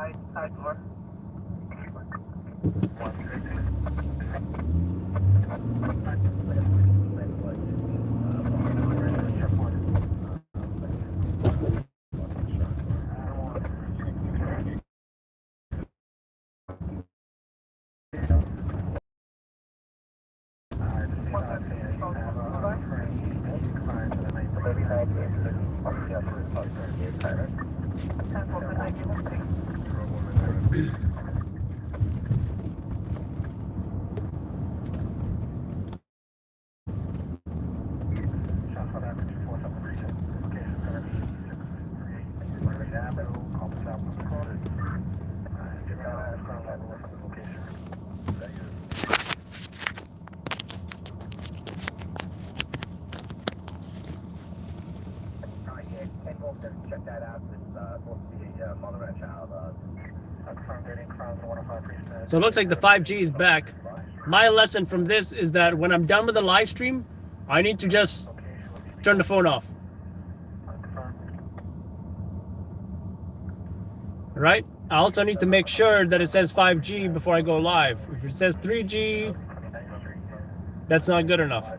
Side door. Check that out. It's supposed to be a mother and child. So it looks like the 5G is back. My lesson from this is that when I'm done with the live stream, I need to just turn the phone off. Right? I also need to make sure that it says 5G before I go live. If it says 3G, that's not good enough.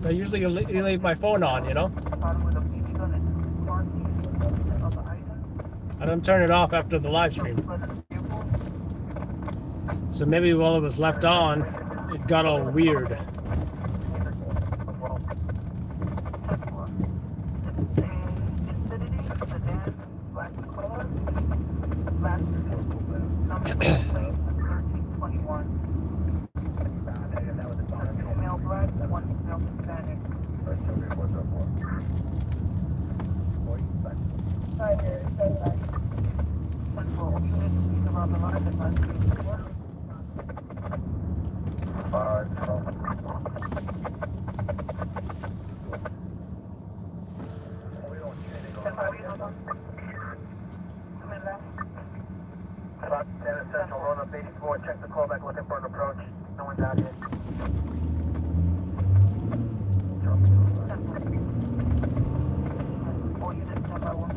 So I usually leave my phone on, you know? I don't turn it off after the live stream. So maybe while it was left on, it got all weird. Check the callback, looking for an approach. No one's out here. All units, 10 by 1.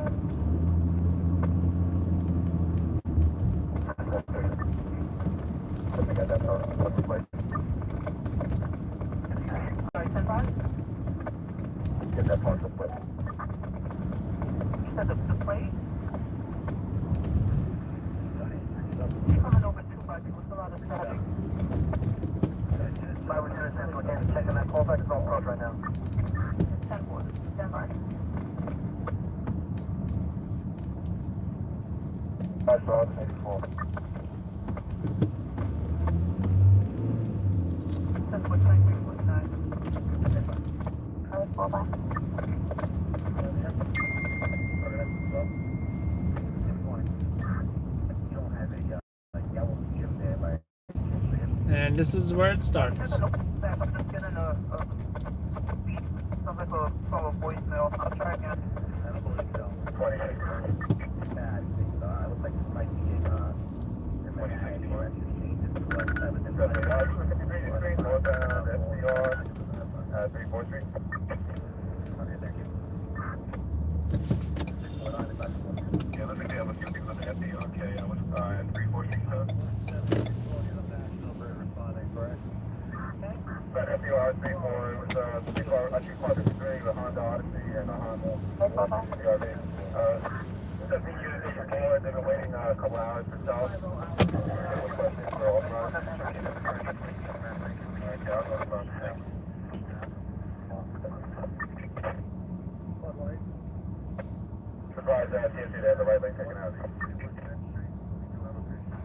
I got that what's the place? Sorry, 10 by? Get that part of the plate. You said the plate? Coming over 2 by 2, it's a lot of traffic. My lieutenant Central again, checking that callback is all approach right now. 10-4, stand by. That's all, 84. That's what 93.9. Alright, fall back. And this is where it starts. I'm just getting a beat. Sounds like a voicemail. I'll try again. I don't believe so. 28. Bad. I look like this might be in NYC or northbound SCR 3-4 Street. Okay, thank you. Yeah, let me have a few people in the FDR. What's 3-4 Street, sir? FDR 3-4, it was a 253, the Honda Odyssey and a Honda CRV. Says the unit is aboard, they've been waiting a couple hours for self. Any questions for all front? Okay, I'll go to front now. Surprise, TNC, they have the right lane taken out.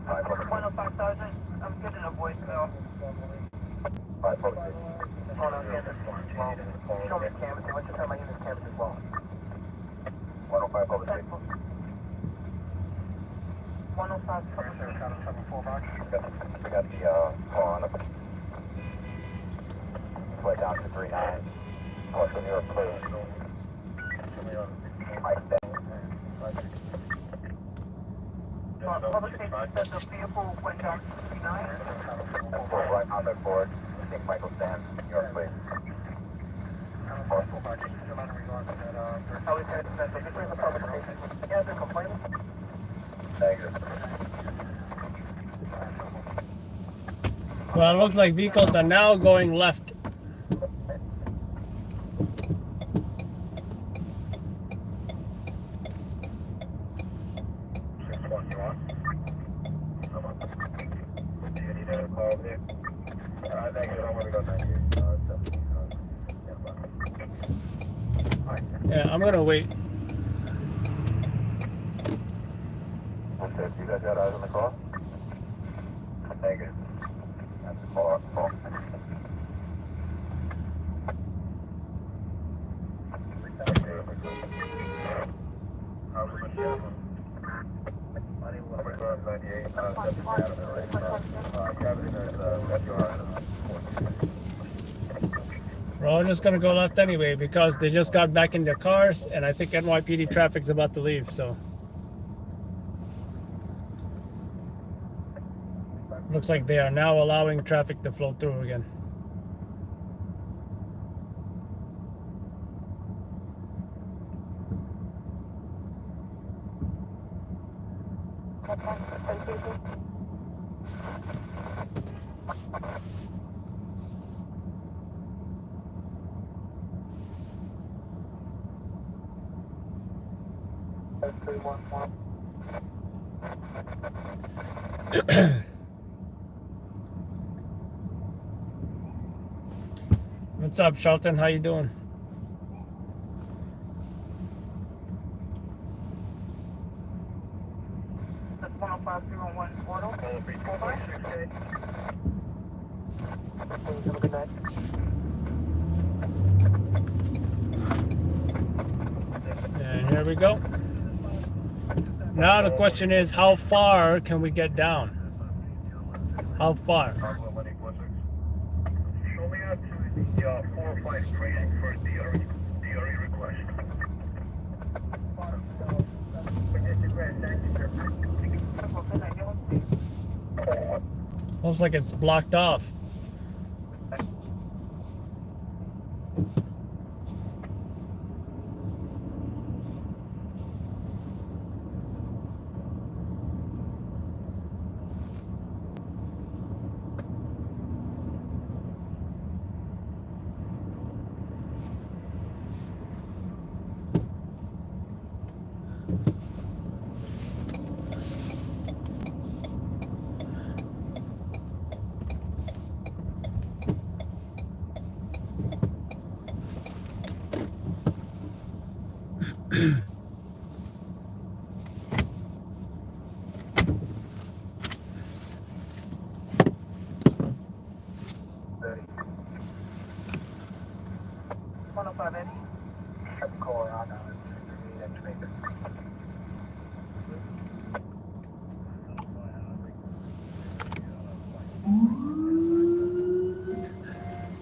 105,000, I'm getting a voicemail. 5 folks. Hold on, canvas. Show me canvas. What's your time? My unit's canvas as well. 105 public safety. 105 public safety. We got the call on up. Way down to 39. What's in your place? Public safety said the vehicle went down to 59. Right on the board. St. Michael stands. Your place. Negative. Well, it looks like vehicles are now going left. Yeah, I'm gonna wait. You guys got eyes on the car? Negative. That's the car. We're all just gonna go left anyway because they just got back in their cars, and I think NYPD traffic's about to leave. So looks like they are now allowing traffic to flow through again. What's up, Shelton? How you doing? That's 10501 Portal. Have a good night. And here we go. Now the question is, how far can we get down? How far? Show me out to the 405 training for DRE request. Looks like it's blocked off.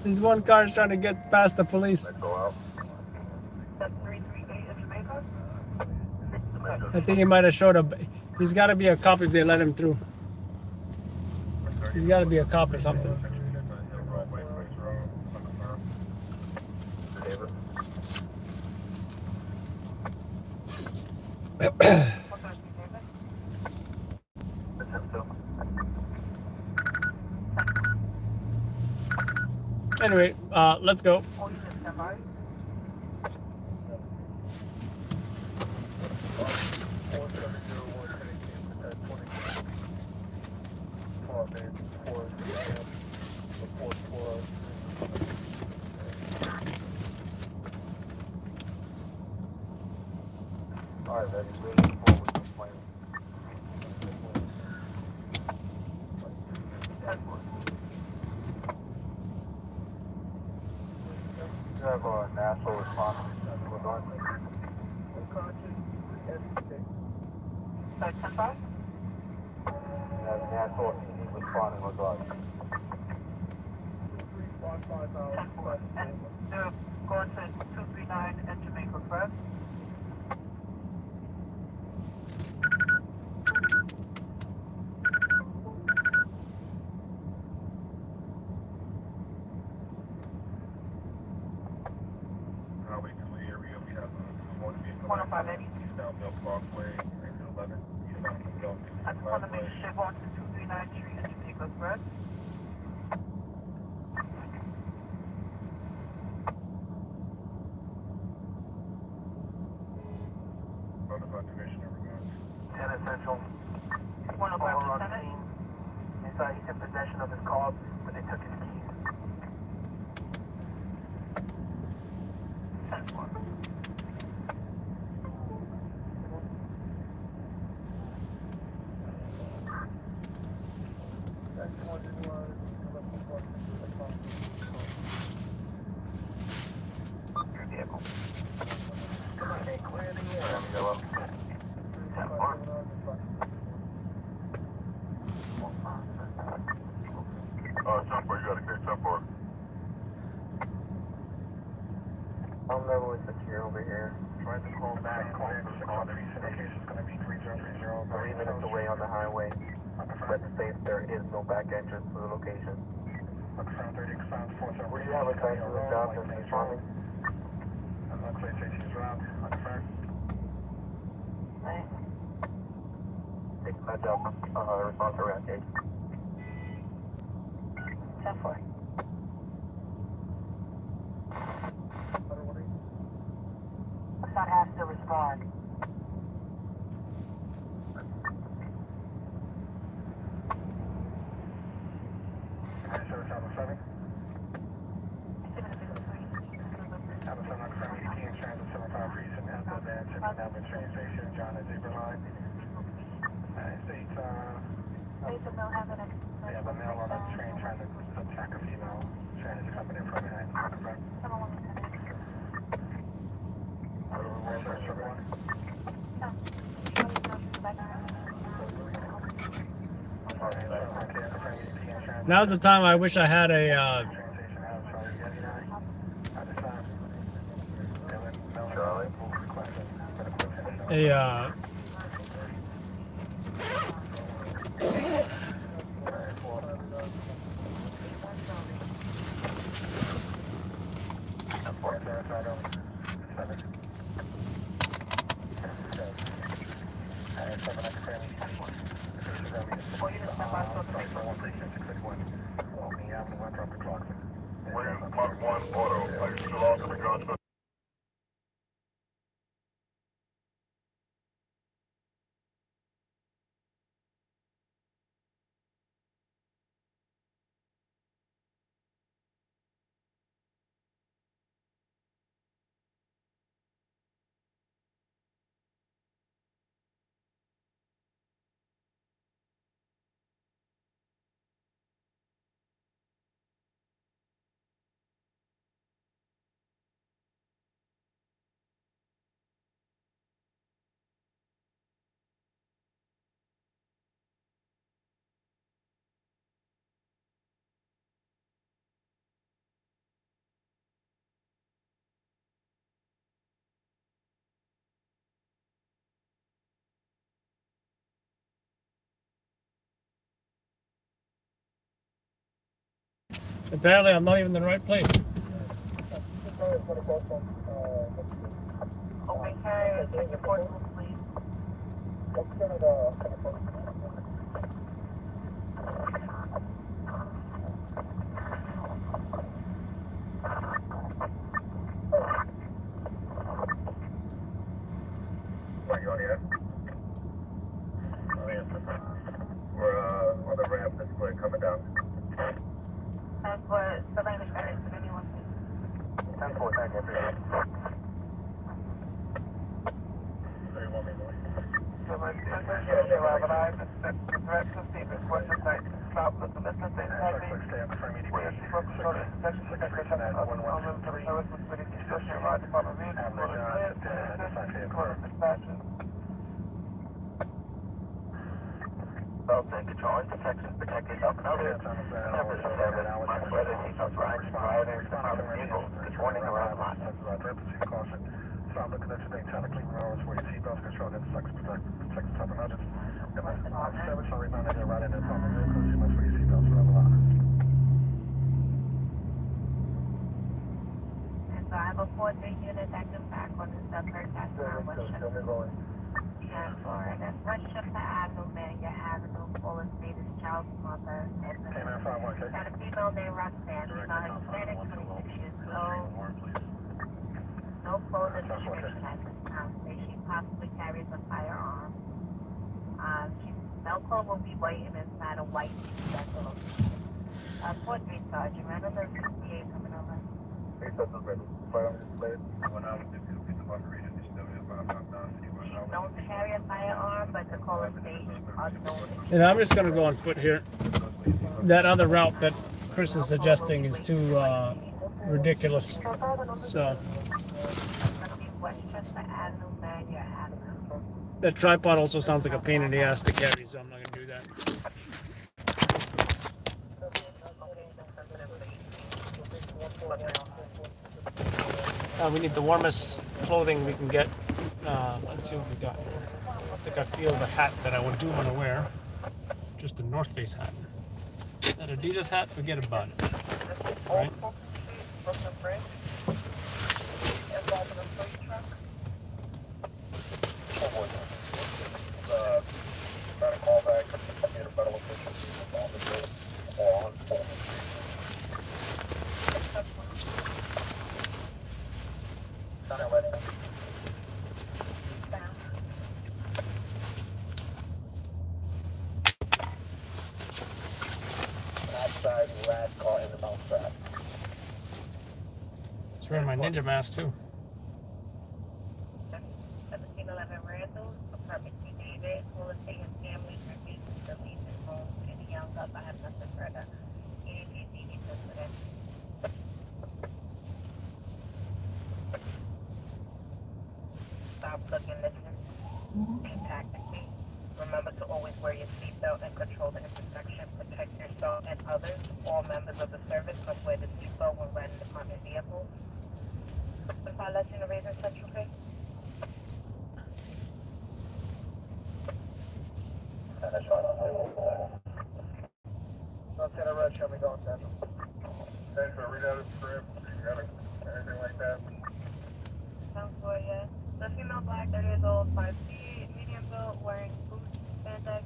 This one car is trying to get past the police. I think he might have showed up. He's got to be a cop if they let him through. He's got to be a cop or something. Anyway, let's go. 10-4. And they're going to 239 at Jamaica, correct? Highway 2 area, we have one vehicle. 10580. Eastbound Milk Parkway, exit 11. Eastbound Milk I just want to make sure they're going to 239 Street at Jamaica, correct? Notify division in regards. 10 Essential. 105 Caller on Lieutenant. scene. Inside, he's in possession of his car, but they took his keys. 10-4. Your vehicle. Come on, hey, clear the air. Yellow. 10-4. Jumper, you gotta get jumper. Level is secure over here. Trying to call back, call in 613, location is gonna be 3030. 3 minutes away on the highway. But states there is no back entrance to the location. Would you have a time for the job that's responding? I'm not quite sure she's around. Unfirmed. Take that job. Response around 8. 10-4. Assad has to respond. Service Channel 7. Channel 7 on Front 18, Transit 75 Precinct, Alpha Advance, and Melbourne train station, John and Zebra Line. States, they have a male on the train trying to attack a female transit coming in from behind. Now's the time I wish I had a a Mark 1 auto, are you still on to the gunshot? apparently I'm not even in the right place. Open carrier, check your portable, please. Are you on here? We're on the ramp this way coming down. And for the language barriers, if anyone 10-4, thank you. So you want me to seatbelts and control intersections, protect yourself and others. Members of service must wear their seatbelts riding riders to public vehicles. Good warning around the lot. Caution. Stop looking at your thing, trying to clean your hours, wear your seatbelts, control intersections, protect yourself and others. Service on rebound, they're riding in public vehicles, you must wear your seatbelts around the lot. So I have a 4-3 unit active back on the subway. That's not what shift. And Florida. What shift the Avenue man you're having no full estate is child's mother. Got a female named Roxanne. She's not Hispanic, 26 years old. No clothing restriction at this time. Say she possibly carries a firearm. Velcro will be waiting inside a white vessel. 4-3 Sergeant. Right on the 68 coming over. Don't carry a firearm, but the call of state are known. And I'm just gonna go on foot here. That other route that Chris is suggesting is too ridiculous. So that tripod also sounds like a pain in the ass to carry, so I'm not gonna do that. We need the warmest clothing we can get. Let's see what we got here. I think I feel the hat that I would do want to wear. Just a North Face hat. That Adidas hat, forget about it. Right? It's wearing my ninja mask too. 1711 Randall, apartment T. David, full of stay and family, received the lease and home, any young up, I have nothing further. EAPC incident. Stop, look, and listen. Tactically. Remember to always wear your seatbelt and control the intersection. Protect yourself and others. All members of the service must wear the seatbelt when riding department vehicles. If I let you know, Raven Central Pay. Lieutenant Red, show me going, Central. Thanks for read out the script. You got anything like that? Sounds good, yeah. The female black, 30 years old, 5 feet, medium built, wearing boots, spandex.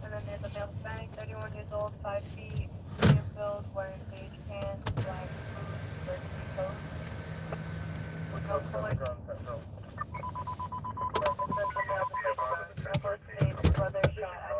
And then there's a male Hispanic, 31 years old, 5 feet, medium built, wearing beige pants, black boots, burgundy coat. No color. Brother shot at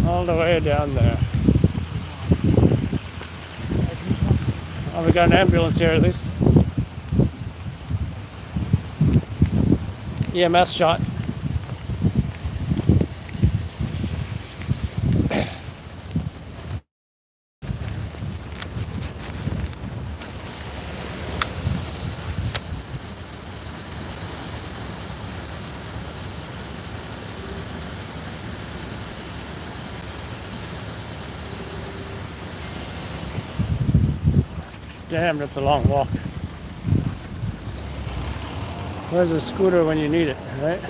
all the way down there. Oh, we got an ambulance here at least. EMS shot. Damn, that's a long walk. Where's a scooter when you need it, right?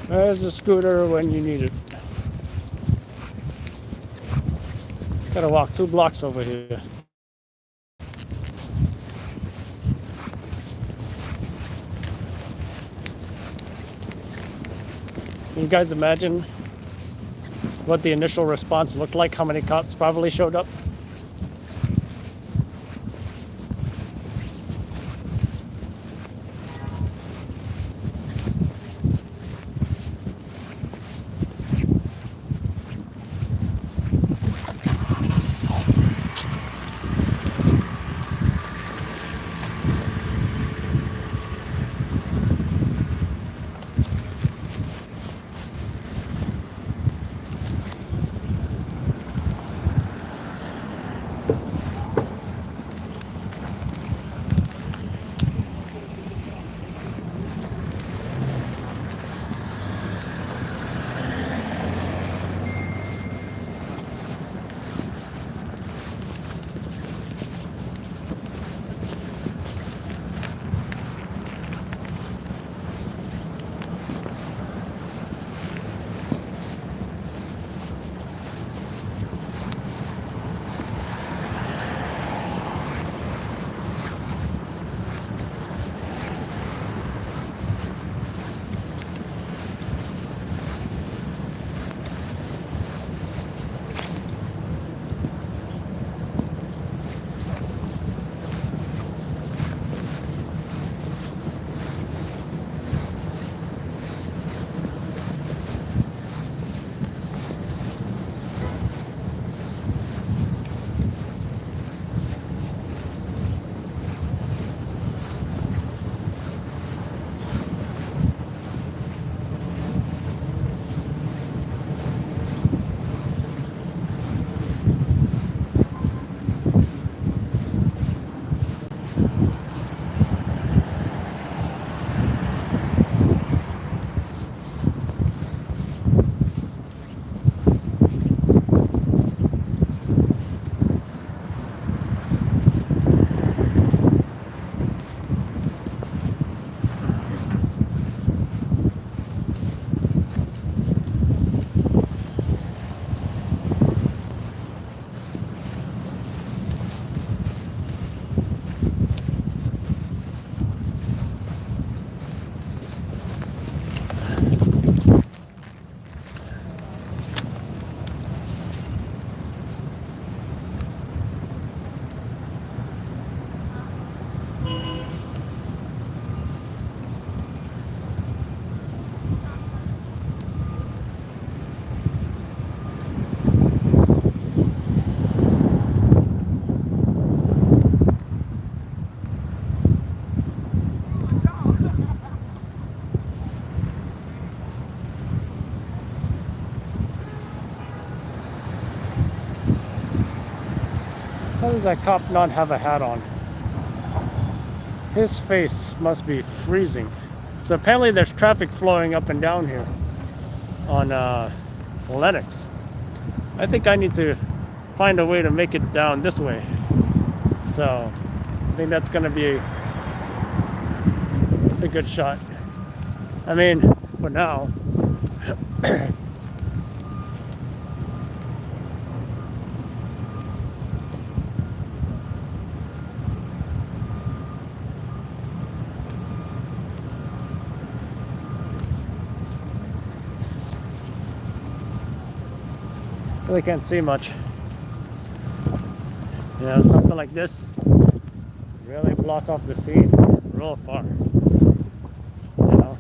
Where's the scooter when you need it? Gotta walk 2 blocks over here. Can you guys imagine what the initial response looked like? How many cops probably showed up? How does that cop not have a hat on? His face must be freezing. So apparently there's traffic flowing up and down here on Lennox. I think I need to find a way to make it down this way. So I think that's gonna be a good shot. I mean, for now. Really can't see much. You know, something like this really block off the scene real far. You know,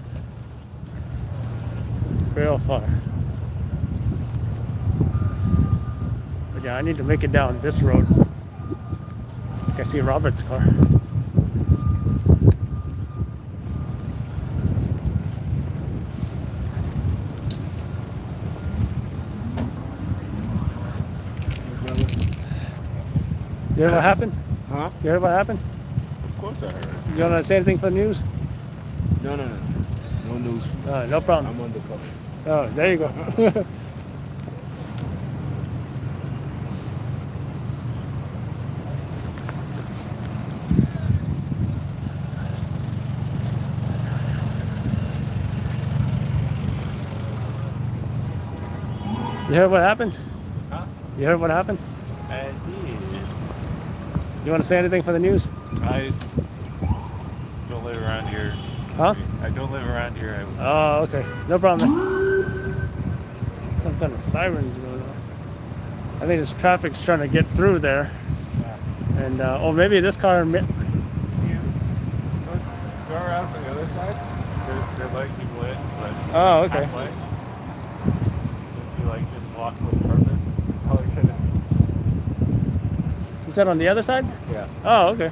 real far. Yeah, I need to make it down this road. I see Robert's car. You heard what happened? Huh? You heard what happened? Of course I heard. You want to say anything for the news? No. No news. No problem. I'm undercover. Oh, there you go. You heard what happened? Huh? You heard what happened? I did. You want to say anything for the news? I don't live around here. Huh? I don't live around here. Oh, okay. No problem. Man. Some kind of sirens going on. I think this traffic's trying to get through there. And, oh, maybe this car... If you go around from the other side, they're like people in, but Oh, okay. halfway. If you like just walk with purpose, probably shouldn't. Is that on the other side? Yeah. Oh, okay.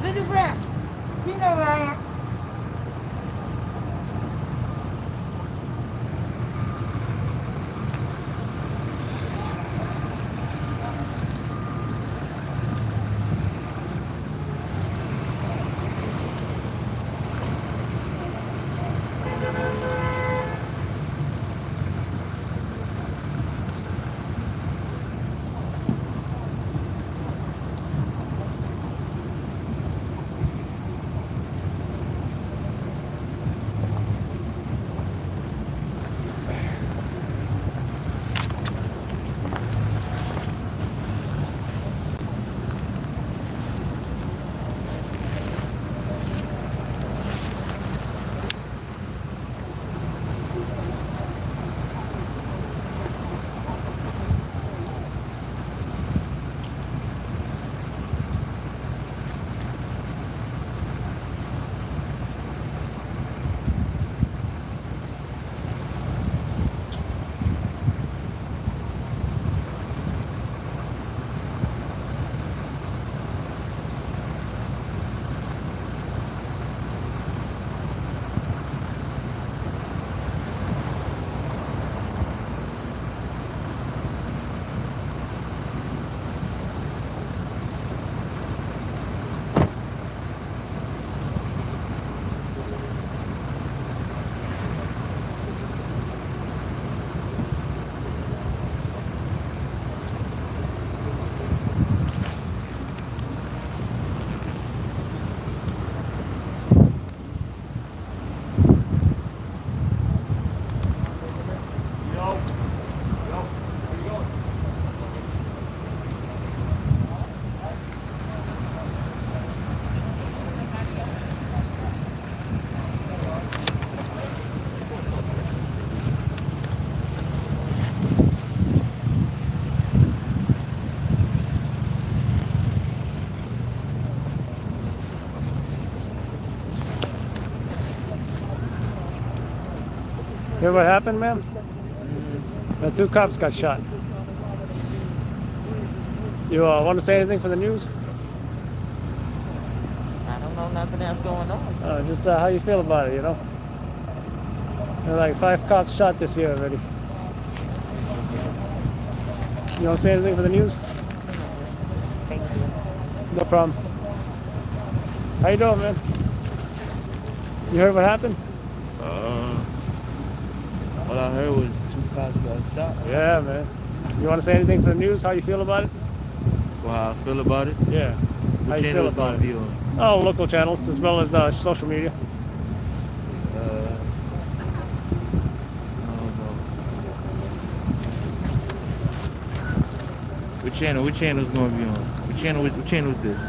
Little Brown, you know where I am. Hear what happened, ma'am? The 2 cops got shot. You want to say anything for the news? I don't know nothing else going on. Just how you feel about it, you know? There are like 5 cops shot this year already. You want to say anything for the news? Thank you. No problem. How you doing, man? You heard what happened? All I heard was 2 cops got shot. Yeah, man. You want to say anything for the news? How you feel about it? Well, how I feel about it? Yeah. How What you feel channel is about gonna it? be on? Oh, local channels as well as social media. I don't know. Which channel is gonna be on? Which channel is this?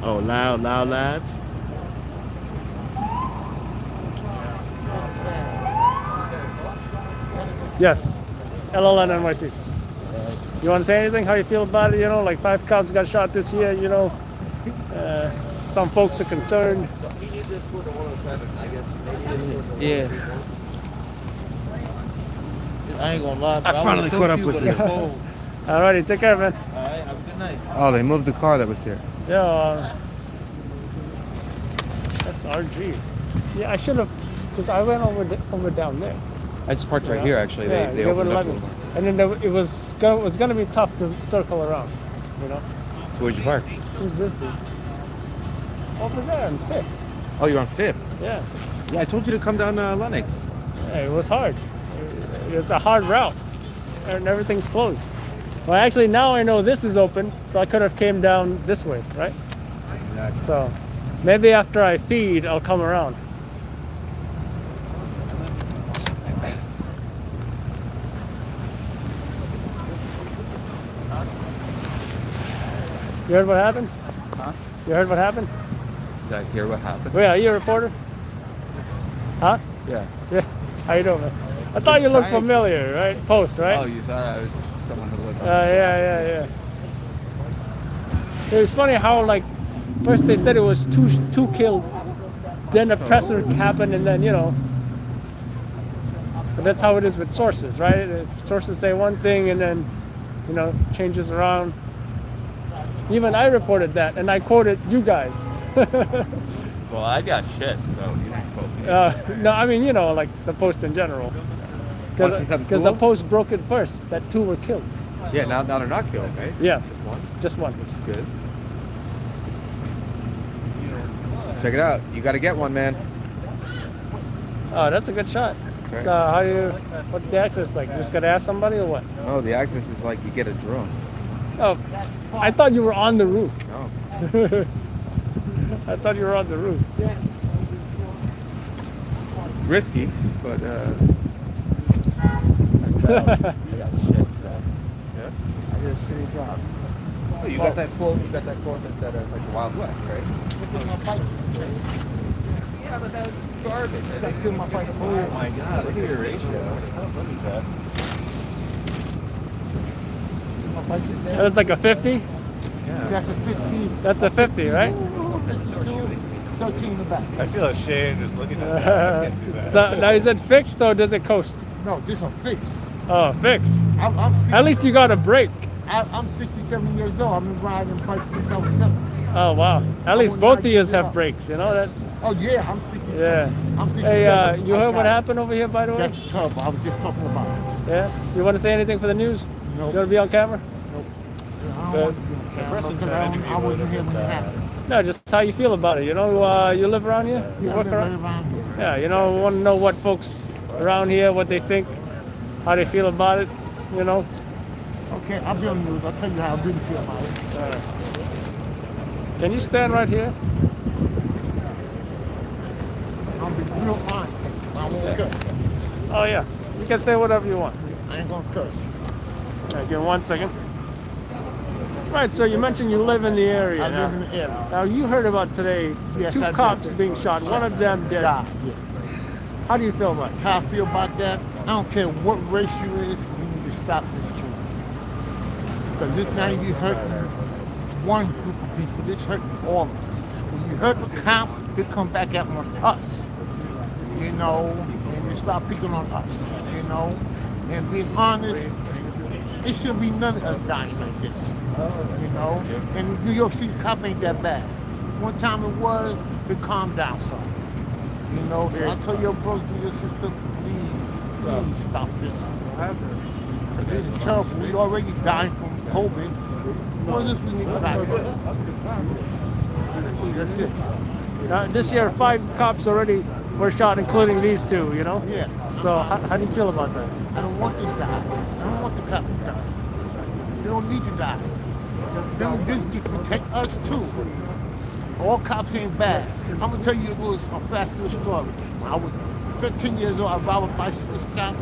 Oh, Loud Labs? Yes. LLN NYC. You want to say anything? How you feel about it? You know, like 5 cops got shot this year, you know. Some folks are concerned. Yeah. I ain't gonna lie, I finally caught up with you. Alrighty, take care, man. Alright, have a good night. Oh, they moved the car that was here. Yeah, that's RG. Yeah, I should have, because I went over down there. I just parked right Yeah. here, actually. Yeah, They they opened wouldn't up a let me. little more. And then it was going to be tough to circle around, you know. So where'd you park? Who's this dude? Over there in Fifth. Oh, you're on 5th. Yeah. Yeah, I told you to come down Lennox. Yeah, it was hard. It's a hard route, and everything's closed. Well, actually, now I know this is open, so I could have came down this way, right? Exactly. So maybe after I feed, I'll come around. You heard what happened? Huh? You heard what happened? Did I hear what happened? Oh, yeah, you a reporter? Huh? Yeah. Yeah. How you doing, man? I thought you looked trying- familiar, right? Post, right? Oh, you thought I was someone who lived on Yeah. It was funny how, like, first they said it was two killed, then a presser happened, and then, you know. But that's how it is with sources, right? Sources say one thing and then, you know, changes around. Even I reported that, and I quoted you guys. Well, I got shit, so you didn't quote me. No, I mean, you know, like the Post in general. What's this something Because the cool? Post broke it first, that 2 were killed. Yeah, now they're not killed, right? Yeah, Just one, just one. which is good. Check it out. You got to get one, man. Oh, that's a good shot. That's right. So what's the access like? You just gotta ask somebody or what? Oh, the access is like you get a drone. Oh, I thought you were on the roof. No. I thought you were on the roof. Risky, but I got shit, man. yeah. I did a shitty job. Oh, you got that quote. You got that quote that said it's like the Wild West, right? Yeah, but that's garbage. I killed my bike. Oh my god, look at your ratio. Look at that. My bike is there. That's like a 50? Yeah. That's a 15. That's a 50, right? 13 in the back. I feel ashamed just looking at that. I can't do that. So, now is it fixed or does it coast? No, this one fixed. Oh, fixed. I'm 60, At least you got a break. I'm 67 years old. I've been riding bikes since I was 7. Oh, wow. At least was both not of you giving have up. breaks, you know that? Oh yeah, I'm 67. Yeah. I'm 67. Hey, you heard what Okay. happened over here, by the way? That's terrible. I was just talking about it. Yeah? You want to say anything for the news? Nope. You want to be on camera? I don't want to be on camera person because trying to interview I wasn't here when it was, happened. No, just how you feel about it. You know, you live around here? You Yeah, work I've been around? right around here. Yeah, you know, want to know what folks around here, what they think, how they feel about it, you know? Okay, I'll be on the news. I'll tell you how I really feel about it. Can you stand right here? I'll be real honest. I won't curse. Oh, yeah. You can say whatever you want. I ain't gonna curse. All right, give me 1 second. Right, so you mentioned you live in the area. I now. live in the area. Now, you heard about today, Yes, 2 I did. cops being shot, one of them dead. God, yeah. How do you feel about it? How I feel about that? I don't care what race you is, you need to stop this shooting. Because this now you hurting one group of people, this hurting all of us. When you hurt the cop, they come back at on us. you know, and they start picking on us, you know. And being honest, it should be none of us dying like this, you know. And New York City cop ain't that bad. One time it was, they calmed down some, you know. So I tell your brothers and your sister, please stop this. Because this is terrible. We already dying from COVID. What is this we need to die from? That's it. This year, 5 cops already were shot, including these 2, you know? Yeah. So how do you feel about that? I don't want them to die. I don't want the cops to die. They don't need to die. This to protect us too. All cops ain't bad. I'm gonna tell you a fast little story. When I was 15 years old, I robbed a bicycle shop.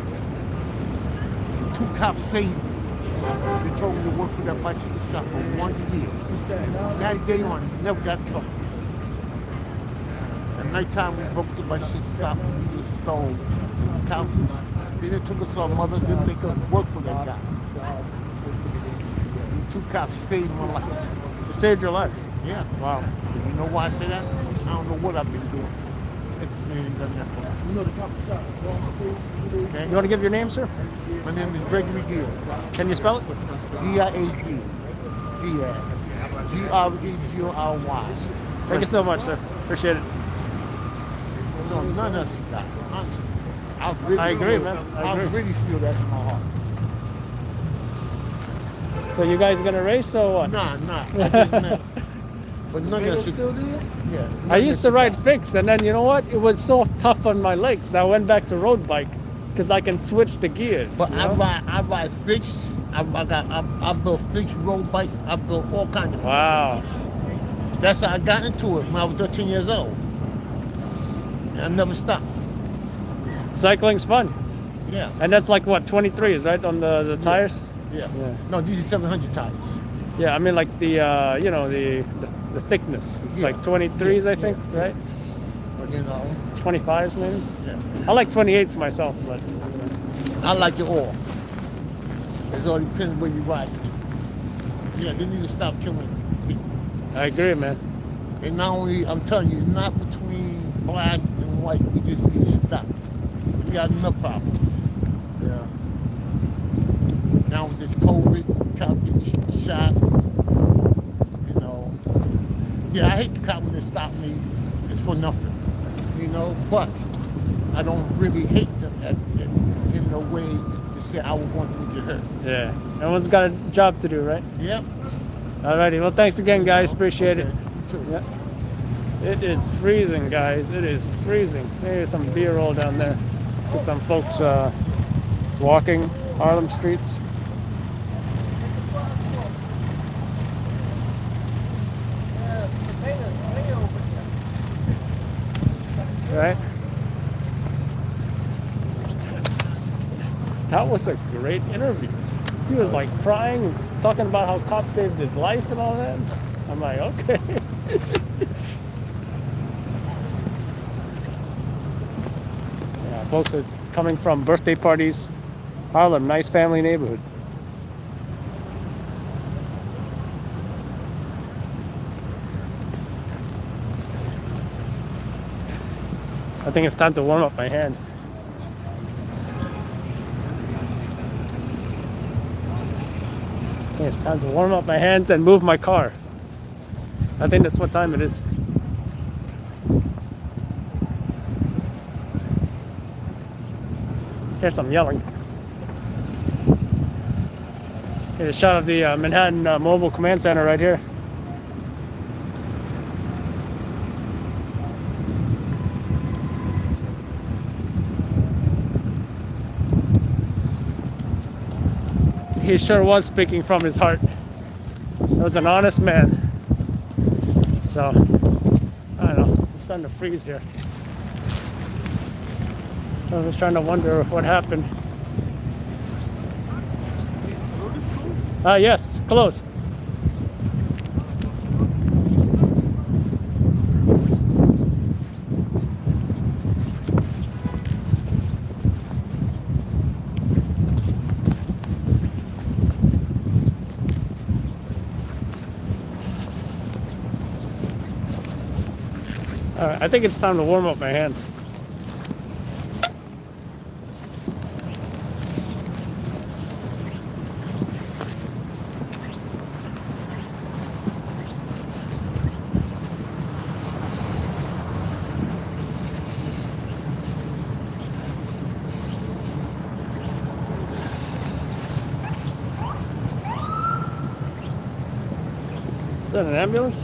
2 cops saved me. They told me to work for that bicycle shop for 1 year. And that day on, never got in trouble. At nighttime, we broke the bicycle shop and we just stole cops. Then they took us to our mother, didn't make us work for that guy. The 2 cops saved my life. It saved your life. Yeah. Wow. And you know why I say that? I don't know what I've been doing. They ain't done that for me. Okay? You want to give your name, sir? My name is Gregory Diaz. Can you spell it? D-I-A-Z. Diaz. G-R-E-G-O-R-Y. Thank you so much, sir. Appreciate it. No, none of us got it. I agree, man. I agree. really feel that in my heart. So you guys gonna race or what? Nah. I didn't. But none of us still do. Yeah. I used to ride fixed, and then you know what? It was so tough on my legs that I went back to road bike because I can switch the gears. But you know? I ride fixed. I built fixed road bikes. I built all kinds of. Wow. That's how I got into it when I was 13 years old. And I never stopped. Cycling's fun. Yeah. And that's like what, 23s, right, on the tires? Yeah. Yeah. No, these are 700 tires. Yeah, I mean like the you know the thickness. It's Yeah. like 23s, I think, Yeah. right? But you know. 25s maybe. Yeah. I like 28s myself, but I like it all. It all depends where you ride. Yeah, they need to stop killing people. I agree, man. And not only, I'm telling you, not between black and white. We just need to stop. We got enough problems. Yeah. Now with this COVID, cop getting shot, you know. Yeah, I hate the cop when they stop me. It's for nothing, you know. But I don't really hate them in the way to say I would want them to get hurt. Yeah. Everyone's got a job to do, right? Yep. Alrighty. Well, thanks again, guys. Appreciate it. You too. Yeah. It is freezing, guys. It is freezing. There's some B-roll down there. With some folks walking Harlem streets. Right? That was a great interview. He was like crying and talking about how cops saved his life and all that. I'm like, okay. Yeah, folks are coming from birthday parties. Harlem, nice family neighborhood. I think it's time to warm up my hands. I think it's time to warm up my hands and move my car. I think that's what time it is. Here's some yelling. Here's a shot of the Manhattan Mobile Command Center right here. He sure was speaking from his heart. He was an honest man. So, I don't know. I'm starting to freeze here. I was trying to wonder what happened. Yes, close. All right, I think it's time to warm up my hands. that an ambulance?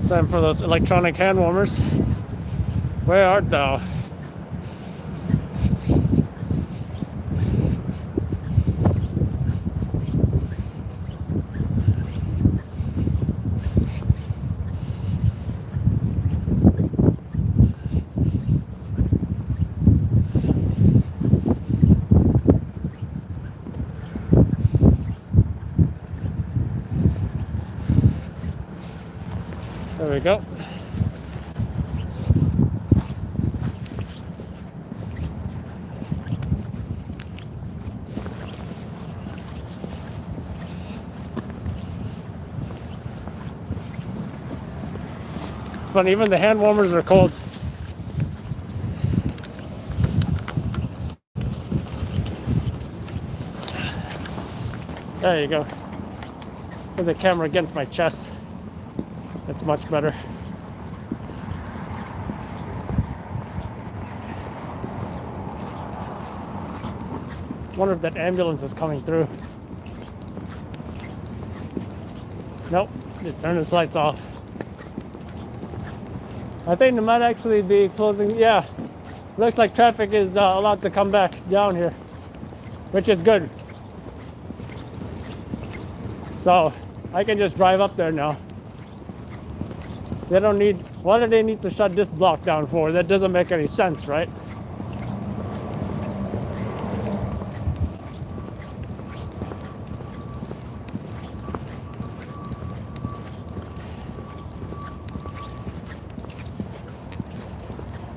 Time for those electronic hand warmers. Where art thou? There we go. It's funny, even the hand warmers are cold. There you go. Put the camera against my chest. That's much better. Wonder if that ambulance is coming through. Nope, it turned its lights off. I think they might actually be closing. Yeah, looks like traffic is allowed to come back down here, which is good. So I can just drive up there now. They don't need, what do they need to shut this block down for? That doesn't make any sense, right?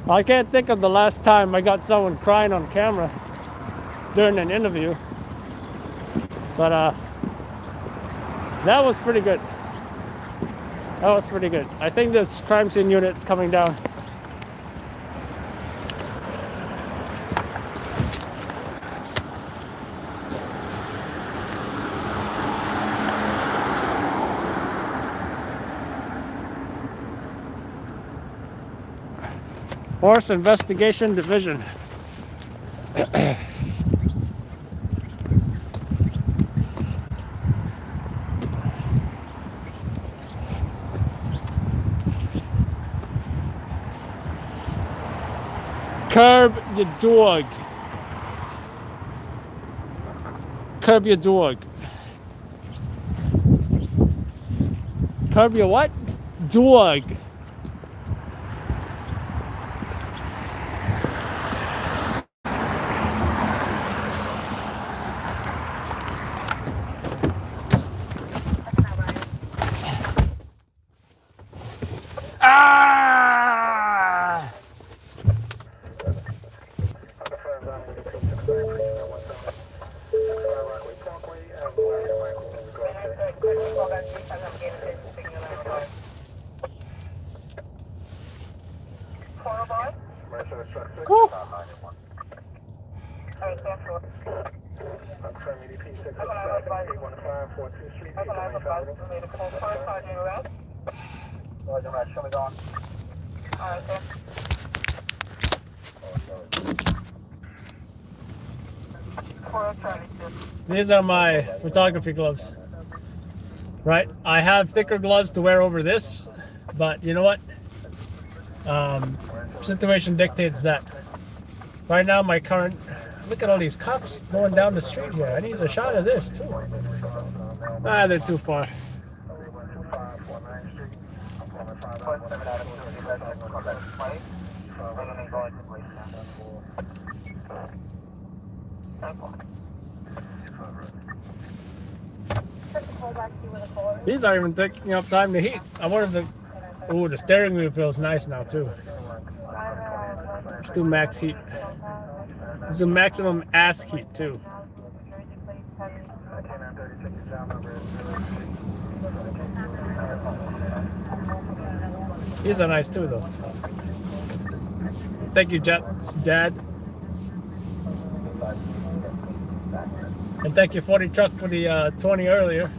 I can't think of the last time I got someone crying on camera during an interview, but that was pretty good. That was pretty good. I think this crime scene unit's coming down. Horse Investigation Division. Curb your dog. Curb your dog. Curb your what? Dog. Ah! Woo. These are my photography gloves. Right? I have thicker gloves to wear over this, but you know what? Situation dictates that. Right now, my current... Look at all these cops going down the street here. I need a shot of this, too. Ah, they're too far. These aren't even taking up time to heat. I wonder if the... Ooh, the steering wheel feels nice now, too. Let's do max heat. Let's do maximum ass heat, too. These are nice, too, though. Thank you, Jet's dad. And thank you, 40 truck, for the 20 earlier.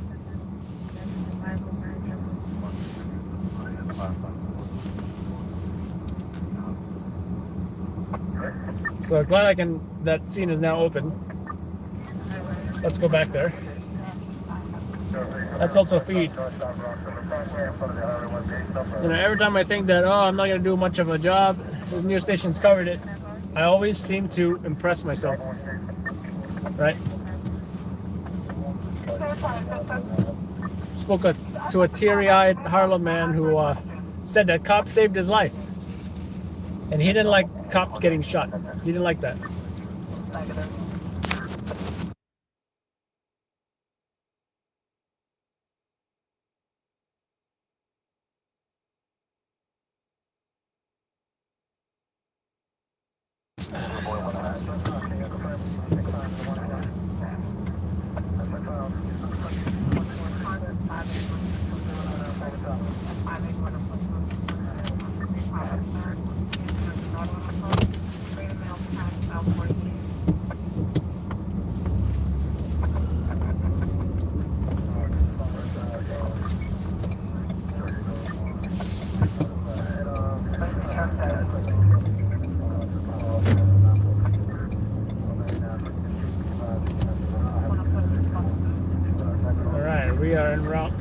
So glad that scene is now open. Let's go back there. That's also feed. Every time I think that, I'm not going to do much of a job, the news station's covered it, I always seem to impress myself. Right? Spoke to a teary-eyed Harlem man who said that cops saved his life. And he didn't like cops getting shot. He didn't like that. We are en route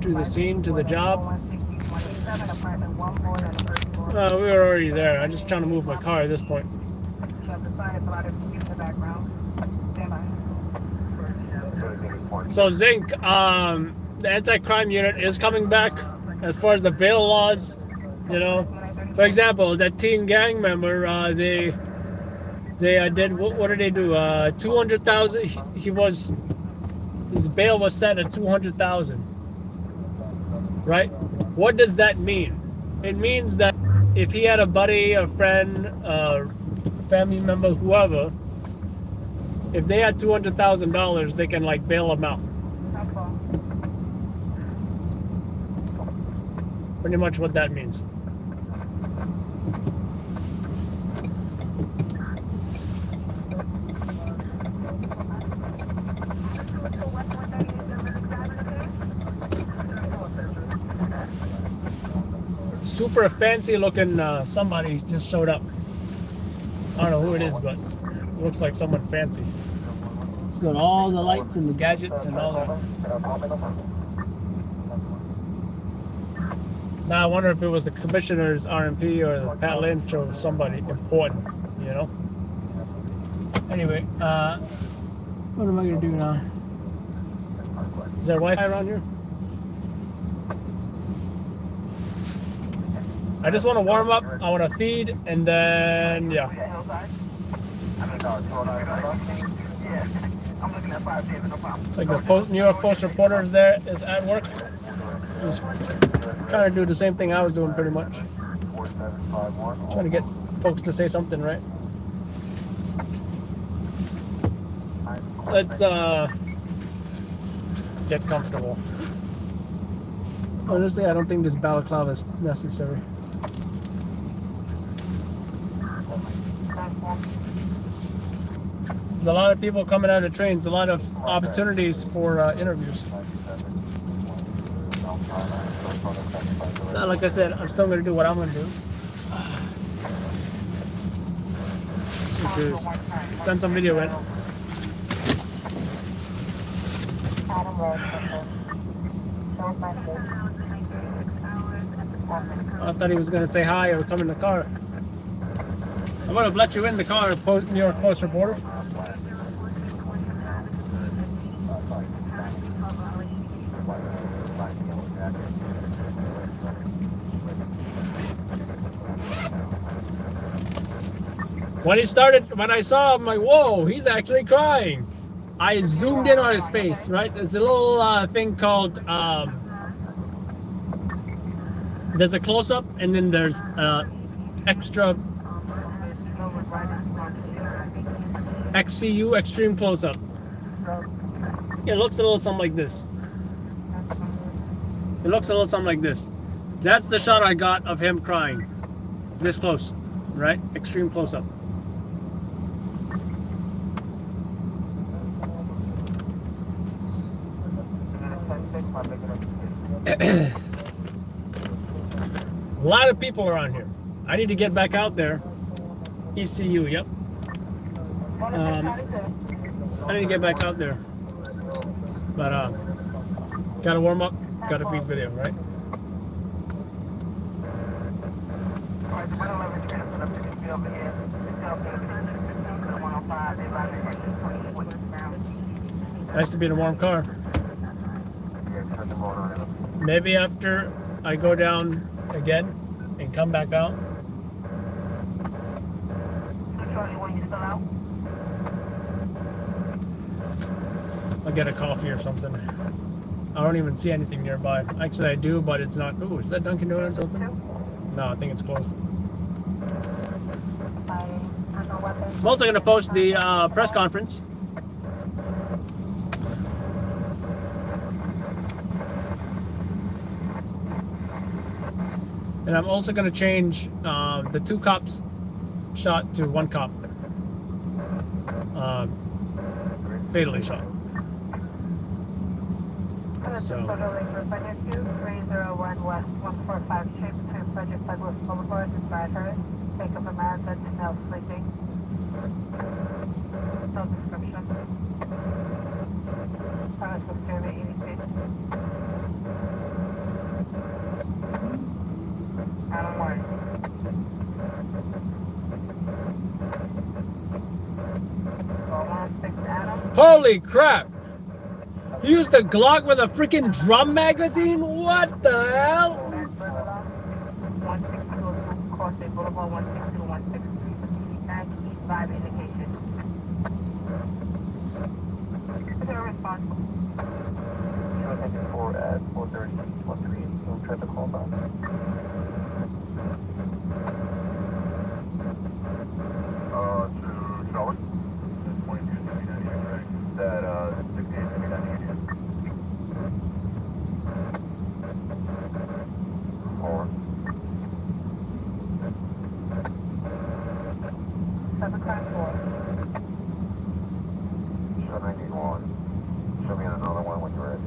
to the scene, to the job. We were already there. I'm just trying to move my car at this point. So Zinc, the anti-crime unit is coming back as far as the bail laws. For example, that teen gang member, they did, what did they do? 200,000. His bail was set at 200,000. Right? What does that mean? It means that if he had a buddy, a friend, a family member, whoever, if they had $200,000, they can bail him out. Pretty much what that means. Super fancy looking somebody just showed up. I don't know who it is, but it looks like someone fancy. It's got all the lights and the gadgets and all that. Now I wonder if it was the commissioner's RMP or the Pat Lynch or somebody important, Anyway, what am I gonna do now? Is there Wi-Fi around here? I just want to warm up, I want to feed, and then, yeah. It's like the New York Post reporter is at work. Just trying to do the same thing I was doing pretty much. Trying to get folks to say something, right? Let's get comfortable. Honestly, I don't think this balaclava is necessary. There's a lot of people coming out of trains, a lot of opportunities for interviews. Like I said, I'm still going to do what I'm going to do. Which is send some video in. I thought he was going to say hi or come in the car. I would have let you in the car, New York Post reporter. When I saw him, I'm like, whoa, he's actually crying. I zoomed in on his face, right? There's a little thing called, there's a close-up, and then there's extra XCU, extreme close-up. It looks a little something like this. It looks a little something like this. That's the shot I got of him crying. This close, right? Extreme close-up. A lot of people around here. I need to get back out there. ECU, yep. I need to get back out there. But gotta warm up, gotta feed video, right? Nice to be in a warm car. Maybe after I go down again and come back out. I'll get a coffee or something. I don't even see anything nearby. Actually, I do, but it's not. Ooh, is that Dunkin' Donuts open? No, I think it's closed. I'm also going to post the press conference. And I'm also going to change the 2 cops shot to 1 cop. Fatally shot. So. Take up a man that's now sleeping. No description. Premise of survey 86. Adam Ward. Holy crap! He used a Glock with a freaking drum magazine? What the hell? 162 Crossing Boulevard, 162, 163, 95 indication. Is there a response? You were thinking for at 4:30, 13, no traffic call back. To Charlotte? 2269, right? That, 6869. 4. 754. 791. Show me another one when you're ready.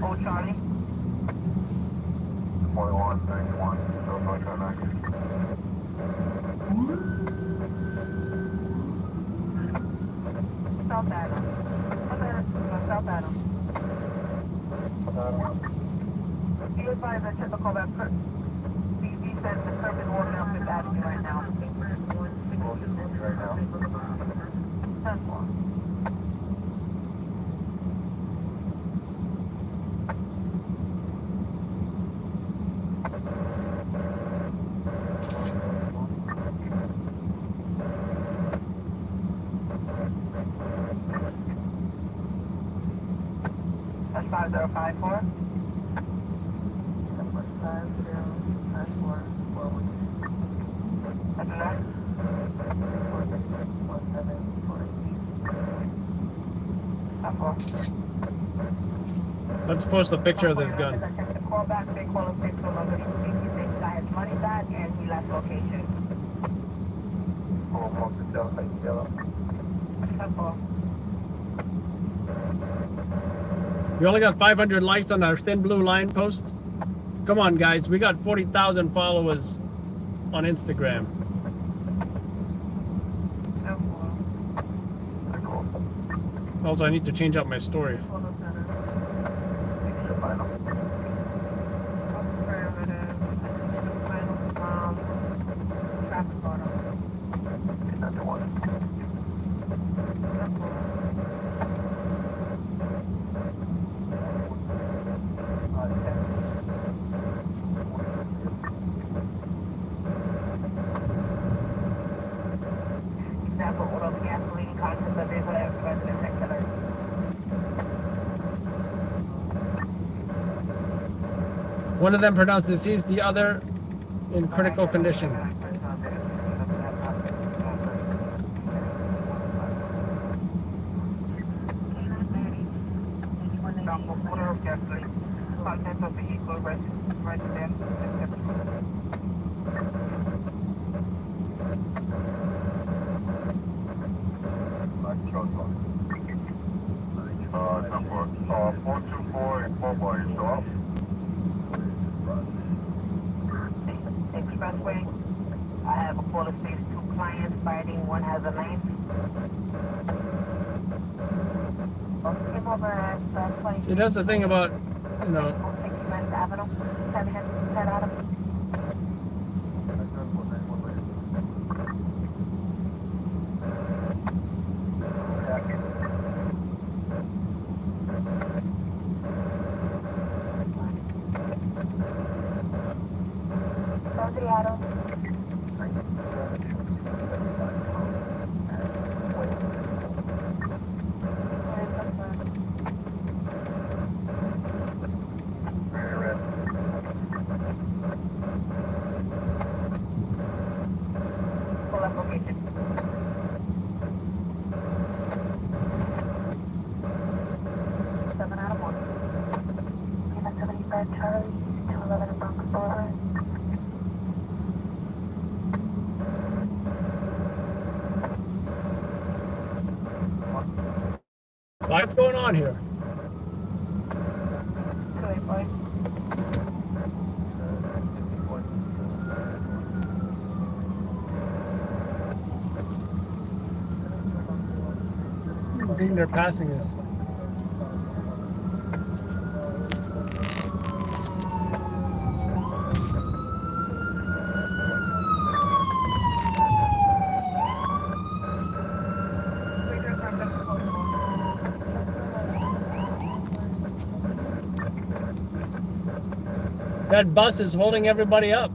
Oh, Charlie. 4191. So no traffic. South Adam. South Adam. Be advised that check the call back. BB says the curb is working on Fifth Avenue right now. Right now. 10-4. That's 5054. 5054. That's enough. 1748. Let's post a picture of this gun. Call back, they call us, they told us that he thinks he got his money back and he left location. We only got 500 likes on our Thin Blue Line post. Come on, guys. We got 40,000 followers on Instagram. Also, I need to change out my story. One of them pronounced deceased, the other in critical condition. Number 424 and 4 bar, you still up? Expressway. I have a call of stage 2 clients fighting. One has a knife. Came over at 20. See, that's the thing about, you know, 69th Avenue. 10 out of. Seattle. Pull up location. 7 out of 1. In a 75 Charlie, 211 Bronx Boulevard. what's going on here? I think they're passing us. That bus is holding everybody up.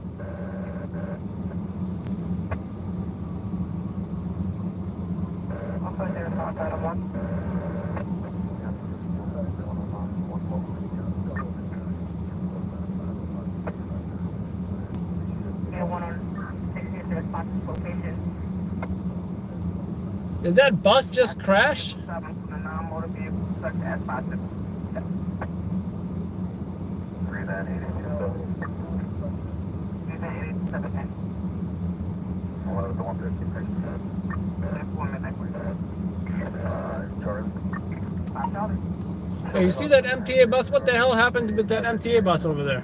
Did that bus just crash? Hey, you see that MTA bus? What the hell happened with that MTA bus over there?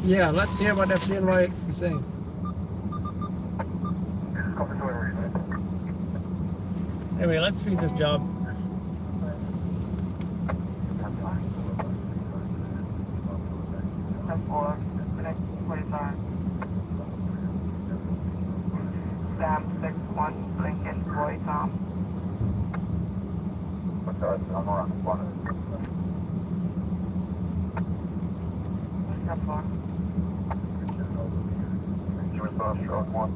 Yeah, let's hear what FDNY is saying. Anyway, let's feed this job. Sam 61 Lincoln Roy Tom. I'm around the corner. Step 1. Stroke 1.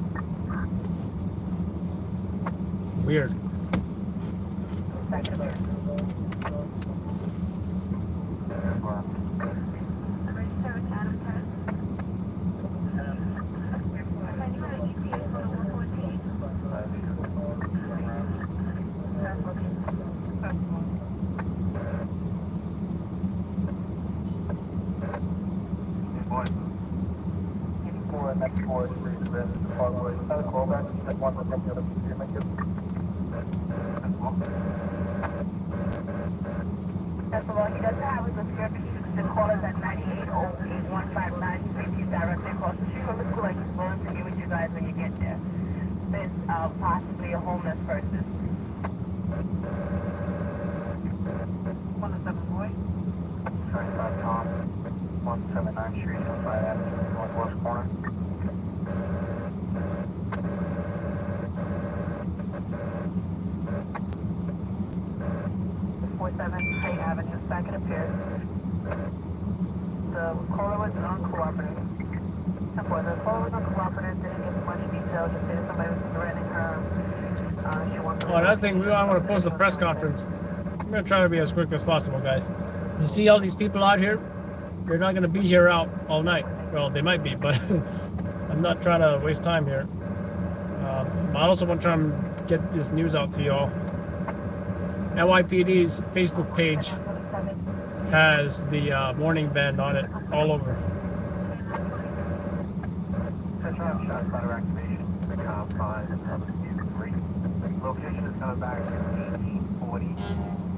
Weird. That's all he doesn't have is a script. The call is at 9808-159. He's directly across the street from the school. He's willing to meet with you guys when you get there. There's possibly a homeless person. 107 boy. 35 Tom, 179th Street, 5 Avenue, Northwest corner. 47 State Avenue, second appears. The caller was uncooperative. The caller was uncooperative, didn't give much detail, just said somebody was threatening her. She wants to... Oh, another thing, I want to post a press conference. I'm going to try to be as quick as possible, guys. You see all these people out here? they're not going to be here out all night. Well, they might be, but I'm not trying to waste time here. I also want to try and get this news out to y'all. NYPD's Facebook page has the warning band on it all over. Location is coming back to 1840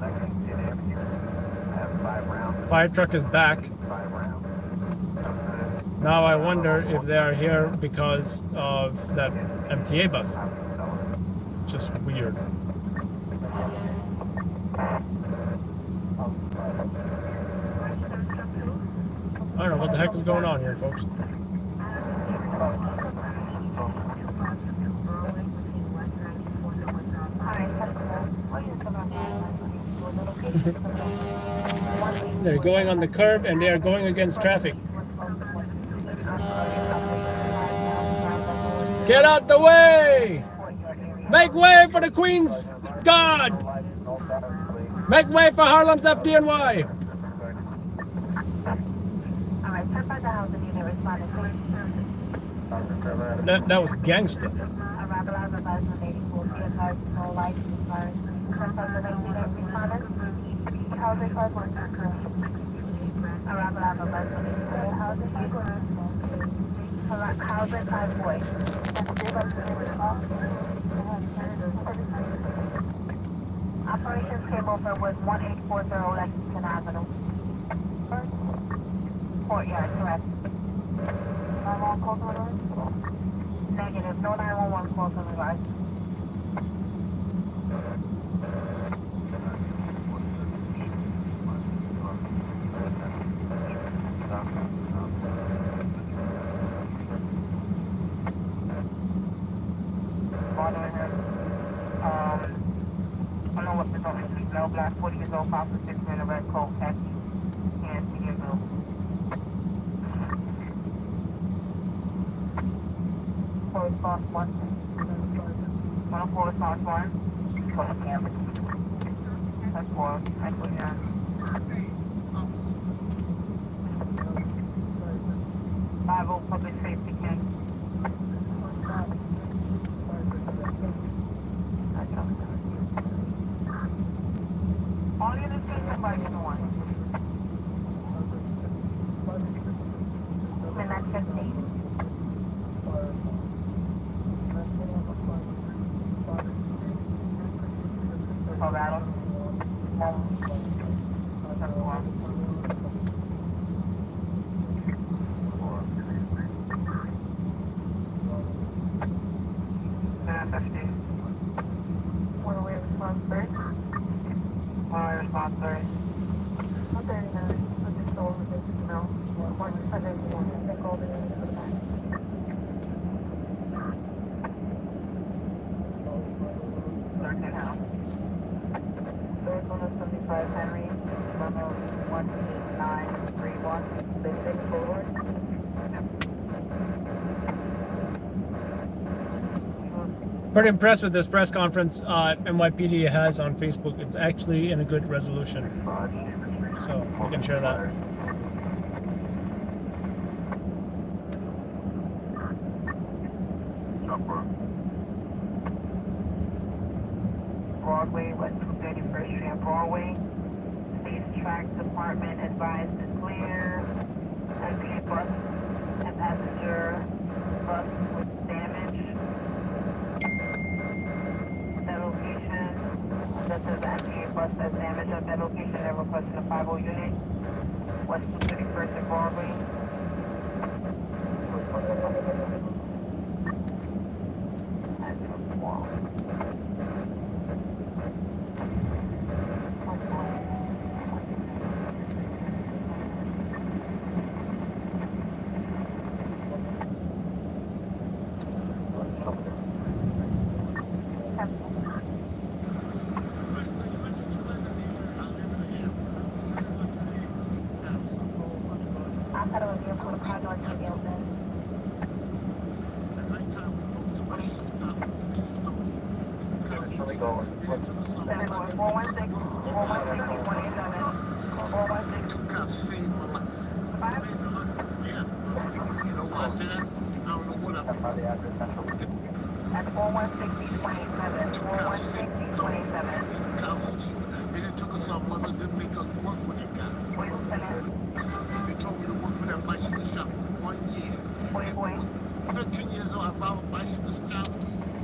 Lexington Avenue. I have 5 rounds. Fire truck is back. 5 rounds. Now I wonder if they are here because of that MTA bus. It's just weird. I don't know what the heck is going on here, folks. They're going on the curb and they are going against traffic. Get out the way! Make way for the Queen's God! Make way for Harlem's FDNY! That was gangster. Operations came over with 1840 Lexington Avenue. Courtyard, correct. 911 calls in regards? Negative, no 911 calls in regards. I don't know what this office is. No black 40 years old, 5 to 6 in a red coat, khaki, and medium blue. For response 1. 104 response 1. For the camera. That's 4. I put you on. 50 public safety king. All units taken by one. Midnight 15. Colorado. What are we response first? Response 30. 139. I just told them to know. 171. They called it in for the back. Third one is 75 Henry. Level 18931. Basic forward. Pretty impressed with this press conference NYPD has on Facebook. It's actually in a good resolution. So we can share that. Broadway, West 231st Street and Broadway. Safe Track Department advised to clear. MTA bus and passenger bus with damage. That location, that says the MTA bus has damage at that location. They're requesting a 50 unit. West 231st and Broadway. At 416027. 416027. They didn't took us our mother, didn't make us work for that guy. They told me to work for that bicycle shop for 1 year. 13 years old, I robbed a bicycle shop.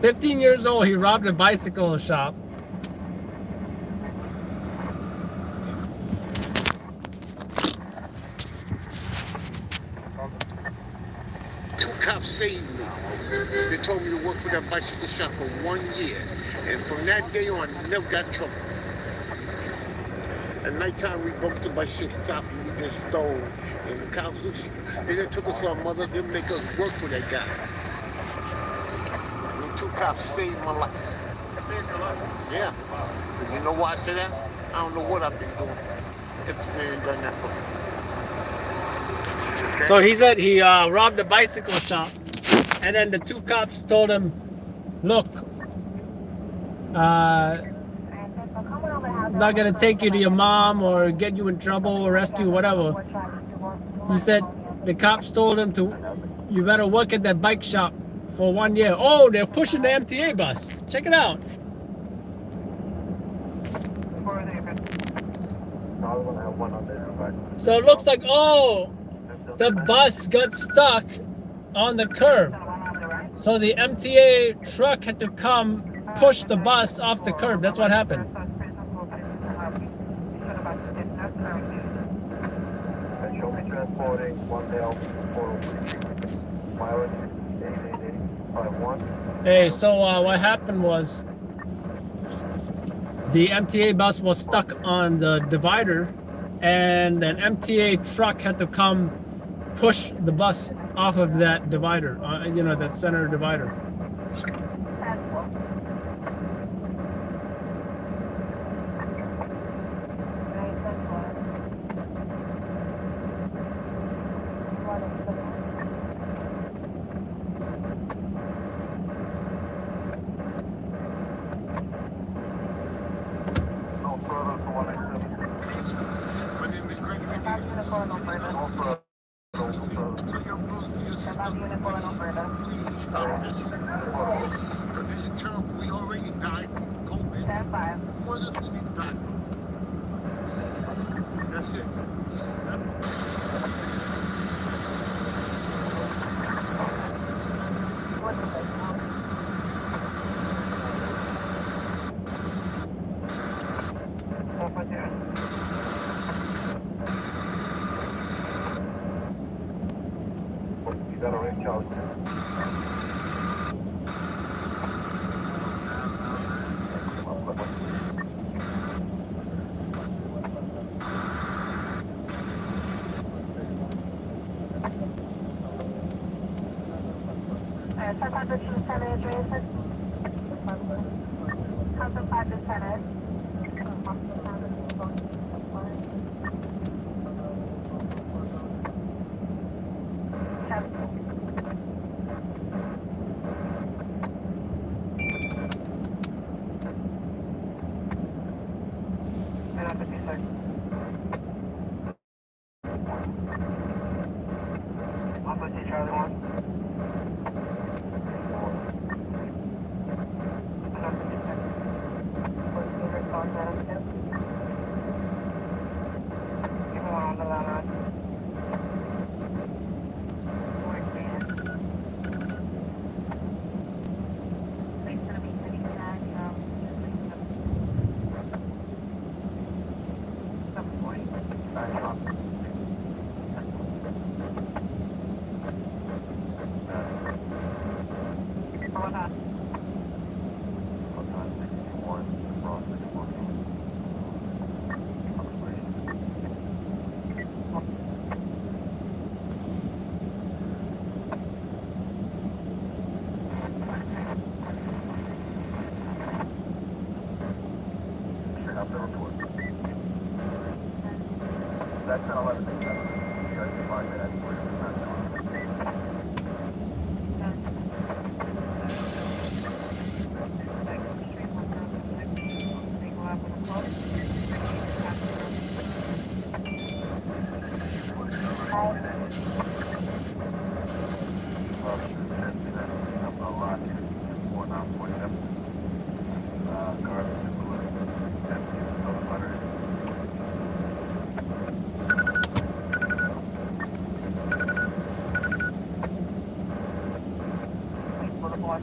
15 years old, he robbed a bicycle shop. Two cops saved me. They told me to work for that bicycle shop for 1 year. And from that day on, I never got in trouble. At nighttime, we broke the bicycle shop and we just stole. And the cops, they didn't took us our mother, didn't make us work for that guy. And the two cops saved my life. Saved your life? Yeah. Because you know why I say that? I don't know what I've been doing if they ain't done that for me. Okay? So he said he robbed a bicycle shop, and then the two cops told him, look, not gonna take you to your mom or get you in trouble, arrest you, whatever. He said the cops told him to, you better work at that bike shop for 1 year. Oh, they're pushing the MTA bus. Check it out. So it looks like, oh, the bus got stuck on the curb. So the MTA truck had to come push the bus off the curb. That's what happened. Hey, so what happened was the MTA bus was stuck on the divider, and an MTA truck had to come push the bus off of that divider, you know, that center divider. My name is Greg. Please stop this. Because this is terrible. We already died from COVID. What else we need to die from? That's it. You got a ring, Charles.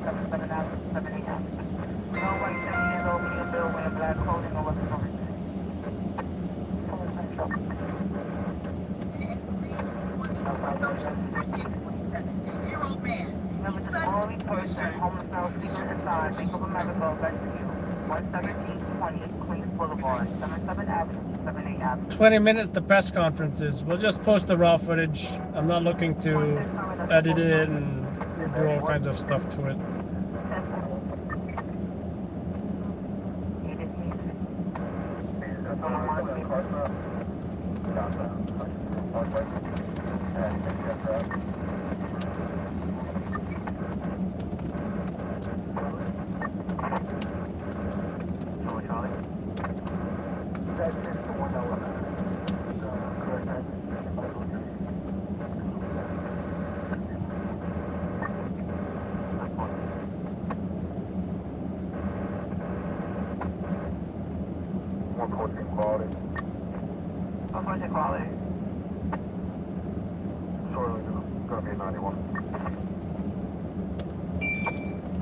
77 Avenue, 78 Avenue. No white 7 years old, medium build, wearing black clothing or weapon on it. Number the Glory person, homeless male sleeping inside, Bank of America, rescue. 11720 Queens Boulevard, 77 Avenue, 78 Avenue. 20 minutes the press conference is. We'll just post the raw footage. I'm not looking to edit it and do all kinds of stuff to it. Quality. Sorry, gonna be 91.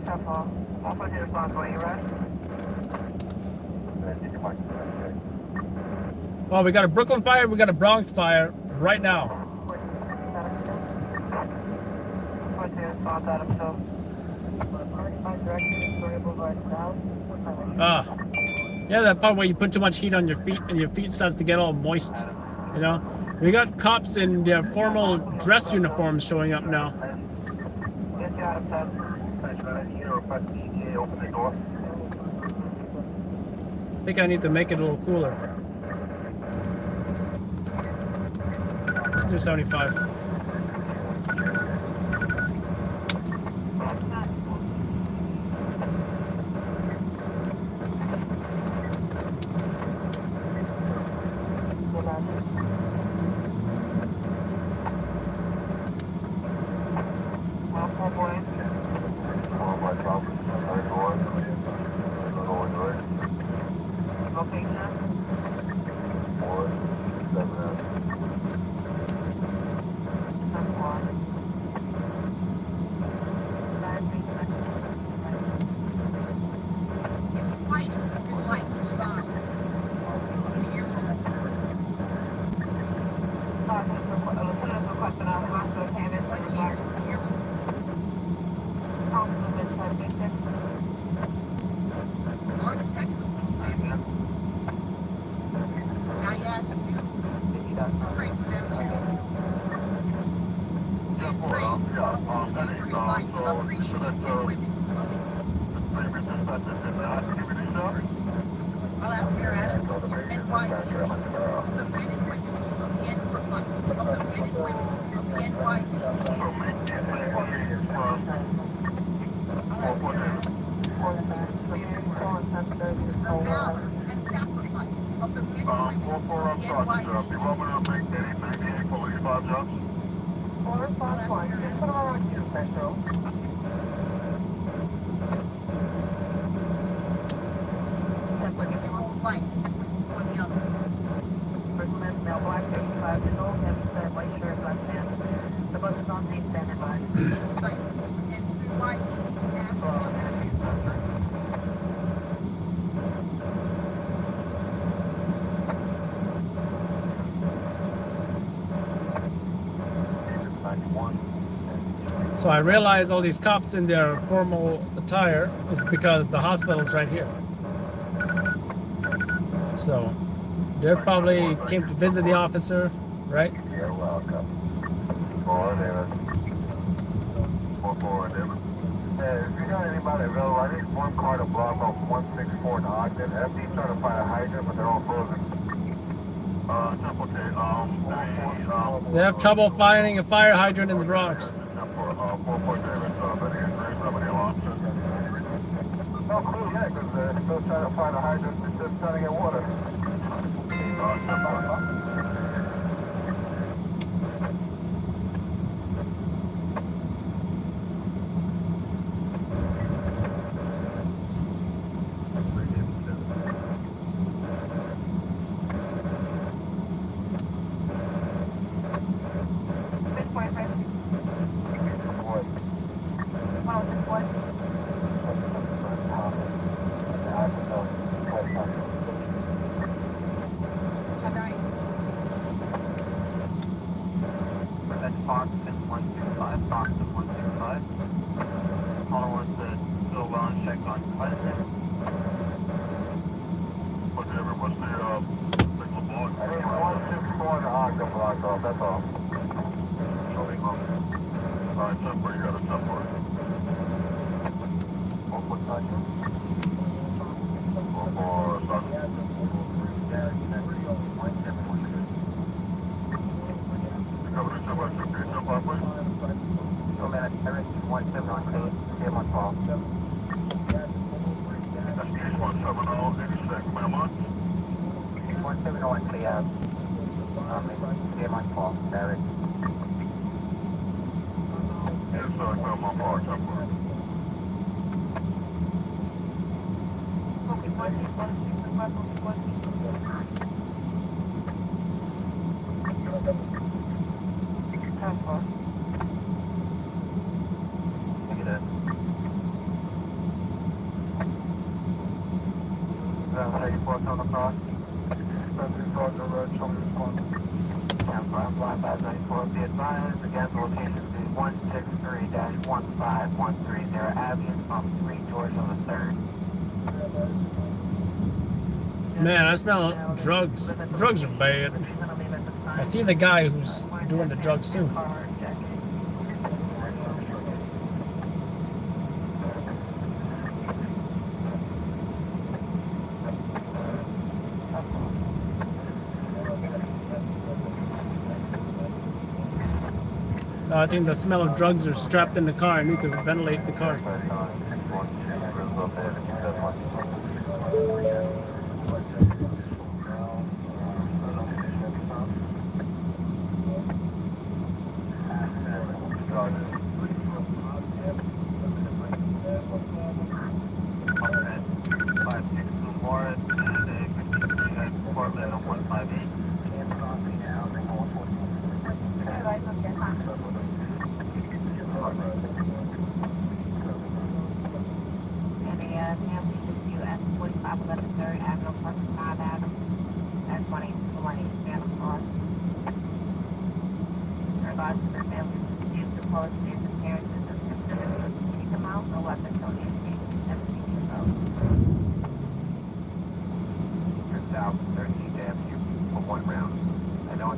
Careful. 140 response, where you at? Well, we got a Brooklyn fire, we got a Bronx fire right now. 140 response, Adam, so. Ah. Yeah, that part where you put too much heat on your feet and your feet starts to get all moist, you know? We got cops in their formal dress uniforms showing up now. Yes, you Adam, so. I think I need to make it a little cooler. Let's do 75. So I realize all these cops in their formal attire is because the hospital's right here. So they probably came to visit the officer, right? You're welcome. 4 David. 4 David. Hey, if you got anybody available, I need one car to block off 164 in Ogden. FD trying to find a hydrant, but they're all frozen. They have trouble finding a fire hydrant in the Bronx. No clue yet, because they're still trying to find a hydrant. They're just trying to get water. Boxton 125, Boxton 125. Caller wants to do a well and check on Pleasant. Okay, what's the signal block? I need 164 and a hog to block off, that's all. Alright, Temper, you got a Temper. 163-1513 Avenue from 3 George on the 3rd. Man, I smell drugs. Drugs are bad. I see the guy who's doing the drugs too. I think the smell of drugs are strapped in the car. I need to ventilate the car.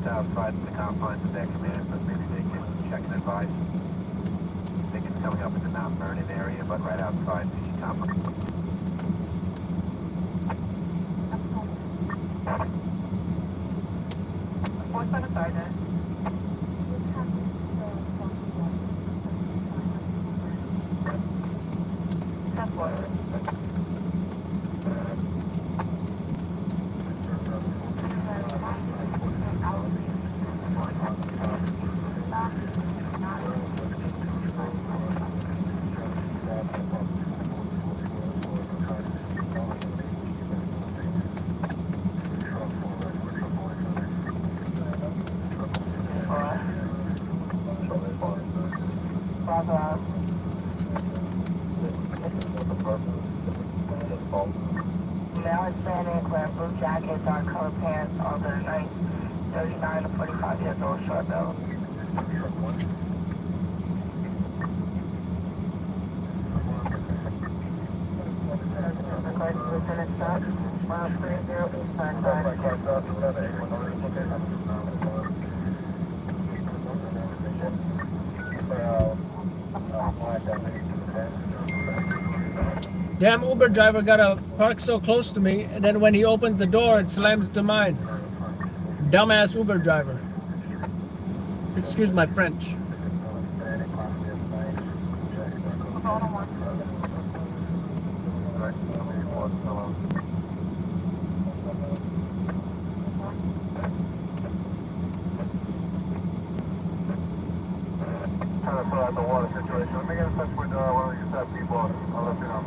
Outside the confines of their command, but maybe they can check and advise. I think it's coming up in the Mount Vernon area, but right outside the confines. What's on the sergeant? Male Hispanic, wear blue jacket, dark color pants, all the night, 39 to 45 years old, short belt. Lieutenant Scott, mile 30 East Side Drive. Damn Uber driver gotta park so close to me, and then when he opens the door, it slams to mine. Dumbass Uber driver. Excuse my French. Trying to sort out the water situation. Let me get in touch with one of your staff people. I'll let you know.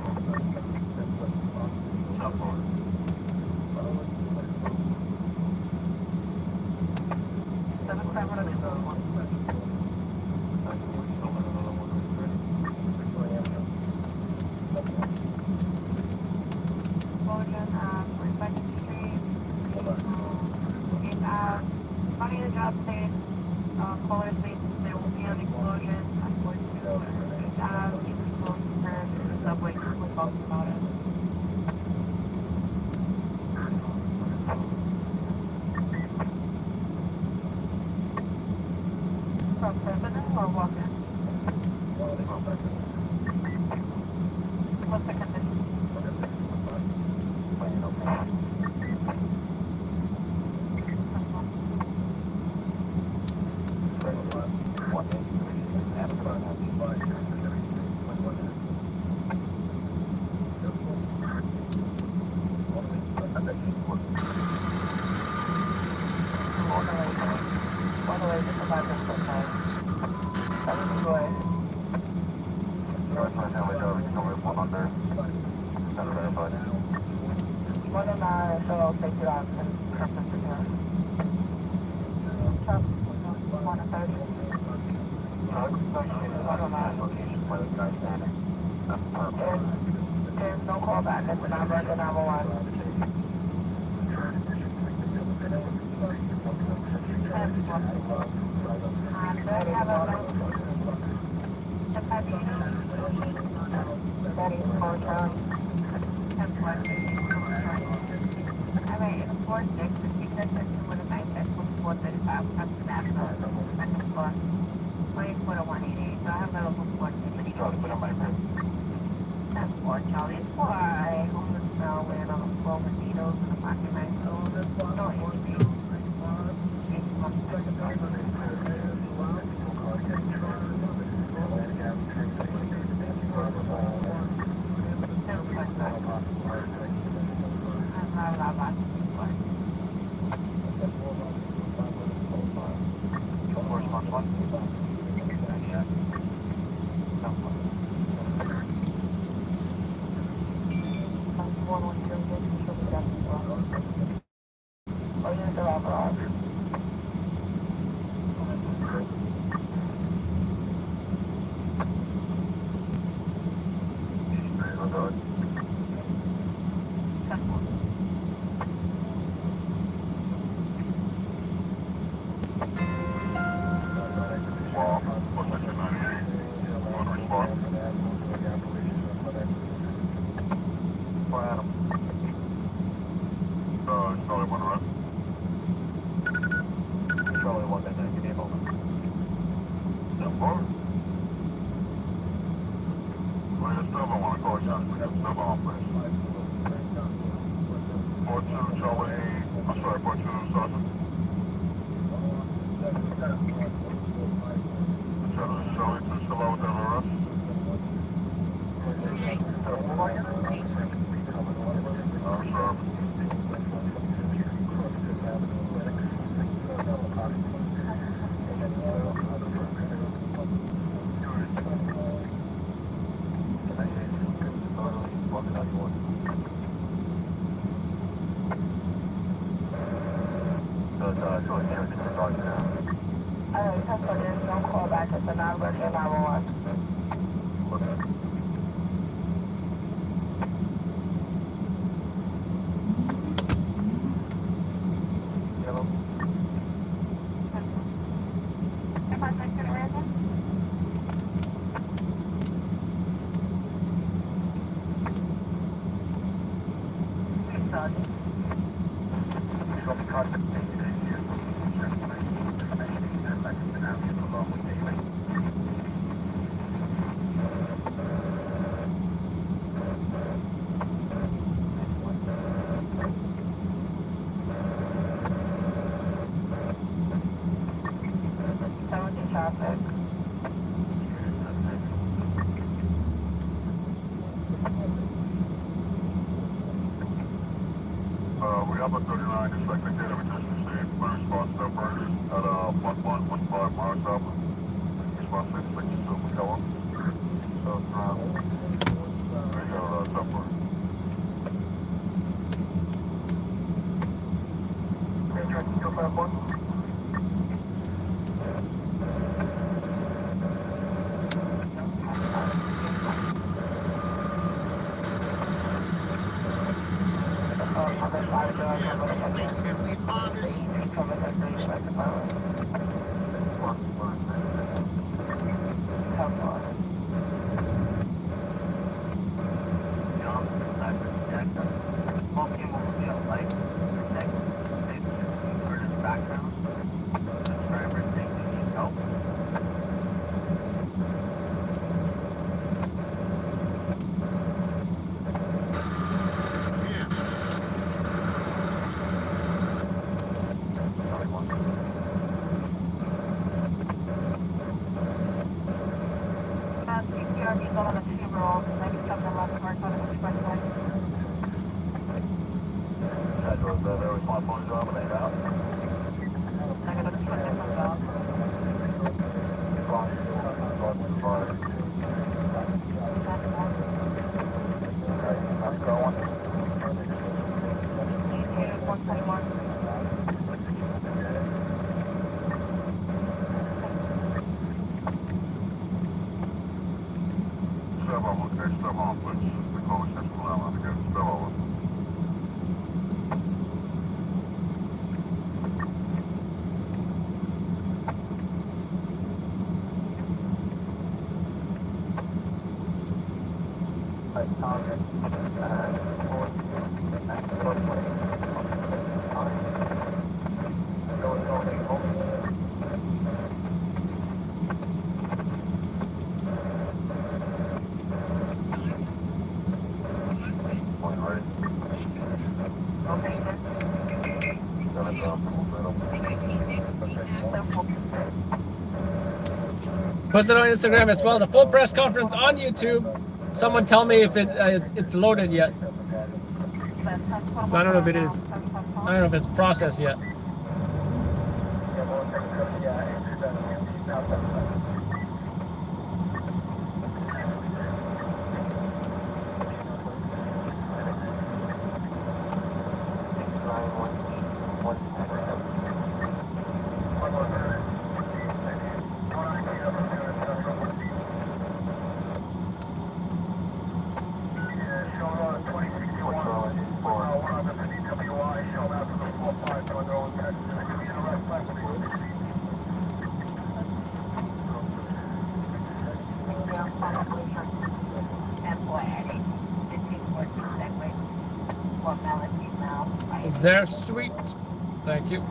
Money in the job state, caller space 01. an explosion on 42 it's close to the subway with Boston Auto. From President or Walker? What's the condition? There's no callback. That's the number to 911. Charlie, it's why homeless now laying on the floor with needles in the pocket knife. So there's no issue. We have a 39, just like they did, we just received my response separators at 1115 miles south. Response 662 McKellar. So, there you go, separate. gonna be going to funeral, maybe something left to work on the expressway. That was their responsibility job when they got out. They're gonna do a different job. Let's go on. 121. Step over, okay, step on, please. We call the 6 mile out again, step over. Post it on Instagram as well. The full press conference on YouTube. Someone tell me if it's loaded yet. So I don't know if it is. I don't know if it's processed yet. It's there, sweet. Thank you.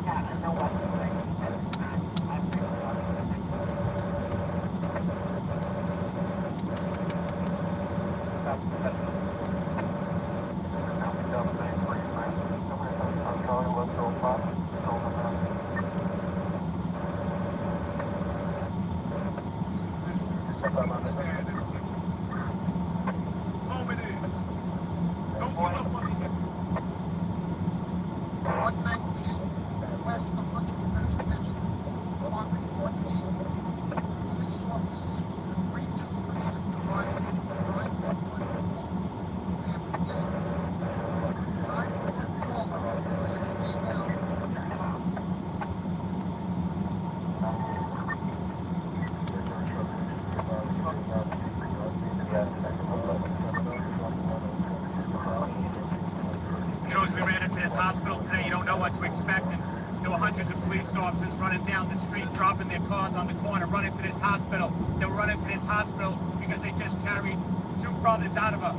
We ran into this hospital today. You don't know what to expect. And there were hundreds of police officers running down the street, dropping their cars on the corner, running to this hospital. They were running to this hospital because they just carried two brothers out of a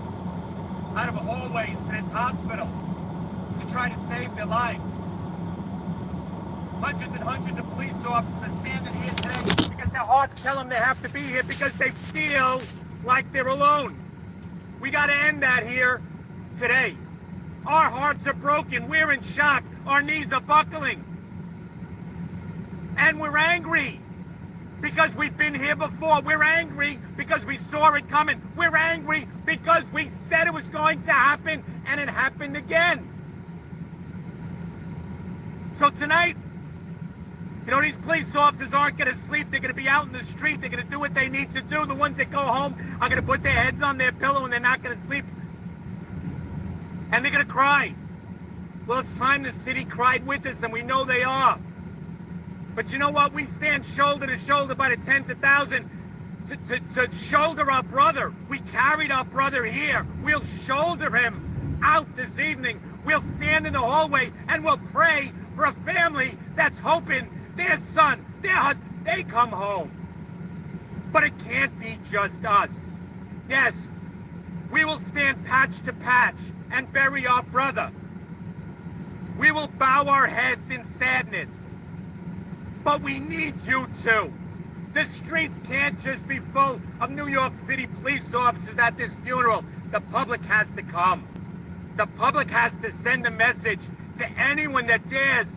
hallway into this hospital to try to save their lives. Hundreds and hundreds of police officers are standing here today because their hearts tell them they have to be here because they feel like they're alone. We got to end that here today. Our hearts are broken. We're in shock. Our knees are buckling. And we're angry because we've been here before. We're angry because we saw it coming. We're angry because we said it was going to happen and it happened again. So tonight, you know, these police officers aren't going to sleep. They're going to be out in the street. They're going to do what they need to do. The ones that go home are going to put their heads on their pillow and they're not going to sleep. And they're going to cry. Well, it's time the city cried with us, and we know they are. But you know what? We stand shoulder to shoulder by the tens of thousands to shoulder our brother. We carried our brother here. We'll shoulder him out this evening. We'll stand in the hallway, and we'll pray for a family that's hoping their son, their husband, they come home. But it can't be just us. Yes, we will stand patch to patch and bury our brother. We will bow our heads in sadness. But we need you too. The streets can't just be full of New York City police officers at this funeral. The public has to come. The public has to send a message to anyone that dares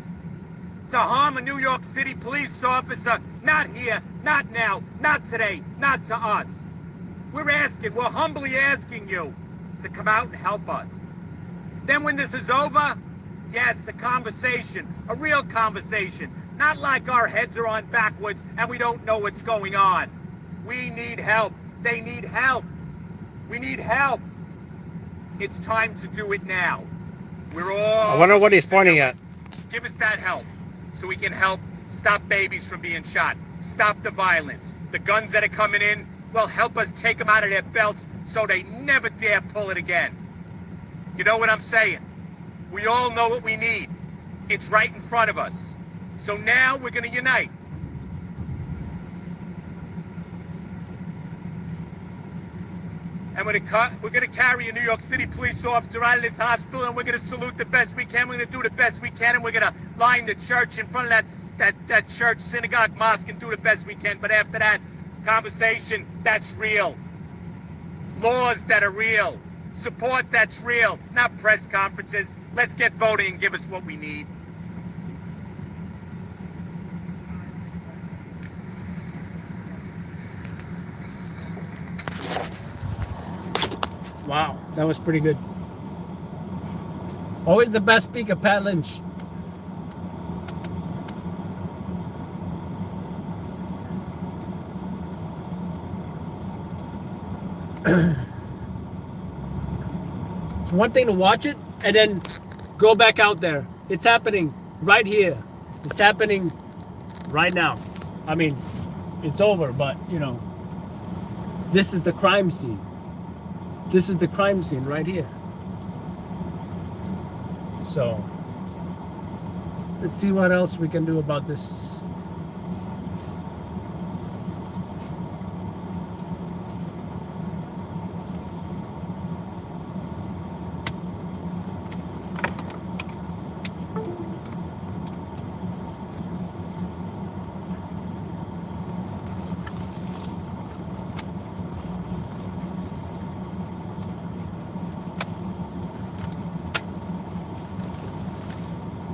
to harm a New York City police officer. Not here, not now, not today, not to us. We're humbly asking you to come out and help us. Then when this is over, yes, a conversation, a real conversation. Not like our heads are on backwards and we don't know what's going on. We need help. They need help. We need help. It's time to do it now. We're all... I wonder what he's pointing at. Give us that help so we can help stop babies from being shot. Stop the violence. The guns that are coming in, well, help us take them out of their belts so they never dare pull it again. You know what I'm saying? We all know what we need. It's right in front of us. So now we're going to unite. And we're going to carry a New York City police officer out of this hospital, and we're going to salute the best we can. We're going to do the best we can, and we're going to line the church in front of that church, synagogue, mosque, and do the best we can. But after that, conversation that's real. Laws that are real. Support that's real. Not press conferences. Let's get voting and give us what we need. Wow, that was pretty good. Always the best speaker, Pat Lynch. It's one thing to watch it and then go back out there. It's happening right here. It's happening right now. I mean, it's over, but you know, this is the crime scene. This is the crime scene right here. So, let's see what else we can do about this.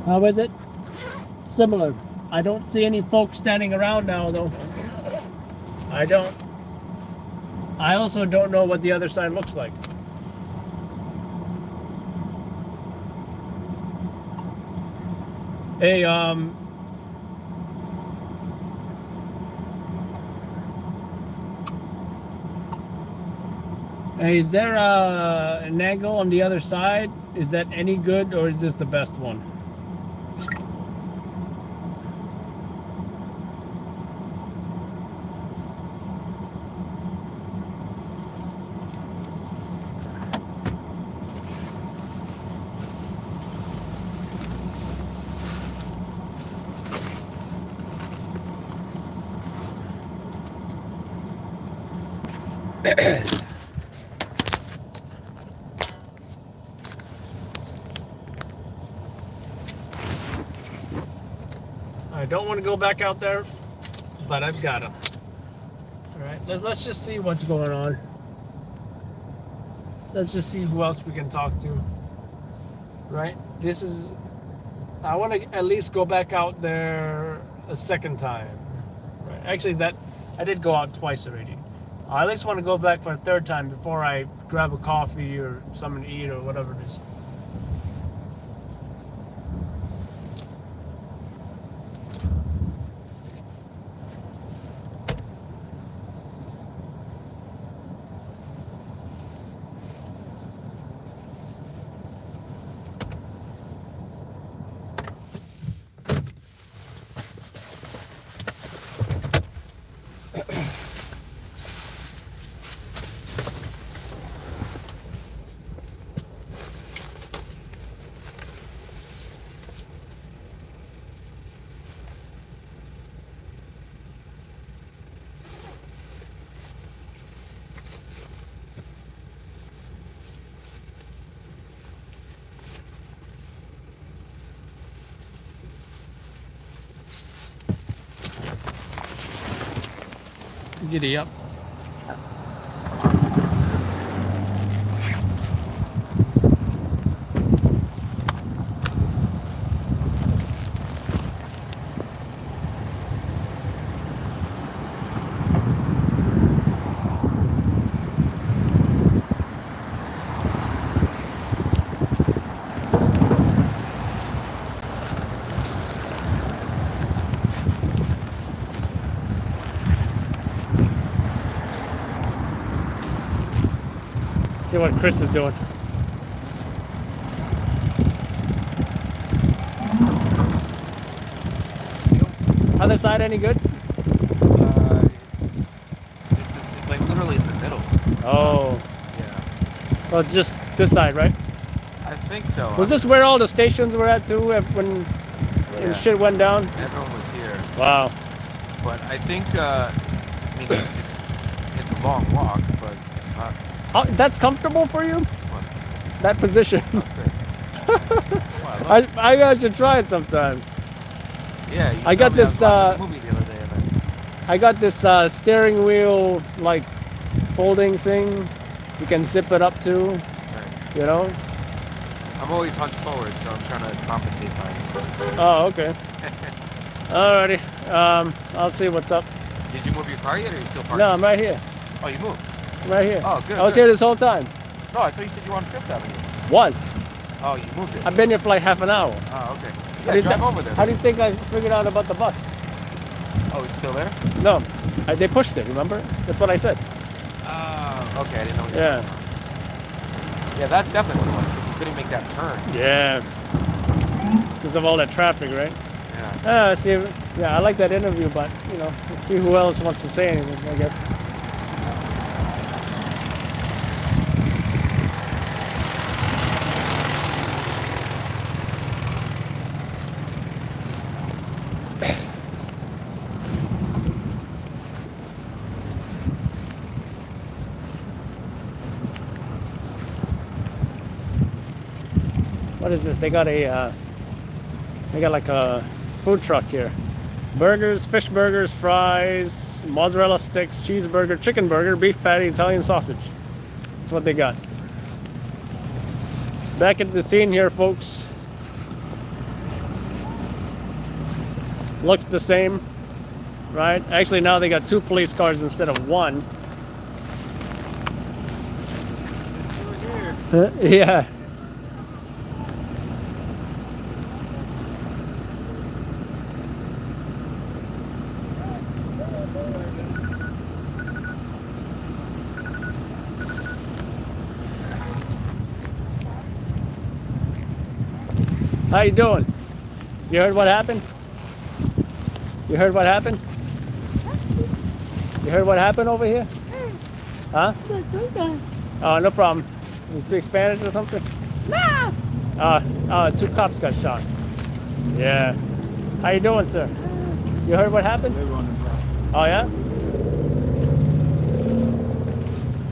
How is it? Similar. I don't see any folks standing around now, though. I don't. I also don't know what the other side looks like. Hey, hey, is there an angle on the other side? Is that any good, or is this the best one? I don't want to go back out there, but I've got to. All right, let's just see what's going on. Let's just see who else we can talk to. Right? This is. I want to at least go back out there a second time. Right? Actually, I did go out twice already. I at least want to go back for a third time before I grab a coffee or something to eat or whatever it is. Giddy up. See what Chris is doing. Other side any good? It's like literally in the middle. Oh. Yeah. Well, just this side, right? I think so. Was this where all the stations were at too when shit went down? Everyone was here. Wow. But I think, I mean, it's a long walk, but it's not. Oh, that's comfortable for you? What? That position? Wow, I should try it sometime. yeah, you I got told me this, I was watching a movie the other day. And then, I got this steering wheel like folding thing. You can zip it up to, right. you know? I'm always hunched forward, so I'm trying to compensate by it. Oh, okay. Alrighty. I'll see what's up. Did you move your car yet, or are you still parked? No, I'm right here. Oh, you moved? I'm right here. Oh, good. I was good. here this whole time. No, I thought you said you were on Fifth Avenue. Was. Oh, you moved it. I've been here for like half an hour. Oh, okay. How Yeah, do you drive thi- over there. How do you think I figured out about the bus? Oh, it's still there? No, they pushed it, remember? That's what I said. Okay, I didn't know what you were Yeah. talking about. Yeah, that's definitely what it was, because you couldn't make that turn. Yeah. Because of all that traffic, right? Yeah. See, yeah, I like that interview, but, you know, let's see who else wants to say anything, I guess. What is this? They got like a food truck here. Burgers, fish burgers, fries, mozzarella sticks, cheeseburger, chicken burger, beef patty, Italian sausage. That's what they got. Back at the scene here, folks. Looks the same, right? Actually, now they got 2 police cars instead of 1. Yeah. How you doing? You heard what happened? You heard what happened? You heard what happened over here? Huh? Oh, no problem. You speak Spanish or something? No. 2 cops got shot. Yeah. How you doing, sir? You heard what happened? Oh, yeah?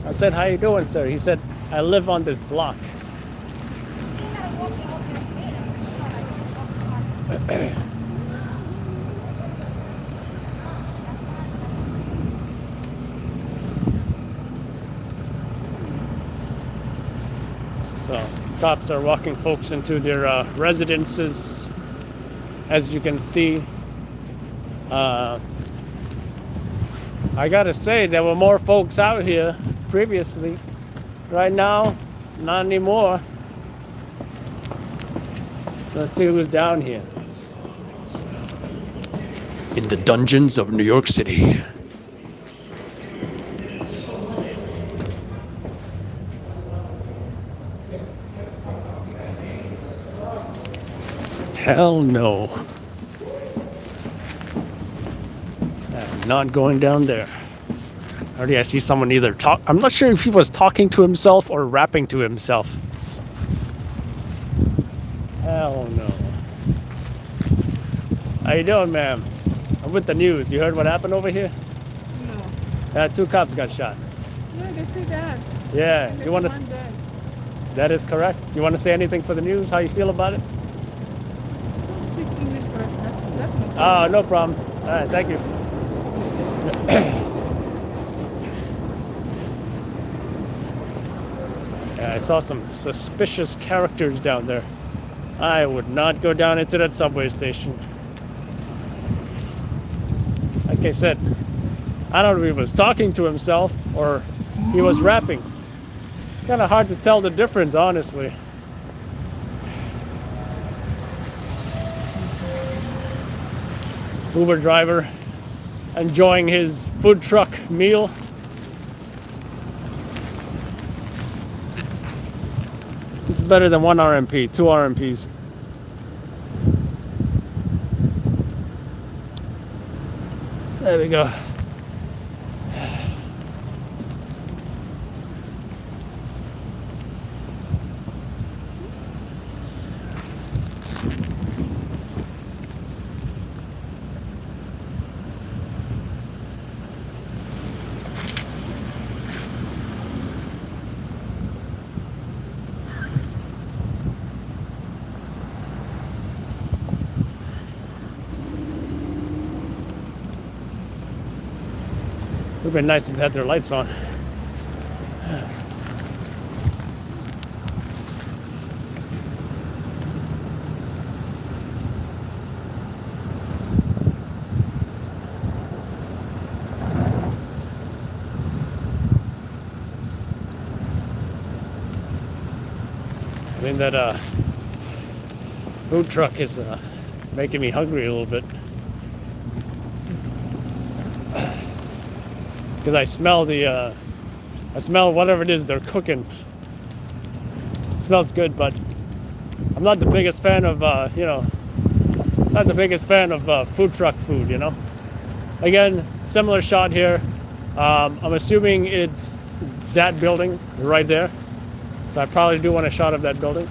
I said, how you doing, sir? He said, I live on this block. So, cops are walking folks into their residences. As you can see, I gotta say, there were more folks out here previously. Right now, not anymore. So let's see who's down here. In the dungeons of New York City. Hell no. I'm not going down there. Already I see someone either talk. I'm not sure if he was talking to himself or rapping to himself. Hell no. How you doing, ma'am? I'm with the news. You heard what happened over here? No. 2 cops got shot. Yeah, they say that. Yeah. And You want there's to? one dead. That is correct. You want to say anything for the news? How you feel about it? Don't speak English correctly. That's no problem. Oh, no problem. All right, thank you. Yeah, I saw some suspicious characters down there. I would not go down into that subway station. Like I said, I don't know if he was talking to himself or he was rapping. Kind of hard to tell the difference, honestly. Uber driver enjoying his food truck meal. better than 1 RMP, 2 RMPs. There we go. Would have been nice if they had their lights on. I mean that food truck is making me hungry a little bit. Because I smell whatever it is they're cooking. It smells good, but I'm not the biggest fan of food truck food, you know. Again, similar shot here. I'm assuming it's that building right there, so I probably do want a shot of that building.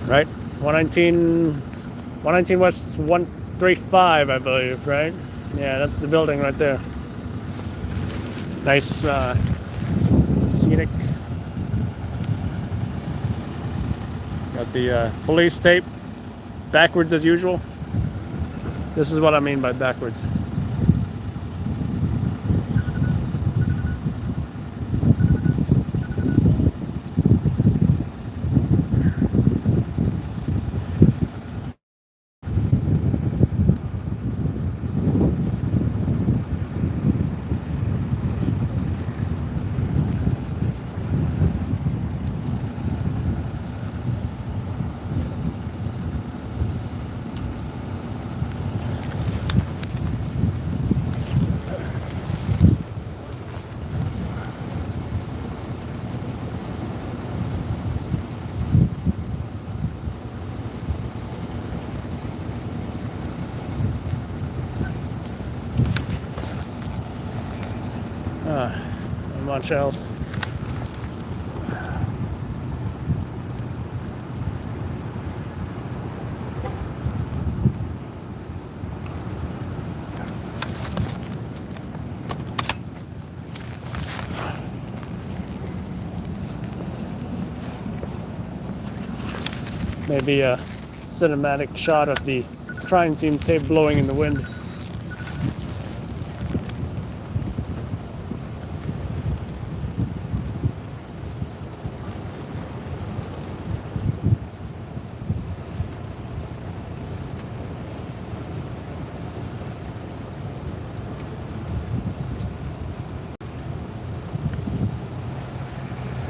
Right, 119 West 135, I believe, right? Yeah, that's the building right there. Nice scenic. Got the police tape backwards as usual. This is what I mean by backwards. Not much else. Maybe a cinematic shot of the crime scene tape blowing in the wind.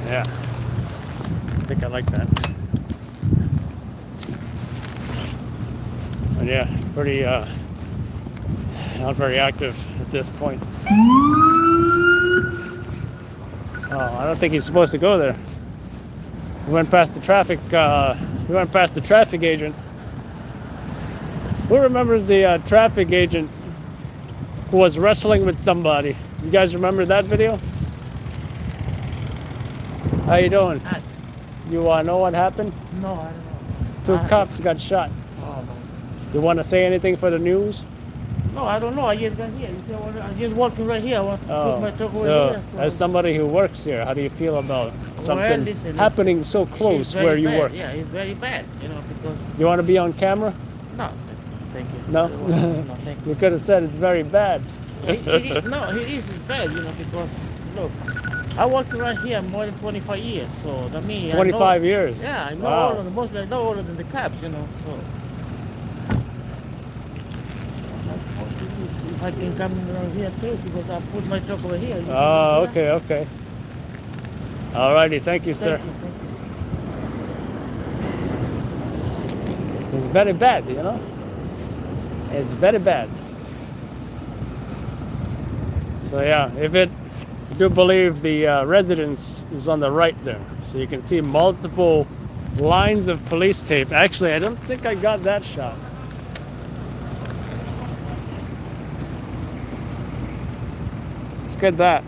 Yeah, I think I like that. And yeah, pretty not very active at this point. Oh, I don't think he's supposed to go there. We went past the traffic. We went past the traffic agent. Who remembers the traffic agent who was wrestling with somebody? You guys remember that video? How you doing? Hi. You know what happened? No, I don't know. Two cops got shot. Oh, no. You want to say anything for the news? No, I don't know. I just got here. I'm just walking right here. I want to put my truck over here. So. As somebody who works here, how do you feel about something listen, happening so close where you bad. work? Yeah, it's very bad, because... You want to be on camera? No, sir. Thank you. No? No, thank you. You could have said it's very bad. It is bad, because, look, I worked right here more than 25 years, so that means 25 years? Yeah, I know Wow. all of them, mostly I know all of them, the cops, so... If I can come around here too, because I put my truck over here. Oh, okay. Alrighty, thank you, sir. Thank you. It's very bad, It's very bad. So yeah, if do believe the residence is on the right there. So you can see multiple lines of police tape. Actually, I don't think I got that shot. Let's get that.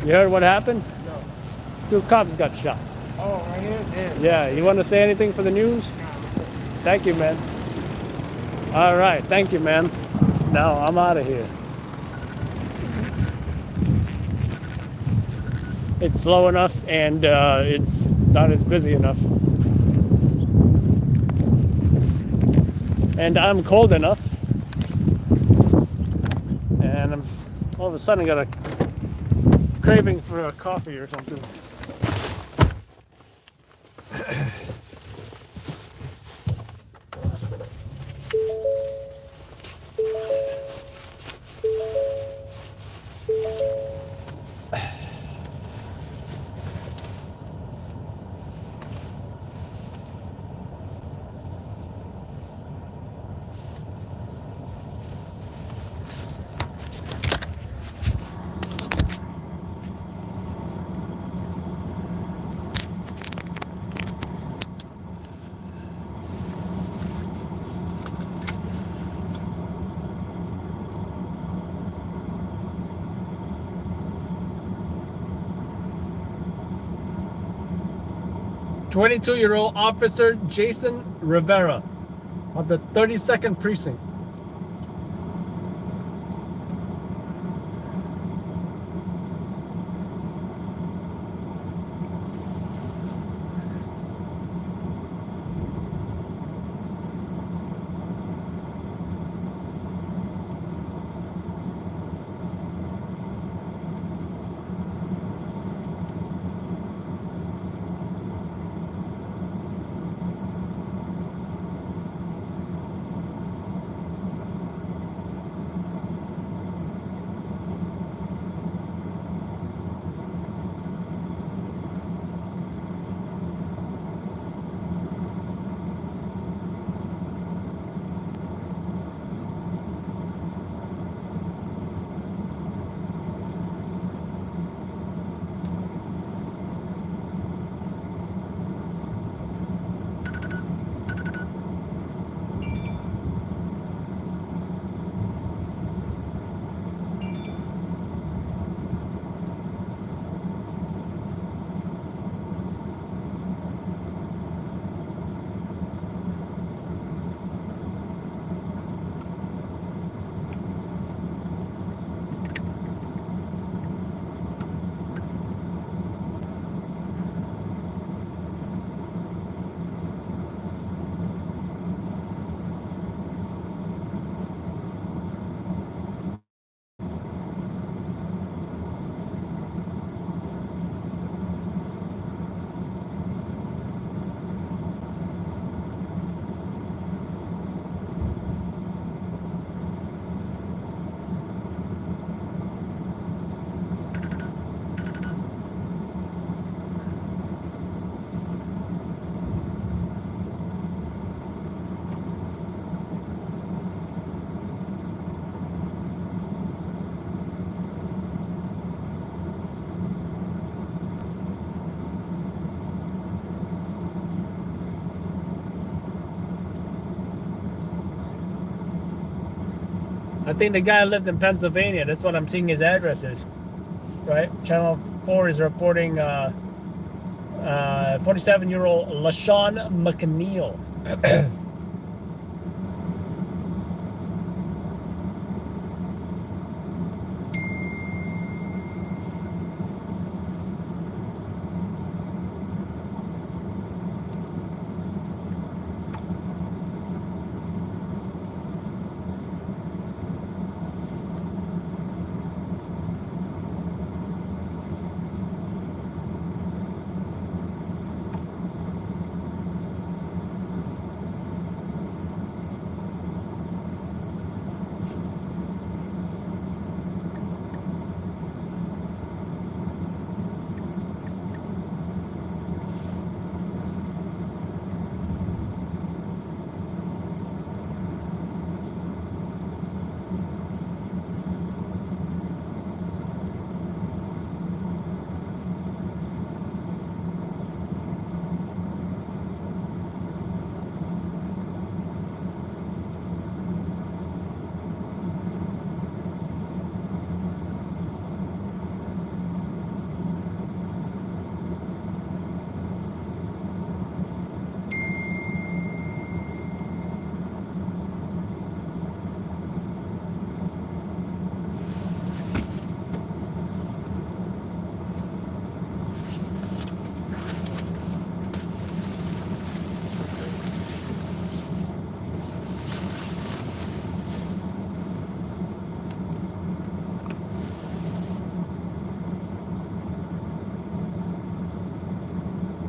You heard what happened? No. 2 cops got shot. Oh, right here? Damn. Yeah, you want to say anything for the news? Thank you, man. All right, thank you, man. Now I'm out of here. It's slow enough and it's not as busy enough. And I'm cold enough. And I'm all of a sudden got a craving for a coffee or something. "22-year-old Officer Jason Rivera of the 32nd Precinct. I think the guy lived in Pennsylvania. That's what I'm seeing his address is. Right? Channel 4 is reporting 47-year-old LaShawn McNeil.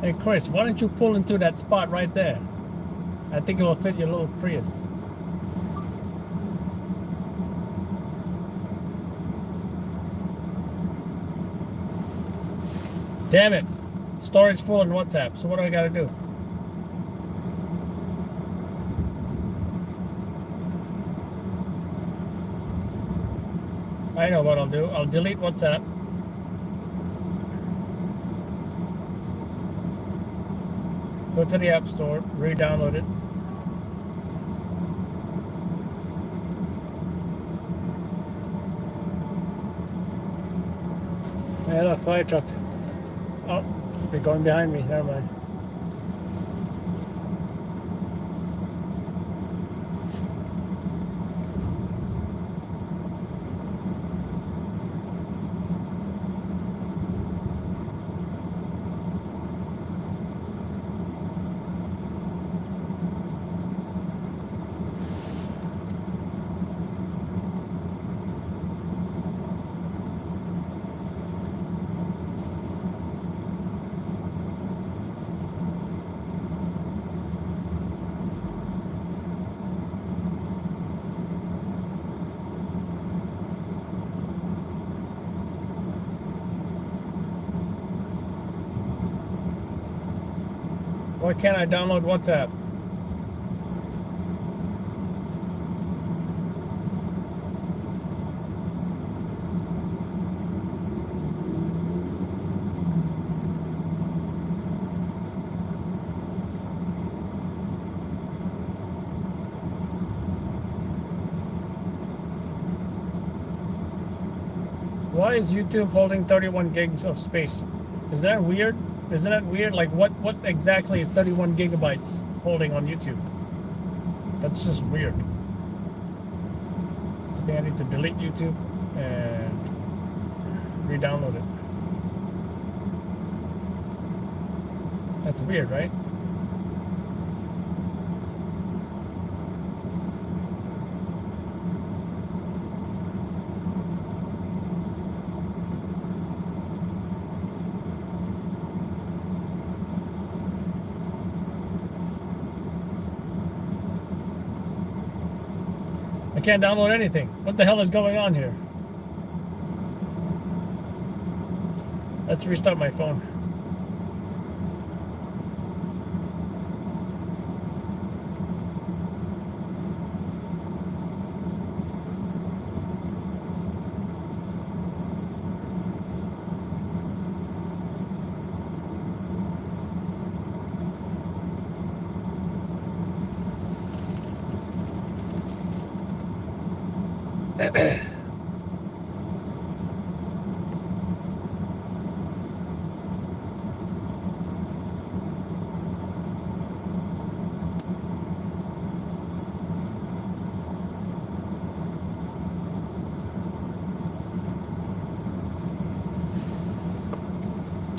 Hey Chris, why don't you pull into that spot right there? I think it will fit your little Prius. Damn it. Storage full on WhatsApp. So what do I gotta do? I know what I'll do. I'll delete WhatsApp. Go to the App Store, re-download it. Hey, look, fire truck. Oh, they're going behind me. Never mind. Why can't I download WhatsApp? Why is YouTube holding 31 gigs of space? Is that weird? Isn't that weird? Like what exactly is 31 gigabytes holding on YouTube? That's just weird. I think I need to delete YouTube and re-download it. That's weird, right? I can't download anything. What the hell is going on here? Let's restart my phone.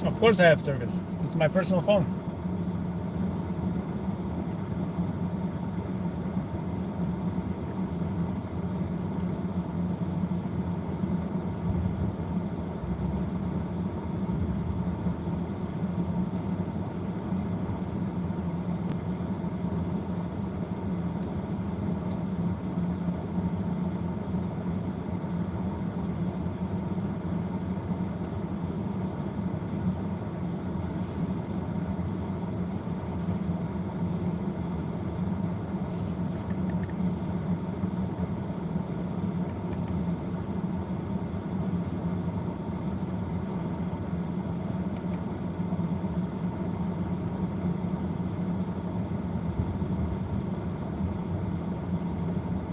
Of course I have service. It's my personal phone.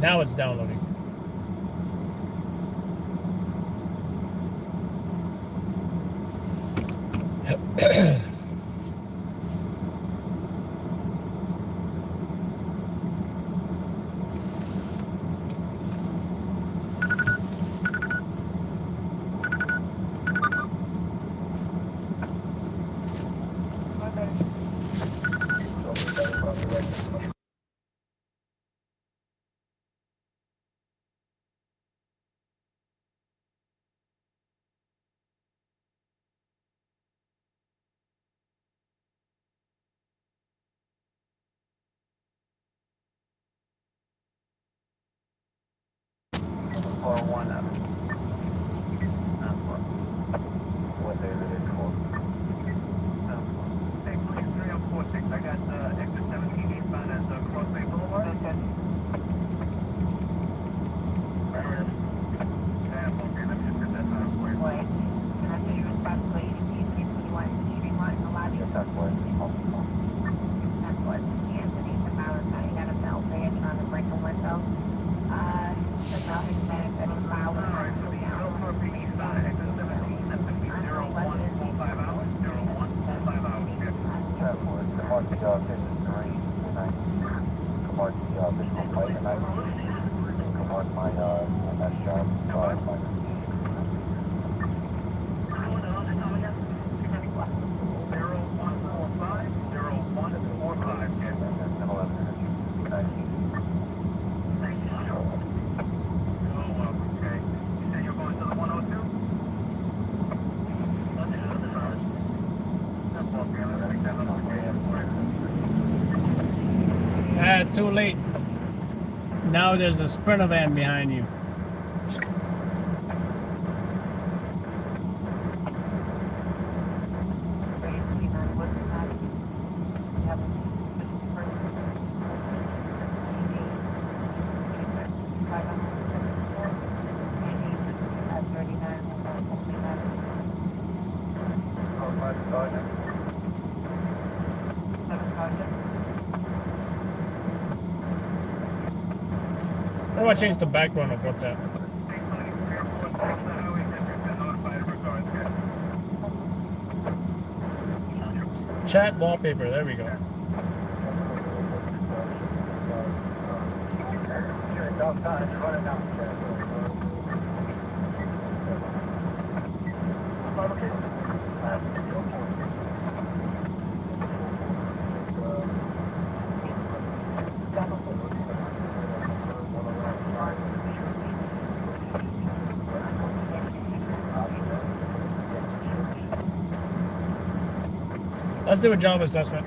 Now it's downloading. 401 up. What day is it for? Hey, please, 3046. I got exit 17 eastbound at Crossway Boulevard. Okay. Wait. Can I tell you respectfully, if you want in the lobby? Yes, that's what. That's what Anthony Valentine, he got a belt there trying to break a window. The bell has been at a mile and a half to the hour. Eastbound at exit 17, that's going to be 0145 hours. 0145 hours. Traffic, the mark the business terrain tonight. The mark the visual plate tonight. The mark my MS job. My Too late. Now there's a Sprinter van behind you. How do I change the background of WhatsApp? Chat wallpaper, there we go. Let's do a job assessment.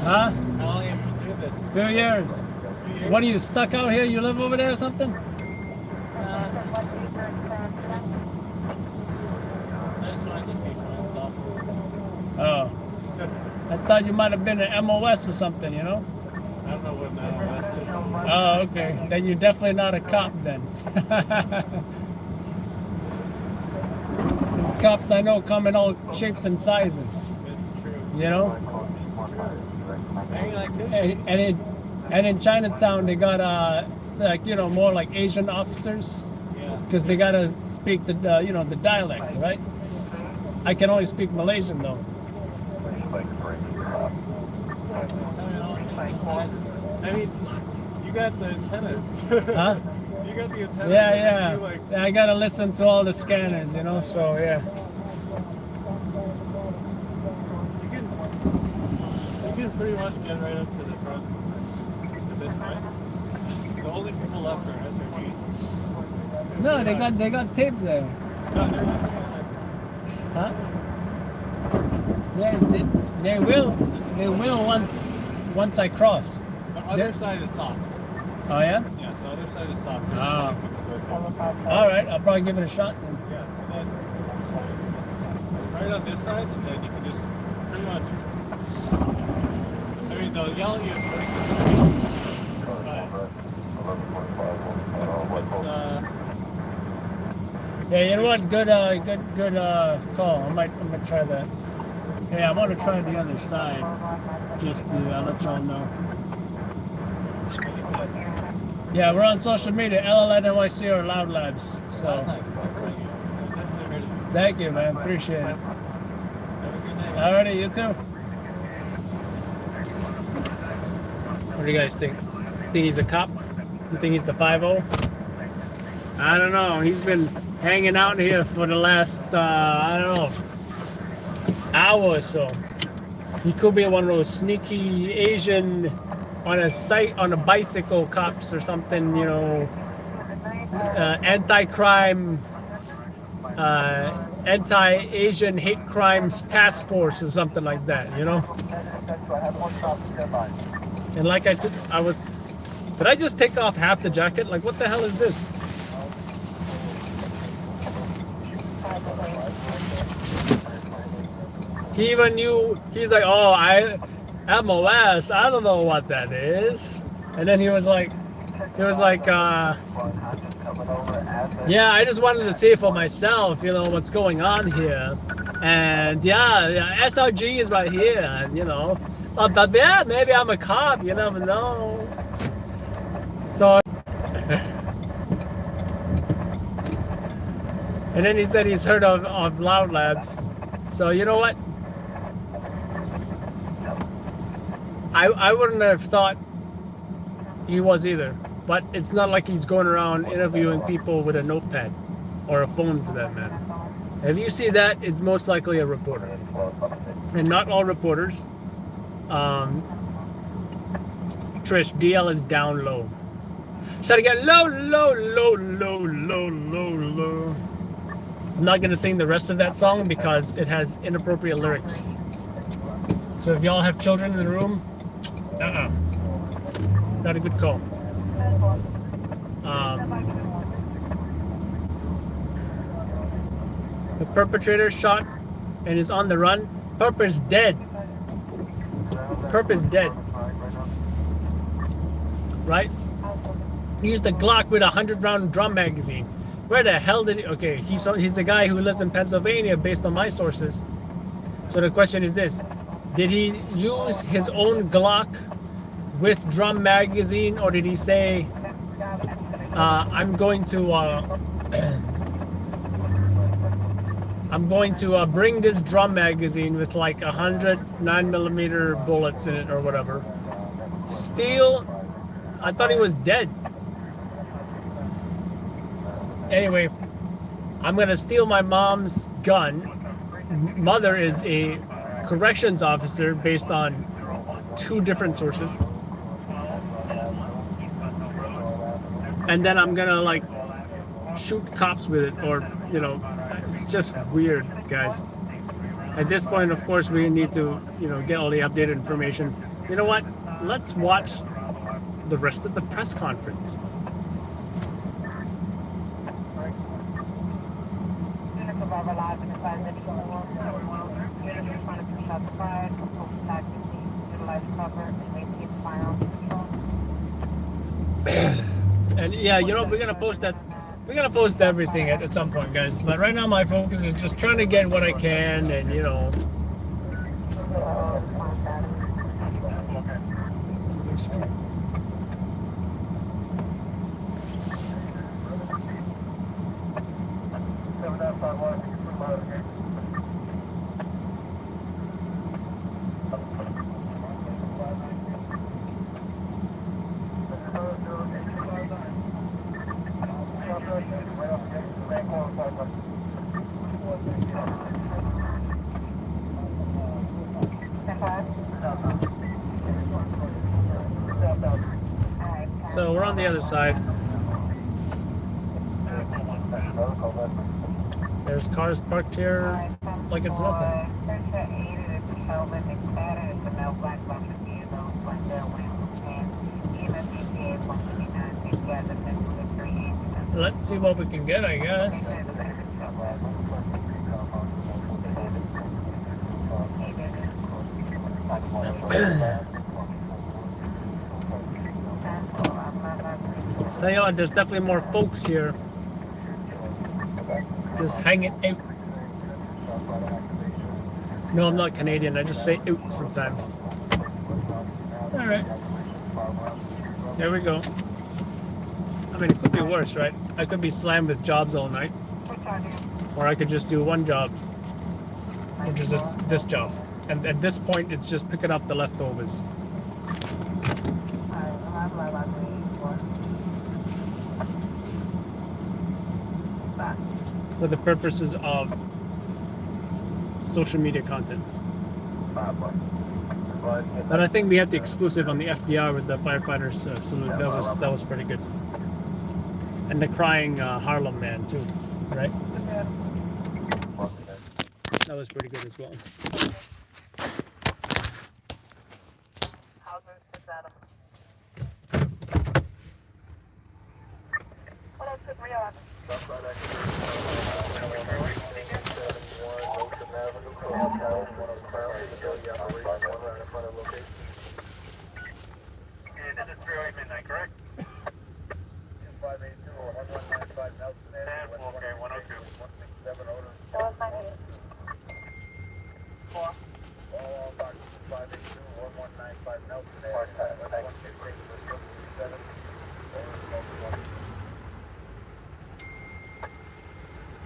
Huh? How long have you been doing this? Few years. What are you, stuck out here? You live over there or something? I just wanted to see for myself. Oh. I thought you might have been an MOS or something, you know? I don't know what MOS is. Oh, okay. Then you're definitely not a cop then. Cops I know come in all shapes and sizes. It's true. You know? Maybe I could. And in Chinatown they got like, you know, more like Asian officers. Yeah. Because they gotta speak the you know, the dialect, right? I can only speak Malaysian though. I mean, you got the antennas. Huh? You got the antennas. Yeah. You, like, Yeah, I gotta listen to all the scanners, you know, so yeah. you can pretty much get right up to the front at this point. The only people left are SRG. No, they got tapes there. No, they're not. Huh? Yeah, they will once I cross. The other side is soft. Oh yeah? Yeah, the other side is soft. The Oh. other side we can go. All right, I'll probably give it a shot then. Yeah, and then right on this side, and then you can just pretty much. I mean, they'll yell at you at Yeah, you know what? Good call. I might try that. Yeah, I want to try the other side. Just to let y'all know. Yeah, we're on social media. LLN NYC or Loud Labs. So, thank you, man. Appreciate it. Alrighty, you too. What do you guys think? think he's a cop? You think he's the 5-0? I don't know. He's been hanging out here for the last, I don't know, hour or so. He could be one of those sneaky Asian on a bicycle cops or something, you know, anti-crime, anti-Asian hate crimes task force or something like that, you know. And like did I just take off half the jacket? Like, what the hell is this? He even knew, he's like, oh, MOS, I don't know what that is. And then he was like, yeah, I just wanted to see for myself, you know, what's going on here. And yeah, SRG is right here, and you know, but yeah, maybe I'm a cop, you never know. So, and then he said he's heard of Loud Labs. So you know what? I wouldn't have thought he was either. But it's not like he's going around interviewing people with a notepad or a phone for that matter. If you see that, it's most likely a reporter. And not all reporters. Trish, DL is down low. Try to get low, low, low, low, low, low, low. I'm not gonna sing the rest of that song because it has inappropriate lyrics. So if y'all have children in the room, not a good call. The perpetrator shot and is on the run. Perp is dead. Perp is dead. Right? He used a Glock with a 100-round drum magazine. Where the hell did he? Okay, he's the guy who lives in Pennsylvania based on my sources. So the question is this: did he use his own Glock with drum magazine, or did he say, I'm going to bring this drum magazine with like 100 9mm bullets in it or whatever. Steal? I thought he was dead. Anyway, I'm gonna steal my mom's gun. Mother is a corrections officer based on 2 different sources. And then I'm gonna like shoot cops with it, or you know, it's just weird, guys. At this point, of course, we need to, you know, get all the updated information. You know what? Let's watch the rest of the press conference. And yeah, you know, we're gonna post everything at some point, guys. But right now my focus is just trying to get what I can, and you know. So we're on the other side. There's cars parked here like it's nothing. Let's see what we can get, I guess. Tell you what, there's definitely more folks here. Just hanging out. No, I'm not Canadian. I just say out sometimes. Alright. There we go. I mean, it could be worse, right? I could be slammed with jobs all night. Or I could just do one job, which is this job. And at this point, it's just picking up the leftovers. For the purposes of social media content. But I think we had the exclusive on the FDR with the firefighters salute. That was pretty good. And the crying Harlem man too, right? That was pretty good as well. This is 308 midnight, correct? 582 or 1195 Nelson Ave. Okay, 102. 167 order. That was my name. 4. All box 582 or 1195 Nelson Ave. 168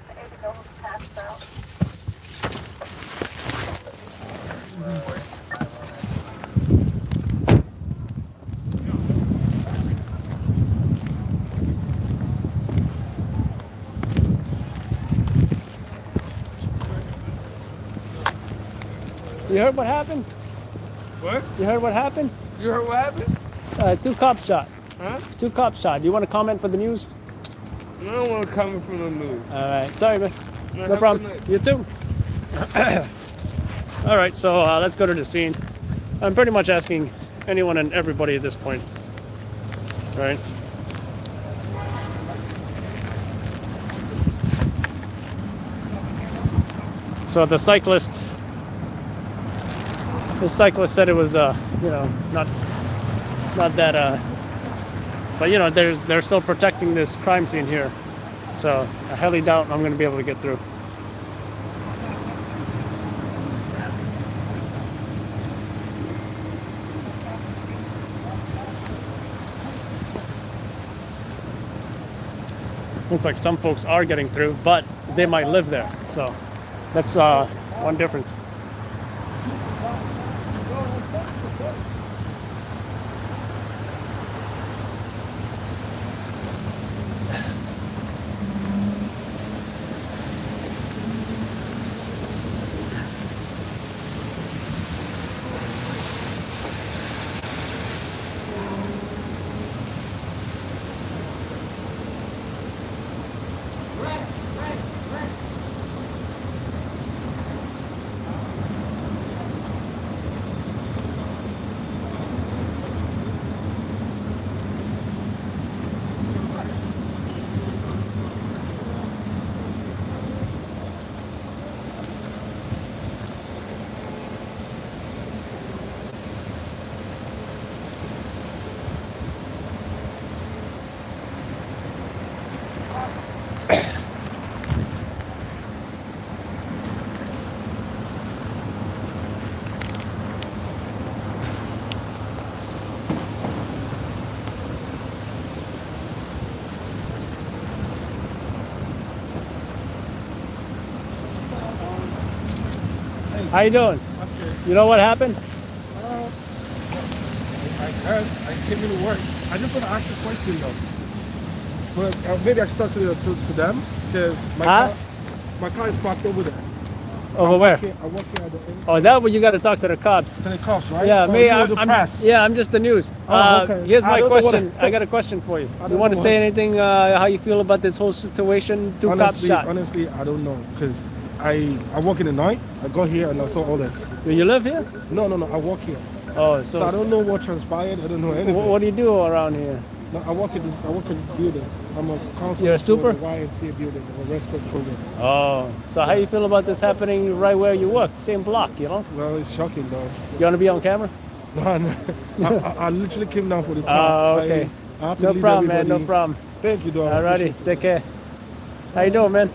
I need to go past out. You heard what happened? What? You heard what happened? You heard what happened? 2 cops shot. Huh? 2 cops shot. Do you want to comment for the news? I don't want to comment from the news. All right. Sorry, man. No, No problem. You too. All right. So let's go to the scene. I'm pretty much asking anyone and everybody at this point. Right. So the cyclist said it was you know, not that but you know, they're still protecting this crime scene here, so I highly doubt I'm going to be able to get through. Looks like some folks are getting through, but they might live there, so that's one difference. How you doing? Okay. You know what happened? I guess I came into work. I just want to ask a question though. But maybe I should talk to them because my car is parked over there. Over where? I work here at the end. Oh, that one you got to talk to the cops. To the cops, right? Yeah, oh, me. I'm just the news. Oh, okay. Here's I my don't know question. I got a question for you. You want to say anything? How you feel about this whole situation? 2 cops shot. Honestly, I don't know because I work in the night. I got here and I saw all this. Do you live here? No. I work here. Oh, so I don't know what transpired. I don't know anything. What do you do around here? No, I work in this building. I'm a counselor. You're a super? For the YMCA building, a respect program. Oh, so how you feel about this happening right where you work, same block, you know? Well, it's shocking though. You want to be on camera? No. I literally came down for the car. Oh, okay. I had to No leave problem, man. everybody. No problem. Thank you, dog. Alrighty, take care. How you doing, man?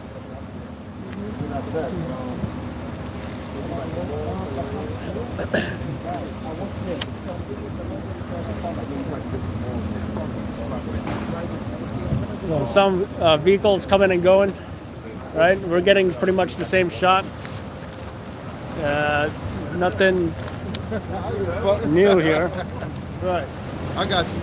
Some vehicles coming and going, right? We're getting pretty much the same shots. Nothing new here. Right. I got you.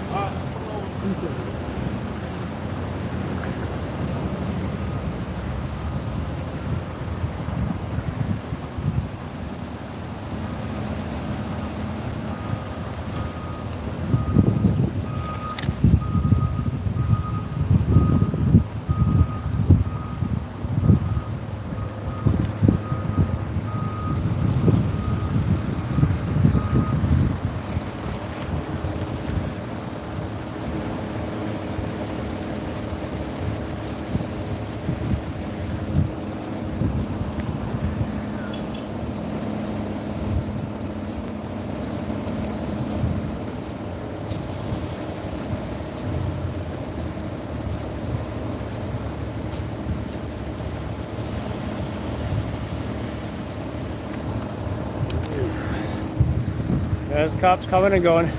There's cops coming and going.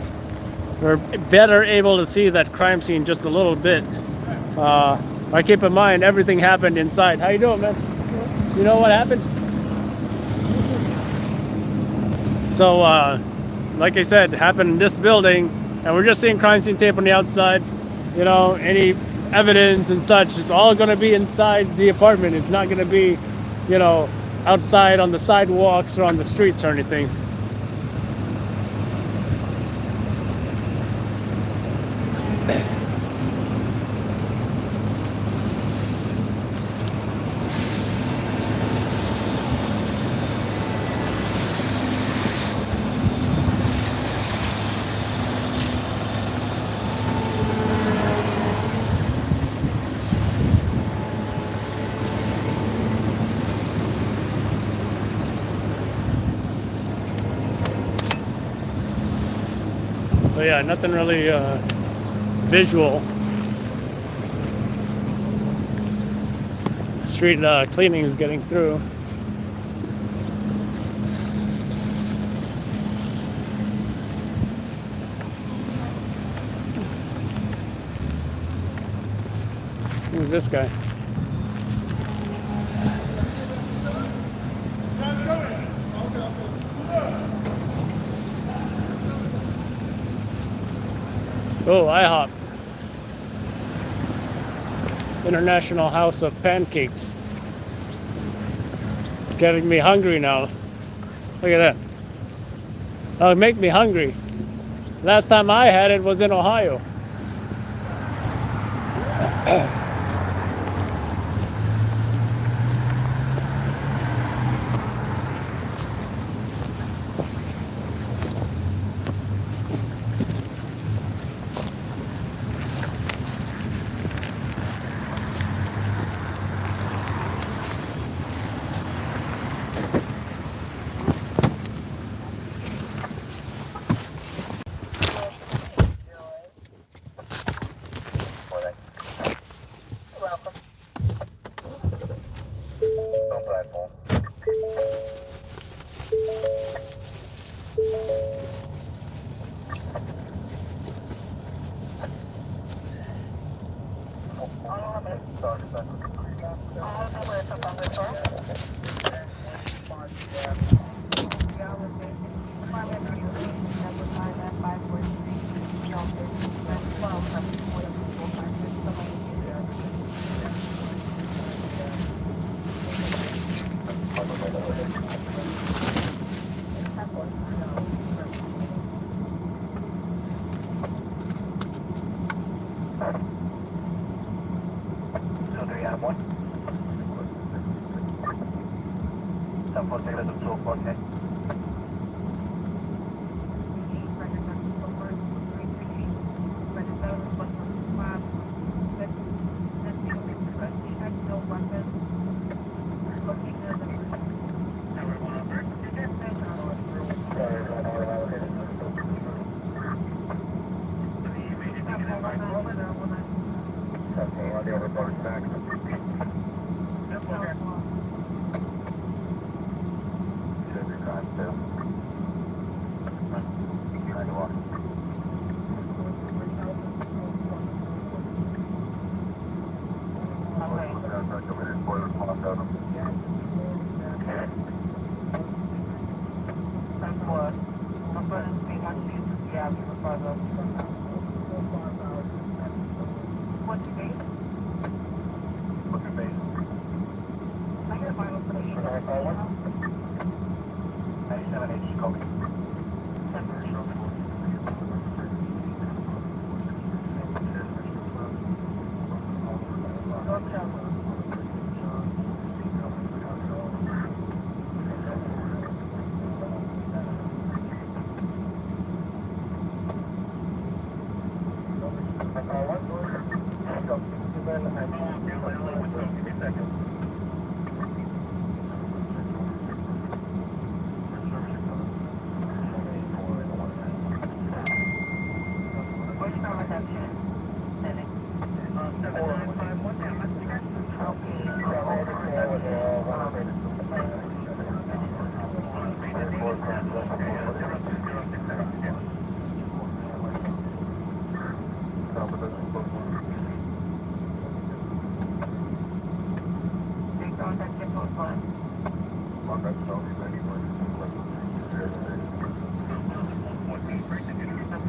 We're better able to see that crime scene just a little bit. I keep in mind everything happened inside. How you doing, man? You know what happened? So, like I said, it happened in this building, and we're just seeing crime scene tape on the outside. You know, any evidence and such is all going to be inside the apartment. It's not going to be, you know, outside on the sidewalks or on the streets or anything. So yeah, nothing really visual. Street cleaning is getting through. Who's this guy? Oh, IHOP. International House of Pancakes. Getting me hungry now. Look at that. That'll make me hungry. Last time I had it was in Ohio.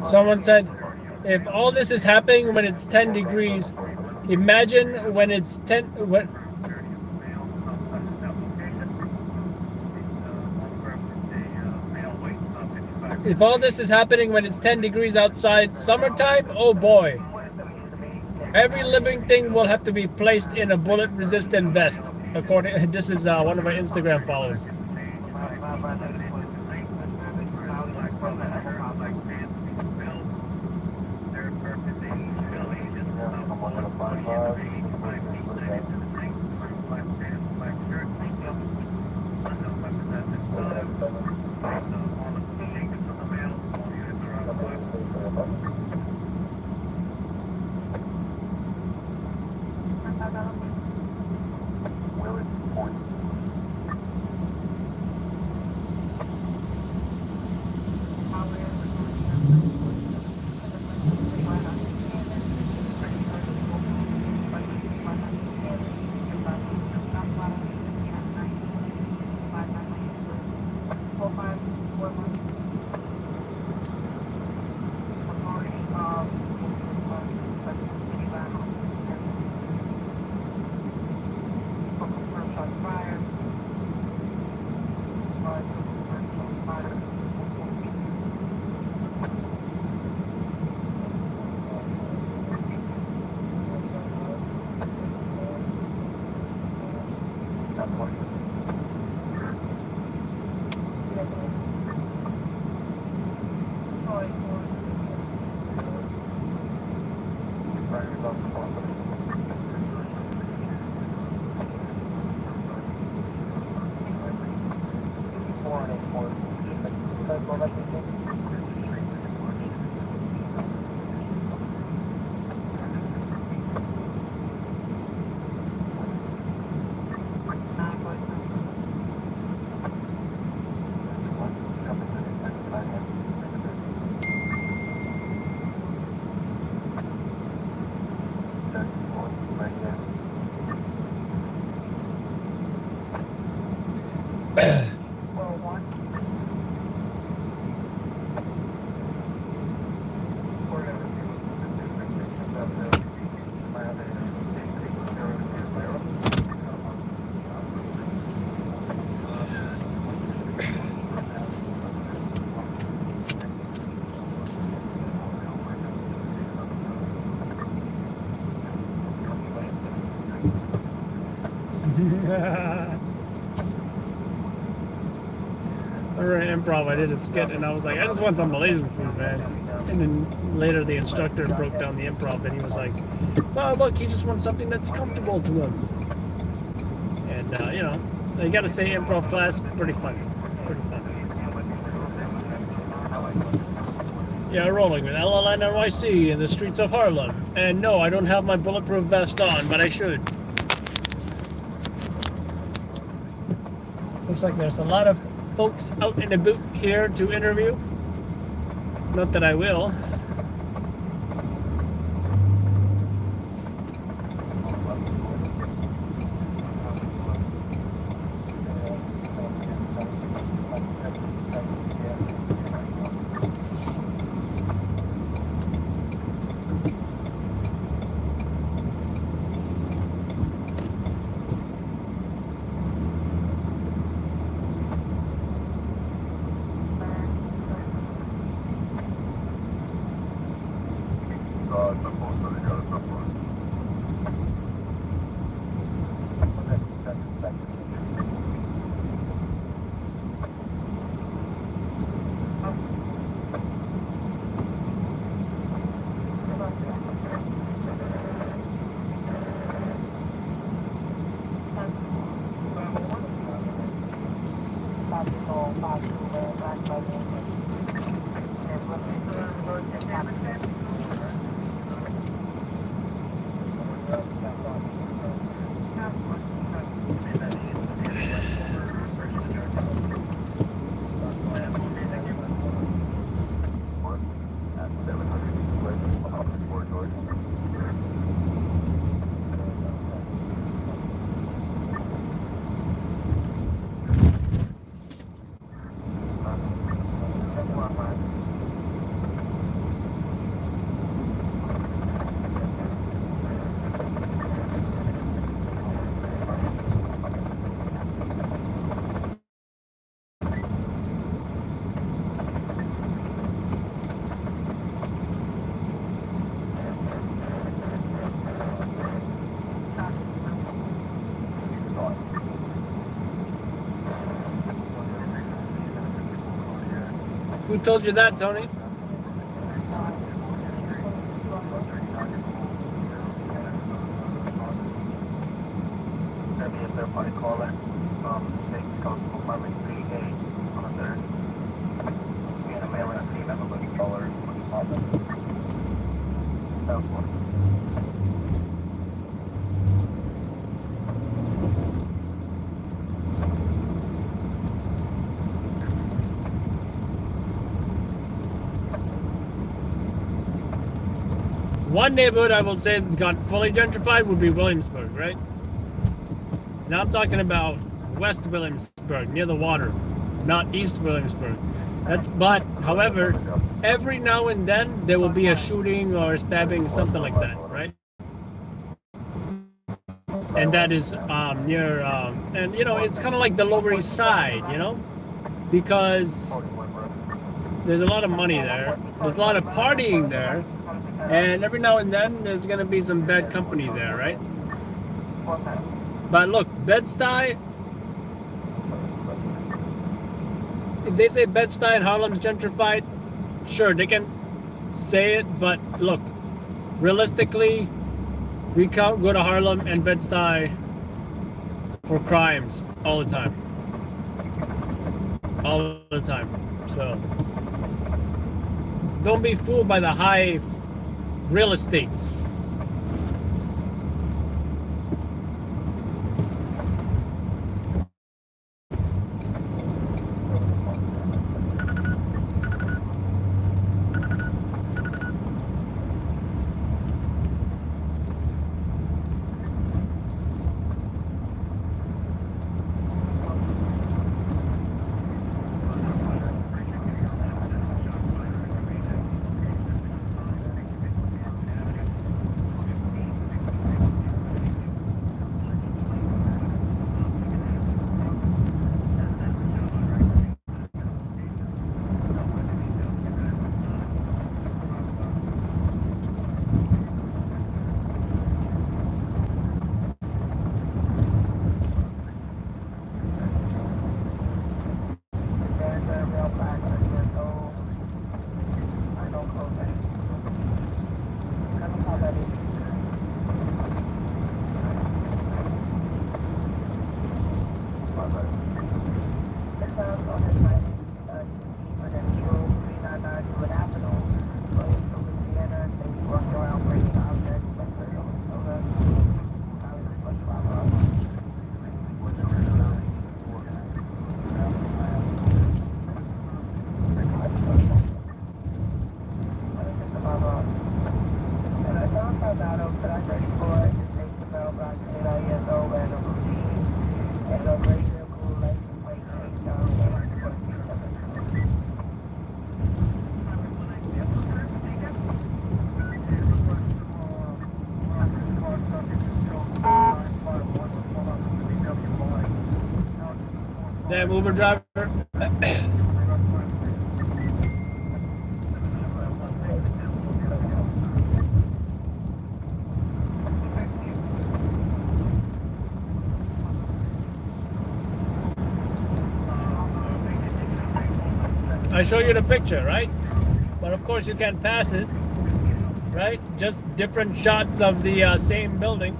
Someone said, if all this is happening when it's 10 degrees, imagine when it's 10. What? If all this is happening when it's 10 degrees outside summertime, oh boy. Every living thing will have to be placed in a bullet-resistant vest. According, this is one of our Instagram followers. Improv, I did a skit and I was like, I just want some Malaysian food, man. And then later the instructor broke down the improv and he was like, well, look, he just wants something that's comfortable to him. And, you know, you gotta say improv class, pretty funny. Pretty funny. Yeah, rolling with LLN NYC in the streets of Harlem. And no, I don't have my bulletproof vest on, but I should. Looks like there's a lot of folks out in the boot here to interview. Not that I will. Who told you that, Tony? That'd be a third party caller. State Coastal Department 3A on the 3rd. We had a male and a female looking caller. Southwest. One neighborhood I will say got fully gentrified would be Williamsburg, right? Now I'm talking about West Williamsburg, near the water, not East Williamsburg. But however, every now and then there will be a shooting or stabbing, something like that, right? And that is near, and you know, it's kind of like the Lower East Side, you know, because there's a lot of money there. There's a lot of partying there. And every now and then, there's going to be some bad company there, right? But look, Bed-Stuy, if they say Bed-Stuy and Harlem's gentrified, sure, they can say it, but look, realistically, we can't go to Harlem and Bed-Stuy for crimes all the time. All the time. So, don't be fooled by the high real estate. Damn Uber driver. I show you the picture, right? But of course you can't pass it, right? Just different shots of the same building.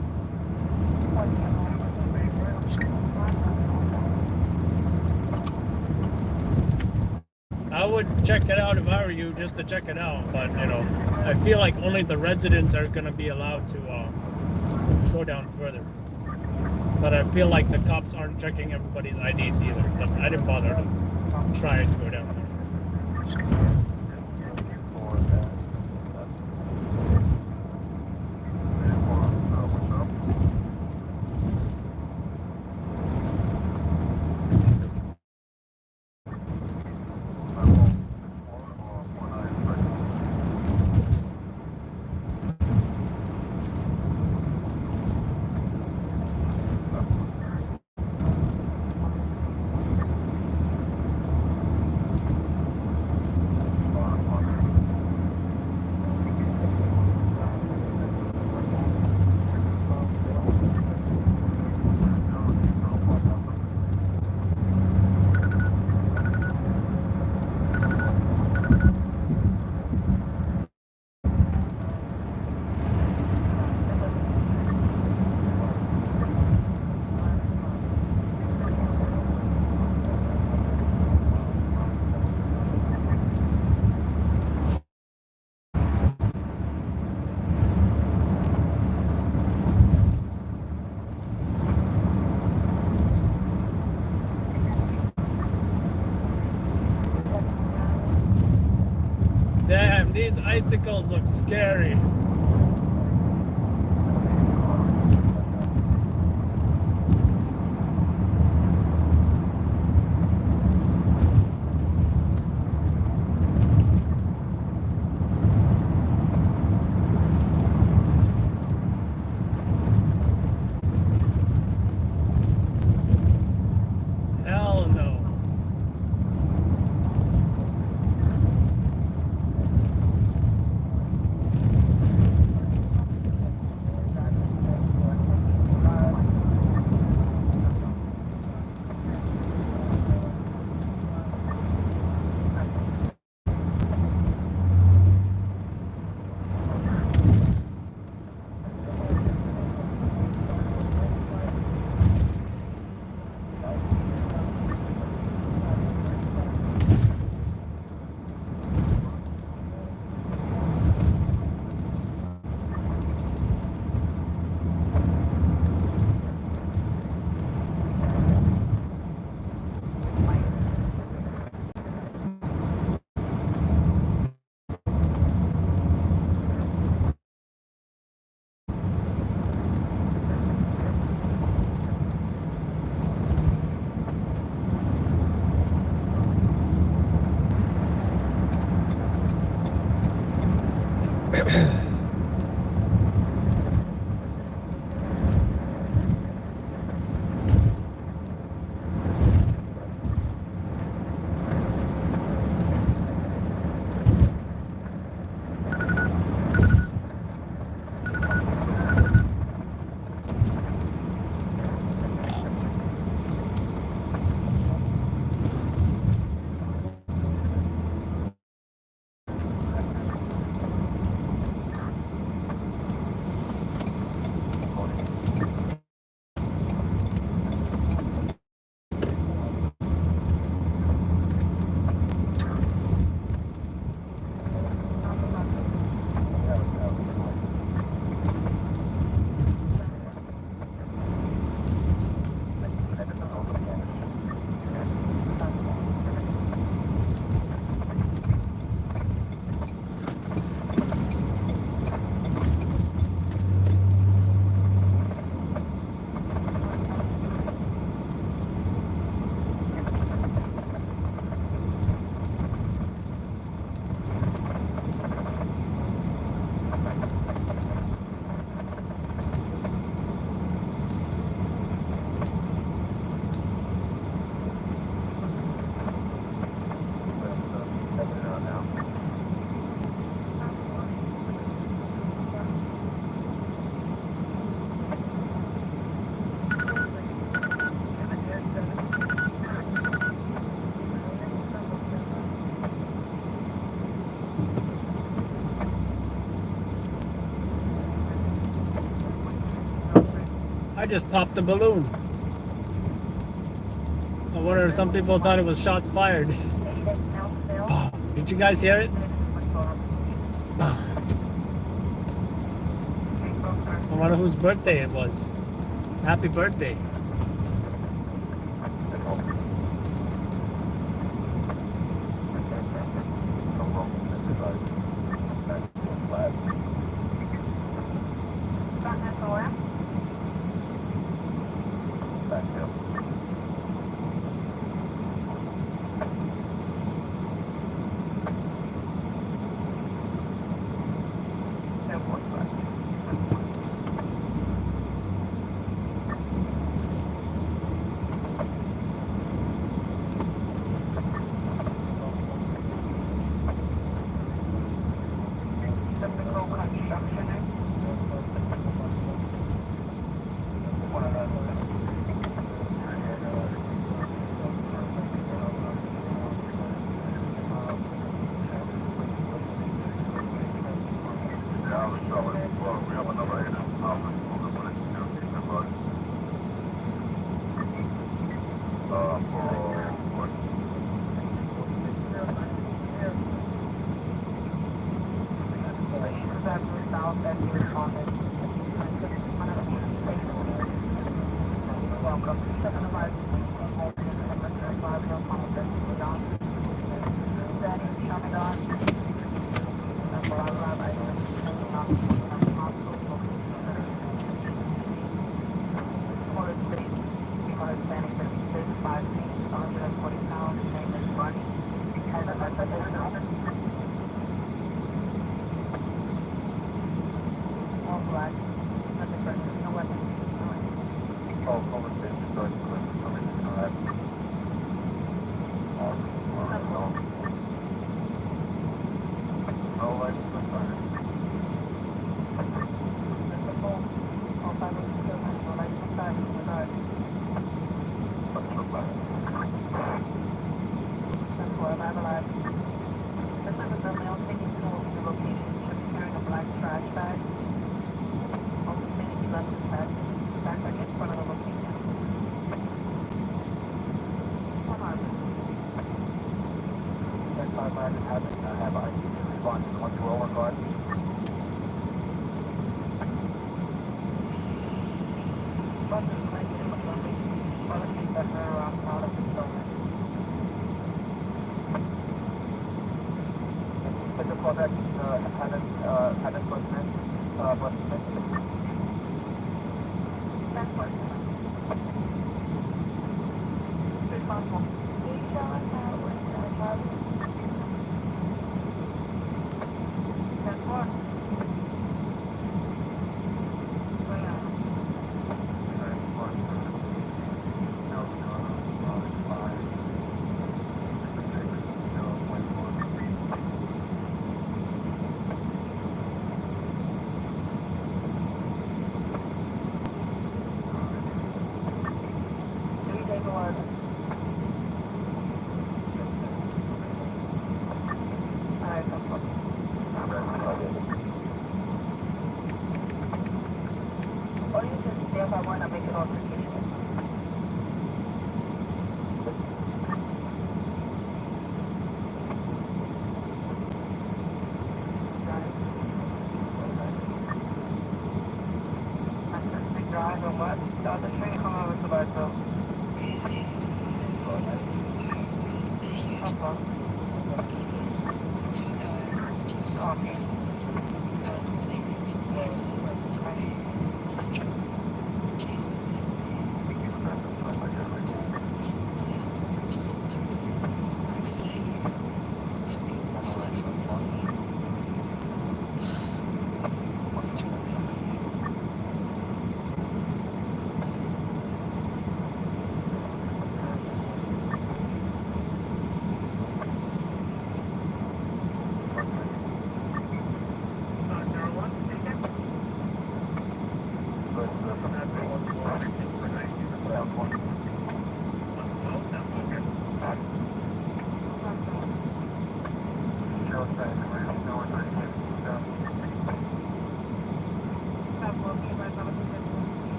would check it out if I were you, just to check it out. But you know, I feel like only the residents are gonna be allowed to go down further. But I feel like the cops aren't checking everybody's IDs either. But I didn't bother to try and go down there. Damn, these icicles look scary. Hell no. I just popped the balloon. I wonder if some people thought it was shots fired. Boom. Did you guys hear it? I wonder whose birthday it was. Happy birthday.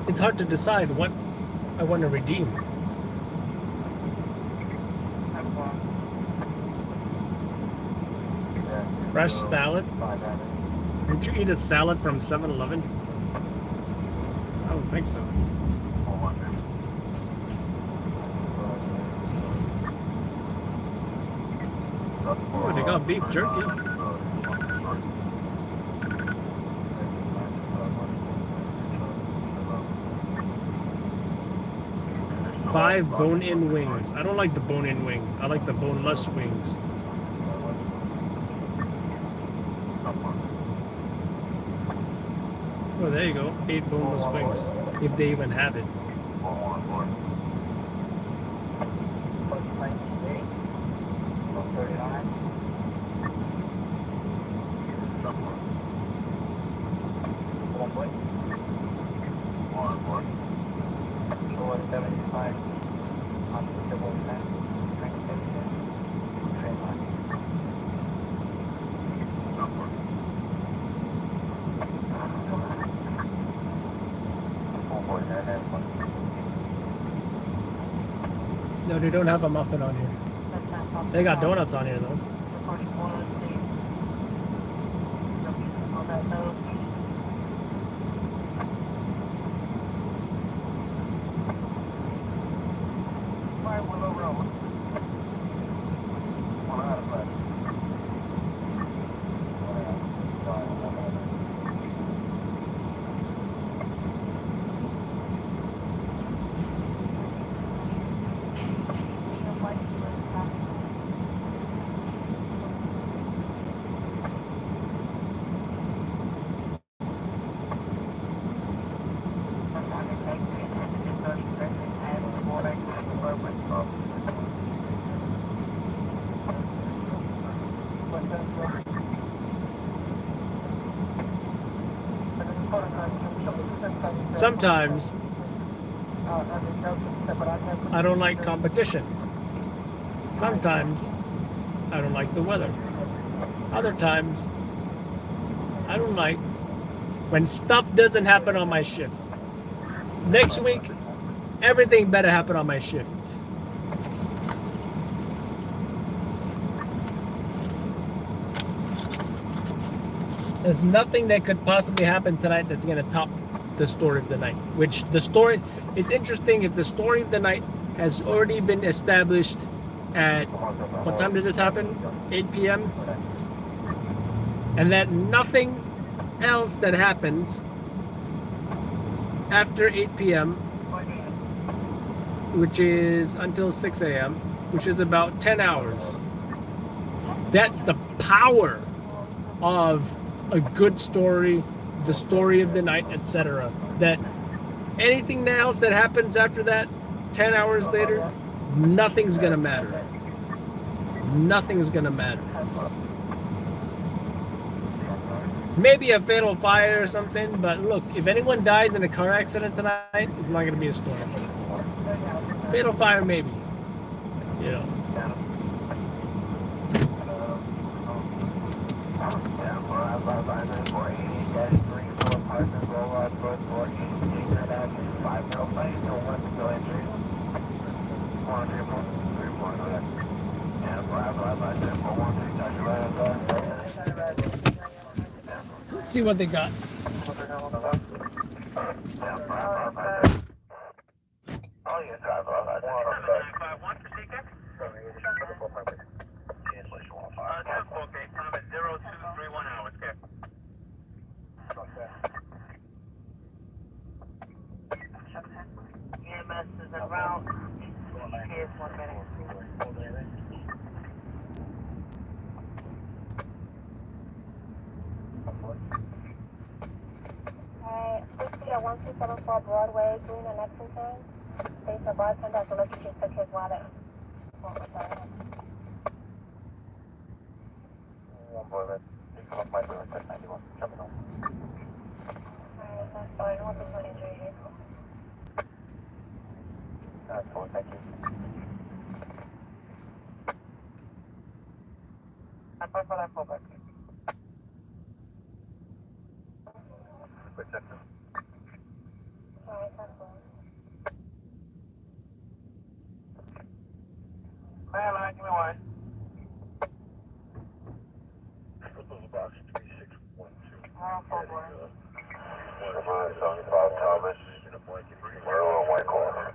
It's hard to decide what I want to redeem. Fresh salad? Did you eat a salad from 7-Eleven? I don't think so. Oh, they got beef jerky. 5 bone-in wings. I don't like the bone-in wings. I like the boneless wings. Oh, there you go. 8 boneless wings. If they even have it. No, they don't have a muffin on here. They got donuts on here though. Sometimes I don't like competition. Sometimes I don't like the weather. Other times I don't like when stuff doesn't happen on my shift. Next week, everything better happen on my shift. There's nothing that could possibly happen tonight that's going to top the story of the night. Which the story, it's interesting if the story of the night has already been established at, what time did this happen? 8 p.m. And that nothing else that happens after 8 p.m., which is until 6 a.m., which is about 10 hours. That's the power of a good story, the story of the night, etc. That anything else that happens after that, 10 hours later, nothing's gonna matter. Nothing's gonna matter. Maybe a fatal fire or something, but look, if anyone dies in a car accident tonight, it's not gonna be a story. Fatal fire, maybe. You know. Let's see what they got. EMS is en route. Here's 1 minute. Alright, 60 at 1274 Broadway, doing the next time. Face the bartender, so let's just took his wallet. One boy, let's pick up my door, 91. Jumping on. Alright, that's fine. Hope this one injury here. That's cool, thank you. I'm for that fullback. Quick sector. Alright, that's fine. Man, give me one. Box 3612. Come on, 75 Thomas. We're on white corner.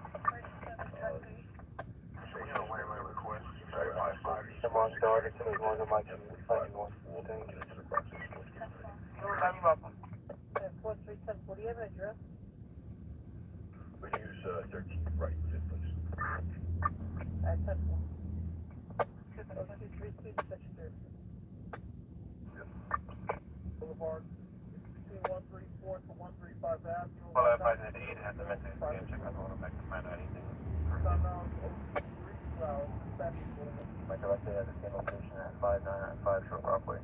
Come on, start it. There's one of my fighting one. Thank you. You're welcome. 43740, you have an address? We use 13 right, please. Alright, that's fine. 232 section 3. Boulevard between 134th and 135 Avenue. Well, if I did eat, have to make this game check. I don't want to make the man anything. My director at the same location at 5995 Short Parkway.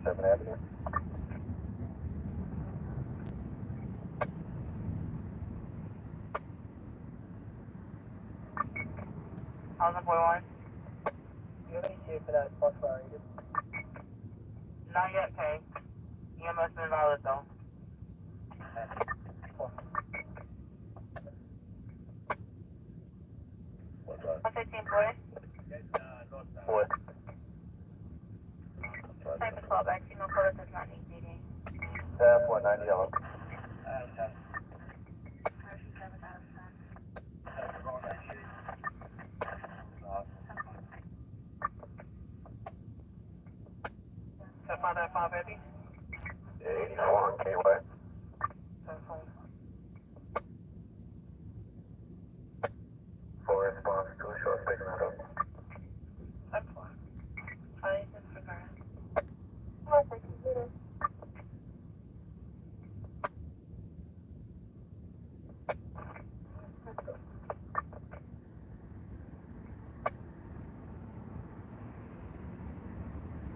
Seventh Avenue. How's the boy line? You have any shape for that bus fire? Not yet, Kay. EMS is valid though. What's 18 boy? What? Time to call back. You know, Florida does not need meeting. 490 yellow. Five, baby. 84 KY. For response to short signal. That's fine. I disregard.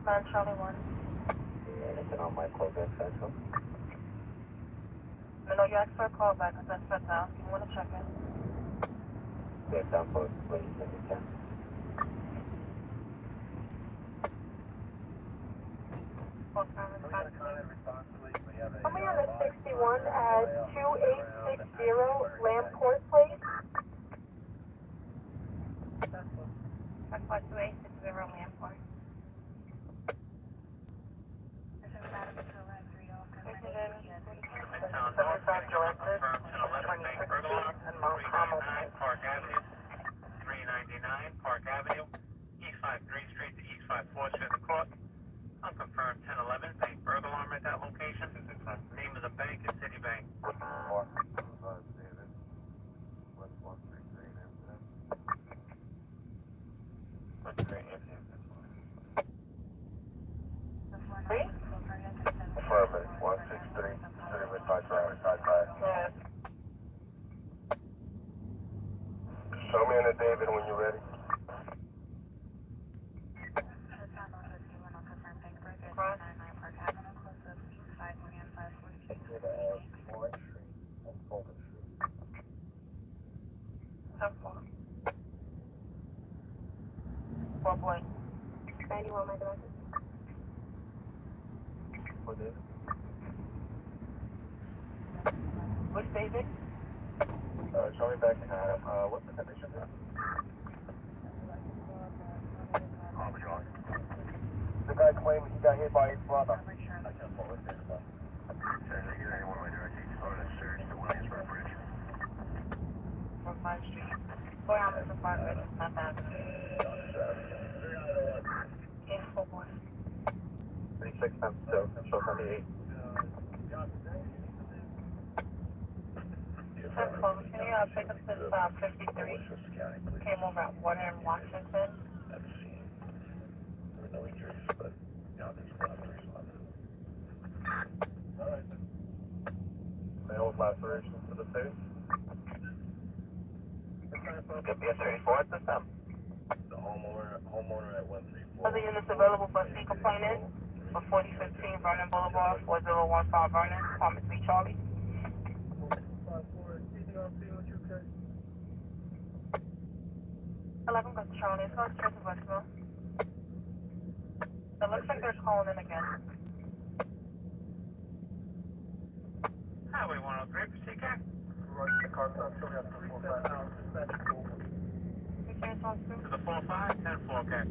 Man, Charlie 1. Anything on my progress central? I know you asked for a call back because that's shut down. You want to check in? Get down for please if you can. Coming on the 61 at 2860 Lamport Place. That's what 2860 Lamport. Park Avenue, 399 Park Avenue, East 53rd Street to East 54th Street across. Unconfirmed 1011, bank burglar alarm at that location. Name of the bank is Citibank. Affirmative, 163, Citibank, 5555. Show me in the David when you're ready. Point. 91, my director. For this? Which David? Show me back in Adam. What's the condition there? The guy claimed he got hit by his brother. I just pulled it. From 5th Street. Going on to the 5th, not that. on the 8. Can you pick up this 53? Came over at Water in Washington. I've seen no injuries, but there's a lot of responses. Alright. Male laceration to the face. Could be a 34 at this time. The homeowner at 134. Other units available for C complainant for 4015 Vernon Boulevard, 4015 Vernon, Thomas B. Charlie. 11 got Charlie. It's not straight to voicemail. It looks like they're calling in again. Highway 103, proceed, car. To the 45, 10 4, okay.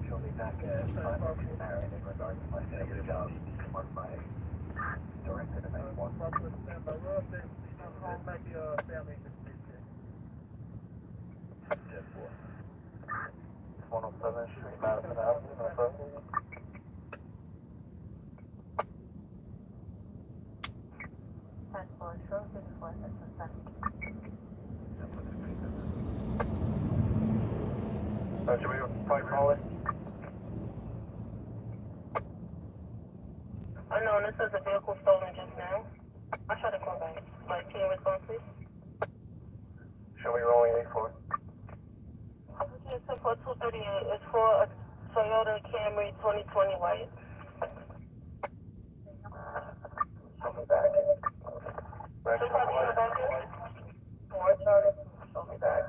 She'll be back at 502 Marion in regards to my failure job on my directed to 91. 107th Street, Madison Avenue, no problem. Should we probably call it? Unknown, this is a vehicle stolen just now. I tried to call back. Like, can you respond, please? Should we roll 84? It's for 238. It's for a Toyota Camry 2020 white. Show me back. Back to the Four, Charlie. Show me back.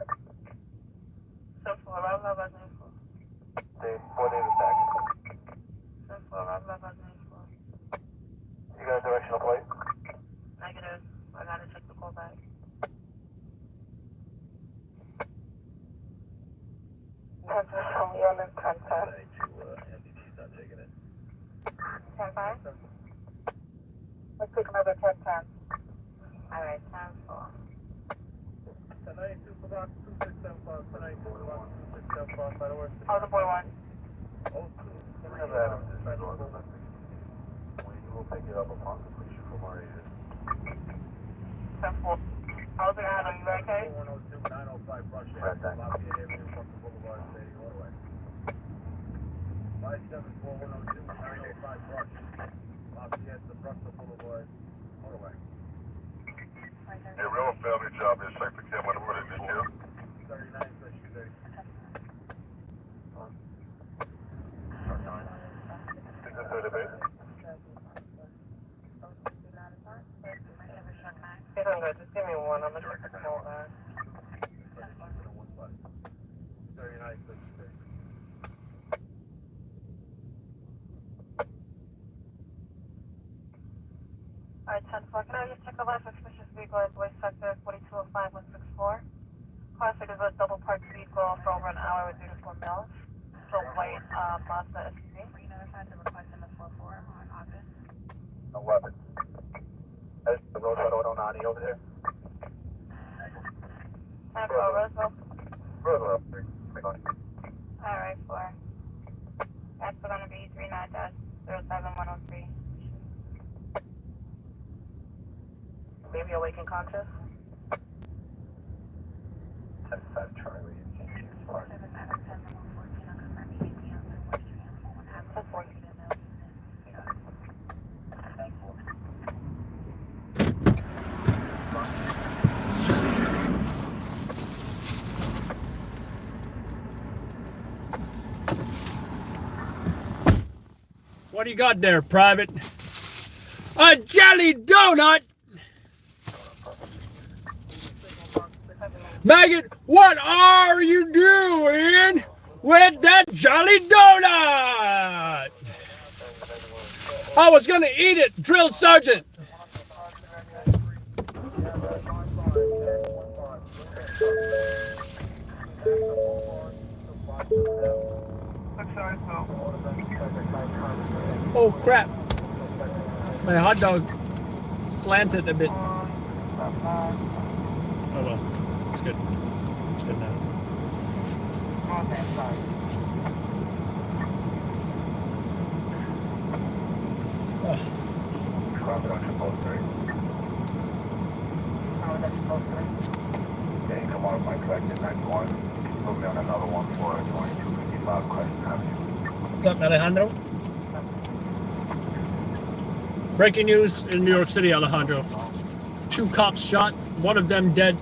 So for around 11. Dave, 4 David back. So for around 11. You got a directional plate? Negative. I gotta check the call back. You're on the 10-5. MDT's not taking it. 10-5? Let's take another 10-10. Alright, 10-4. 1092 for block 2675, 1092 for block 2675, by the way. How's the boy one? We have Adam in this door. We will pick it up upon completion from our agent. 10-4. How's it, Adam? You okay? 102 905 Brush Lafayette Avenue, Buffalo Boulevard, City, Illinois. 574 102 905 Brush Lafayette, Buffalo Boulevard, Illinois. Yeah, real family job is sector cam when we're in this year. 39 Fisher Day. Is this the debate? Just give me one. I'm gonna check the call back. 39 Fisher Day. Alright, 10-4. Can I just check the live suspicious vehicle at Voice Sector 4205164? Classic is a double parked vehicle for over an hour with uniform males. So white Mazda SUV. Were you notified the request in the 4-4 on August? 11. Is the roadside auto 90 over there? 10-4, Roseville. Roosevelt. Alright, 4. That's going to be 39-07103. Baby awakened conscious? 10-5 Charlie. 10-4. What do you got there, Private? A jelly donut! Maggot, what are you doing with that jelly donut? I was gonna eat it, Drill Sergeant. Oh crap. My hot dog slanted a bit. Oh well, it's good. It's good now. on that side. Traffic on Triple 3. How is that supposed to be? Yeah, you come out of my collected 91. Put me on another one for 2255 Crescent Avenue. What's up, Alejandro? Breaking news in New York City, Alejandro. 2 cops shot, one of them dead.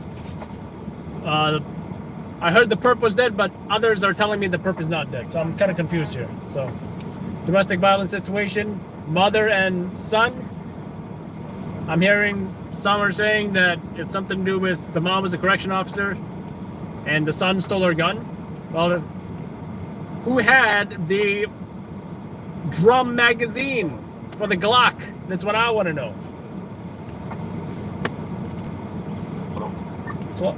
I heard the perp was dead, but others are telling me the perp is not dead. So I'm kind of confused here. So, domestic violence situation, mother and son. I'm hearing some are saying that it's something to do with the mom was a correction officer and the son stole her gun. Well, who had the drum magazine for the Glock? That's what I want to know.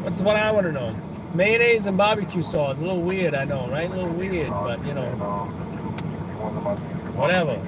That's what I want to know. Mayonnaise and barbecue sauce. A little weird, I know, right? A little weird, but you know, whatever.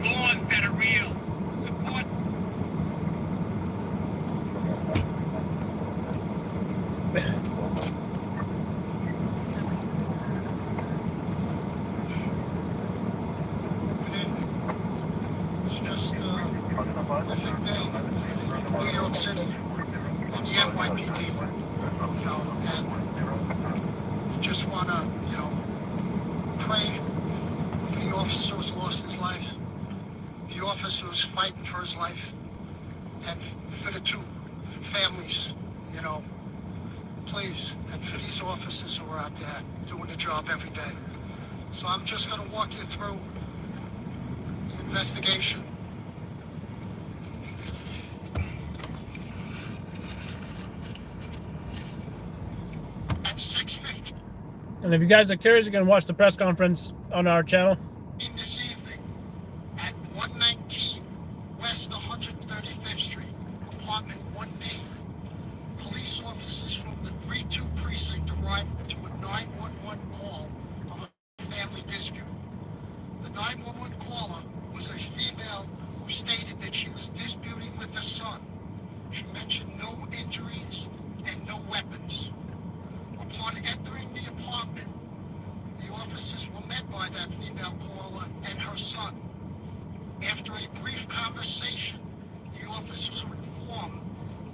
Laws that are real. Support. It's just perfect day for New York City and the NYPD, you know, and just want to, you know, pray for the officer who's lost his life, the officer who's fighting for his life, and for the 2 families, you know, place and for these officers who are out there doing the job every day. So I'm just going to walk you through the investigation. At 6:15 And if you guys are curious, you can watch the press conference on our channel. this evening at 119 West 135th Street, apartment 1D, police officers from the 3-2 precinct arrived to a 911 call of a family dispute. The 911 caller was a female who stated that she was disputing with her son. She mentioned no injuries and no weapons. Upon entering the apartment, the officers were met by that female caller and her son. After a brief conversation, the officers were informed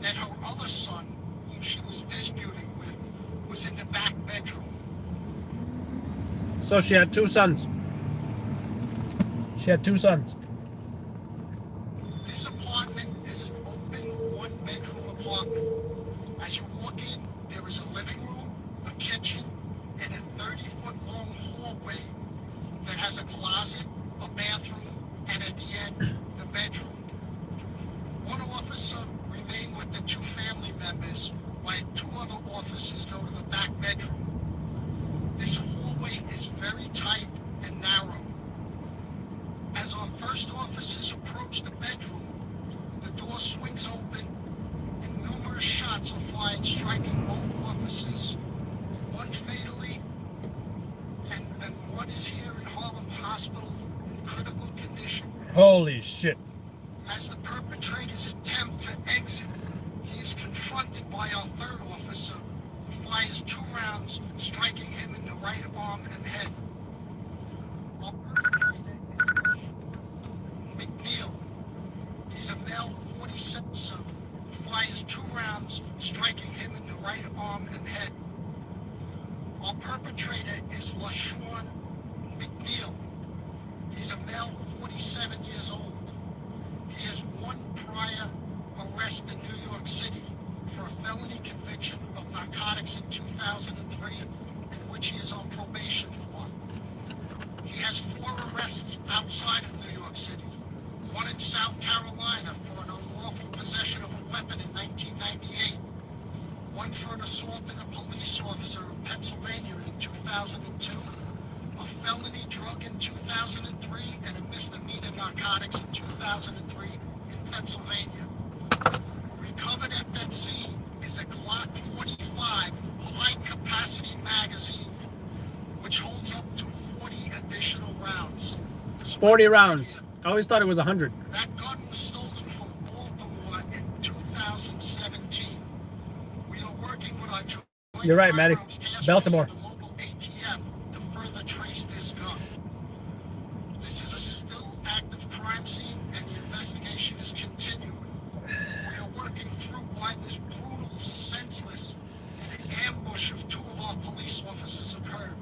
that her other son, whom she was disputing with, was in the back bedroom. So she had two sons. She had two sons. This apartment is an open one-bedroom apartment. As you walk in, there is a living room, a kitchen, and a 30-foot long hallway that has a closet, a bathroom, and at the end, the bedroom. One officer remained with the two family members while two other officers go to the back bedroom. This hallway is very tight and narrow. As our first officers approach the bedroom, the door swings open and numerous shots are fired, striking both officers, one fatally, and one is here in Harlem Hospital in critical condition. Holy shit. As the perpetrators attempt to exit, he is confronted by our third officer, who fires 2 rounds, striking him in the right arm and head. Our perpetrator is McNeil. He's a male 47 who fires 2 rounds, striking him in the right arm and head. Our perpetrator is LaShawn McNeil. He's a male 47 years old. He has 1 prior arrest in New York City for a felony conviction of narcotics in 2003, in which he is on probation for. He has 4 arrests outside of New York City. 1 in South Carolina for an unlawful possession of a weapon in 1998. 1 for an assault on a police officer in Pennsylvania in 2002. A felony drug in 2003 and a misdemeanor narcotics in 2003 in Pennsylvania. Recovered at that scene is a Glock 45 high-capacity magazine, which holds up to 40 additional rounds. 40 rounds. I always thought it was 100. That gun was stolen from Baltimore in 2017. We are working with our joint You're right, Maddie. firearms task Baltimore. force and the local ATF to further trace this gun. This is a still active crime scene and the investigation is continuing. We are working through why this brutal, senseless, and an ambush of 2 of our police officers occurred.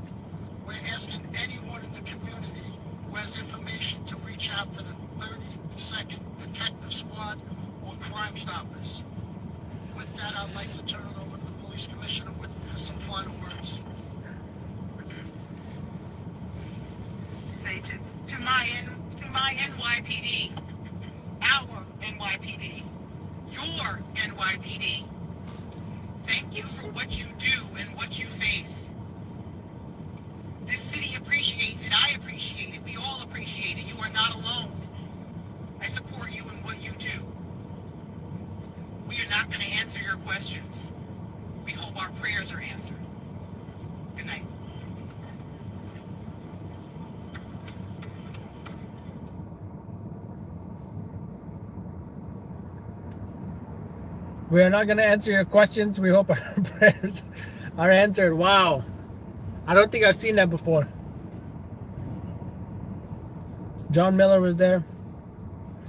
We're asking anyone in the community who has information to reach out to the 32nd Detective Squad or Crime Stoppers. With that, I'd like to turn it over to the Police Commissioner for some final words. Say to my NYPD, our NYPD, your NYPD, thank you for what you do and what you face. This city appreciates it. I appreciate it. We all appreciate it. You are not alone. I support you in what you do. We are not going to answer your questions. We hope our prayers are answered. Good night. We are not going to answer your questions. We hope our prayers are answered. Wow. I don't think I've seen that before. John Miller was there.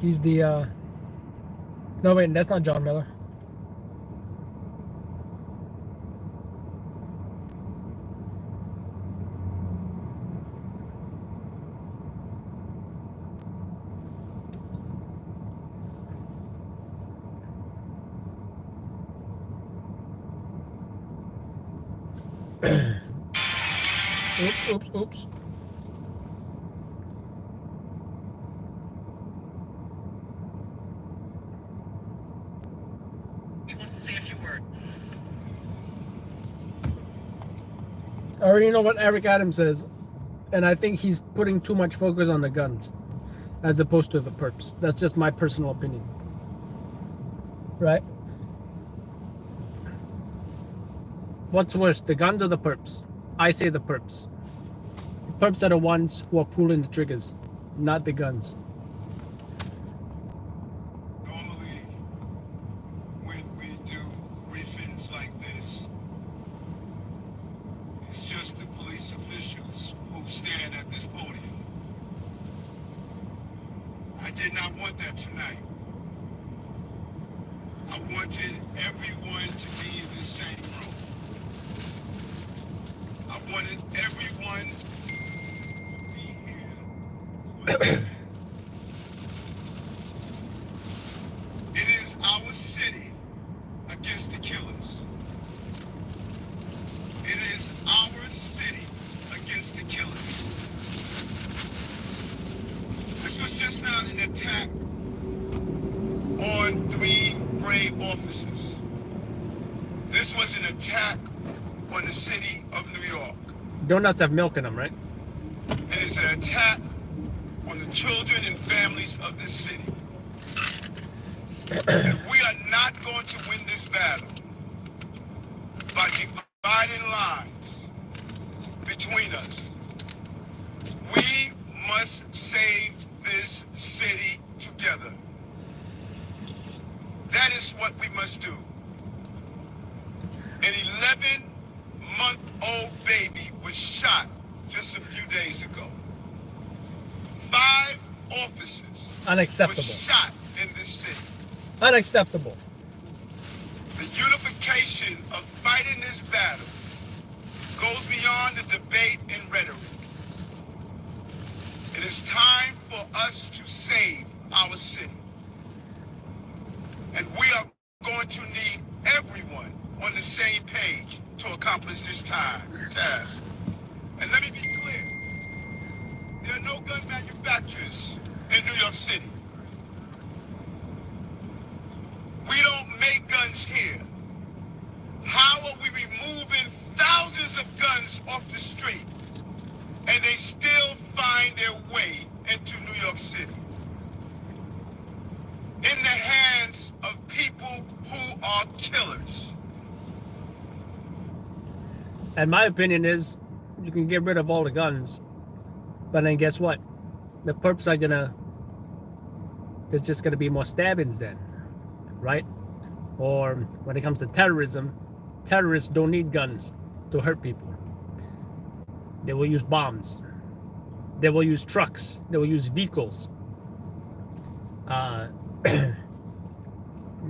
He's the, no, wait, that's not John Miller. Oops. He wants to say a few words. I already know what Eric Adams says, and I think he's putting too much focus on the guns as opposed to the perps. That's just my personal opinion. Right? What's worse, the guns or the perps? I say the perps. The perps are the ones who are pulling the triggers, not the guns. Normally, when we do briefings like this, it's just the police officials who stand at this podium. I did not want that tonight. I wanted everyone to be in the same room. I wanted everyone to be here. It is our city against the killers. It is our city against the killers. This was just not an attack on 3 brave officers. This was an attack on the city of New York. Donuts have milk in them, right? It is an attack on the children and families of this city. And we are not going to win this battle by dividing lines between us. We must save this city together. That is what we must do. An 11-month-old baby was shot just a few days ago. 5 officers Unacceptable. were shot in this city. Unacceptable. The unification of fighting this battle goes beyond the debate and rhetoric. It is time for us to save our city. And we are going to need everyone on the same page to accomplish this task. And let me be clear. There are no gun manufacturers in New York City. We don't make guns here. How are we removing thousands of guns off the street and they still find their way into New York City? In the hands of people who are killers. And my opinion is, you can get rid of all the guns, but then guess what? The perps are gonna, there's just gonna be more stabbings then, right? Or when it comes to terrorism, terrorists don't need guns to hurt people. They will use bombs. They will use trucks. They will use vehicles.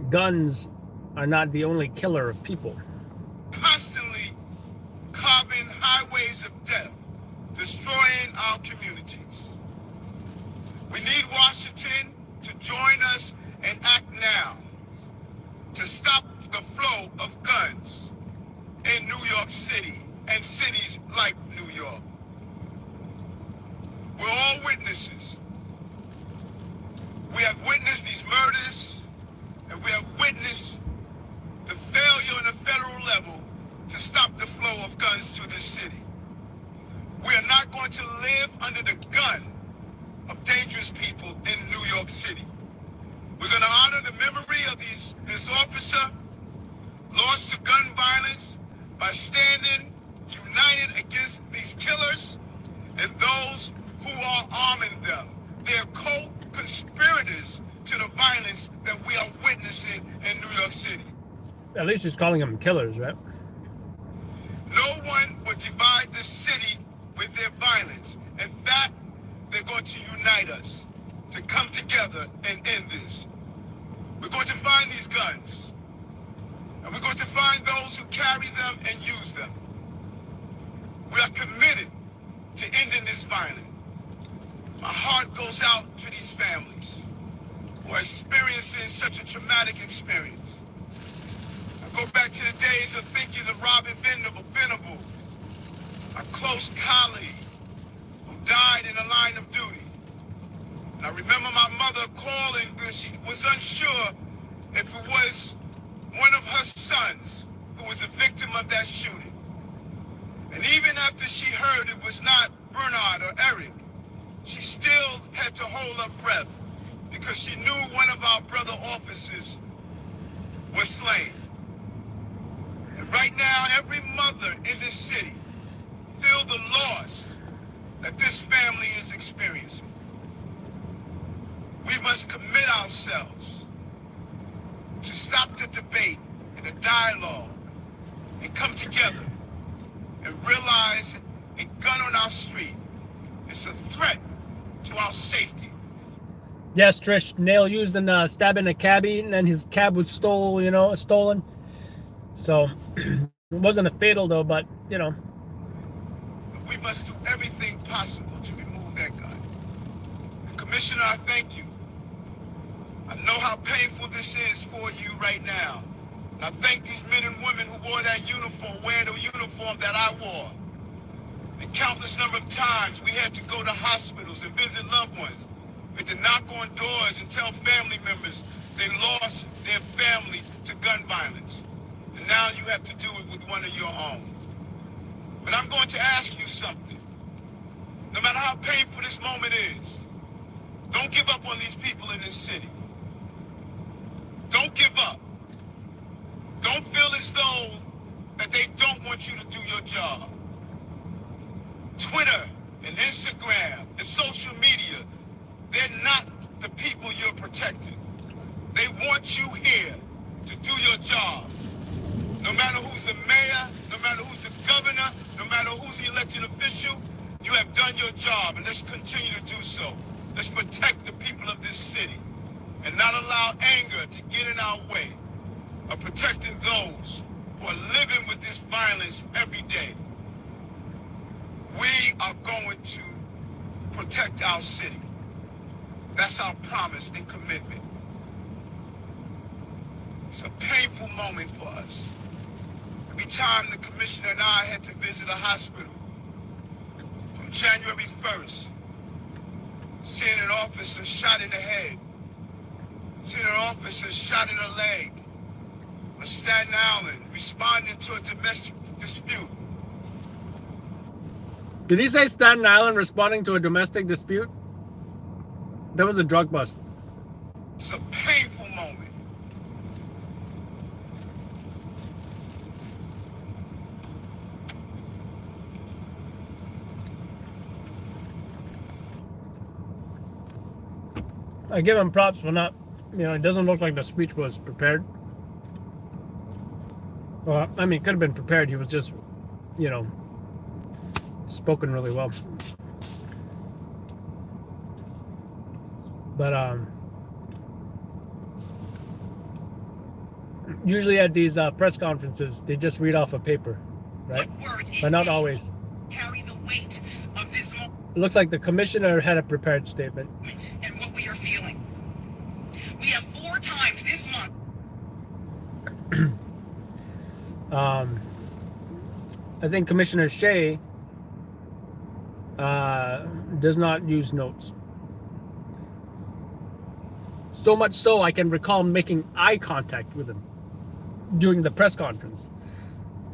Guns are not the only killer of people. Constantly carving highways of death, destroying our communities. We need Washington to join us and act now to stop the flow of guns in New York City and cities like New York. We're all witnesses. We have witnessed these murders, and we have witnessed the failure on the federal level to stop the flow of guns to this city. We are not going to live under the gun of dangerous people in New York City. We're going to honor the memory of this officer lost to gun violence by standing united against these killers and those who are arming them. They're co-conspirators to the violence that we are witnessing in New York City. At least he's calling them killers, right? No one will divide the city with their violence. In fact, they're going to unite us to come together and end this. We're going to find these guns, and we're going to find those who carry them and use them. We are committed to ending this violence. My heart goes out to these families who are experiencing such a traumatic experience. I go back to the days of thinking of Robin Venable a close colleague who died in the line of duty. And I remember my mother calling because she was unsure if it was one of her sons who was a victim of that shooting. And even after she heard it was not Bernard or Eric, she still had to hold her breath because she knew one of our brother officers was slain. And right now, every mother in this city feels the loss that this family is experiencing. We must commit ourselves to stop the debate and the dialogue and come together and realize a gun on our street is a threat to our safety. Yes, Trish, nail used in stabbing a cabbie, and then his cab was stolen. So it wasn't a fatal though, but We must do everything possible to remove that gun. And Commissioner, I thank you. I know how painful this is for you right now. And I thank these men and women who wore that uniform, wear the uniform that I wore. And countless number of times we had to go to hospitals and visit loved ones. We had to knock on doors and tell family members they lost their family to gun violence. And now you have to do it with one of your own. But I'm going to ask you something. No matter how painful this moment is, don't give up on these people in this city. Don't give up. Don't feel as though that they don't want you to do your job. Twitter and Instagram and social media, they're not the people you're protecting. They want you here to do your job. No matter who's the mayor, no matter who's the governor, no matter who's the elected official, you have done your job, and let's continue to do so. Let's protect the people of this city and not allow anger to get in our way of protecting those who are living with this violence every day. We are going to protect our city. That's our promise and commitment. It's a painful moment for us. Every time the commissioner and I had to visit a hospital, from January 1st, seeing an officer shot in the head, seeing an officer shot in the leg, on Staten Island, responding to a domestic dispute. Did he say Staten Island responding to a domestic dispute? That was a drug bust. It's a painful moment. I give him props for not, it doesn't look like the speech was prepared. Well, I mean, it could have been prepared. He was just, spoken really well. But usually at these press conferences, they just read off a paper, right? But not always. Carry the weight of this moment It looks like the commissioner had a prepared statement. and what we are feeling. We have 4 times this month. I think Commissioner Shea does not use notes. So much so I can recall making eye contact with him during the press conference.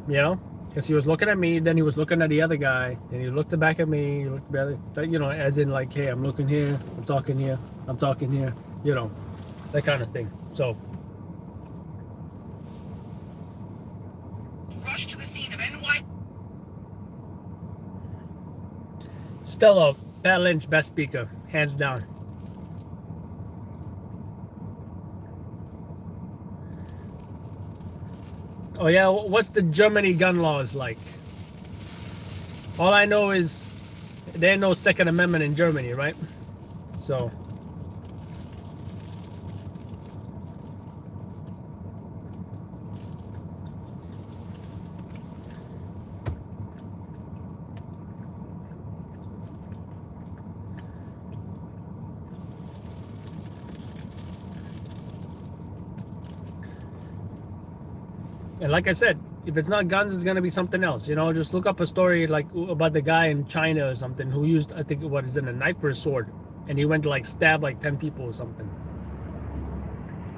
Because he was looking at me, then he was looking at the other guy, and he looked back at me, he looked back, as in like, hey, I'm looking here, I'm talking here, I'm talking here, that kind of thing. So Rush to the scene of NYC. Stella, Pat Lynch, best speaker, hands down. Oh yeah, what's the Germany gun laws like? All I know is there ain't no Second Amendment in Germany, right? So And like I said, if it's not guns, it's gonna be something else. You know, just look up a story like about the guy in China or something who used, I think, what is it, a knife or a sword, and he went to like stab like 10 people or something.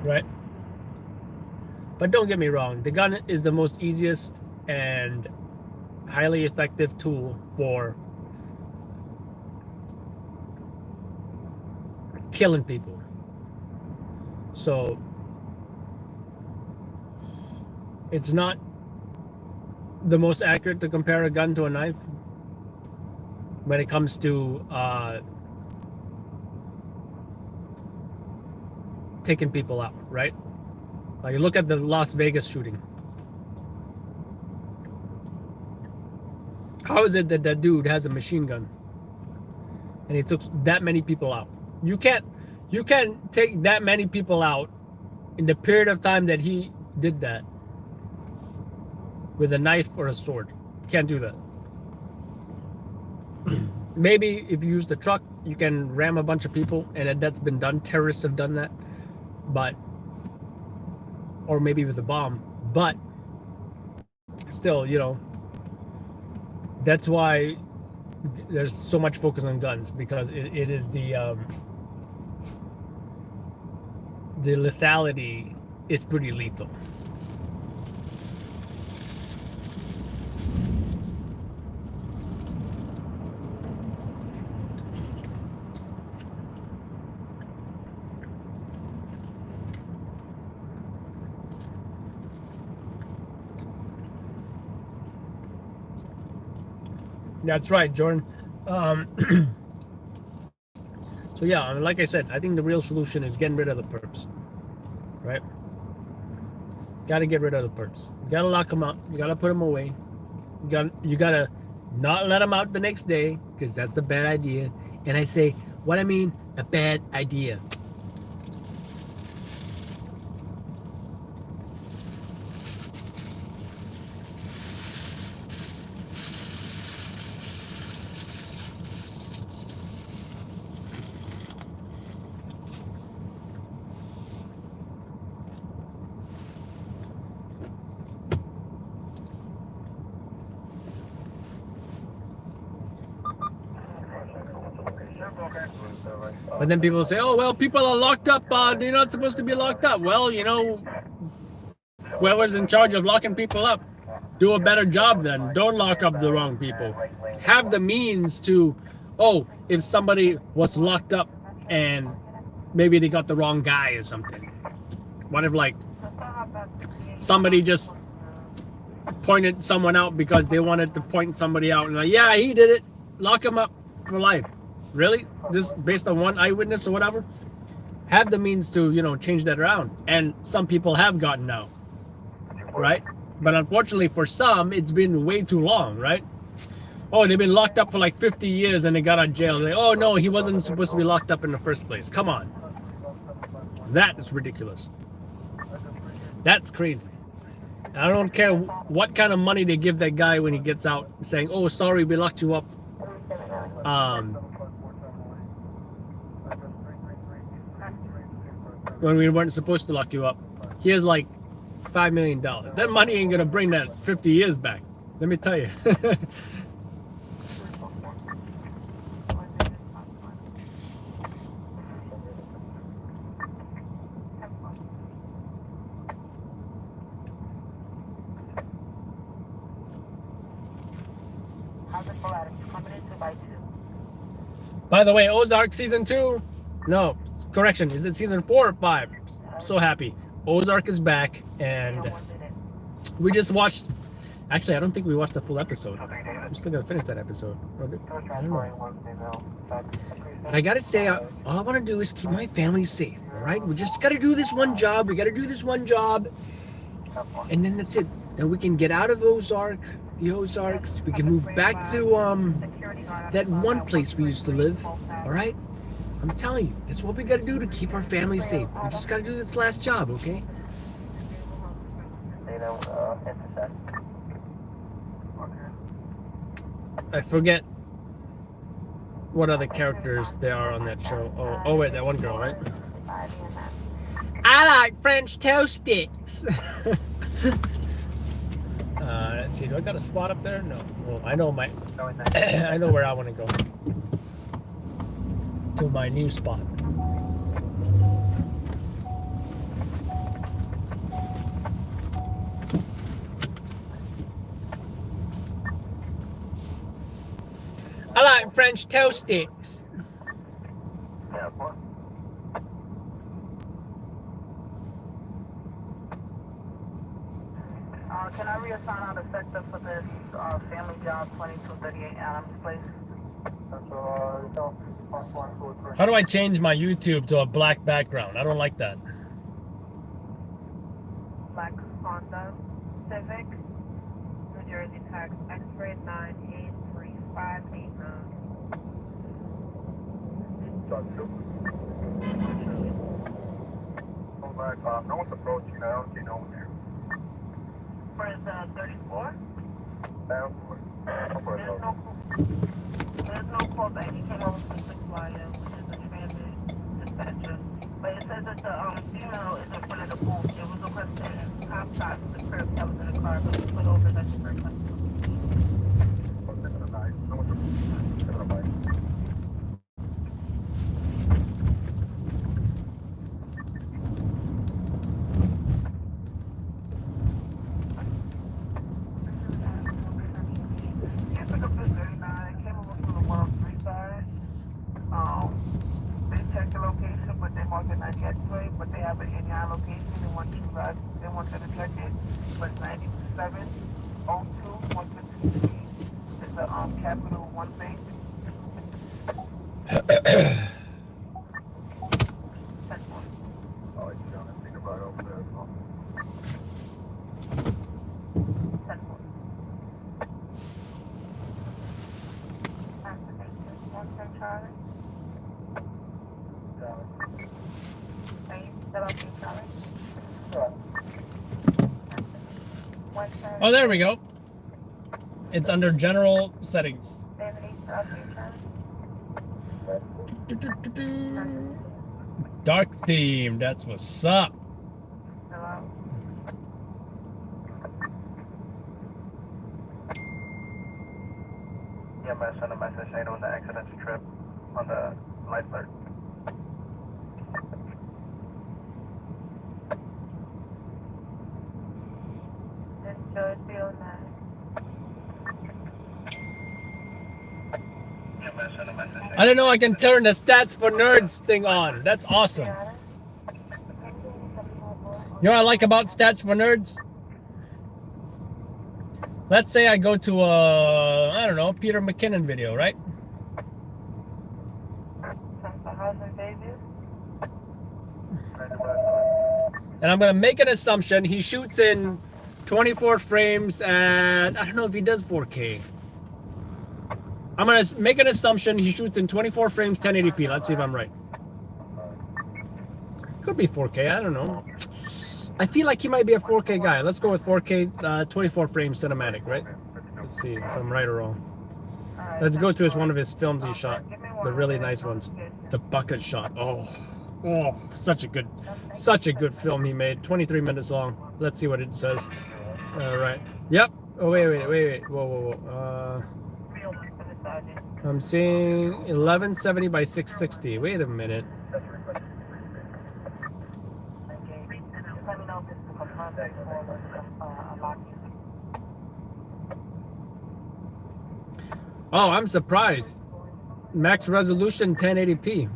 Right? But don't get me wrong, the gun is the most easiest and highly effective tool for killing people. So it's not the most accurate to compare a gun to a knife when it comes to taking people out, right? Like, look at the Las Vegas shooting. How is it that that dude has a machine gun and he took that many people out? You can't take that many people out in the period of time that he did that with a knife or a sword. You can't do that. Maybe if you use the truck, you can ram a bunch of people, and that's been done. Terrorists have done that, but, or maybe with a bomb, but still, you know, that's why there's so much focus on guns, because it is the lethality is pretty lethal. That's right, Jordan. So yeah, I mean, like I said, I think the real solution is getting rid of the perps, right? Got to get rid of the perps. You got to lock them up. You got to put them away. You got to not let them out the next day, because that's a bad idea. And I say, what I mean, a bad idea. But then people say, oh, well, people are locked up. They're not supposed to be locked up. Well, you know, whoever's in charge of locking people up, do a better job then. Don't lock up the wrong people. Have the means to, oh, if somebody was locked up and maybe they got the wrong guy or something. What if, like, somebody just pointed someone out because they wanted to point somebody out and like, yeah, he did it. Lock him up for life. Really? Just based on one eyewitness or whatever? Have the means to, you know, change that around. And some people have gotten out, right? But unfortunately for some, it's been way too long, right? Oh, they've been locked up for like 50 years and they got out of jail. Like, oh no, he wasn't supposed to be locked up in the first place. Come on. That is ridiculous. That's crazy. I don't care what kind of money they give that guy when he gets out, saying, oh, sorry, we locked you up. When we weren't supposed to lock you up. Here's like $5 million. That money ain't gonna bring that 50 years back. Let me tell you. By the way, Ozark season 2? No, correction. Is it season 4 or 5? So happy. Ozark is back, and we just watched. Actually, I don't think we watched the full episode. I'm still gonna finish that episode. I don't know. But I gotta say, all I want to do is keep my family safe. All right, we just gotta do this one job. We gotta do this one job, and then that's it. Then we can get out of the Ozarks. We can move back to that one place we used to live. All right. I'm telling you, that's what we gotta do to keep our family safe. We just gotta do this last job, okay? I forget what other characters there are on that show. Oh wait, that one girl, right? I like French toast sticks. Let's see. Do I got a spot up there? No. Well, I know my. I know where I want to go. To my new spot. I like French toast sticks. Yeah, boy. Can I reassign out a sector for this family job 2238 Adams Place? How do I change my YouTube to a black background? I don't like that. Black Honda Civic, New Jersey tax X-ray 983589. No one's approaching. I don't see no one here. Where's 34? Down. There's no call back. He came over from 6 Flyer, which is a transit dispatcher. But it says that the female is in front of the booth. It was a question. Cop shot the curb that was in the car, but we put over that the first one. They want you to check it, but 9702 it's the Capital One Bank. Oh, you don't think about it over there as well. Oh, there we go. It's under general settings. Dark theme. That's what's up. Yeah, I'm gonna send a message saying it was an accidental trip on the light alert. I didn't know I can turn the stats for nerds thing on. That's awesome. You know what I like about stats for nerds? Let's say I go to a, I don't know, Peter McKinnon video, right? And I'm going to make an assumption. He shoots in 24 frames and I don't know if he does 4K. I'm going to make an assumption he shoots in 24 frames 1080p. Let's see if I'm right. Could be 4K. I don't know. I feel like he might be a 4K guy. Let's go with 4K 24 frames cinematic, right? Let's see if I'm right or wrong. Let's go to one of his films he shot. The really nice ones. The bucket shot. Oh, such a good film he made. 23 minutes long. Let's see what it says. All right. Yep. Oh, wait. Whoa. I'm seeing 1170 by 660. Wait a minute. Oh, I'm surprised. Max resolution 1080p.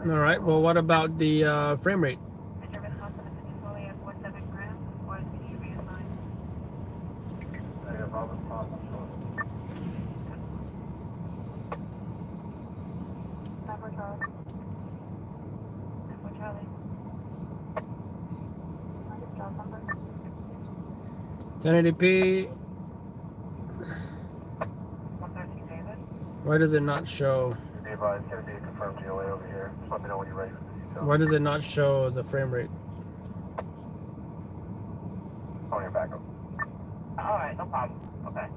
All right. Well, what about the frame rate? $1080p. Why does it not show? Why does it not show the frame rate? On your backup. Alright, no problem. Okay.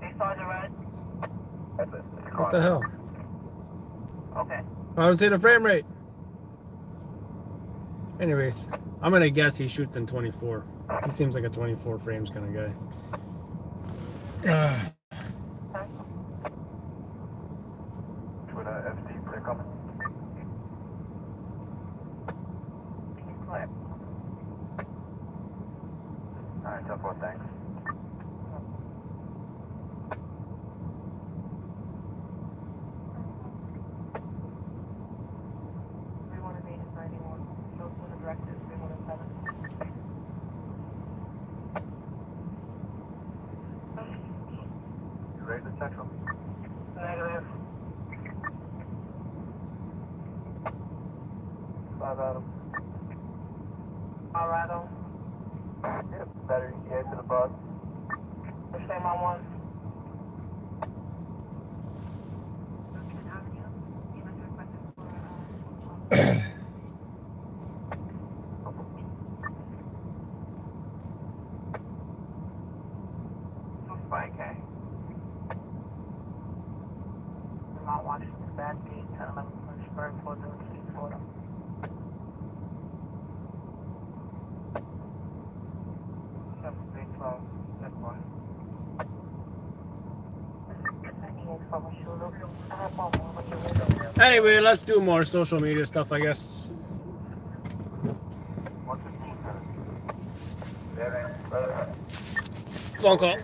Hey, Sergeant Red? That's it. the hell? Okay. I don't see the frame rate. Anyways, I'm gonna guess he shoots in 24. He seems like a 24 frames kind of guy. With FC, clear coming. Alright, 10-4, thanks. You ready to central? Negative. 5 Adam. Colorado. Yep, battery ETA to the bus. Same on one. Okay. I'm not watching the bad beat. 10, 11, Lynchburg, 4, 0, 6, 4. Anyway, let's do more social media stuff, I guess. Phone call.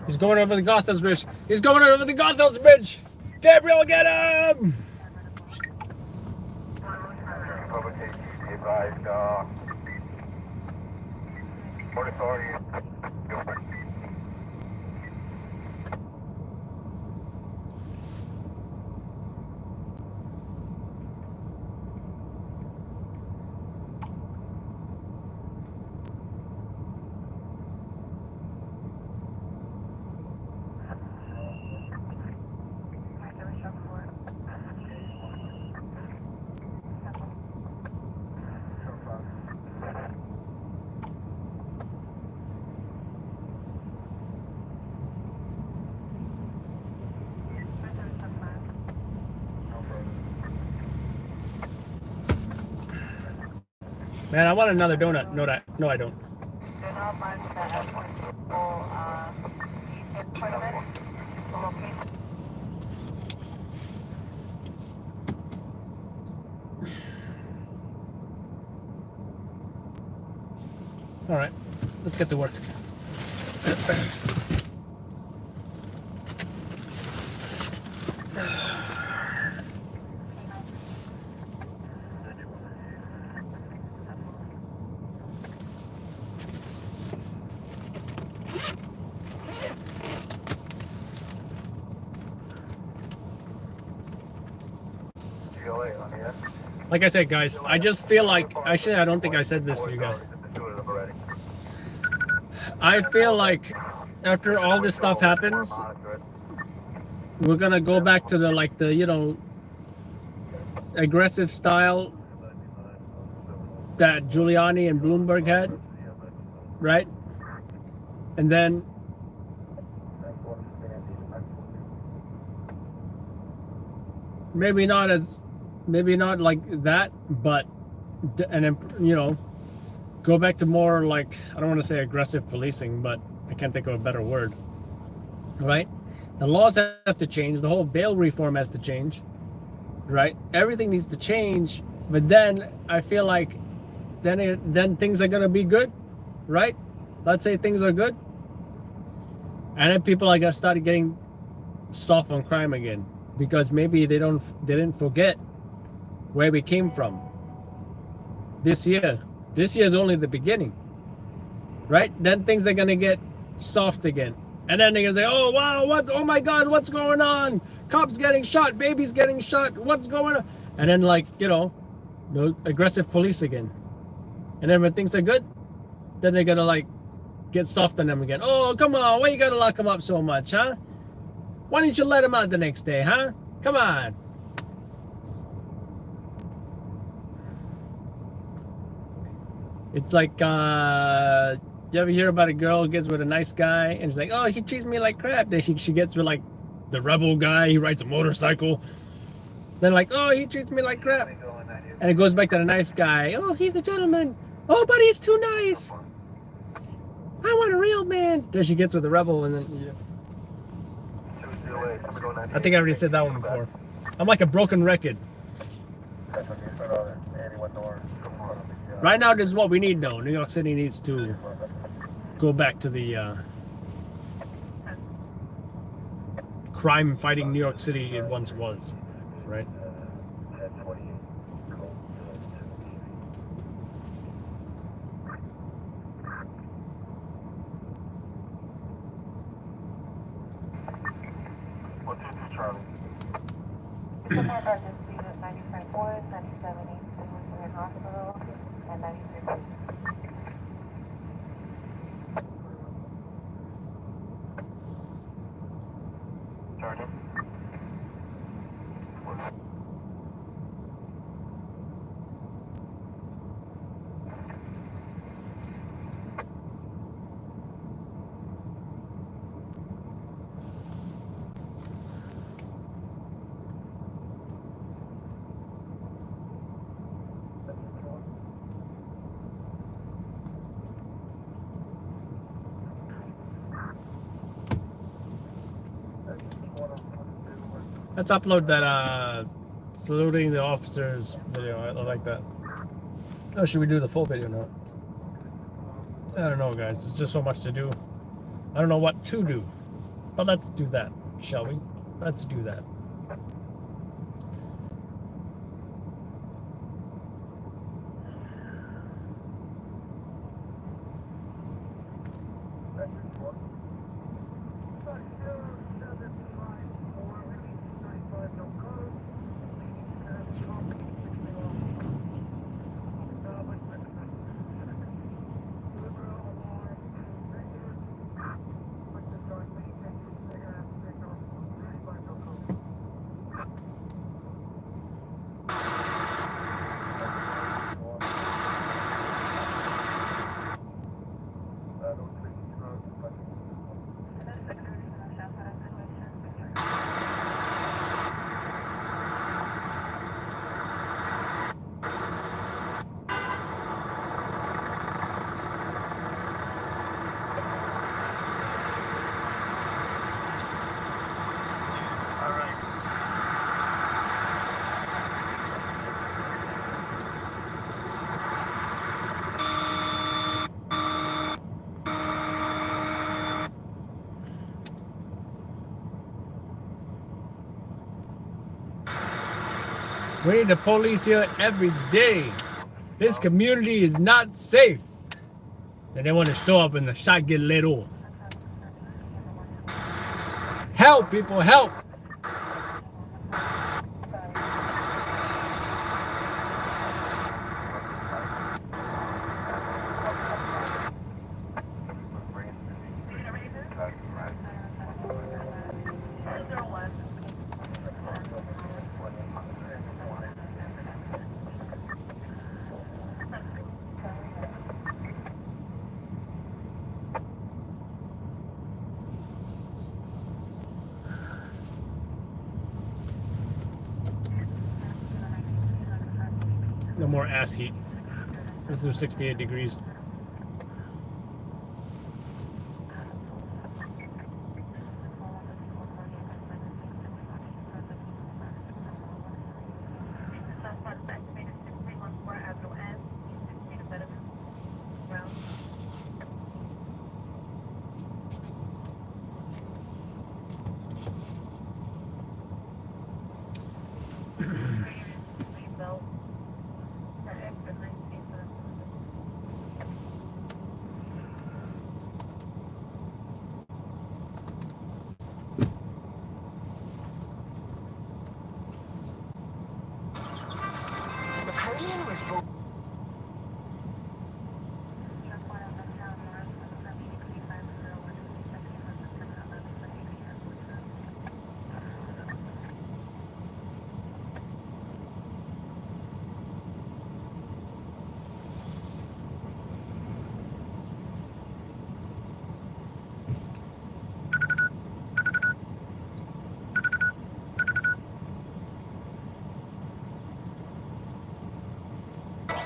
He's going over the Gothels Bridge. He's going over the Gothels Bridge. Gabriel, get him! Public safety, be advised, Port Authority, Man, I want another donut. No, I don't. All right, let's get to work. Like I said, guys, I just feel like, actually, I don't think I said this to you guys. I feel like after all this stuff happens, we're gonna go back to the you know, aggressive style that Giuliani and Bloomberg had, right? And then maybe not like that, but you know, go back to more like, I don't want to say aggressive policing, but I can't think of a better word, right? The laws have to change. The whole bail reform has to change, right? Everything needs to change. But then I feel like then things are gonna be good, right? Let's say things are good, and then people are gonna start getting soft on crime again because maybe they didn't forget where we came from. This year is only the beginning, right? Then things are gonna get soft again, and then they're gonna say, "Oh wow, oh my God, what's going on? Cops getting shot, babies getting shot. What's going on?" And then, like, you know, no aggressive police again. And then when things are good, then they're gonna like get soft on them again. "Oh, come on, why you gotta lock them up so much, huh? Why didn't you let them out the next day, huh? Come on." It's like, you ever hear about a girl who gets with a nice guy and she's like, "Oh, he treats me like crap." Then she gets with like the rebel guy, he rides a motorcycle. Then like, "Oh, he treats me like crap." And it goes back to the nice guy. "Oh, he's a gentleman. Oh, but he's too nice. I want a real man." Then she gets with the rebel, and then yeah. I think I already said that one before. I'm like a broken record. Right now, this is what we need, though. New York City needs to go back to the crime-fighting New York City it once was, right? Charlie. Support our dispute at 95 97 East Hospital, and 93. Sergeant. Let's upload that saluting the officers video. I like that. Oh, should we do the full video now? I don't know, guys. It's just so much to do. I don't know what to do. But let's do that, shall we? Let's do that. We need the police here every day. This community is not safe. And they want to show up and the shot get let off. Help, people, help! No more ass heat. This is 68 degrees.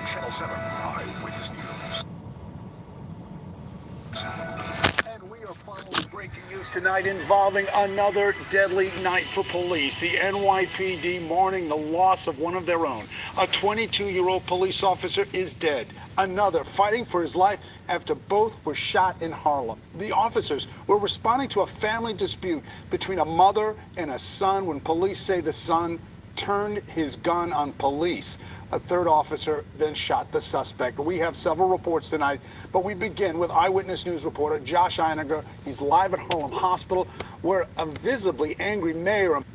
Channel 7 Eyewitness News. And we are following breaking news tonight involving another deadly night for police. The NYPD mourning the loss of one of their own. A 22-year-old police officer is dead. Another fighting for his life after both were shot in Harlem. The officers were responding to a family dispute between a mother and a son when police say the son turned his gun on police. A third officer then shot the suspect. We have several reports tonight, but we begin with Eyewitness News reporter Josh Einiger. He's live at Harlem Hospital, where a visibly angry mayor and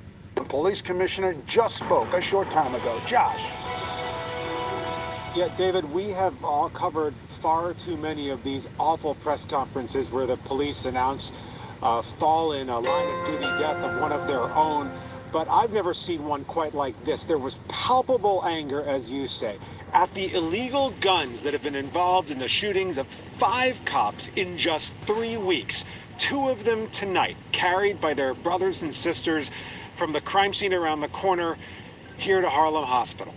police commissioner just spoke a short time ago. Josh. Yeah, David, we have all covered far too many of these awful press conferences where the police announce fall in a line of duty death of one of their own. But I've never seen one quite like this. There was palpable anger, as you say, at the illegal guns that have been involved in the shootings of 5 cops in just 3 weeks. 2 of them tonight, carried by their brothers and sisters from the crime scene around the corner here to Harlem Hospital.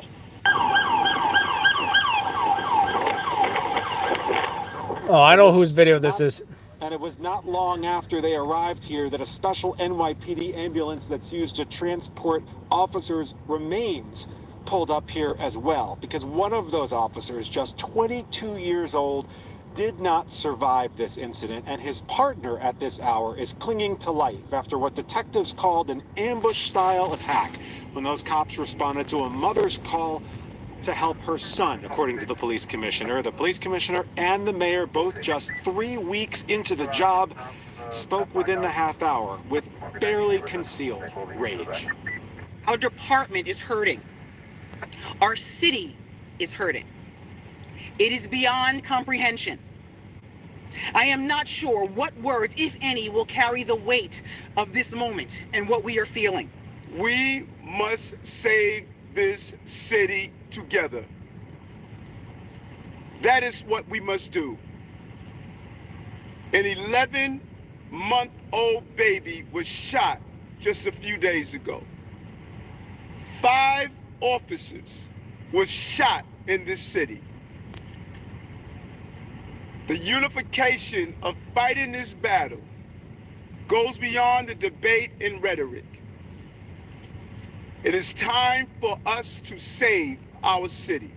Oh, I know whose video this is. And it was not long after they arrived here that a special NYPD ambulance that's used to transport officers' remains pulled up here as well, because one of those officers, just 22 years old, did not survive this incident, and his partner at this hour is clinging to life after what detectives called an ambush-style attack when those cops responded to a mother's call to help her son, according to the police commissioner. The police commissioner and the mayor, both just 3 weeks into the job, spoke within the half hour with barely concealed rage. Our department is hurting. Our city is hurting. It is beyond comprehension. I am not sure what words, if any, will carry the weight of this moment and what we are feeling. We must save this city together. That is what we must do. An 11-month-old baby was shot just a few days ago. 5 officers were shot in this city. The unification of fighting this battle goes beyond the debate and rhetoric. It is time for us to save our city.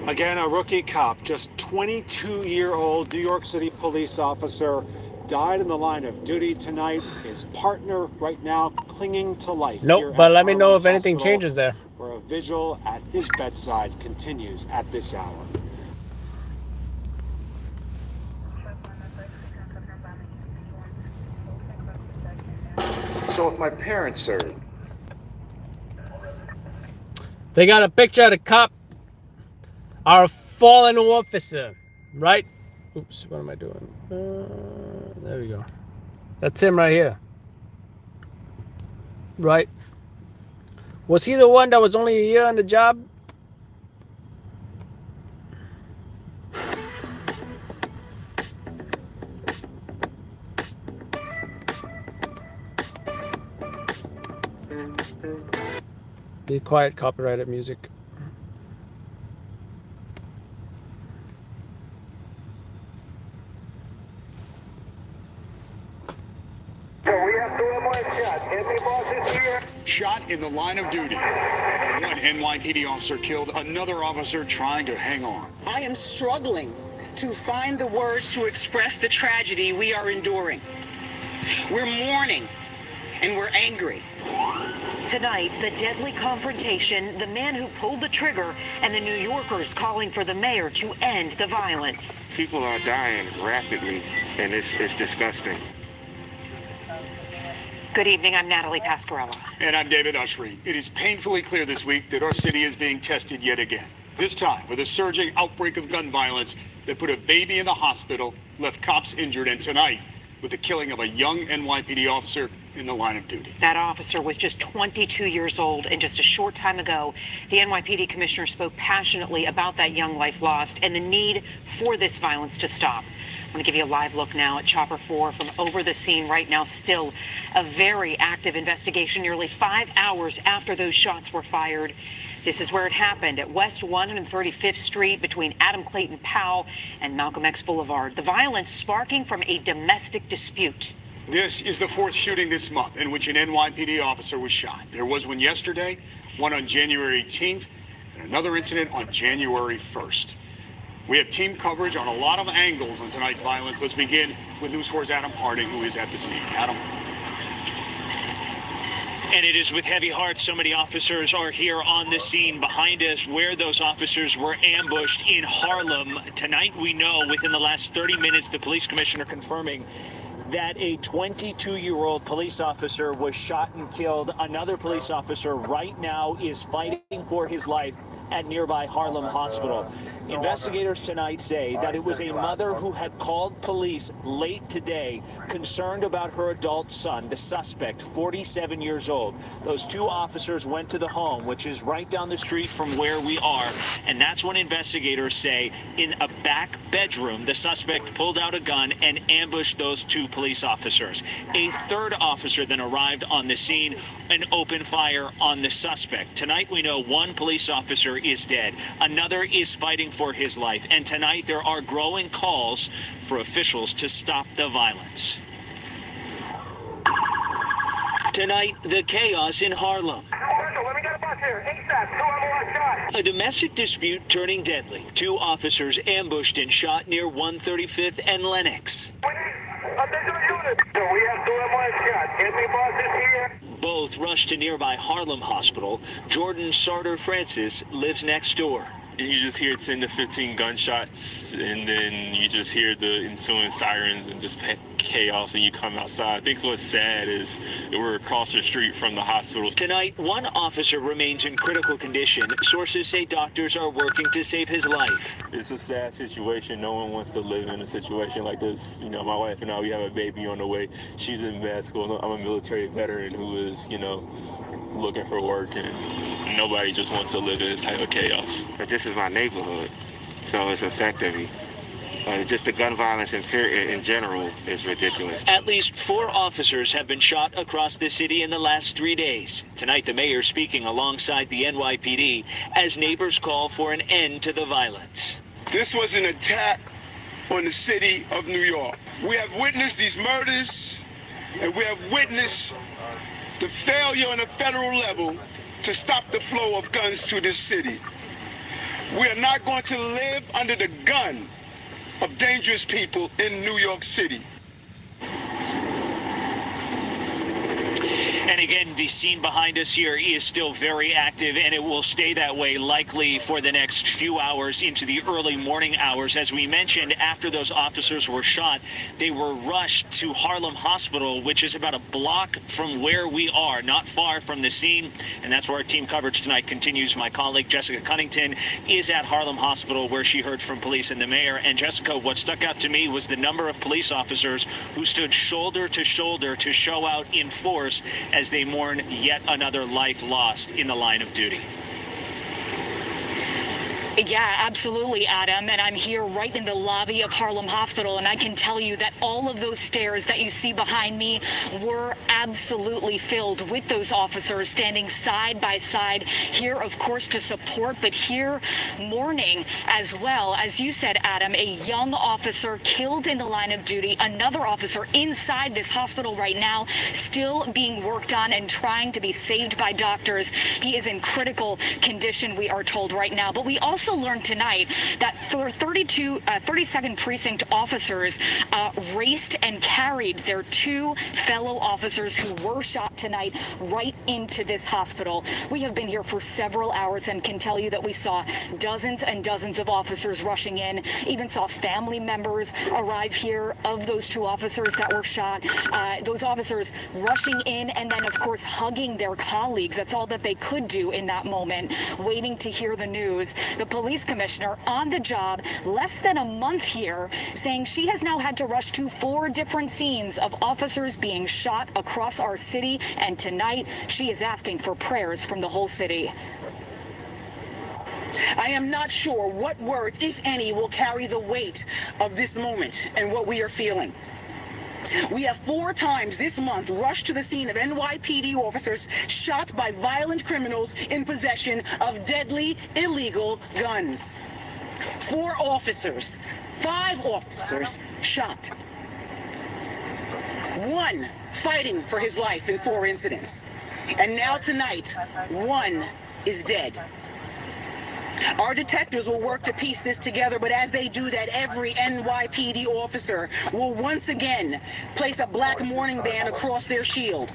Again, a rookie cop, just 22-year-old New York City police officer, died in the line of duty tonight. His partner right now clinging to life. Nope, but let me know if anything changes there. Where a vigil at his bedside continues at this hour. So if my parents heard, They got a picture of the cop, our fallen officer, right? Oops, what am I doing? There we go. That's him right here. Right? Was he the one that was only a year on the job? Be quiet, copyrighted music. shot in the line of duty. One NYPD officer killed, another officer trying to hang on. I am struggling to find the words to express the tragedy we are enduring. We're mourning and we're angry. Tonight, the deadly confrontation, the man who pulled the trigger, and the New Yorkers calling for the mayor to end the violence. People are dying rapidly, and it's disgusting. Good evening, I'm Natalie Pascarella. And I'm David Ushry. It is painfully clear this week that our city is being tested yet again. This time with a surging outbreak of gun violence that put a baby in the hospital, left cops injured, and tonight with the killing of a young NYPD officer in the line of duty. That officer was just 22 years old, and just a short time ago, the NYPD commissioner spoke passionately about that young life lost and the need for this violence to stop. I'm going to give you a live look now at Chopper 4 from over the scene right now. Still a very active investigation nearly 5 hours after those shots were fired. This is where it happened, at West 135th Street between Adam Clayton Powell and Malcolm X Boulevard. The violence sparking from a domestic dispute. This is the fourth shooting this month in which an NYPD officer was shot. There was one yesterday, one on January 18th, and another incident on January 1st. We have team coverage on a lot of angles on tonight's violence. Let's begin with News 4's Adam Harding, who is at the scene. Adam. And it is with heavy hearts so many officers are here on the scene behind us where those officers were ambushed in Harlem. Tonight, we know within the last 30 minutes, the police commissioner confirming that a 22-year-old police officer was shot and killed. Another police officer right now is fighting for his life at nearby Harlem Hospital. Investigators tonight say that it was a mother who had called police late today, concerned about her adult son, the suspect, 47 years old. Those two officers went to the home, which is right down the street from where we are, and that's when investigators say in a back bedroom, the suspect pulled out a gun and ambushed those two police officers. A third officer then arrived on the scene and opened fire on the suspect. Tonight we know one police officer is dead. Another is fighting for his life. And tonight there are growing calls for officials to stop the violence. Tonight, the chaos in Harlem. Let me get a bus here. ASAP. 2 on the left side. A domestic dispute turning deadly. 2 officers ambushed and shot near 135th and Lenox. Both rushed to nearby Harlem Hospital. Jordan Sarter Francis lives next door. You just hear 10 to 15 gunshots, and then you just hear the ensuing sirens and just chaos, and you come outside. I think what's sad is that we're across the street from the hospital. Tonight, 1 officer remains in critical condition. Sources say doctors are working to save his life. It's a sad situation. No one wants to live in a situation like this. You know, my wife and I, we have a baby on the way. She's in med school. I'm a military veteran who is, you know, looking for work, and nobody just wants to live in this type of chaos. But this is my neighborhood, so it's affecting me. Just the gun violence in general is ridiculous. At least 4 officers have been shot across the city in the last 3 days. Tonight, the mayor speaking alongside the NYPD as neighbors call for an end to the violence. This was an attack on the city of New York. We have witnessed these murders, and we have witnessed the failure on a federal level to stop the flow of guns to this city. We are not going to live under the gun of dangerous people in New York City. And again, the scene behind us here is still very active, and it will stay that way likely for the next few hours into the early morning hours. As we mentioned, after those officers were shot, they were rushed to Harlem Hospital, which is about a block from where we are, not far from the scene. And that's where our team coverage tonight continues. My colleague Jessica Cunnington is at Harlem Hospital, where she heard from police and the mayor. And Jessica, what stuck out to me was the number of police officers who stood shoulder to shoulder to show out in force as they mourn yet another life lost in the line of duty. Yeah, absolutely, Adam. And I'm here right in the lobby of Harlem Hospital, and I can tell you that all of those stairs that you see behind me were absolutely filled with those officers standing side by side here, of course, to support, but here mourning as well. As you said, Adam, a young officer killed in the line of duty, another officer inside this hospital right now, still being worked on and trying to be saved by doctors. He is in critical condition, we are told right now. But we also learned tonight that 32nd precinct officers raced and carried their 2 fellow officers who were shot tonight right into this hospital. We have been here for several hours and can tell you that we saw dozens and dozens of officers rushing in, even saw family members arrive here of those 2 officers that were shot. Those officers rushing in and then, of course, hugging their colleagues. That's all that they could do in that moment, waiting to hear the news. The police commissioner on the job less than a month here, saying she has now had to rush to 4 different scenes of officers being shot across our city, and tonight she is asking for prayers from the whole city. I am not sure what words, if any, will carry the weight of this moment and what we are feeling. We have 4 times this month rushed to the scene of NYPD officers shot by violent criminals in possession of deadly, illegal guns. 4 officers, 5 officers shot. 1 fighting for his life in 4 incidents. And now tonight, 1 is dead. Our detectives will work to piece this together, but as they do that, every NYPD officer will once again place a black mourning band across their shield.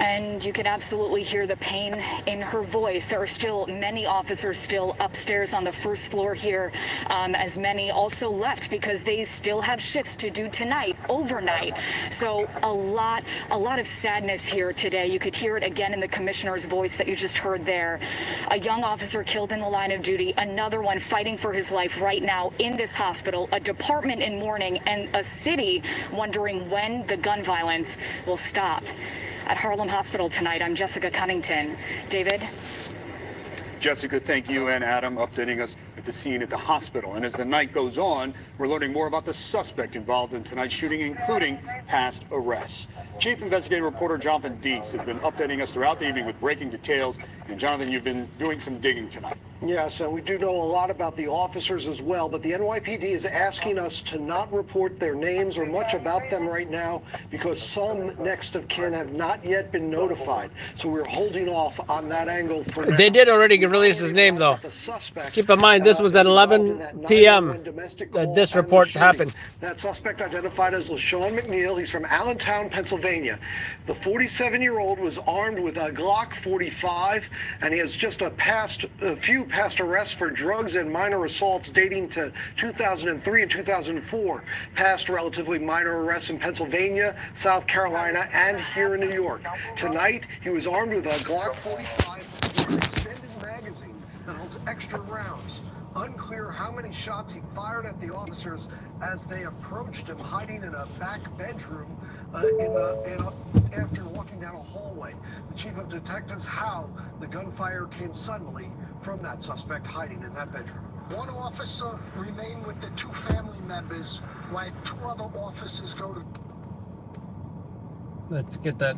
And you can absolutely hear the pain in her voice. There are still many officers still upstairs on the first floor here, as many also left because they still have shifts to do tonight, overnight. So a lot of sadness here today. You could hear it again in the commissioner's voice that you just heard there. A young officer killed in the line of duty, another one fighting for his life right now in this hospital, a department in mourning, and a city wondering when the gun violence will stop. At Harlem Hospital tonight, I'm Jessica Cunnington. David? Jessica, thank you, and Adam updating us at the scene at the hospital. And as the night goes on, we're learning more about the suspect involved in tonight's shooting, including past arrests. Chief Investigative Reporter Jonathan Deese has been updating us throughout the evening with breaking details. And Jonathan, you've been doing some digging tonight. Yes, and we do know a lot about the officers as well, but the NYPD is asking us to not report their names or much about them right now because some next of kin have not yet been notified. So we're holding off on that angle for now. They did already release his name, though. Keep in mind, this was at 11 p.m. that this report happened. That suspect identified as LaShawn McNeil. He's from Allentown, Pennsylvania. The 47-year-old was armed with a Glock 45, and he has just a few past arrests for drugs and minor assaults dating to 2003 and 2004. Past relatively minor arrests in Pennsylvania, South Carolina, and here in New York. Tonight, he was armed with a Glock 45 with an extended magazine that holds extra rounds. Unclear how many shots he fired at the officers as they approached him, hiding in a back bedroom after walking down a hallway. The chief of detectives how the gunfire came suddenly from that suspect hiding in that bedroom. One officer remained with the two family members while two other officers go to... Let's get that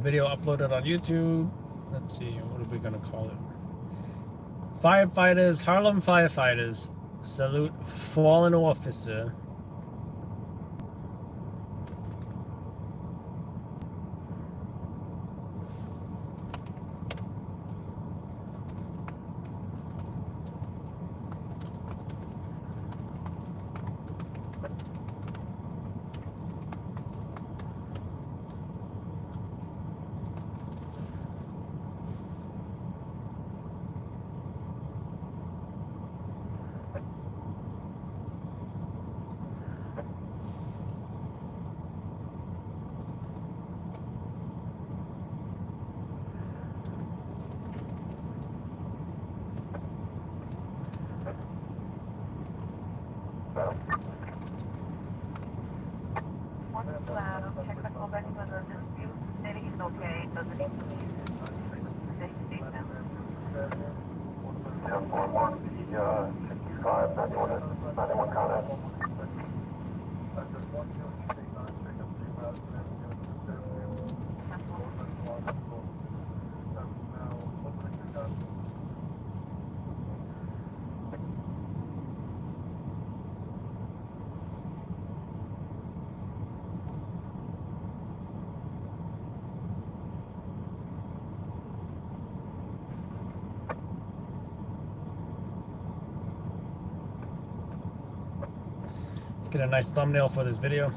video uploaded on YouTube. Let's see, what are we gonna call it? Firefighters, Harlem firefighters salute fallen officer. Technical benefit of dispute, stating it's okay, doesn't need to be station. 65, 91 comment. Get a nice thumbnail for this video.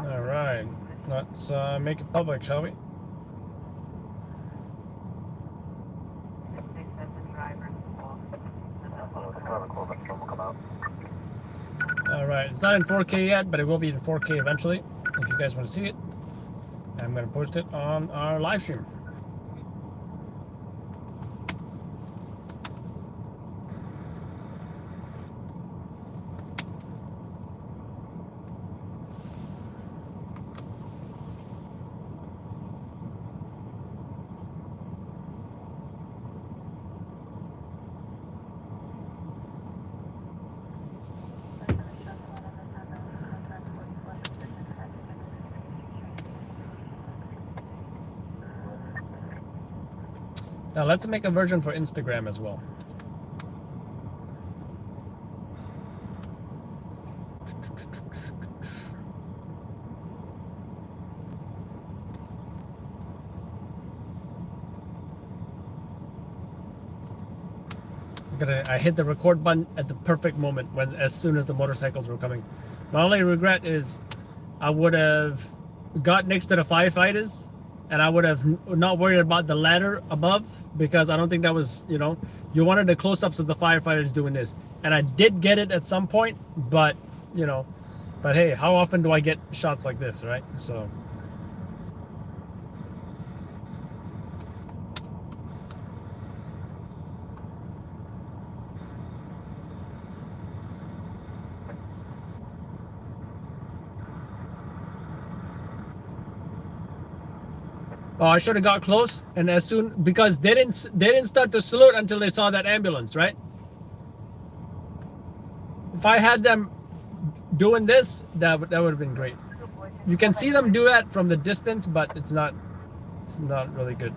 All right, let's make it public, shall we? All right, it's not in 4K yet, but it will be in 4K eventually. If you guys want to see it, I'm going to post it on our live stream. Now let's make a version for Instagram as well. I hit the record button at the perfect moment as soon as the motorcycles were coming. My only regret is I would have got next to the firefighters and I would have not worried about the ladder above, because I don't think that was, you wanted the close-ups of the firefighters doing this. And I did get it at some point, but, but hey, how often do I get shots like this, right? So... Oh, I should have got close, and as soon, because they didn't start to salute until they saw that ambulance, right? If I had them doing this, that would have been great. You can see them do that from the distance, but it's not really good.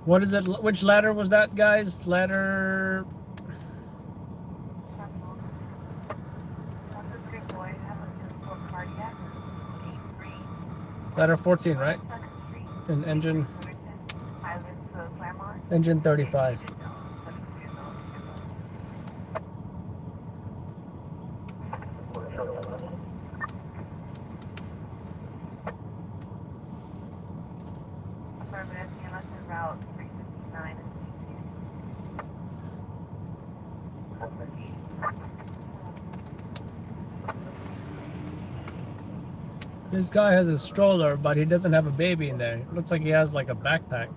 What is it? Which ladder was that, guys? Ladder... Ladder 14, right? And engine 35. This guy has a stroller, but he doesn't have a baby in there. It looks like he has like a backpack.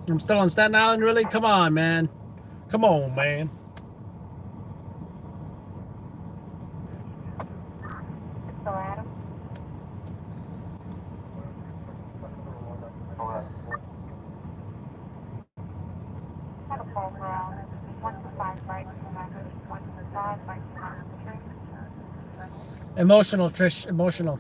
I'm still on Staten Island, really? Come on, man. Come on, man. Emotional, Trish. Emotional.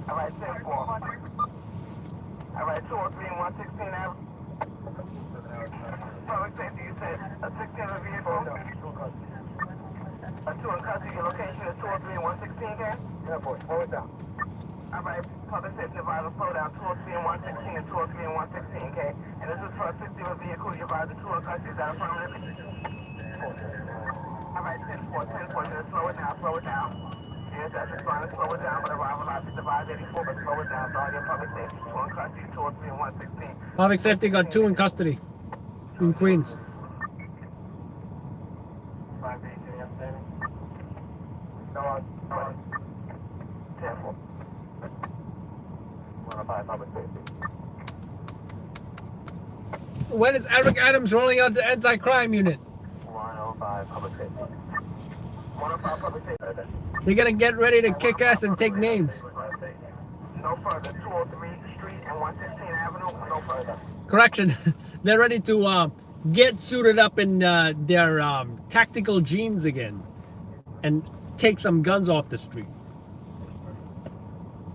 Alright, 10-4. Alright, 203 and 116 Avenue. Public safety, you said a 16 vehicle? A 2 in custody, your location is 203 and 116, okay? Yeah, boy, slow it down. Alright, public safety advisor, slow down, 203 and 116 and 203 and 116, okay? And this is for a 60 vehicle, you advise the 2 in custody, is that affirmative? Alright, 10-4, 10-4, just slow it down. Yes, that's just trying to slow it down, but arrival life is divided 84, but slow it down, so all your public safety, 2 in custody, 203 and 116. Public safety got 2 in custody in Queens. 5 days, you understand? No, 10-4. 105 public safety. When is Eric Adams rolling out the anti-crime unit? 105 public safety. 105 public safety. They're gonna get ready to kick ass and take names. No further. 203 Street and 116 Avenue. No further. Correction, they're ready to get suited up in their tactical jeans again and take some guns off the street.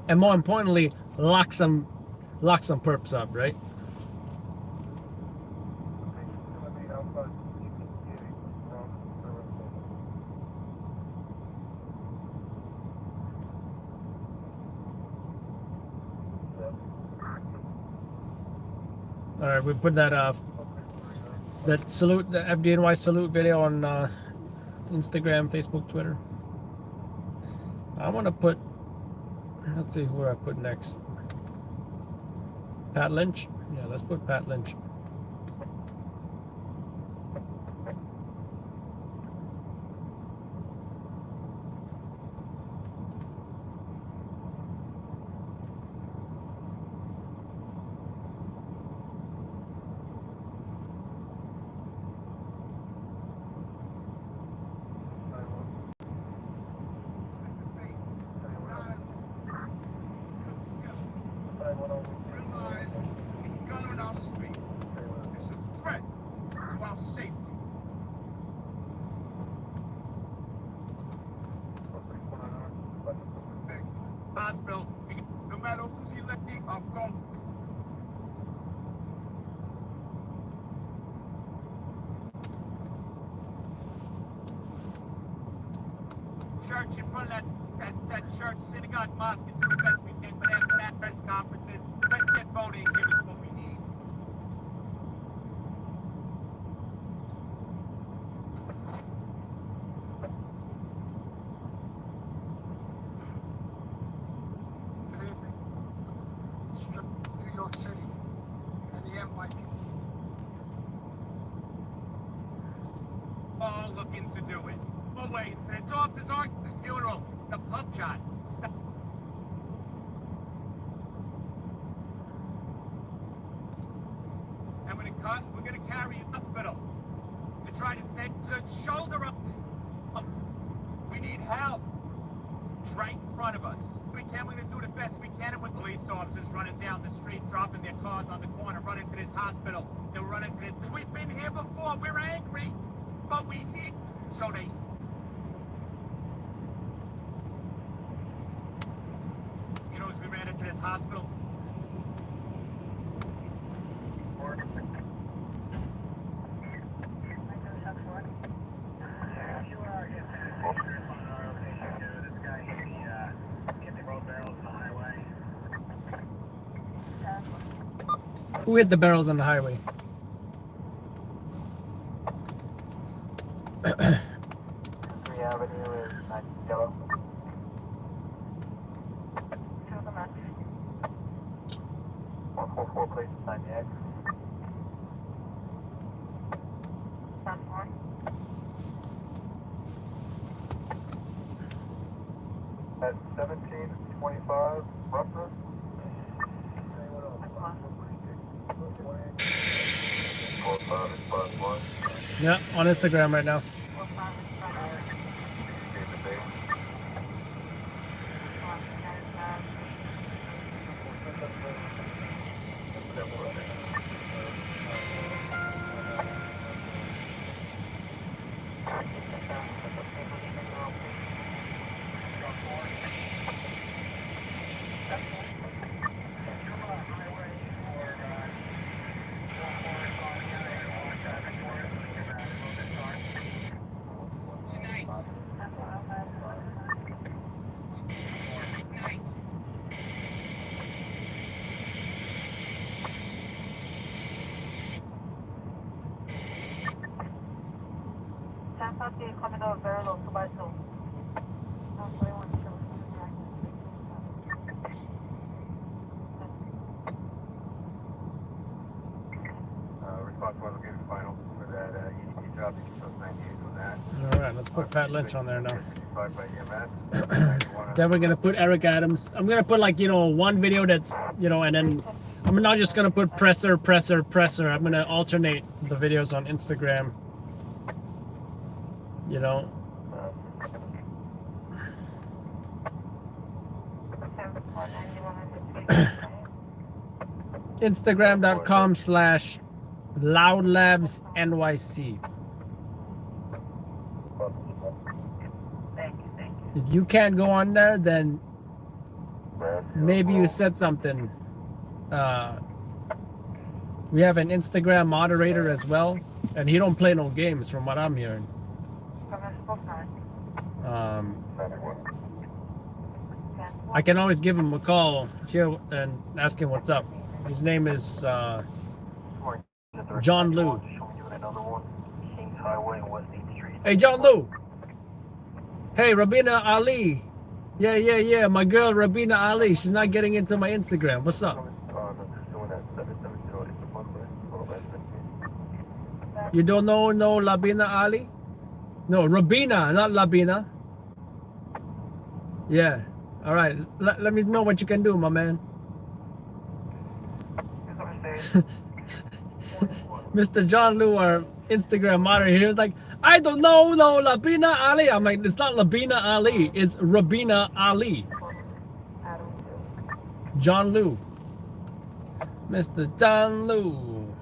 And more importantly, lock some perps up, right? All right, we put that salute, the FDNY salute video on Instagram, Facebook, Twitter. I want to put, let's see who I put next. Pat Lynch. Yeah, let's put Pat Lynch. Hospital. No matter who's elected, I'm going. Church in front of that church, synagogue, mosque, and do the best we can. But after that, press conferences, let's get voting and give us what we need. New York City and the NYC. All looking to do it. Oh wait, it's Officer Arkin's funeral. The pub shot. Stop. And we're gonna carry a hospital to try to shoulder up. We need help. It's right in front of us. We're gonna do the best we can with police officers running down the street, dropping their cars on the corner, running to this hospital. They're running to this. We've been here before. We're angry, but we need so they. You know, as we ran into this hospital. Who hit the barrels on the highway? Avenue is yellow. To the left. 144, please, 98. That's one. At 1725, Rutgers. Yeah, on Instagram right now. coming over very low, 2 by 2. Responsible located final for that EDP job. You can post 98 on that. All right, let's put Pat Lynch on there now. 65 by EMS. Then we're gonna put Eric Adams. I'm gonna put like, you know, one video that's, you know, and then I'm not just gonna put presser. I'm gonna alternate the videos on Instagram. You know. Instagram.com/loudlabsnyc. If you can't go on there, then maybe you said something. We have an Instagram moderator as well, and he don't play no games from what I'm hearing. I can always give him a call here and ask him what's up. His name is John Liu. Hey, John Liu. Hey, Rabina Ali. Yeah. My girl, Rabina Ali. She's not getting into my Instagram. What's up? You don't know no Labina Ali? No, Rabina, not Labina. Yeah. All right. Let me know what you can do, my man. Mr. John Liu, our Instagram moderator, he was like, I don't know, no Labina Ali. I'm like, it's not Labina Ali, it's Rabina Ali. John Liu. Mr. John Liu.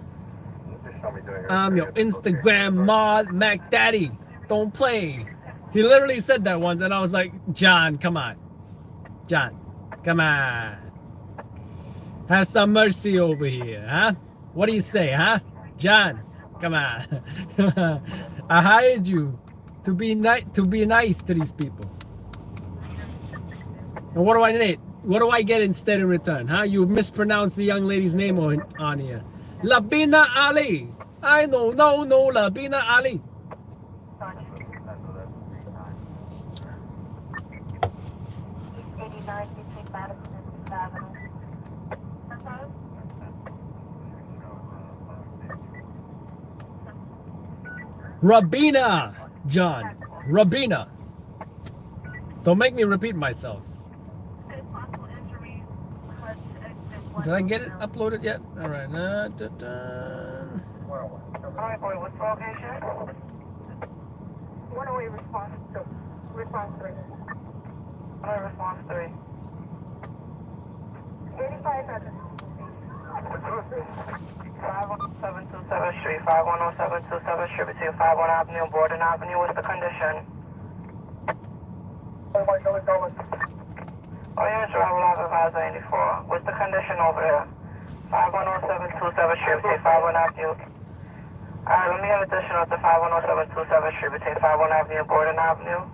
I'm your Instagram mod, Mac Daddy. Don't play. He literally said that once, and I was like, John, come on. John, come on. Have some mercy over here, huh? What do you say, huh? John, come on. I hired you to be nice to these people. And what do I need? What do I get instead in return, huh? You mispronounced the young lady's name on here. Labina Ali. I know, no, Labina Ali. Rabina, John. Rabina. Don't make me repeat myself. Did I get it uploaded yet? All right. Alright, boy, what's the location? 108 response 2. Response 3. Alright, response 3. 8500. 51727 Street, 51727 Street between 51 Avenue and Borden Avenue. What's the condition? Oh, yeah, it's Travel Live Advisor 84. What's the condition over there? 51727 Street between 51 Avenue. Alright, let me have additional to 51727 Street between 51 Avenue and Borden Avenue.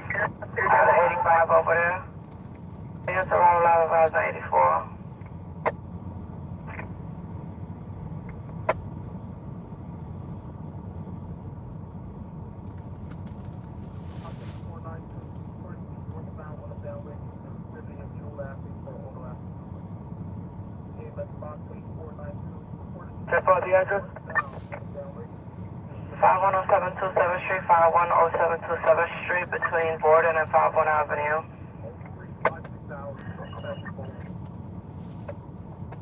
Alright, 85 over there. Yeah, it's Travel Live Advisor 84. Check out the address. 51727 Street, 51727 Street between Borden and 51 Avenue.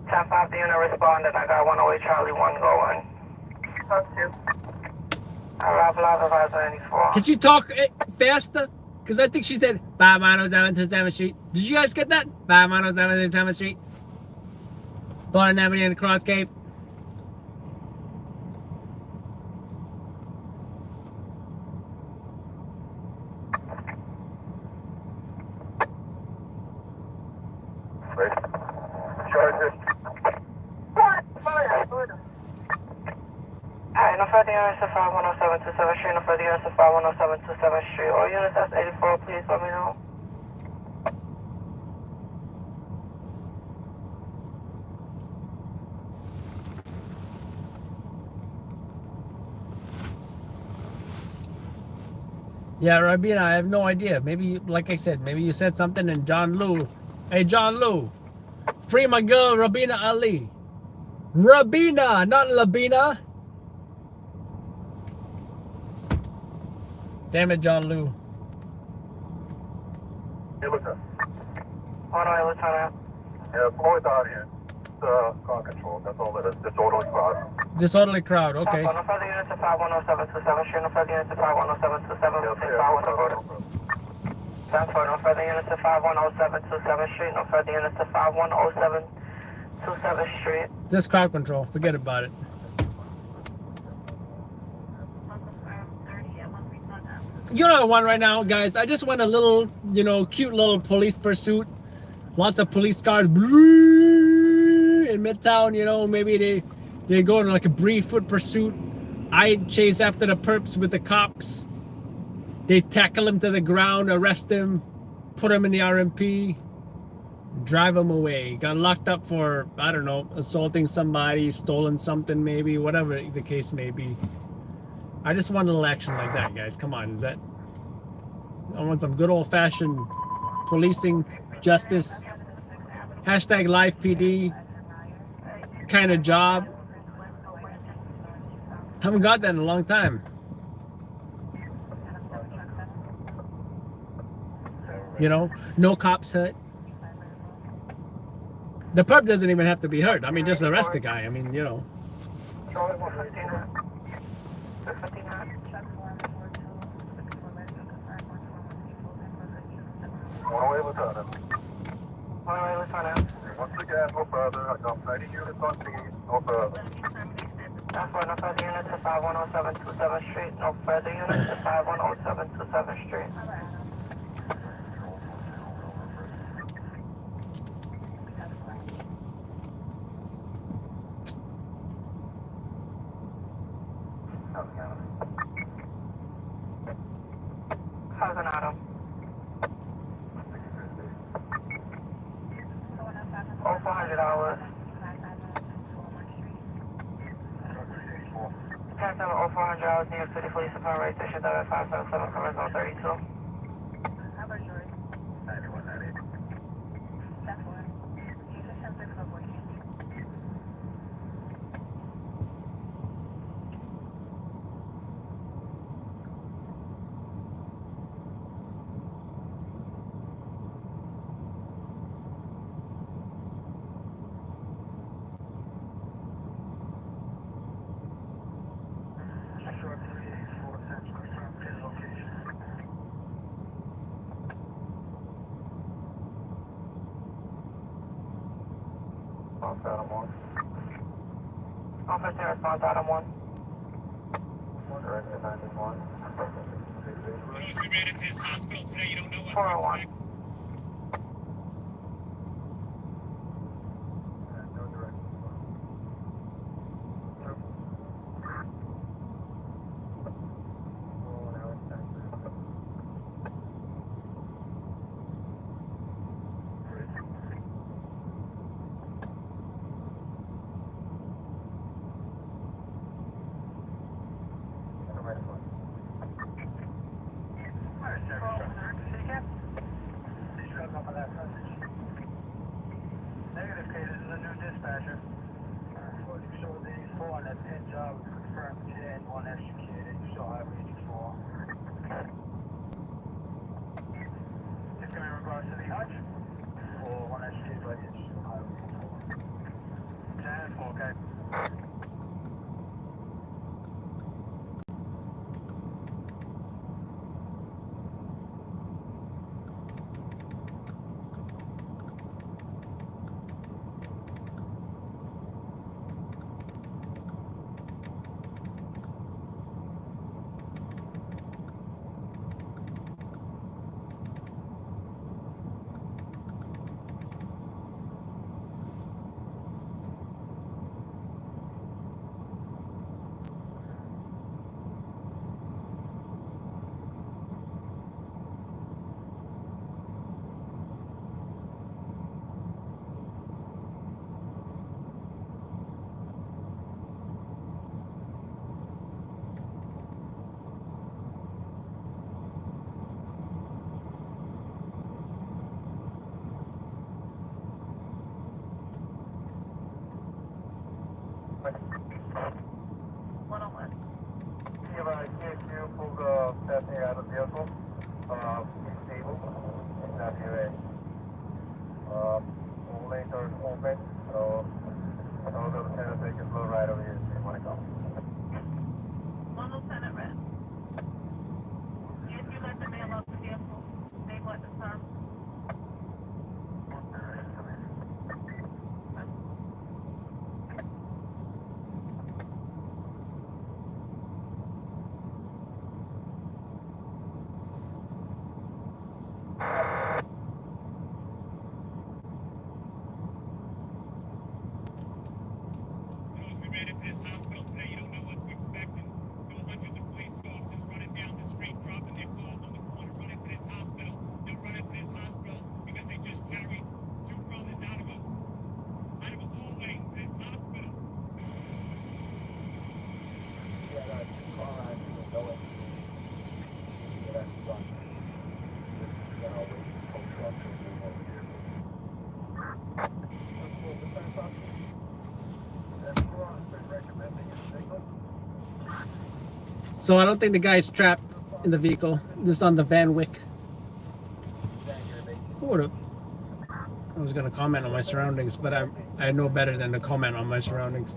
10-5, the unit responded. I got 108 Charlie 1 going. Arrival live advisor 94. Could you talk faster? Because I think she said 51727 Street. Did you guys get that? 51727 Street. Borden Avenue and Cross Cape. Alright, no further units to 51727 Street, no further units to 51727 Street. All units that's 84, please let me know. Yeah, Rabina, I have no idea. Maybe, like I said, maybe you said something and John Lou. Hey, John Lou, free my girl, Rabina Ali. Rabina, not Labina. Damn it, John Lou. Hey, what's up? What are you looking at? Yeah, Floyd's out here. It's car control. That's all it is. Disorderly crowd. Disorderly crowd, okay. No further units to 510727, street, no further units to 51077, Yeah, take yeah, 5104. That's for no further units to 51077 street, no further units to 51027 street. Just crowd control. Forget about it. You know what I want right now, guys? I just want a little, you know, cute little police pursuit. Lots of police cars in Midtown, you know, maybe they go on like a brief foot pursuit. I chase after the perps with the cops. They tackle him to the ground, arrest him, put him in the RMP, drive him away. Got locked up for, I don't know, assaulting somebody, stolen something maybe, whatever the case may be. I just want a little action like that, guys. Come on, I want some good old-fashioned policing, justice, hashtag live PD kind of job. Haven't got that in a long time. You know, no cops hurt. The perp doesn't even have to be hurt. I mean, just arrest the guy. I mean, you know. One-way Lieutenant. One-way Lieutenant. Once again, no further. I got 90 units on scene. No further. That's for no further units to 510727 street, no further units to 510727 street. How's an Adam? Oh, $400. Tax number $400, New York City Police Department, right station 577, cover zone 32. Adam 1. Officer response, Adam 1. Director 91. Those we ran into his hospital today, you don't know what 401. to expect. Negative, Kate. This is a new dispatcher. You saw the 4 on that pin job was confirmed 10, 1 executed. You saw how reading 4. It's in regards to the hutch? Or 1 executed by the highway 4. 10, okay. 101. You have a KSU pulled passenger out of the vehicle. He's stable. He's not here. All lanes are open, so all the lieutenants they can flow right over here if you want to go. One lieutenant red. If you let the man off the vehicle, they want the term. As we ran into this hospital today, you don't know what to expect. And there were hundreds of police officers running down the street, dropping their calls on the corner, running to this hospital. They'll run into this hospital because they just carried two brothers out of a hallway to this hospital. So I don't think the guy's trapped in the vehicle. This is on the Van Wyck. Who would've? I was gonna comment on my surroundings, but I know better than to comment on my surroundings.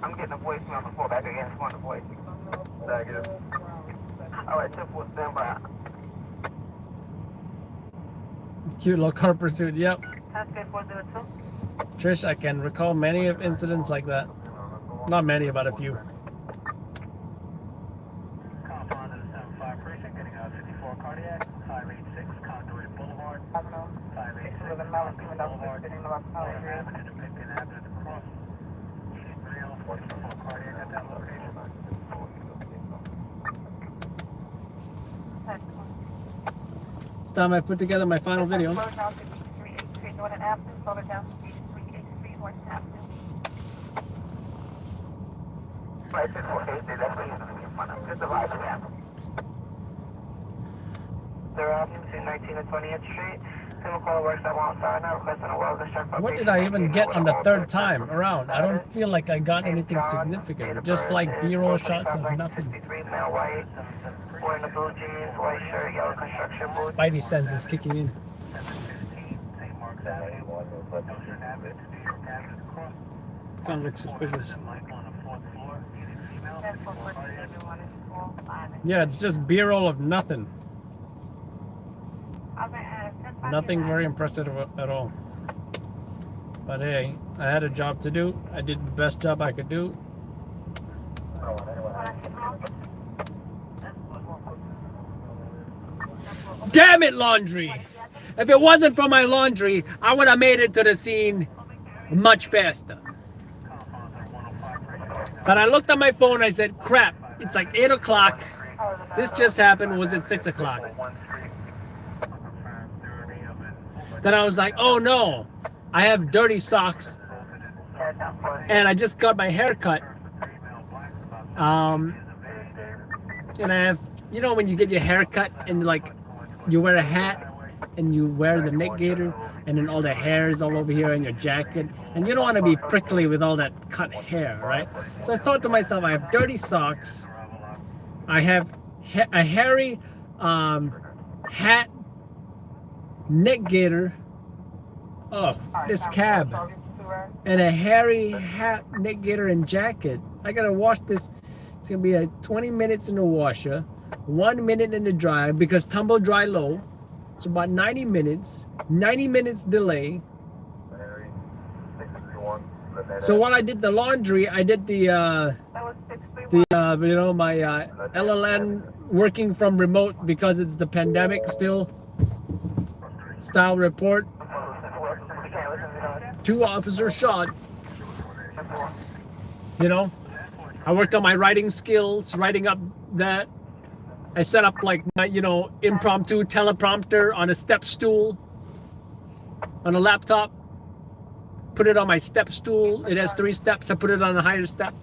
I'm getting a voicemail on the floor back again. It's on the voice. Negative. All right, 10-4, stand by. Cute little car pursuit. Yep. Task 402. Trish, I can recall many of incidents like that. Not many, but a few. Compound of the 75 precinct, getting out 54 cardiac, 586 Conduit Boulevard, 586 Boulevard, Grand Avenue to Pickton Avenue to cross, 83 44 cardiac at that location. It's time I put together my final video. Northern Avenue, slow down to 383 Northern Avenue. Right, 648, that's what he's going to be in front of. Just arrive at They're Avenue between 19th and 20th Street. Chemical works at Mount Sinai, requesting a welder check. What did I even get on the third time around? I don't feel like I got anything significant. Just like B-roll shots of nothing. Male white, wearing the blue jeans, white shirt, yellow construction boots. Spidey sense is kicking in. Kind of looks suspicious. Yeah, it's just B-roll of nothing. Nothing very impressive at all. But hey, I had a job to do. I did the best job I could do. Damn it, laundry! If it wasn't for my laundry, I would have made it to the scene much faster. But I looked at my phone and I said, crap, it's like 8 o'clock. This just happened, was it 6 o'clock? Then I was like, oh no, I have dirty socks. And I just got my hair cut. And I have, you know when you get your hair cut and like you wear a hat and you wear the neck gaiter and then all the hair is all over here in your jacket and you don't want to be prickly with all that cut hair, right? So I thought to myself, I have dirty socks. I have a hairy hat, neck gaiter. Oh, this cab. And a hairy hat, neck gaiter, and jacket. I gotta wash this. It's gonna be 20 minutes in the washer, 1 minute in the dryer because tumble dry low. It's about 90 minutes. 90 minutes delay. So when I did the laundry, I did the you know, my LLN working from remote because it's the pandemic still style report. 2 officers shot. You know, I worked on my writing skills, writing up that. I set up like my, you know, impromptu teleprompter on a step stool on a laptop. Put it on my step stool. It has 3 steps. I put it on a higher step.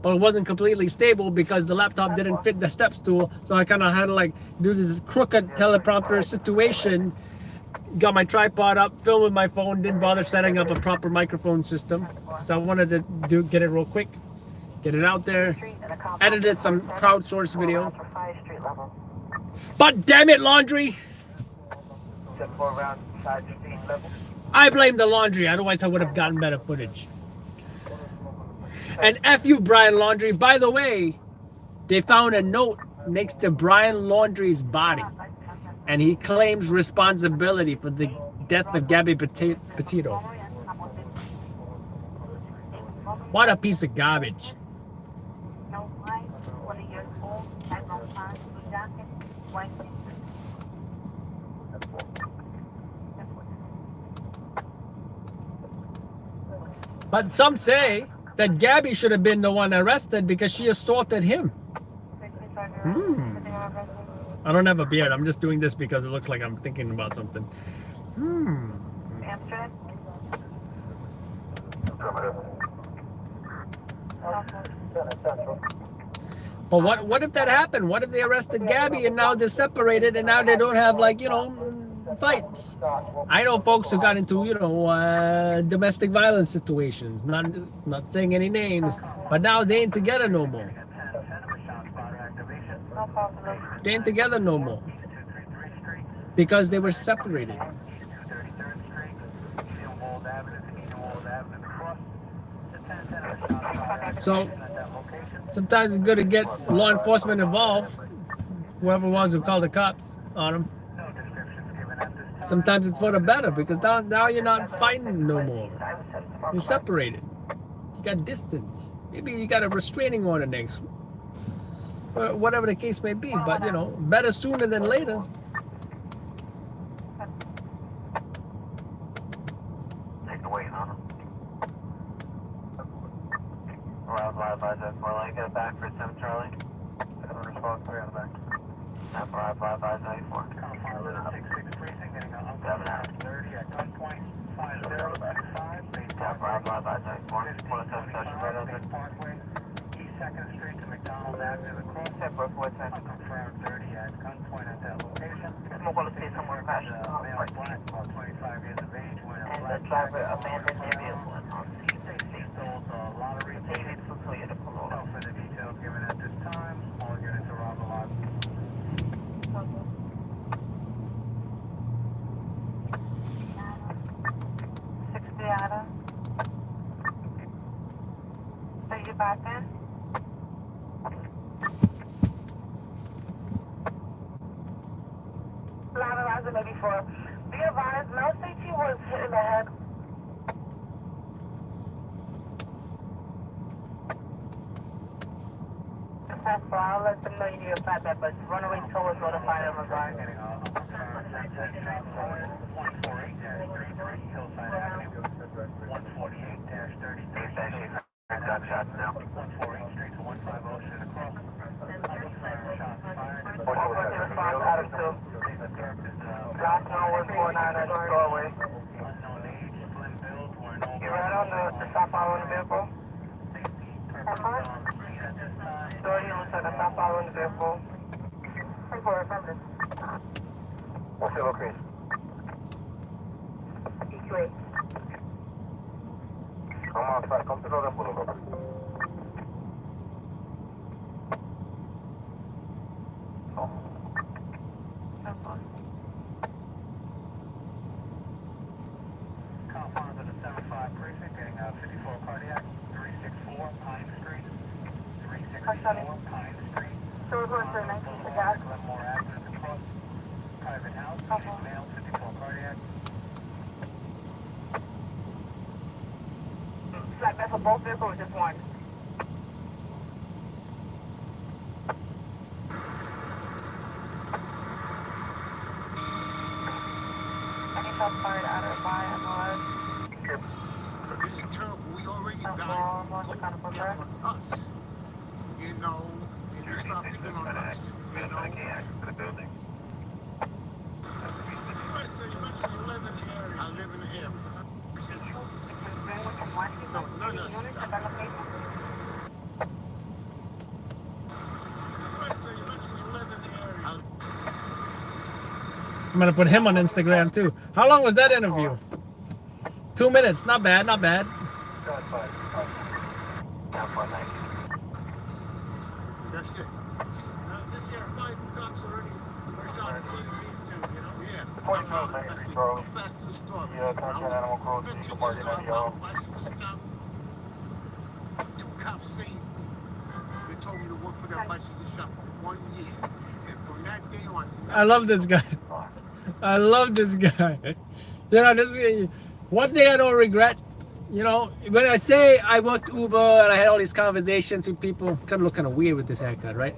but it wasn't completely stable because the laptop didn't fit the step stool. So I kind of had to like do this crooked teleprompter situation. Got my tripod up, filmed with my phone, didn't bother setting up a proper microphone system because I wanted to get it real quick, get it out there, edited some crowdsourced video. But damn it, laundry! I blame the laundry, otherwise I would have gotten better footage. And F you, Brian Laundrie. By the way, they found a note next to Brian Laundrie's body, and he claims responsibility for the death of Gabby Petito. What a piece of garbage. But some say that Gabby should have been the one arrested because she assaulted him. I don't have a beard. I'm just doing this because it looks like I'm thinking about something. But what if that happened? What if they arrested Gabby and now they're separated and now they don't have, like, you know, fights? I know folks who got into, you know, domestic violence situations. Not saying any names, but now they ain't together no more. They ain't together no more because they were separated. So sometimes it's good to get law enforcement involved, whoever it was who called the cops on them. Sometimes it's for the better because now you're not fighting no more. You're separated. You got distance. Maybe you got a restraining order next. Whatever the case may be, but you know, better sooner than later. Take the weight on him. Live, Marlene, get it back for 7 Charlie. Response 3 on the back. Not live, 94. 66 freezing, getting a 30 at gunpoint. 5025. Live, 94. 107 session right on there. East 2nd Street to McDonald Avenue. Across that Brookwood Center. Confirmed 30 at gunpoint at that location. Mobile to see somewhere crashed. Male black, about 25 years of age. And the driver abandoned their vehicle on scene. Lottery David Fukuya to pull over. No further details given at this time. All units are on the lot. So you back in? Finalizing maybe 4. Be advised, Mel CT was hit in the head. I'll let them know you need a flatbed, but runaway tow is notified in regard. 148-33, gunshots now. 148 Street to 150 Ocean across. Response out of 2. Last one was 49 at the doorway. You ran on the stop following the vehicle? Authority on the stop following the vehicle. Affirmative. What's your location? EQA. Come outside. Come to the other boulevard. Compound of the 75 precinct, getting 54 cardiac, 364 Pine Street, 364 Pine Street. So we're going to 19 for gas. More accidents across private house, male, 54 cardiac. Flatbed for both vehicles or just one? Any shots fired out of by MLS? This is terrible. We already died on us. You know, and you stop picking on us. You know. To the building. So you mentioned you live in the area. I live in the area. No, none of us. I'm gonna put him on Instagram too. How long was that interview? 2 minutes. Not bad, not bad. That's it. This year, 5 cops already were shot, including these two, you know? Yeah. 42 Main Street, Charlie. Fastest story. Yeah, contact animal cruelty, departing at y'all. Two cops say they told me to work for that bicycle shop for 1 year. And from that day on, I love this guy. I love this guy. You know, this is one thing I don't regret. You know, when I say I worked Uber and I had all these conversations with people, kind of look kind of weird with this haircut, right?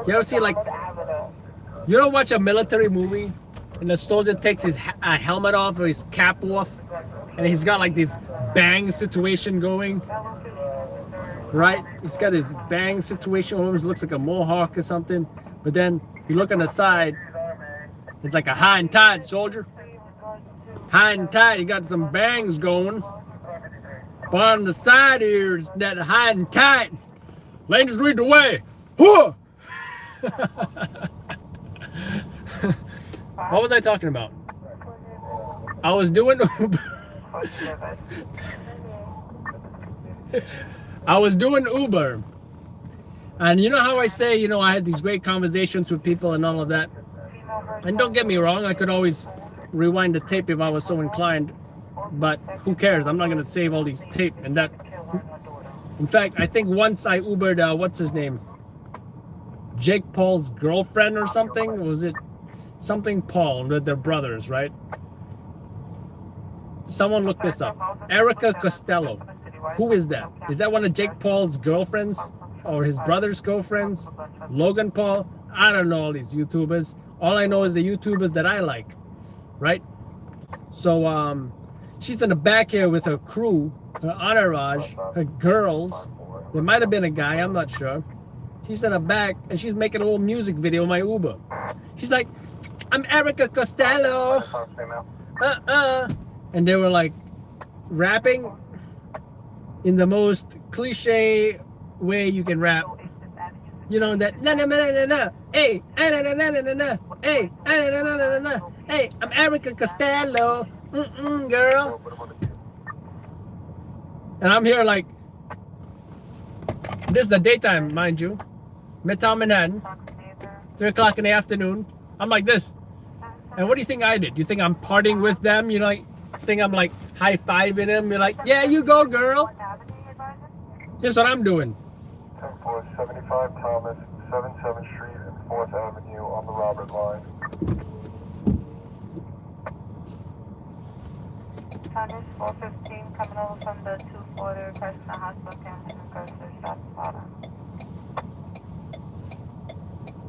You ever see like, you don't watch a military movie and the soldier takes his helmet off or his cap off and he's got like this bang situation going, right? He's got his bang situation, almost looks like a mohawk or something, but then you look on the side, it's like a high and tight soldier. High and tight, he got some bangs going. But on the side here is that high and tight. Rangers lead the way. What was I talking about? I was doing Uber. I was doing Uber. And you know how I say, you know, I had these great conversations with people and all of that. And don't get me wrong, I could always rewind the tape if I was so inclined. But who cares? I'm not going to save all these tape and that. In fact, I think once I Ubered, what's his name? Jake Paul's girlfriend or something? Or was it something Paul with their brothers, right? Someone look this up. Erica Costello. Who is that? Is that one of Jake Paul's girlfriends? Or his brother's girlfriends? Logan Paul? I don't know all these YouTubers. All I know is the YouTubers that I like, right? So, she's in the back here with her crew, her entourage, her girls. There might have been a guy, I'm not sure. She's in the back and she's making a little music video on my Uber. She's like, I'm Erica Costello. And they were like rapping in the most cliche way you can rap. You know that na na na na na, hey, na na na na na na, hey, na na na na na, hey, I'm Erica Costello, girl. And I'm here like, this is the daytime, mind you, Midtown Manhattan, 3 o'clock in the afternoon. I'm like this. And what do you think I did? You think I'm partying with them? You know, like, think I'm like high-fiving them? You're like, yeah, you go, girl. Here's what I'm doing. 10-4-75 Thomas, 77th Street and 4th Avenue on the Robert line. Thomas 415 coming over from the 240 requesting the hospital campus and grocery shop bottom.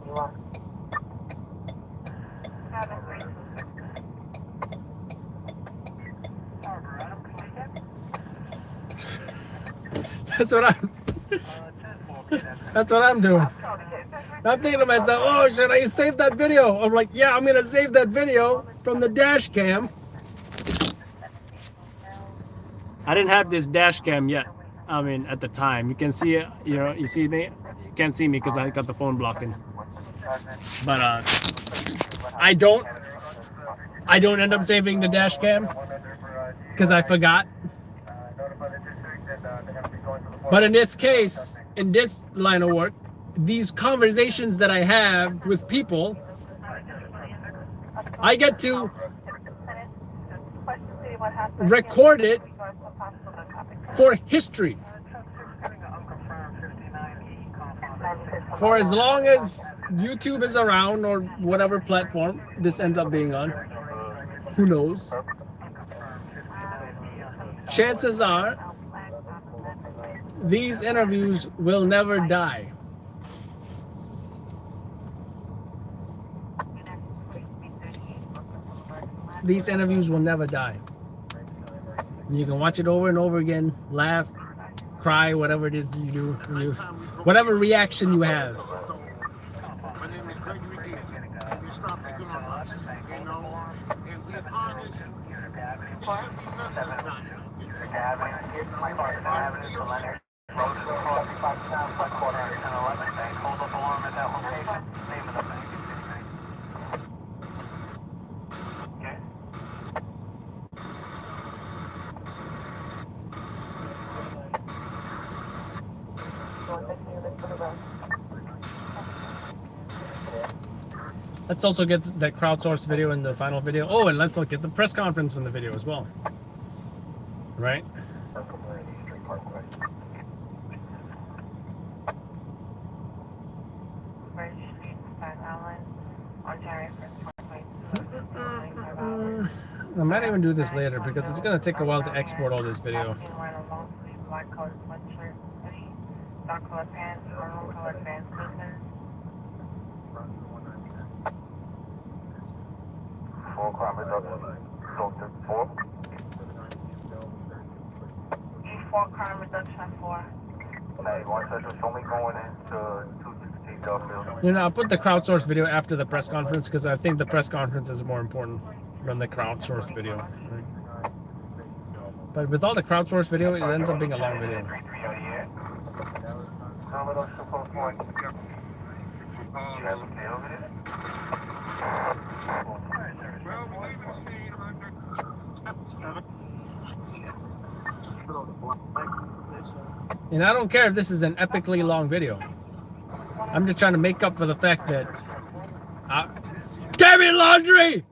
You are? Having 326. That's what I'm doing. I'm thinking to myself, oh, should I save that video? I'm like, yeah, I'm gonna save that video from the dash cam. I didn't have this dash cam yet. I mean, at the time, you can see it. You know, you see me. You can't see me because I got the phone blocking. But I don't end up saving the dash cam because I forgot. But in this case, in this line of work, these conversations that I have with people, I get to record it for history. For as long as YouTube is around or whatever platform this ends up being on, who knows? Chances are these interviews will never die. These interviews will never die. You can watch it over and over again, laugh, cry, whatever it is you do, whatever reaction you have. My name is Gregory D. And you stop picking on us, you know, and be honest. It should be nothing done. Let's also get that crowdsourced video in the final video. Oh, and let's look at the press conference from the video as well. Right? I might even do this later because it's going to take a while to export all this video. Full crime reduction. Four. E4 crime reduction 4. Hey, one second. Show me going into 216 Duffield. You know, I'll put the crowdsourced video after the press conference because I think the press conference is more important than the crowdsourced video. Right? But with all the crowdsourced video, it ends up being a long video. And I don't care if this is an epically long video. I'm just trying to make up for the fact that damn it, laundry!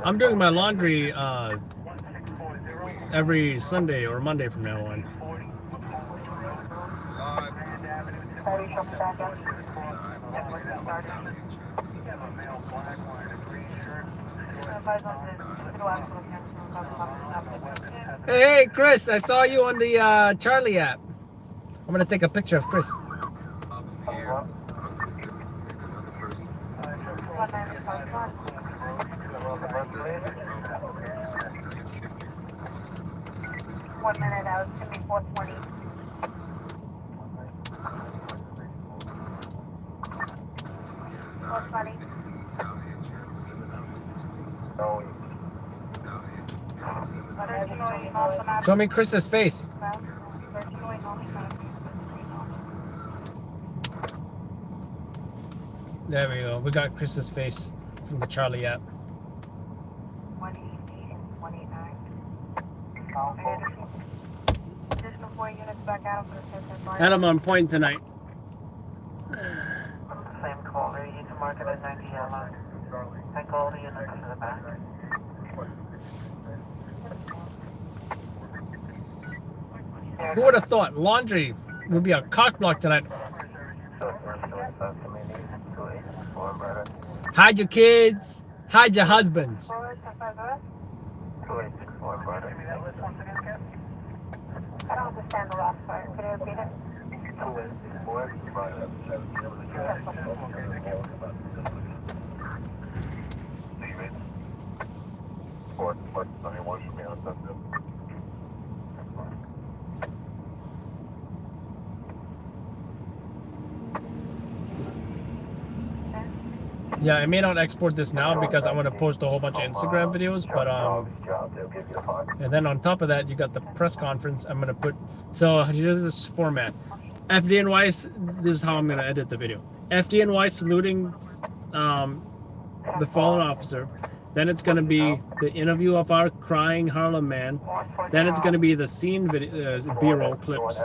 I'm doing my laundry every Sunday or Monday from now on. Hey, Chris, I saw you on the Charlie app. I'm gonna take a picture of Chris. One minute out, it's gonna be 420. Show me Chris's face. There we go. We got Chris's face from the Charlie app. 180 and 189. Additional 4 units back out for the system. And I'm on point tonight. Same caller, you can mark it as 90 yellow. Take all the units to the back. Who would have thought laundry would be a cock block tonight? Hide your kids. Hide your husbands. I don't understand the last part. Could you repeat it? Yeah, I may not export this now because I'm going to post a whole bunch of Instagram videos, but and then on top of that, you got the press conference. I'm going to put, so here's this format. FDNY, this is how I'm going to edit the video. FDNY saluting the fallen officer. Then it's going to be the interview of our crying Harlem man. Then it's going to be the scene video, B-roll clips.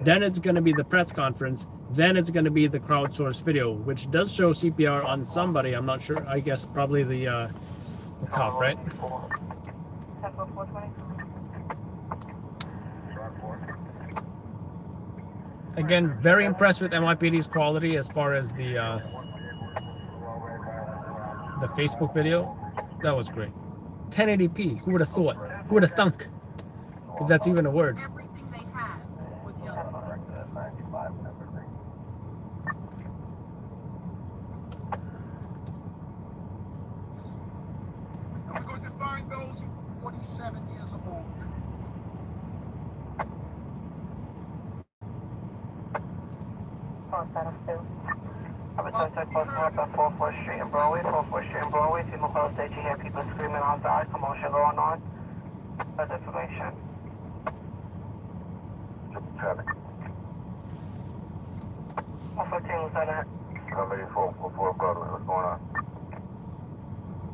Then it's going to be the press conference. Then it's going to be the crowdsourced video, which does show CPR on somebody. I'm not sure. I guess probably the cop, right? Again, very impressed with NYPD's quality as far as the Facebook video. That was great. 1080p. Who would have thought? Who would have thunk? If that's even a word. We're going to find those 47 years old. I'm going to close north on 44th Street and Broadway. 44th Street and Broadway. People close that you hear people screaming outside. Commotion going on. That's information. Traffic. 114, Lieutenant. Somebody 4 Broadway. What's going on?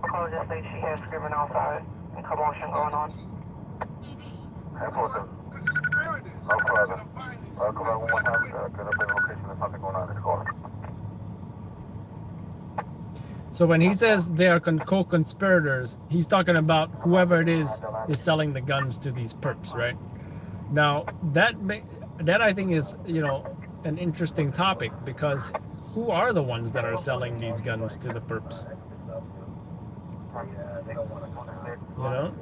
Close that state she hears screaming outside and commotion going on. Airport. No problem. Come back one more time. Get up in the location. There's something going on in this corner. So when he says they are co-conspirators, he's talking about whoever it is selling the guns to these perps, right? Now that I think is, you know, an interesting topic, because who are the ones that are selling these guns to the perps? You know,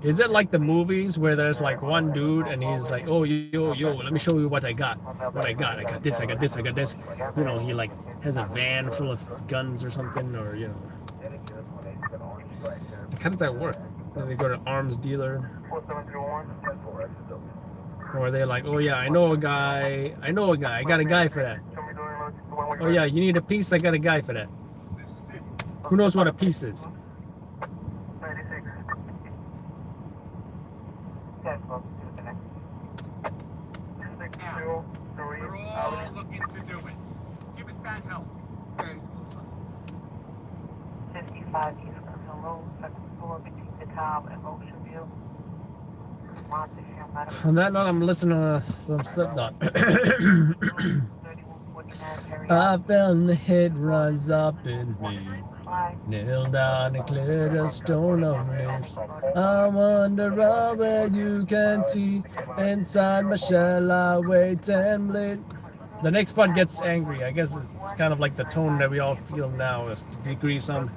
is it like the movies where there's like one dude and he's like, oh, yo, let me show you what I got. I got this, I got this, I got this. You know, he like has a van full of guns or something, or, you know. How does that work? Do they go to an arms dealer? Or are they like, oh yeah, I know a guy, I got a guy for that. Oh yeah, you need a piece, I got a guy for that. Who knows what a piece is? We're all looking to do it. Give us that help. 55 East Clemson Road, second floor between the tower and Ocean View. On that note, I'm listening to some Slipknot. I felt the head rise up in me. Kneel down and clear the stone of this. I wonder where you can see. Inside my shell I wait and bleed. The next part gets angry. I guess it's kind of like the tone that we all feel now, is to degree some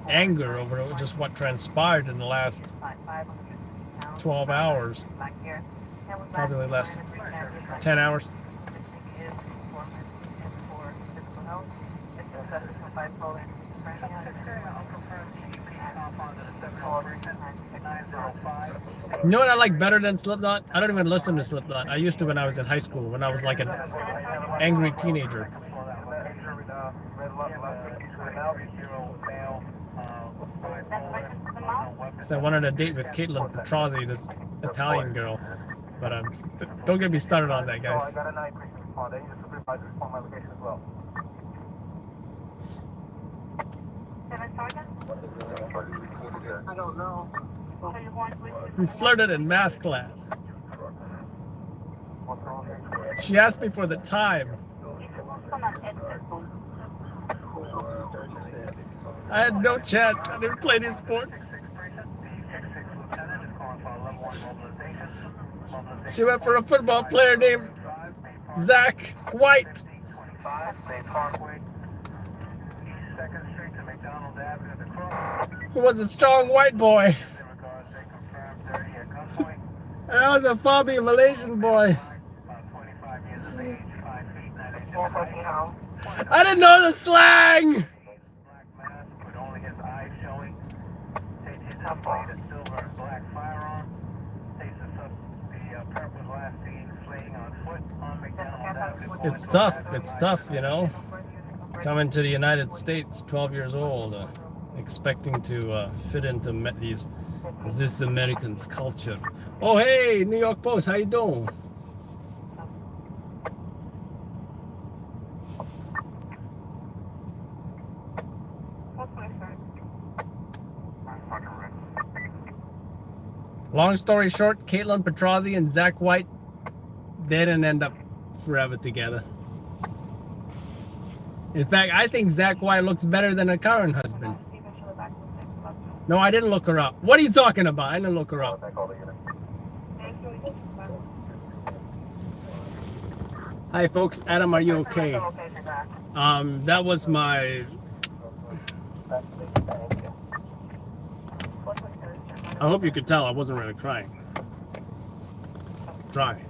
anger over just what transpired in the last 12 hours. Probably less. 10 hours. You know what I like better than Slipknot? I don't even listen to Slipknot. I used to when I was in high school, when I was like an angry teenager. So I wanted a date with Caitlin Petrozzi, this Italian girl. But don't get me started on that, guys. I don't know. We flirted in math class. She asked me for the time. I had no chance. I didn't play any sports. She went for a football player named Zach White. Who was a strong white boy. And I was a fobby Malaysian boy. I didn't know the slang! It's tough, you know. Coming to the United States, 12 years old, expecting to fit into this American's culture. Oh, hey, New York Post, how you doing? Long story short, Caitlin Petrozzi and Zach White, they didn't end up forever together. In fact, I think Zach White looks better than her current husband. No, I didn't look her up. What are you talking about? I didn't look her up. Hi, folks. Adam, are you okay? That was my... I hope you could tell I wasn't really crying. Dry.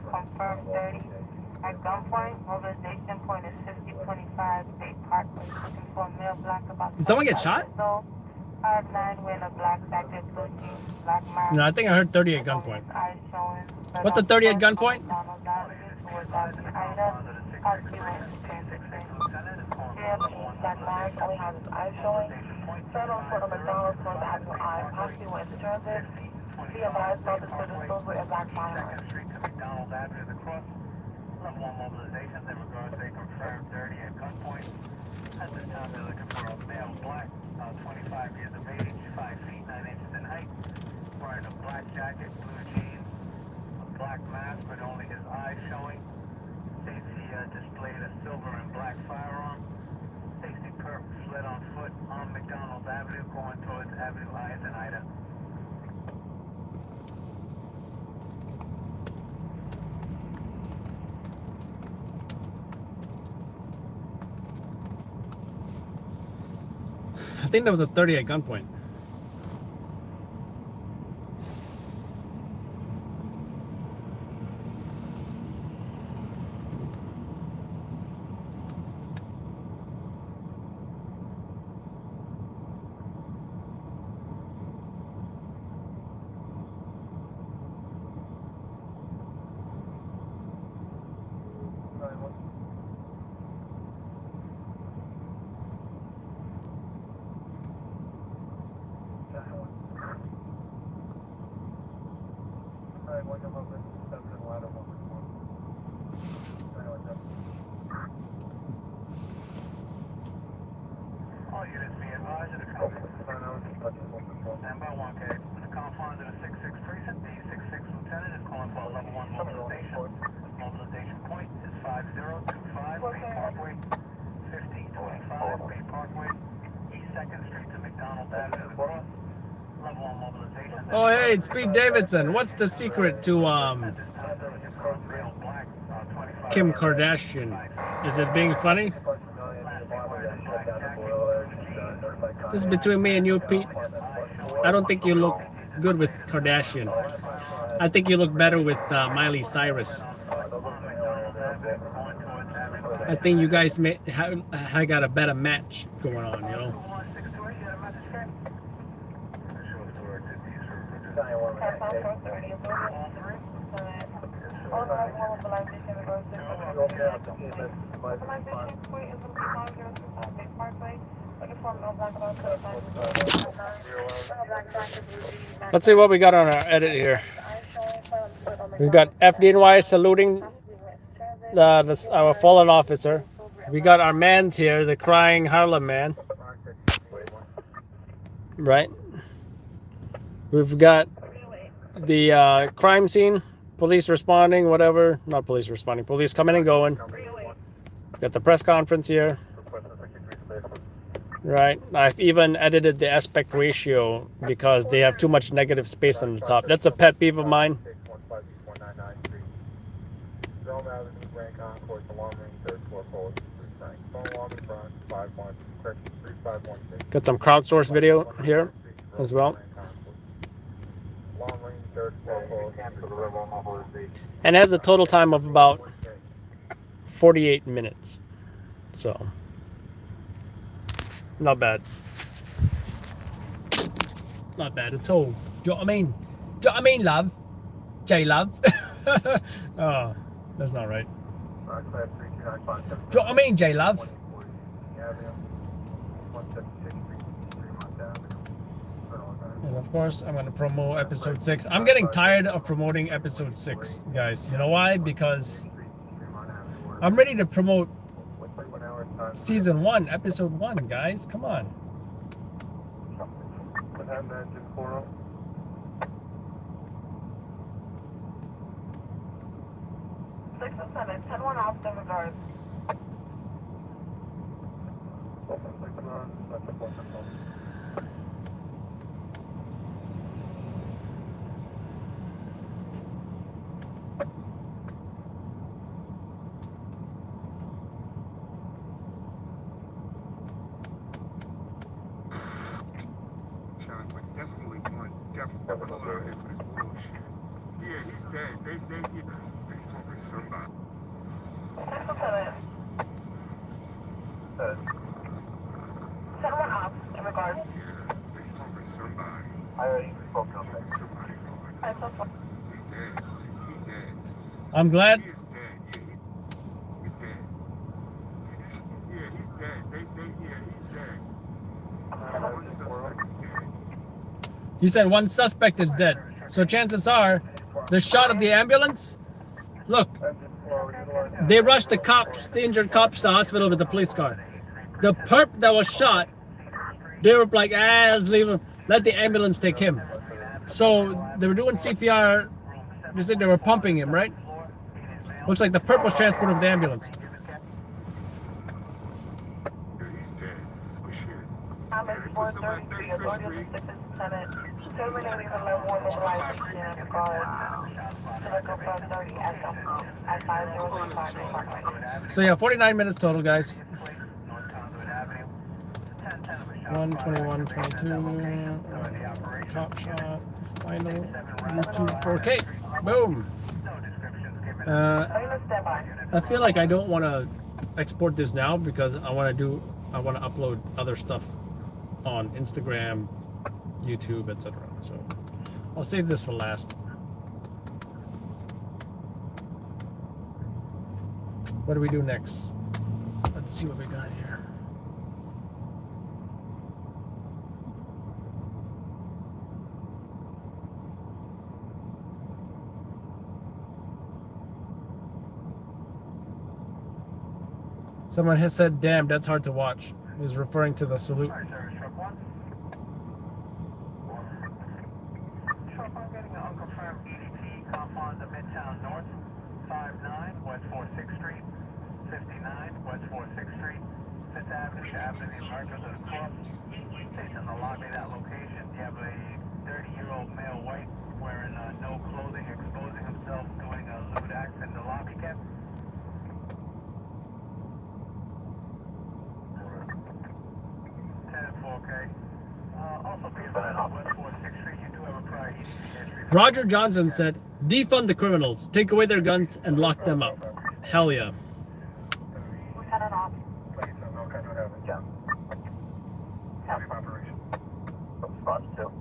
Confirmed 30 at gunpoint. Mobilization point is 5025 State Parkway. Looking for a male black about. Did someone get shot? 5'9" wearing a black jacket, blue jeans, black mask. No, I think I heard 30 at gunpoint. What's a 30 at gunpoint? height, wearing a black jacket, blue jeans, a black mask with only his eyes showing. States he displayed a silver and black firearm. Stacy Kirk fled on foot on McDonald Avenue going towards Avenue I as in Ida. I think that was a 30 at gunpoint. All units be advised of the stand by 1K. The confines of the 66 precinct, the 66 lieutenant is calling for a level 1 mobilization. Mobilization point is 5025 Bay Parkway, 1525 Bay Parkway, East 2nd Street to McDonald Avenue across. Level 1 mobilization. Oh, hey, it's Pete Davidson. What's the secret to Kim Kardashian? Is it being funny? This is between me and you, Pete. I don't think you look good with Kardashian. I think you look better with Miley Cyrus. I think you guys I got a better match going on, you know. Let's see what we got on our edit here. We've got FDNY saluting our fallen officer. We got our man here, the crying Harlem man. Right? We've got the crime scene, police responding, whatever. Not police responding, police coming and going. We've got the press conference here. Right, I've even edited the aspect ratio because they have too much negative space on the top. That's a pet peeve of mine. Got some crowdsourced video here as well. And it has a total time of about 48 minutes. So not bad. Not bad at all. Do you know what I mean? Do you know what I mean, love? J-Love? Oh, that's not right. Do you know what I mean, J-Love? And of course, I'm going to promote episode 6. I'm getting tired of promoting episode 6, guys. You know why? Because I'm ready to promote season 1, episode 1, guys. Come on. 6 and 7, 10-1 off the regards. I'm glad. He said one suspect is dead. So chances are, the shot of the ambulance, look, they rushed the cops, the injured cops to the hospital with the police car. The perp that was shot, they were like, let's leave him. Let the ambulance take him. So they were doing CPR. You said they were pumping him, right? Looks like the purple's transport of the ambulance. Thomas 433, authority of the 6th Lieutenant, terminating the level 1 mobilization of the guard to the Group 530 at 5035. So yeah, 49 minutes total, guys. 121, 22, cop shot, final, YouTube 4K, boom. I feel like I don't want to export this now because I want to upload other stuff on Instagram, YouTube, etc. So I'll save this for last. What do we do next? Let's see what we got here. Someone has said, damn, that's hard to watch. He's referring to the salute. I'm getting an unconfirmed EDT, compound of Midtown North, 59 West 46th Street, 59 West 46th Street, 5th Avenue, Avenue, Merkers of the Cross. Based on the lobby of that location, you have a 30-year-old male white wearing no clothing, exposing himself, doing a lewd act in the lobby, Cap. 10-4K. Also, based on West 46th Street, you do have a prior EDT history. Roger Johnson said, defund the criminals, take away their guns, and lock them up. Hell yeah. Response 2.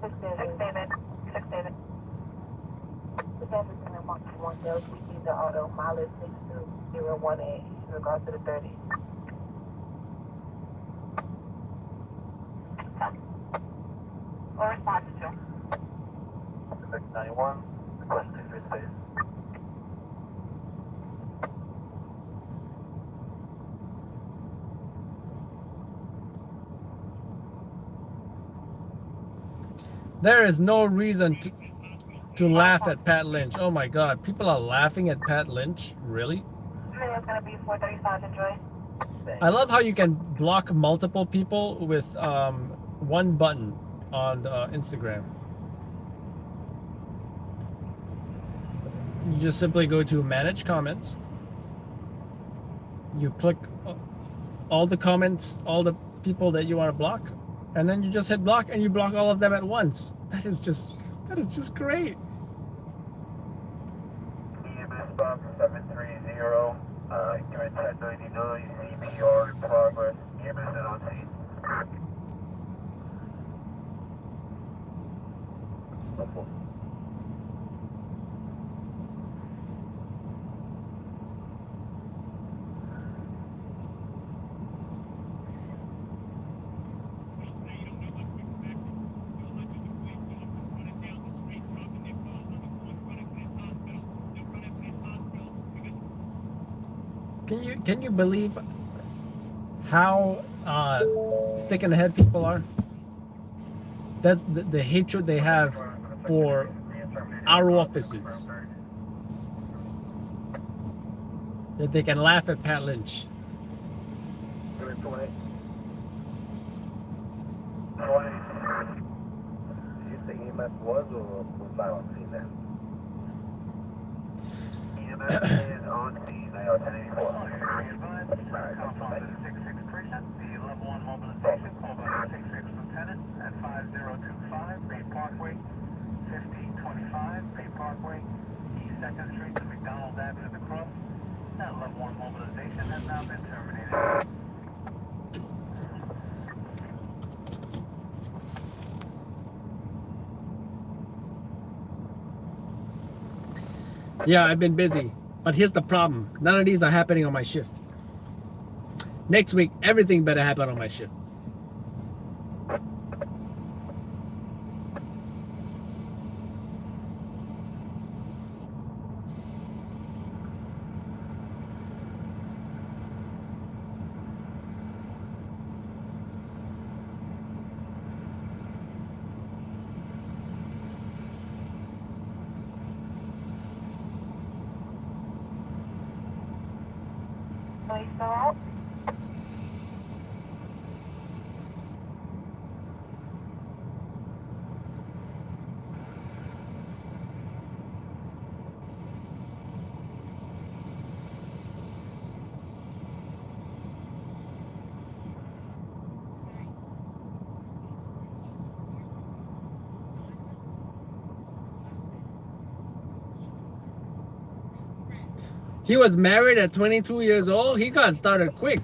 Six David. The damage in the 121 Dells, we see the auto mileage 62018 in regards to the 30. Or response 2. 691, request 2 space. There is no reason to laugh at Pat Lynch. Oh my God, people are laughing at Pat Lynch? Really? It's going to be 435, enjoy. I love how you can block multiple people with one button on Instagram. You just simply go to manage comments. You click all the comments, all the people that you want to block, and then you just hit block and you block all of them at once. That is just great. EMS box 730, unit 1099, CPR in progress, EMS in on scene. Can you believe how sick in the head people are? That's the hatred they have for our offices. That they can laugh at Pat Lynch. 20. You think EMS was or was not on scene then? EMS is on scene. They are 1084. The level 1 mobilization called by 66 Lieutenant at 5025 Bay Parkway, 1525 Bay Parkway, East 2nd Street to McDonald Avenue to Cross. That level 1 mobilization has now been terminated. Yeah, I've been busy, but here's the problem. None of these are happening on my shift. Next week, everything better happen on my shift. Are you still out? He was married at 22 years old. He got started quick.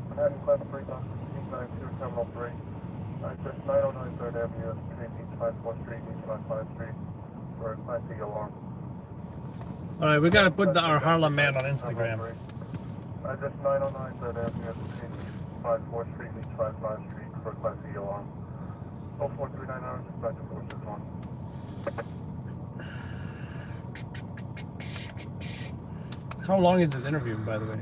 Manhattan Class 3, 892, Terminal 3. Access 909 3rd Avenue, between East 54th Street and East 55th Street, for a Class C alarm. Alright, we gotta put our Harlem man on Instagram. Address 909 3rd Avenue, between East 54th Street and East 55th Street, for a Class C alarm. 0439 hours, dispatch 461. How long is this interview, by the way?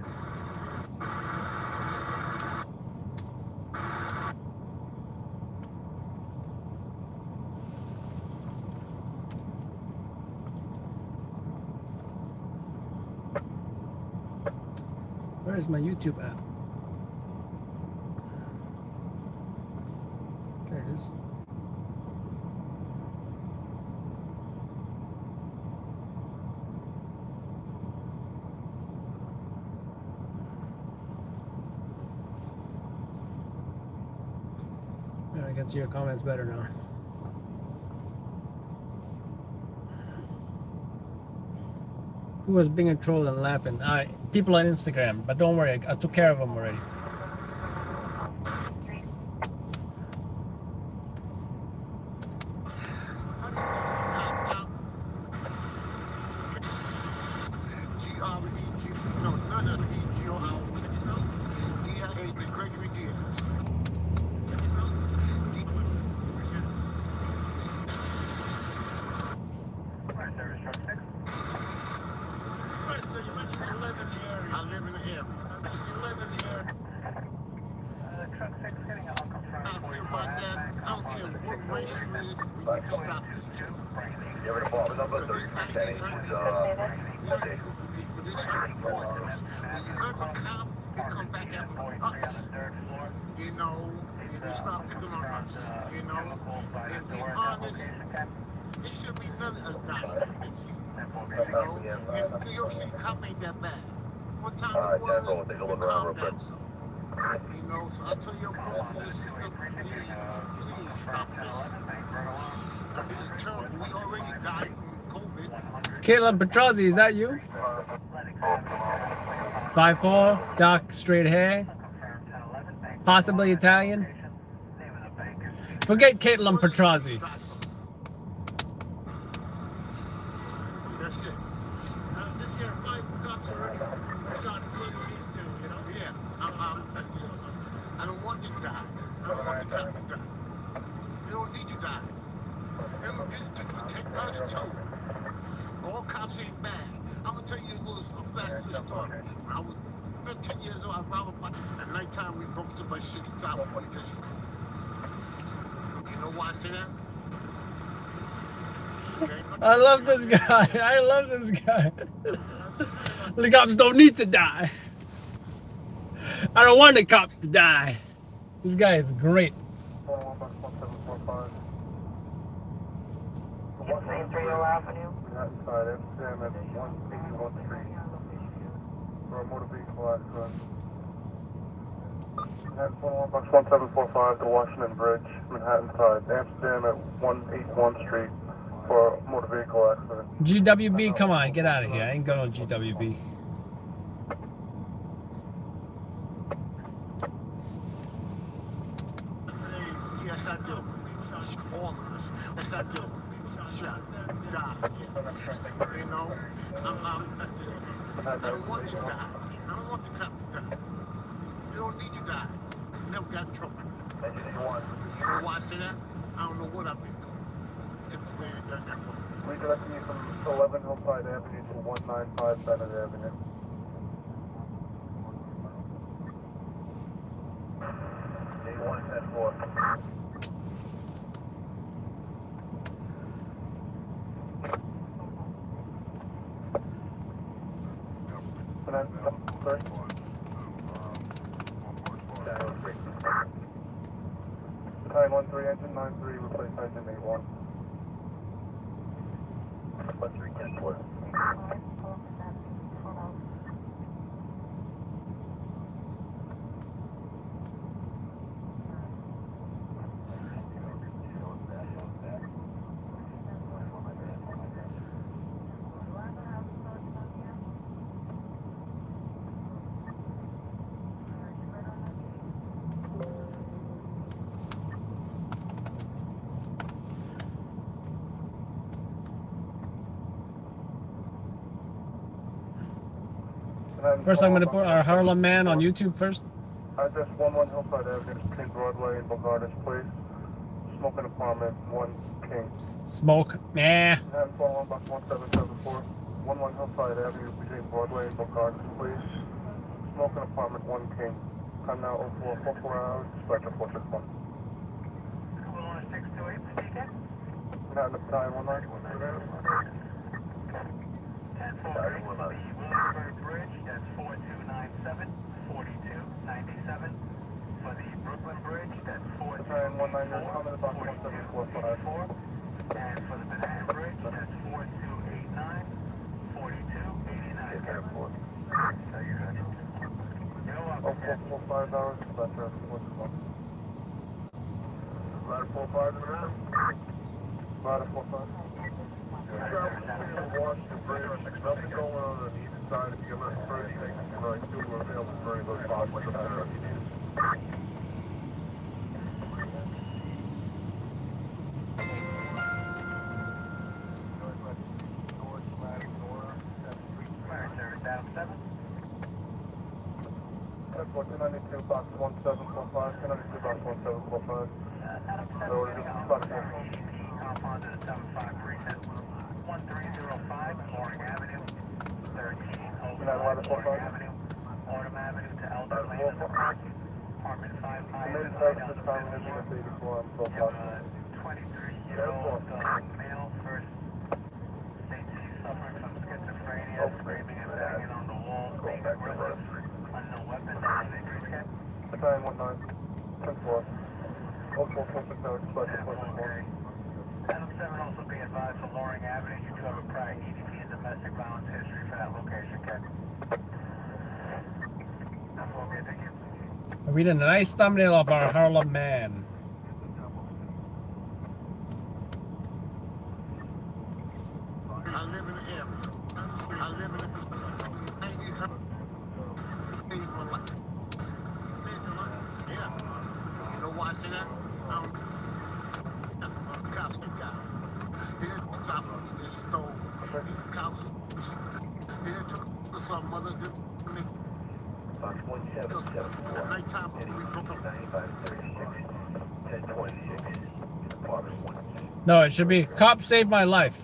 Where's my YouTube app? There it is. I can see your comments better now. Who was being a troll and laughing? People on Instagram, but don't worry, I took care of them already. You know, they start picking on us, you know, and be honest, it should be none of us dying like this, you know, and New York City cop ain't that bad. One time it was, they calmed down some, you know, so I tell your both of your sister, please stop this, because this is terrible. We already died from COVID. Caitlin Petrozzi, is that you? 5'4", dark, straight hair. Possibly Italian. Forget Caitlin Petrozzi. That's it. This year, 5 cops already shot, including these two, you know? Yeah, I don't want you to die. I don't want the cops to die. They don't need to die. And this to protect us too. All cops ain't bad. I'm gonna tell you a little fast story. When I was 10 years old, I robbed a bike. At nighttime, we broke to my shit top because, you know why I say that? Okay. I love this guy. I love this guy. The cops don't need to die. I don't want the cops to die. This guy is great. St. Avenue. Outside Amsterdam at 181st Street for a motor vehicle accident. Manhattan 1745 to Washington Bridge, Manhattan side. Amsterdam at 181 Street for a motor vehicle accident. GWB, come on, get out of here. I ain't going to GWB. Yes, I do. All of us. Yes, I do. Shot. Die. You know, I don't want you to die. I don't want the cops to die. They don't need to die. Never got in trouble. You know why I say that? I don't know what I've been doing. Redirecting you from 11 Hillside Avenue to 195 Bennett Avenue. A110-4. Sorry? Time 13, engine 93, replace engine 81. 13-4. First, I'm going to put our Harlem Man on YouTube first. Address 11 Hillside Avenue, between Broadway and Bogardus Place. Smoking apartment, 1 King. Smoke, nah. Manhattan 411 box 1774. 11 Hillside Avenue, between Broadway and Bogardus Place. Smoking apartment, 1 King. Time now 0444 hours, Spectre 461. 11628, speaking. Manhattan 919. 10-4, Williamsburg Bridge, that's 4297, 4297. For the Brooklyn Bridge, that's 4284, 4284. And for the Manhattan Bridge, that's 4289, 4289. Airport. You're welcome. 0445 hours, Spectre 461. Ladder 45 around? Ladder 45. Washington Bridge, nothing going on the east side. If you're looking for anything, like, two are available for any of those boxes if you need it. That's 292 box 1745, 292 box 1745. Box 1745. Compounded at 75 1305 Loring Avenue, 13 Loring Avenue, Autumn Avenue to Elder Lane in the park, apartment 559 Elder Lane. You have a 23-year-old male, first states he's suffering from schizophrenia, screaming and banging on the wall, being aggressive, unknown weapon, and an injury check. Battalion 19, 10-4. 0446 hours, Spectre 461. Adam 7 also be advised for Loring Avenue. You do have a prior EDP and domestic violence history for that location, Ken. That's all good, thank you. We did a nice thumbnail of our Harlem Man. I live in the area. I live in the saved my life. Yeah. You know why I say that? Cops that guy. They didn't stop him, he just stole. The cops, they didn't took some mother, Box 1774. at nighttime, we broke up. 9536, 1026, apartment 1. No, it should be Cop Saved My Life.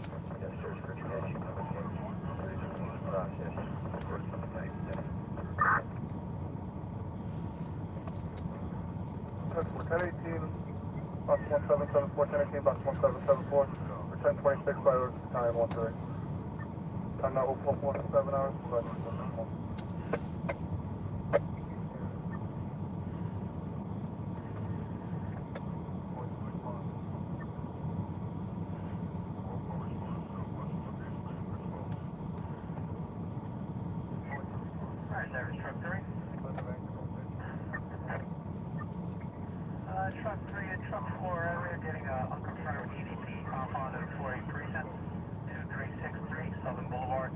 That's 1018, box 1774, 1018, box 1774, for 1026 by hours, time 13. Time now 0447 hours, but Truck 3 and Truck 4 area getting a unconfirmed EDP compound at 48 Precinct, 2363 Southern Boulevard,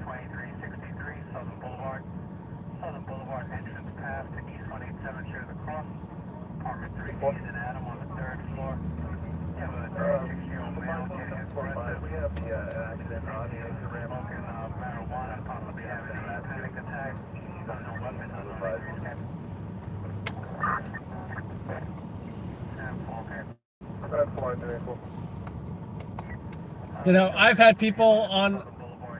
2363 Southern Boulevard, Southern Boulevard entrance path to East 187th Street of the Cross, apartment 3 Keys and Adam on the 3rd floor. You have a 36-year-old male getting aggressive. we have the accident on the exit ramp. Smoking marijuana, possibly having a panic attack. He's on no weapon, on no injuries. That's fine, April. You know, I've had people on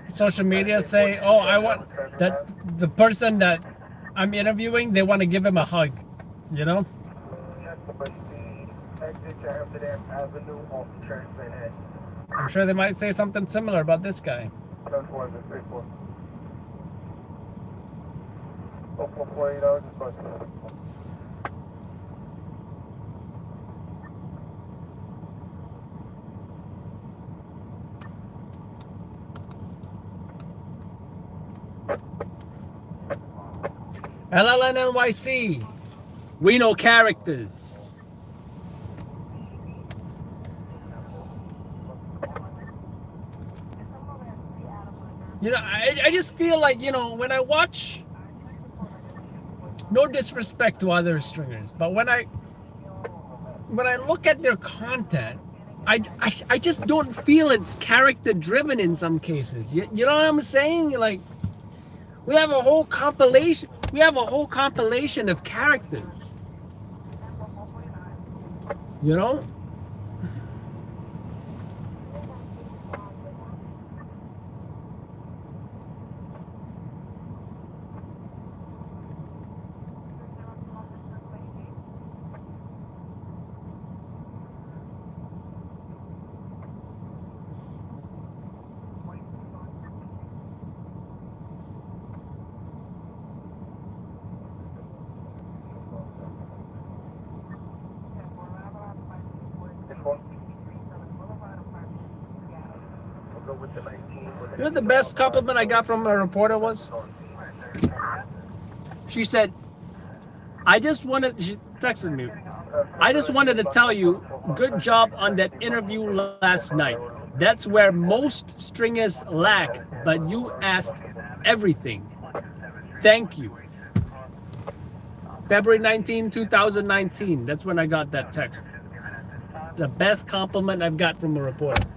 social media say, "Oh, I want that the person that I'm interviewing, they want to give him a hug." You know? I'm sure they might say something similar about this guy. LLN NYC. We know characters. You know, I just feel like, you know, when I watch, no disrespect to other stringers, but when I look at their content, I just don't feel it's character driven in some cases. You know what I'm saying? Like, we have a whole compilation. We have a whole compilation of characters. You know? You know what the best compliment I got from a reporter was? She said, she texted me, "I just wanted to tell you, good job on that interview last night. That's where most stringers lack, but you asked everything. Thank you." February 19, 2019. That's when I got that text. The best compliment I've got from a reporter.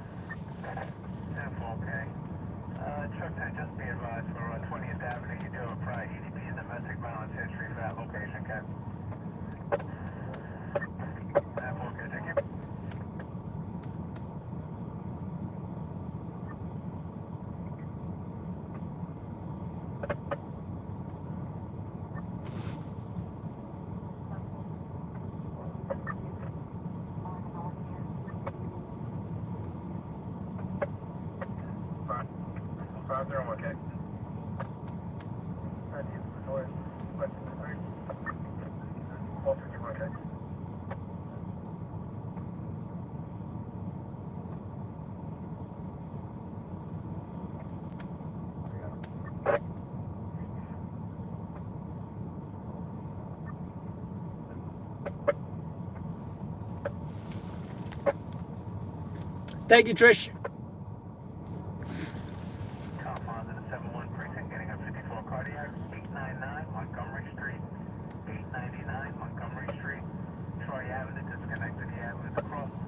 Thank you, Trish.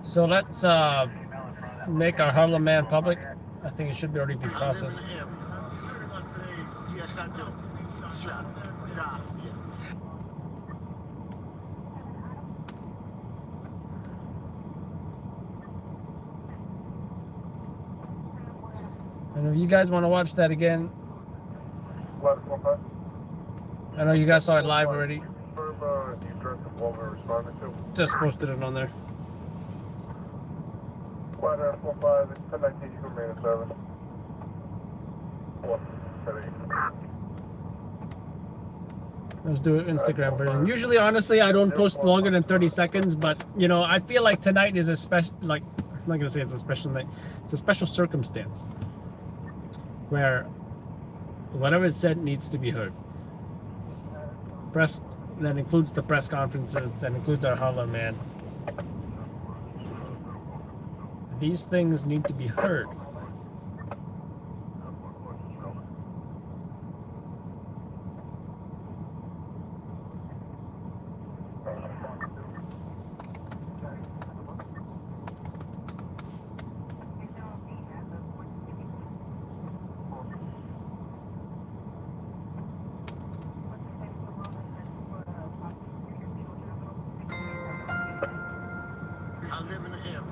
So let's make our Harlem man public. I think it should already be processed. Yes, I do. Shot. Die. And if you guys want to watch that again, I know you guys saw it live already. Just posted it on there. Let's do an Instagram version. Usually, honestly, I don't post longer than 30 seconds, but, you know, I feel like tonight is a special, like, I'm not going to say it's a special night. It's a special circumstance where whatever is said needs to be heard. Press, that includes the press conferences, that includes our Harlem man. These things need to be heard. I live in the area.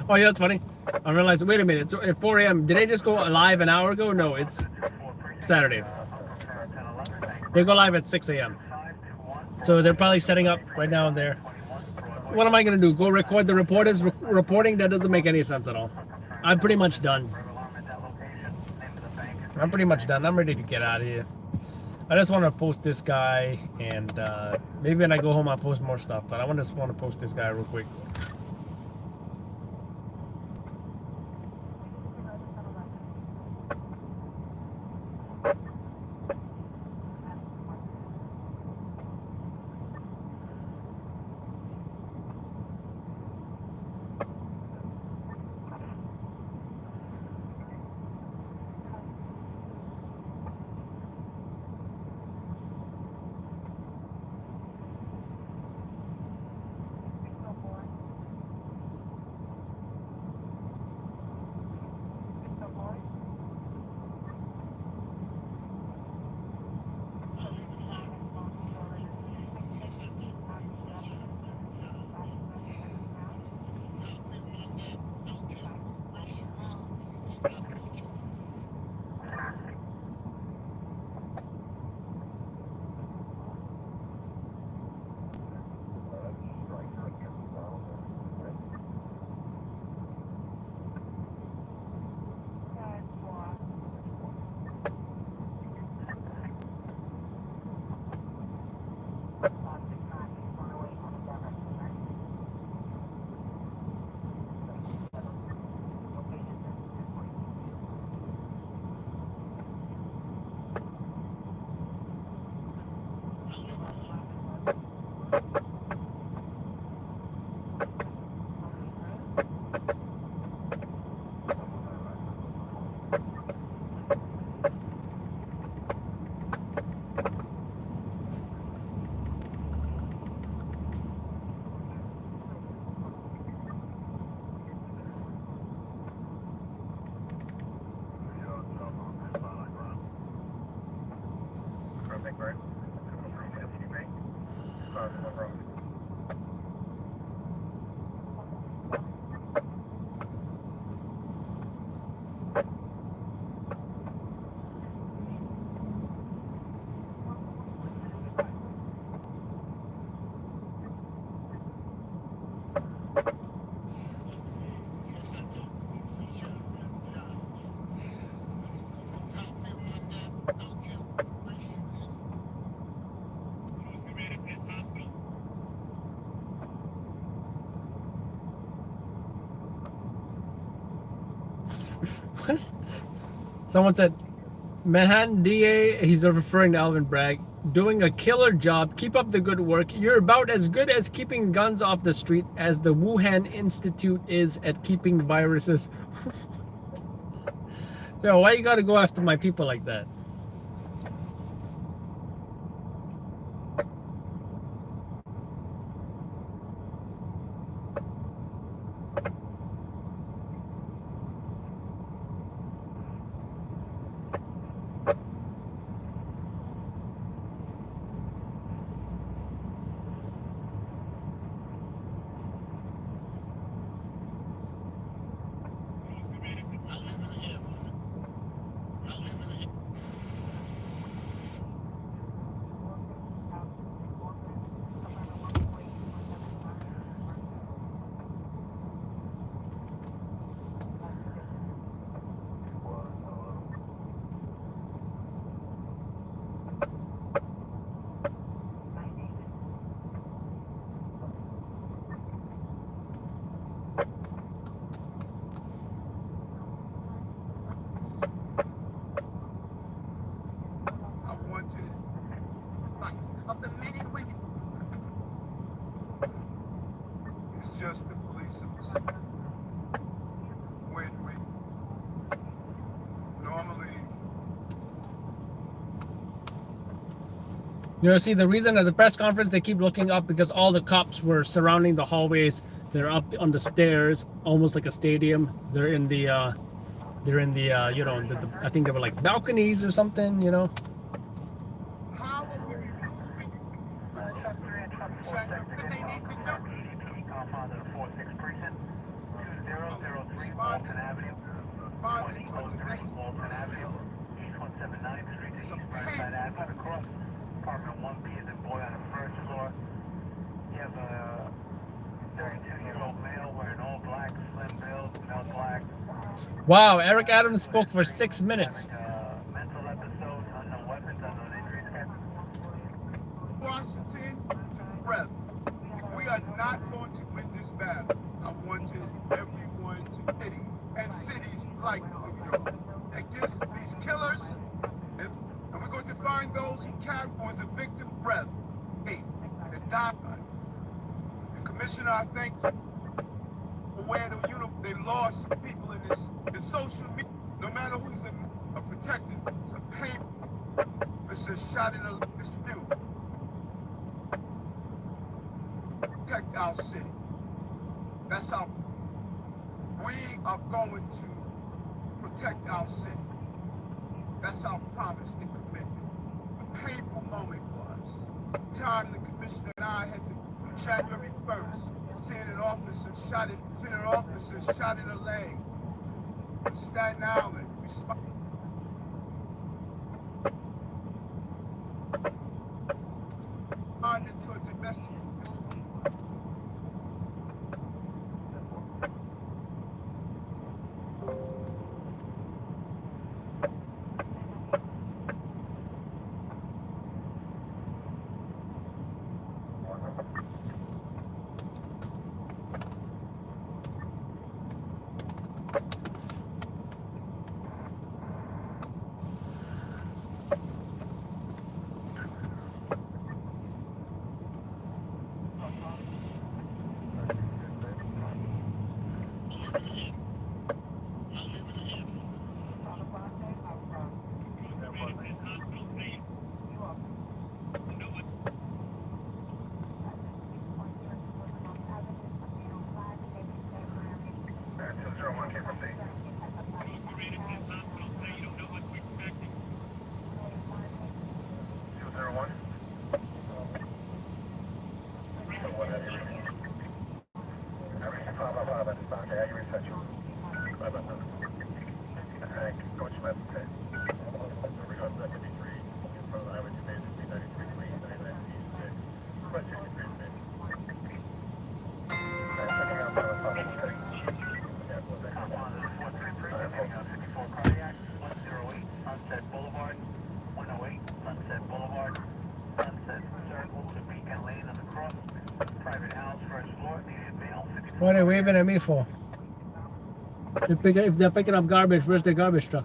Oh yeah, that's funny. I realized. Wait a minute. So at 4 a.m. Did they just go live an hour ago? No, it's Saturday. They go live at 6 a.m. So they're probably setting up right now there. What am I gonna do? Go record the reporters reporting? That doesn't make any sense at all. I'm pretty much done. I'm pretty much done. I'm ready to get out of here. I just want to post this guy, and maybe when I go home I'll post more stuff. But I just want to post this guy real quick. Someone said, Manhattan DA, he's referring to Alvin Bragg, doing a killer job. Keep up the good work. You're about as good as keeping guns off the street as the Wuhan Institute is at keeping viruses. Yo, why you gotta go after my people like that? Of the men and women. It's just the police when we normally. You know, see, the reason at the press conference they keep looking up because all the cops were surrounding the hallways. They're up on the stairs, almost like a stadium. They're in the, you know, I think they were like balconies or something, you know. 003 Walton Avenue. 2003 Walton Avenue. East 179th Street to East Burnside Avenue across. Apartment 1B is in boy on the first floor. You have a 32-year-old male wearing all black, slim build, no black. Wow, Eric Adams spoke for 6 minutes. Mental episodes, unknown weapons, unknown injuries. Washington to breath. We are not going to win this battle. I want everyone to pity and cities like New York against these killers, and we're going to find those who carry on the victim breath. Hey, and die. And Commissioner, I thank you for wearing the uniform. They lost people in this social media. No matter who's a protected, it's a pain. It's a shot in a dispute. Protect our city. That's how we are going to protect our city. That's our promise and commitment. A painful moment for us. The time the commissioner and I had to, January 1st, seeing an officer shot in the leg. Staten Island. Responded to a domestic. What are they waving at me for? If they're picking up garbage, where's the garbage truck?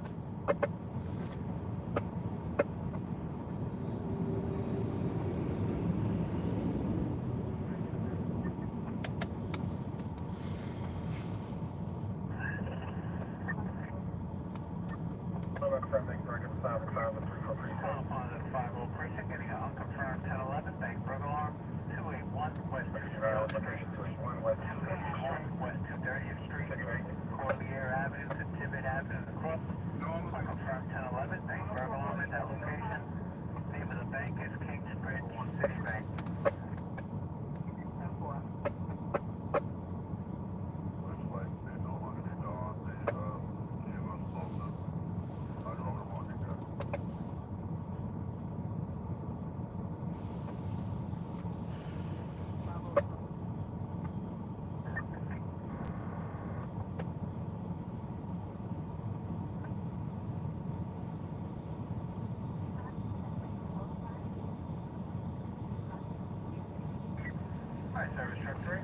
Service truck 3.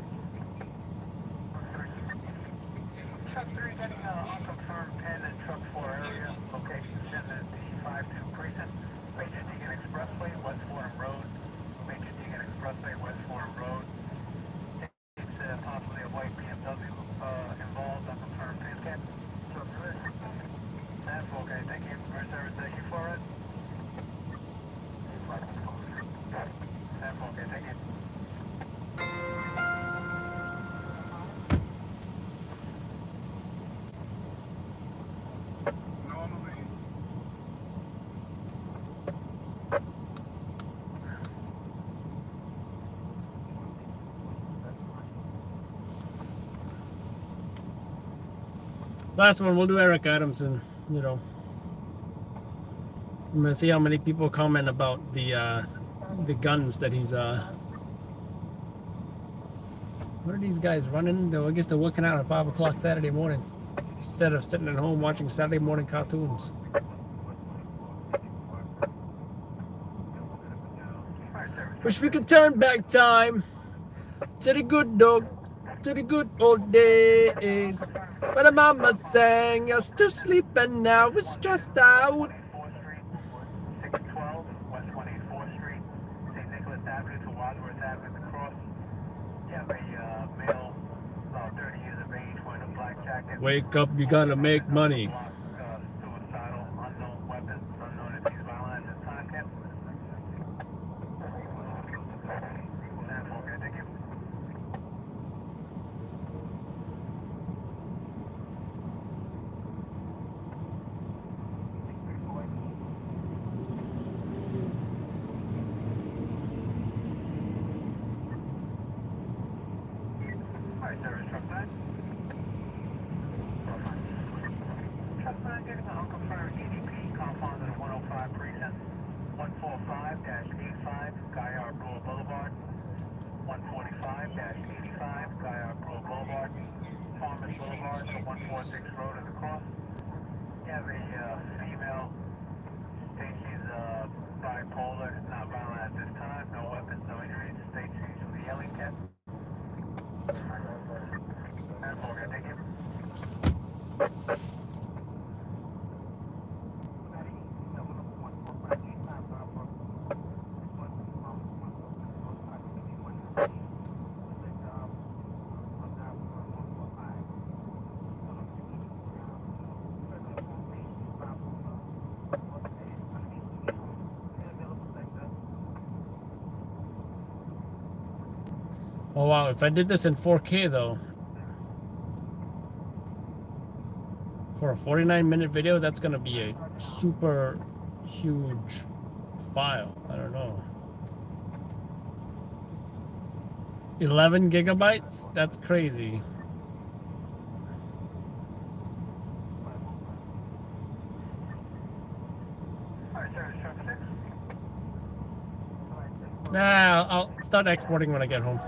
Truck 3 getting unconfirmed pen and truck 4 area. Location in the D52 precinct. Major Deegan Expressway, West Fordham Road. Major Deegan Expressway, West Fordham Road. It's possibly a white BMW involved. Unconfirmed pen cap. Truck 3. That's okay. Thank you. First service, thank you for it. That's okay. Thank you. Normally Last one, we'll do Eric Adams, and you know, I'm gonna see how many people comment about the guns that he's What are these guys running? I guess they're working out at 5 o'clock Saturday morning instead of sitting at home watching Saturday morning cartoons. Wish we could turn back time to the good old days. When the mama sang us to sleep and now we're stressed out. Wake up, you gotta make money. Oh wow, if I did this in 4K though, for a 49-minute video, that's gonna be a super huge file. I don't know. 11 gigabytes? That's crazy. Nah, I'll start exporting when I get home.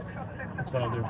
That's what I'll do.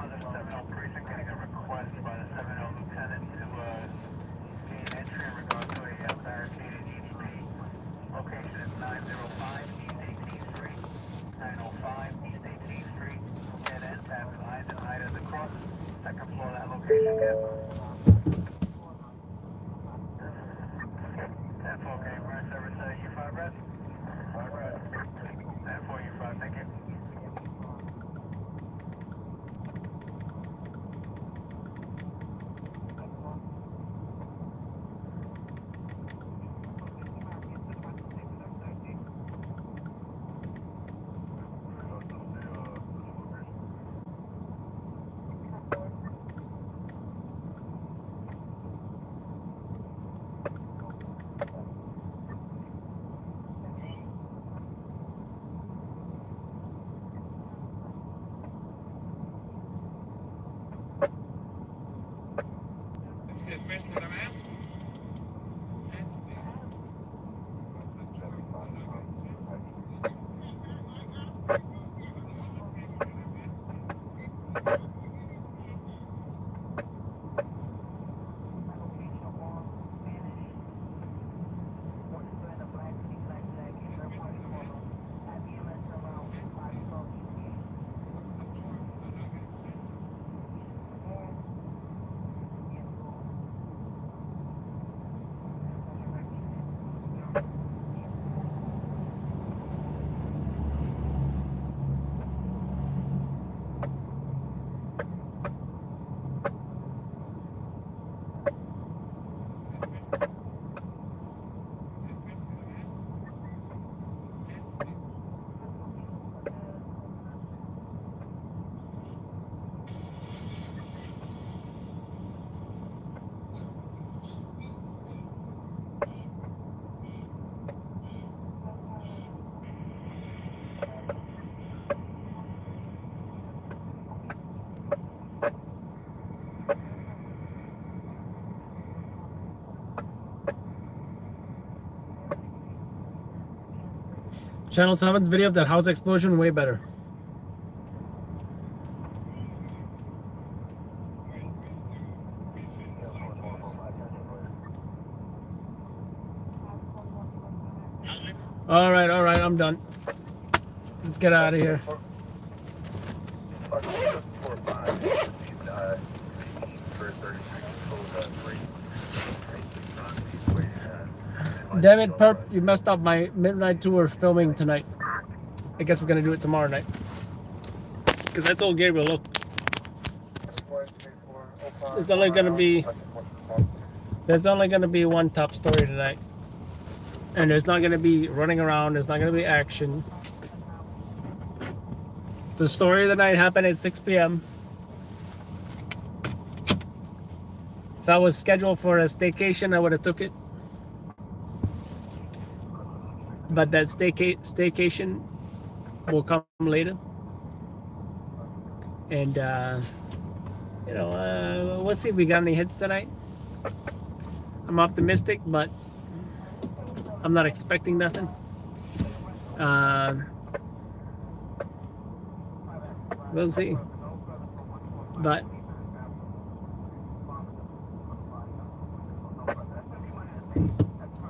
Channel 7's video of that house explosion, way better. All right, I'm done. Let's get out of here. Damn it, Perp, you messed up my midnight tour filming tonight. I guess we're gonna do it tomorrow night. Because I told Gabriel, look, there's only gonna be one top story tonight. And there's not gonna be running around, there's not gonna be action. The story of the night happened at 6 p.m. If I was scheduled for a staycation, I would have took it. But that staycation will come later. And, we'll see if we got any hits tonight. I'm optimistic, but I'm not expecting nothing. We'll see. But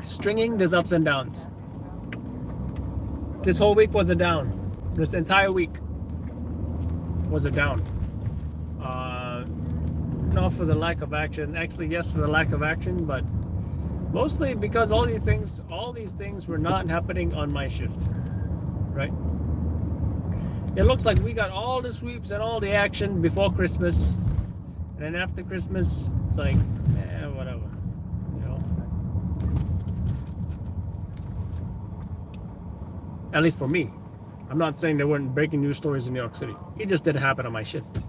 stringing, there's ups and downs. This whole week was a down. This entire week was a down. Not for the lack of action. Actually, yes, for the lack of action, but mostly because all these things were not happening on my shift, right? It looks like we got all the sweeps and all the action before Christmas, and then after Christmas, it's like, whatever, you know. At least for me. I'm not saying there weren't breaking news stories in New York City. It just didn't happen on my shift.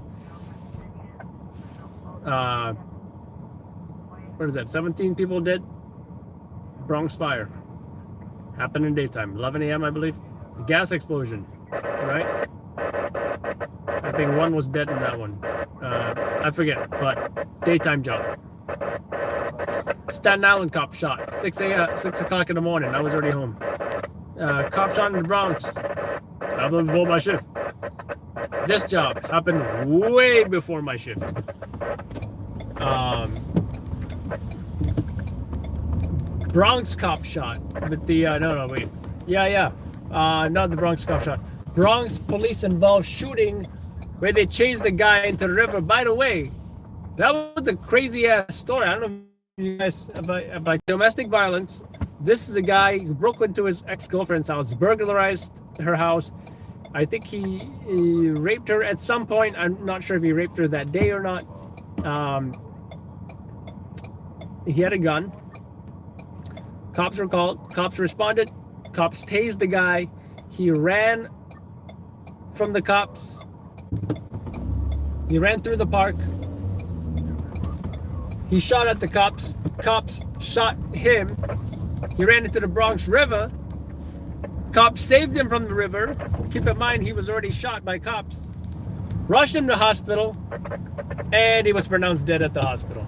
What is that? 17 people dead. Bronx fire. Happened in daytime. 11 a.m. I believe. Gas explosion. Right? I think one was dead in that one. I forget, but daytime job. Staten Island cop shot. 6 o'clock in the morning. I was already home. Cop shot in the Bronx. Happened before my shift. This job happened way before my shift. Bronx cop shot with the not the Bronx cop shot. Bronx police involved shooting where they chased the guy into the river. By the way, that was a crazy ass story. I don't know if you guys about domestic violence. This is a guy who broke into his ex-girlfriend's house, burglarized her house. I think he raped her at some point. I'm not sure if he raped her that day or not. He had a gun. Cops were called. Cops responded. Cops tased the guy. He ran from the cops. He ran through the park. He shot at the cops. Cops shot him. He ran into the Bronx River. Cops saved him from the river. Keep in mind, he was already shot by cops. Rushed him to hospital, and he was pronounced dead at the hospital.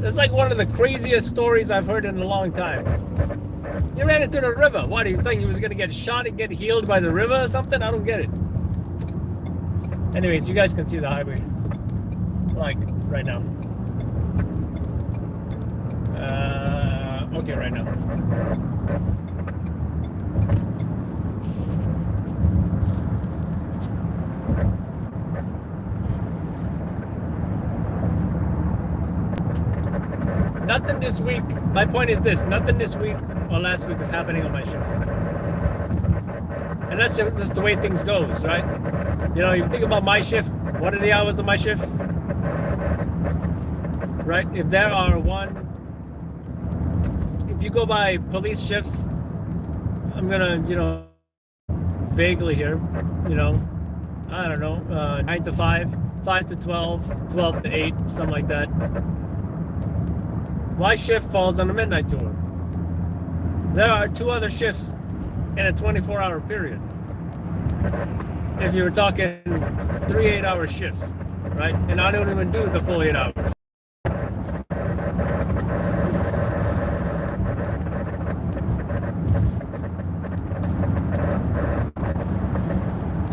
It's like one of the craziest stories I've heard in a long time. He ran into the river. What, do you think he was going to get shot and get healed by the river or something? I don't get it. Anyways, you guys can see the highway, like, right now. Okay, right now. Nothing this week. My point is this: nothing this week or last week is happening on my shift, and that's just the way things goes, right? You know, you think about my shift. What are the hours of my shift? Right? If there are if you go by police shifts, I'm gonna, vaguely here, I don't know, 9 to 5, 5 to 12, 12 to 8, something like that. My shift falls on the midnight tour. There are 2 other shifts in a 24-hour period. If you were talking 3 8-hour shifts, right? And I don't even do the full 8 hours.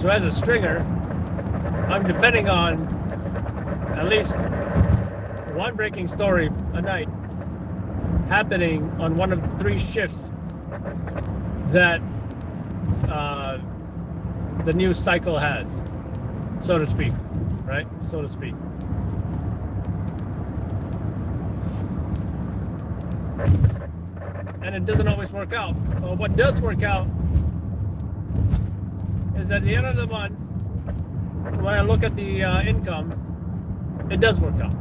So as a stringer, I'm depending on at least one breaking story a night happening on one of the 3 shifts that the news cycle has, so to speak, right? So to speak. And it doesn't always work out. Well, what does work out is at the end of the month, when I look at the income, it does work out.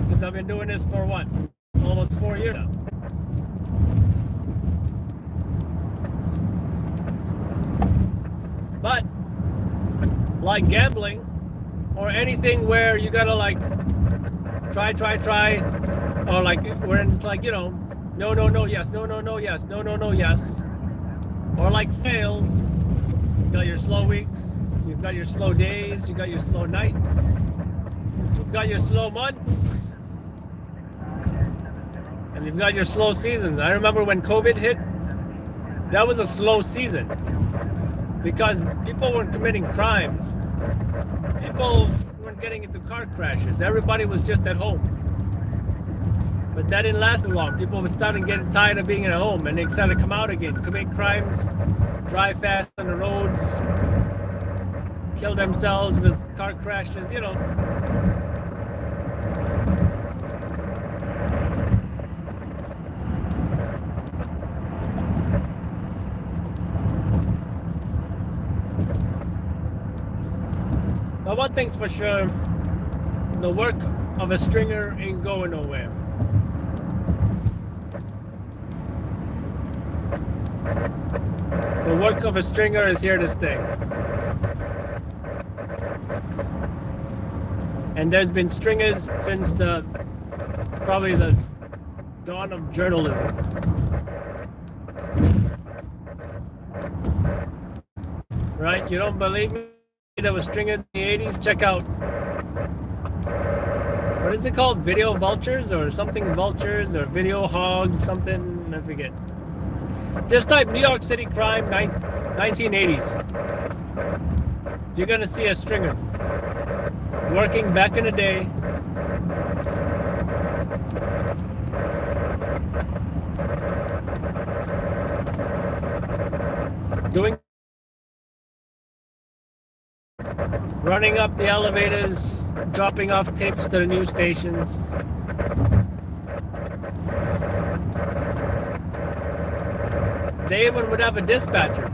Because I've been doing this for what? Almost 4 years now. But like gambling or anything where you gotta like try, or like where it's like, you know, no, yes, no, yes, no, yes. Or like sales, you got your slow weeks, you've got your slow days, you got your slow nights, you've got your slow months, and you've got your slow seasons. I remember when COVID hit, that was a slow season because people weren't committing crimes. People weren't getting into car crashes. Everybody was just at home. But that didn't last long. People were starting getting tired of being at home and they decided to come out again, commit crimes, drive fast on the roads, kill themselves with car crashes, you know. But one thing's for sure, the work of a stringer ain't going nowhere. The work of a stringer is here to stay. And there's been stringers since probably the dawn of journalism. Right? You don't believe me? There were stringers in the 80s. Check out, what is it called? Video vultures or something vultures or video hog something, I forget. Just type New York City crime 1980s. You're gonna see a stringer working back in the day. Running up the elevators, dropping off tapes to the news stations. They even would have a dispatcher.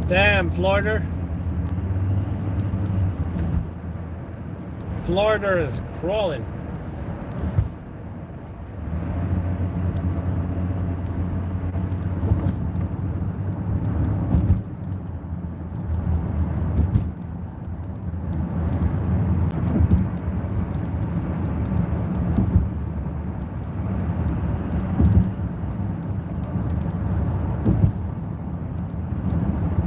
Damn, Florida. Florida is crawling.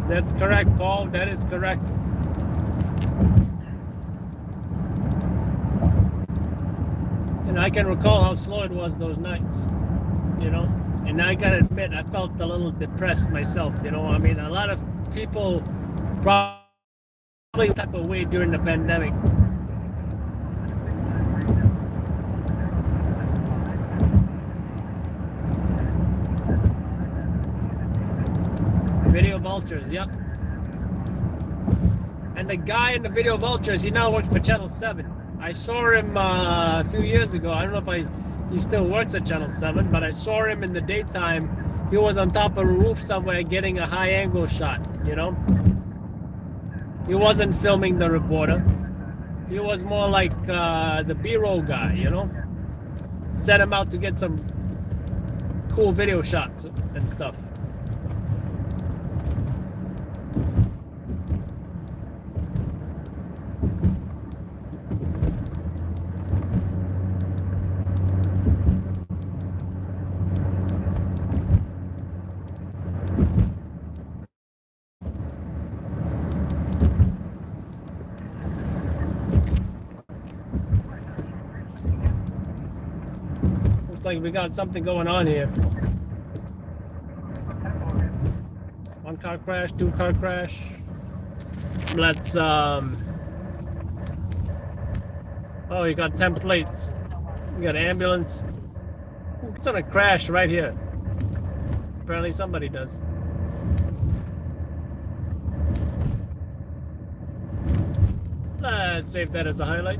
That's correct, Paul. That is correct. And I can recall how slow it was those nights, you know? And I gotta admit, I felt a little depressed myself, you know? I mean, a lot of people probably type of way during the pandemic. Video vultures, yep. And the guy in the video vultures, he now works for Channel 7. I saw him a few years ago. I don't know if he still works at Channel 7, but I saw him in the daytime. He was on top of a roof somewhere getting a high angle shot, you know? He wasn't filming the reporter. He was more like the B-roll guy, you know? Sent him out to get some cool video shots and stuff. Like we got something going on here. One car crash, two car crash. Let's oh, you got 10 plates. You got an ambulance. It's on a crash right here. Apparently somebody does. Let's save that as a highlight.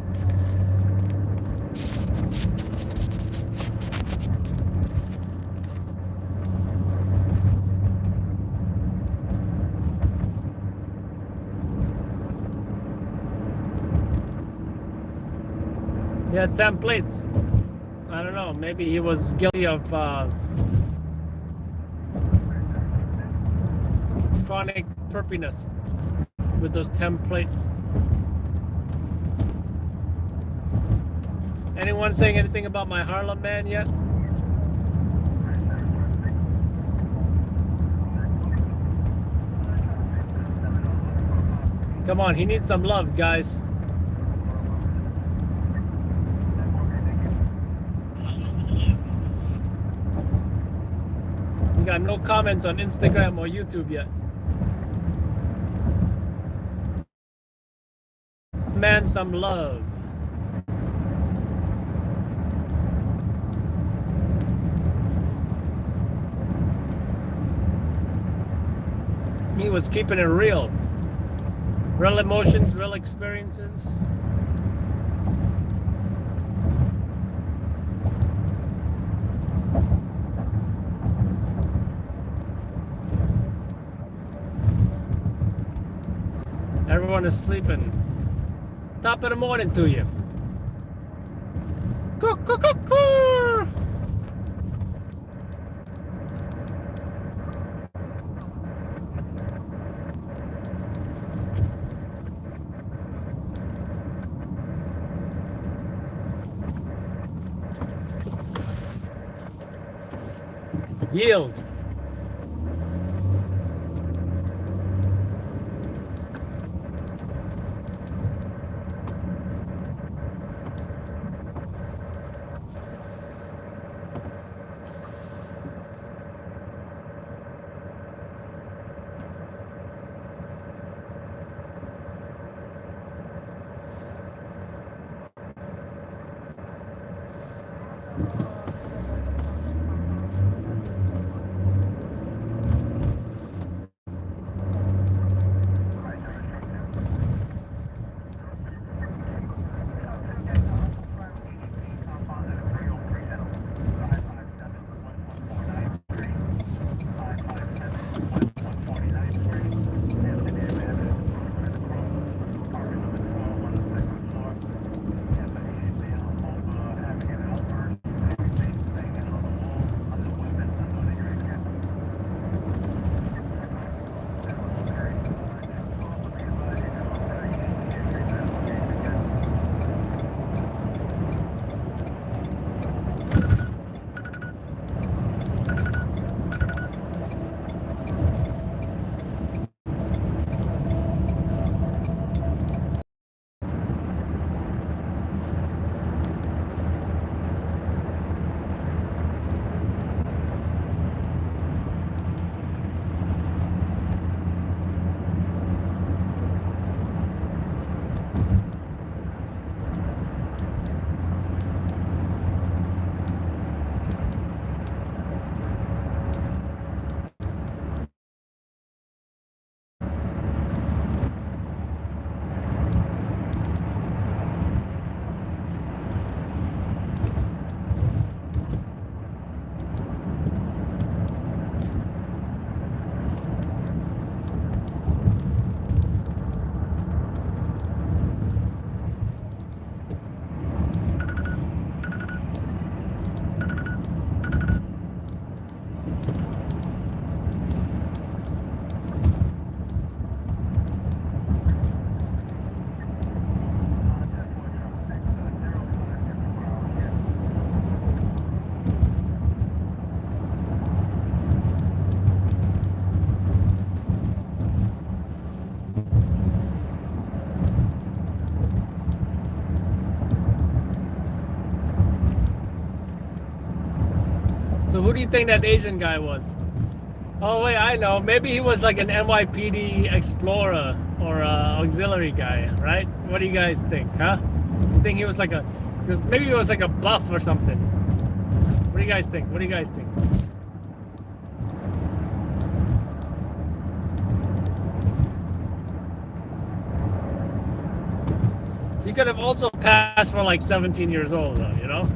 He had 10 plates. I don't know, maybe he was guilty of chronic perpiness with those 10 plates. Anyone saying anything about my Harlem man yet? Come on, he needs some love, guys. Got no comments on Instagram or YouTube yet. Man, some love. He was keeping it real. Real emotions, real experiences. Everyone is sleeping. Top of the morning to you. Yield. who do you think that Asian guy was? Oh wait, I know. Maybe he was like an NYPD explorer or auxiliary guy, right? What do you guys think, huh? You think he was like maybe he was like a buff or something? What do you guys think? What do you guys think? He could have also passed for like 17 years old though, you know?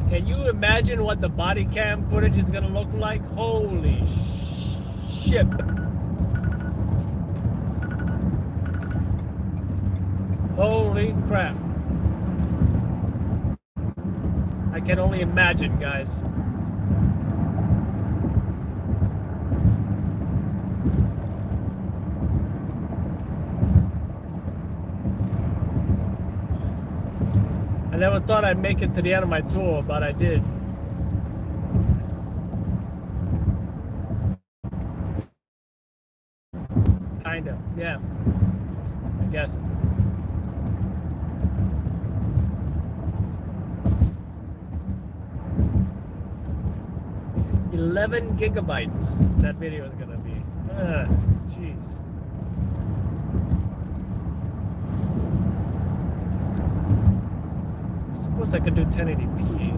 Can you imagine what the body cam footage is gonna look like? Holy shit. Holy crap. I can only imagine, guys. I never thought I'd make it to the end of my tour, but I did. Kinda, yeah. I guess. $11 gigabytes that video is gonna be. Jeez. I suppose I could do 1080p.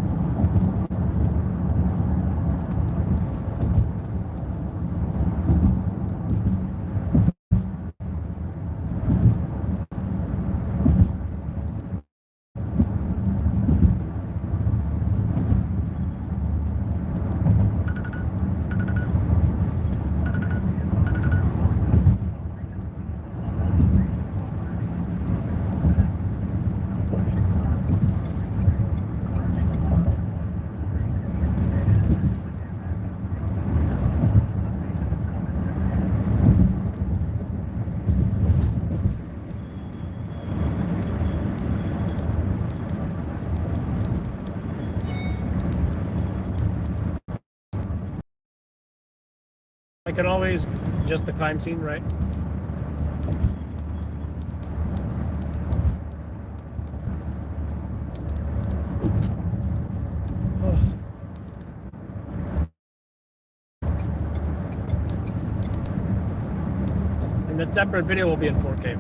I can always adjust the crime scene, right? And that separate video will be in 4K.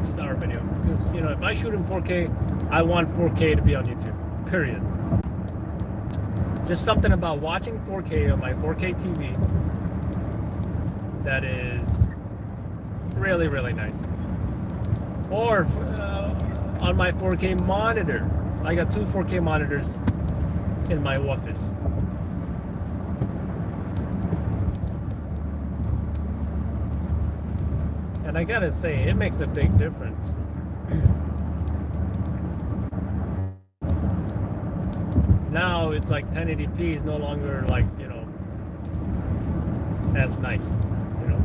Just our video. Because, you know, if I shoot in 4K, I want 4K to be on YouTube. Period. Just something about watching 4K on my 4K TV that is really, really nice. Or on my 4K monitor. I got 2 4K monitors in my office. And I gotta say, it makes a big difference. Now it's like 1080p is no longer like, you know, as nice, you know.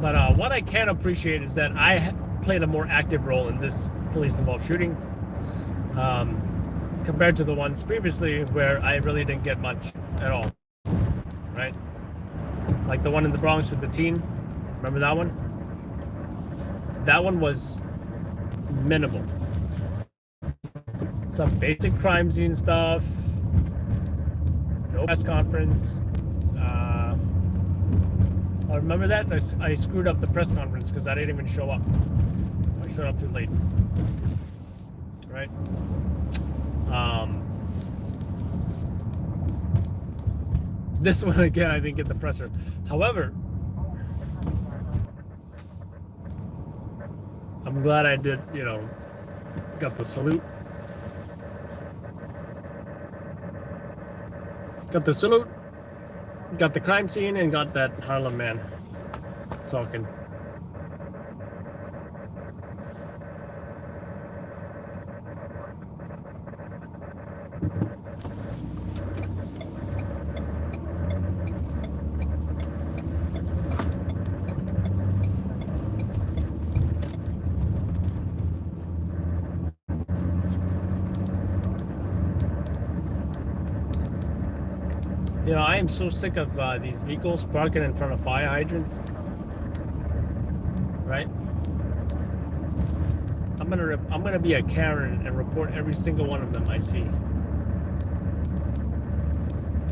But what I can appreciate is that I played a more active role in this police-involved shooting compared to the ones previously where I really didn't get much at all, right? Like the one in the Bronx with the teen. Remember that one? That one was minimal. Some basic crime scene stuff. No press conference. I remember that I screwed up the press conference because I didn't even show up. I showed up too late. Right? This one again, I didn't get the presser. However, I'm glad I did, you know, got the salute. Got the salute. Got the crime scene and got that Harlem man talking. You know, I am so sick of these vehicles parking in front of fire hydrants. Right? I'm gonna be a Karen and report every single one of them I see.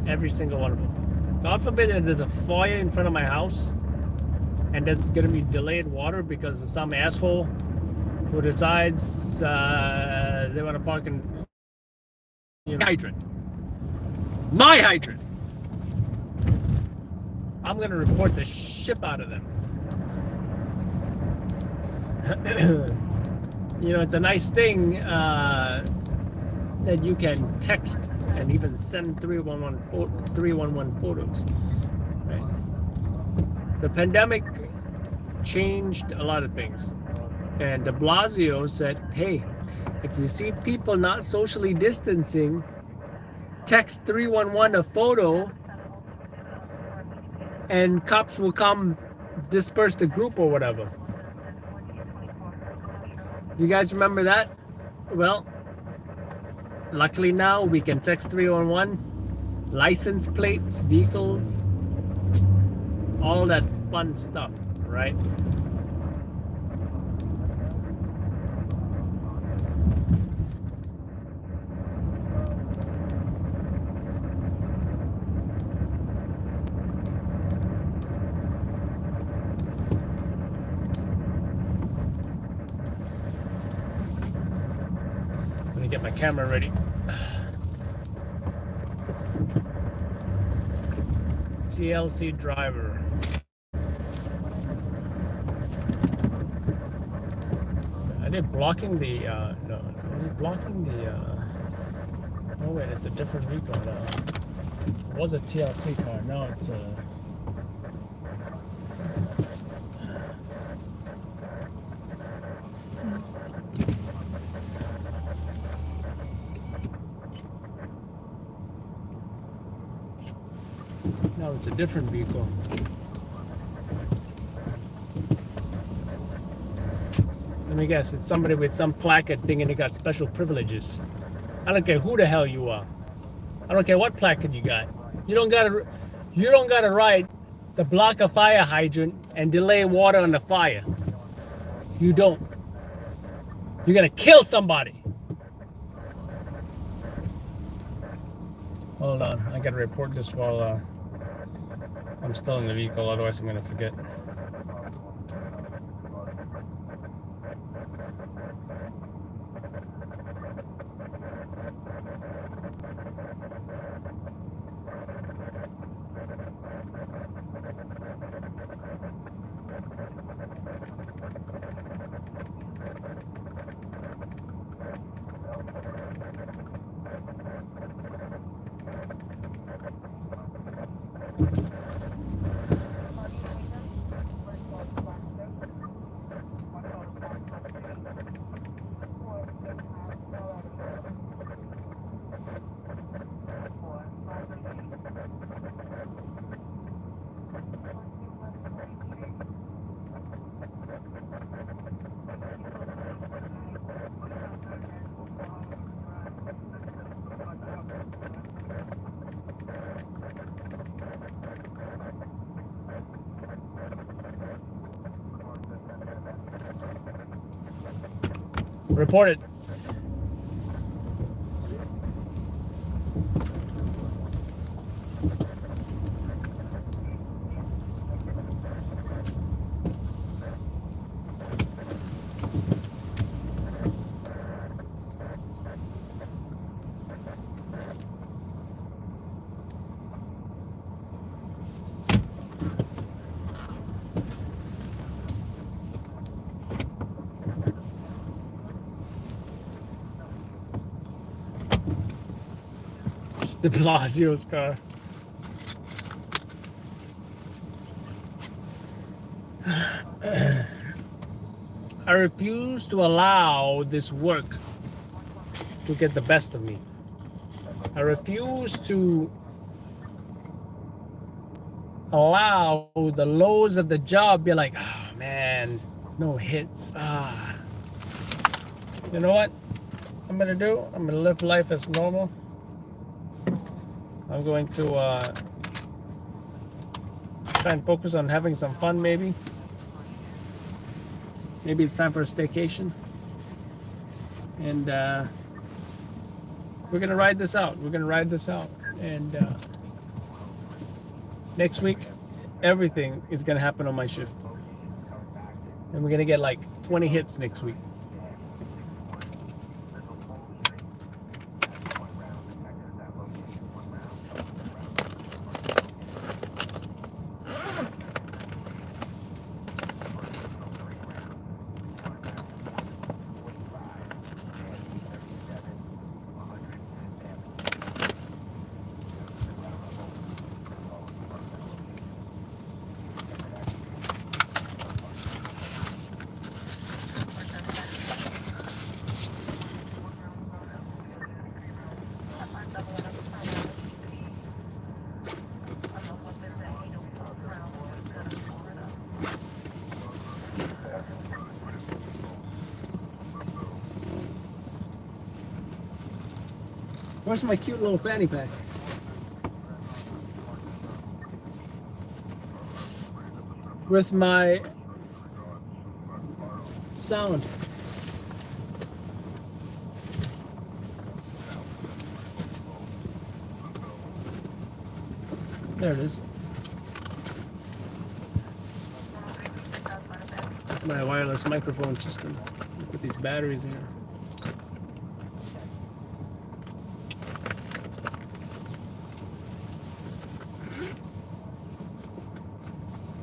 Every single one of them. God forbid that there's a fire in front of my house and there's gonna be delayed water because of some asshole who decides they want to park in, you know, hydrant. My hydrant. I'm gonna report the shit out of them. You know, it's a nice thing that you can text and even send 311 photos. Right? The pandemic changed a lot of things, and De Blasio said, "Hey, if you see people not socially distancing, text 311 a photo." And cops will come disperse the group or whatever. You guys remember that? Well, luckily now we can text 311 license plates, vehicles, all that fun stuff, right? Let me get my camera ready. TLC driver. Are they blocking the, no, are they blocking the, oh wait, it's a different vehicle now. It was a TLC car, now it's a, no, it's a different vehicle. Let me guess, it's somebody with some placard thinking they got special privileges. I don't care who the hell you are. I don't care what placard you got. You don't gotta ride to block a fire hydrant and delay water on the fire. You don't. You're gonna kill somebody. Hold on, I gotta report this while I'm still in the vehicle, otherwise I'm gonna forget. Reported. De Blasio's car. I refuse to allow this work to get the best of me. I refuse to allow the lows of the job be like, oh man, no hits. You know what I'm gonna do? I'm gonna live life as normal. I'm going to try and focus on having some fun, maybe. Maybe it's time for a staycation. And we're gonna ride this out. And next week, everything is gonna happen on my shift. And we're gonna get like 20 hits next week. Where's my cute little fanny pack? with my sound. There it is. My wireless microphone system. Put these batteries in here.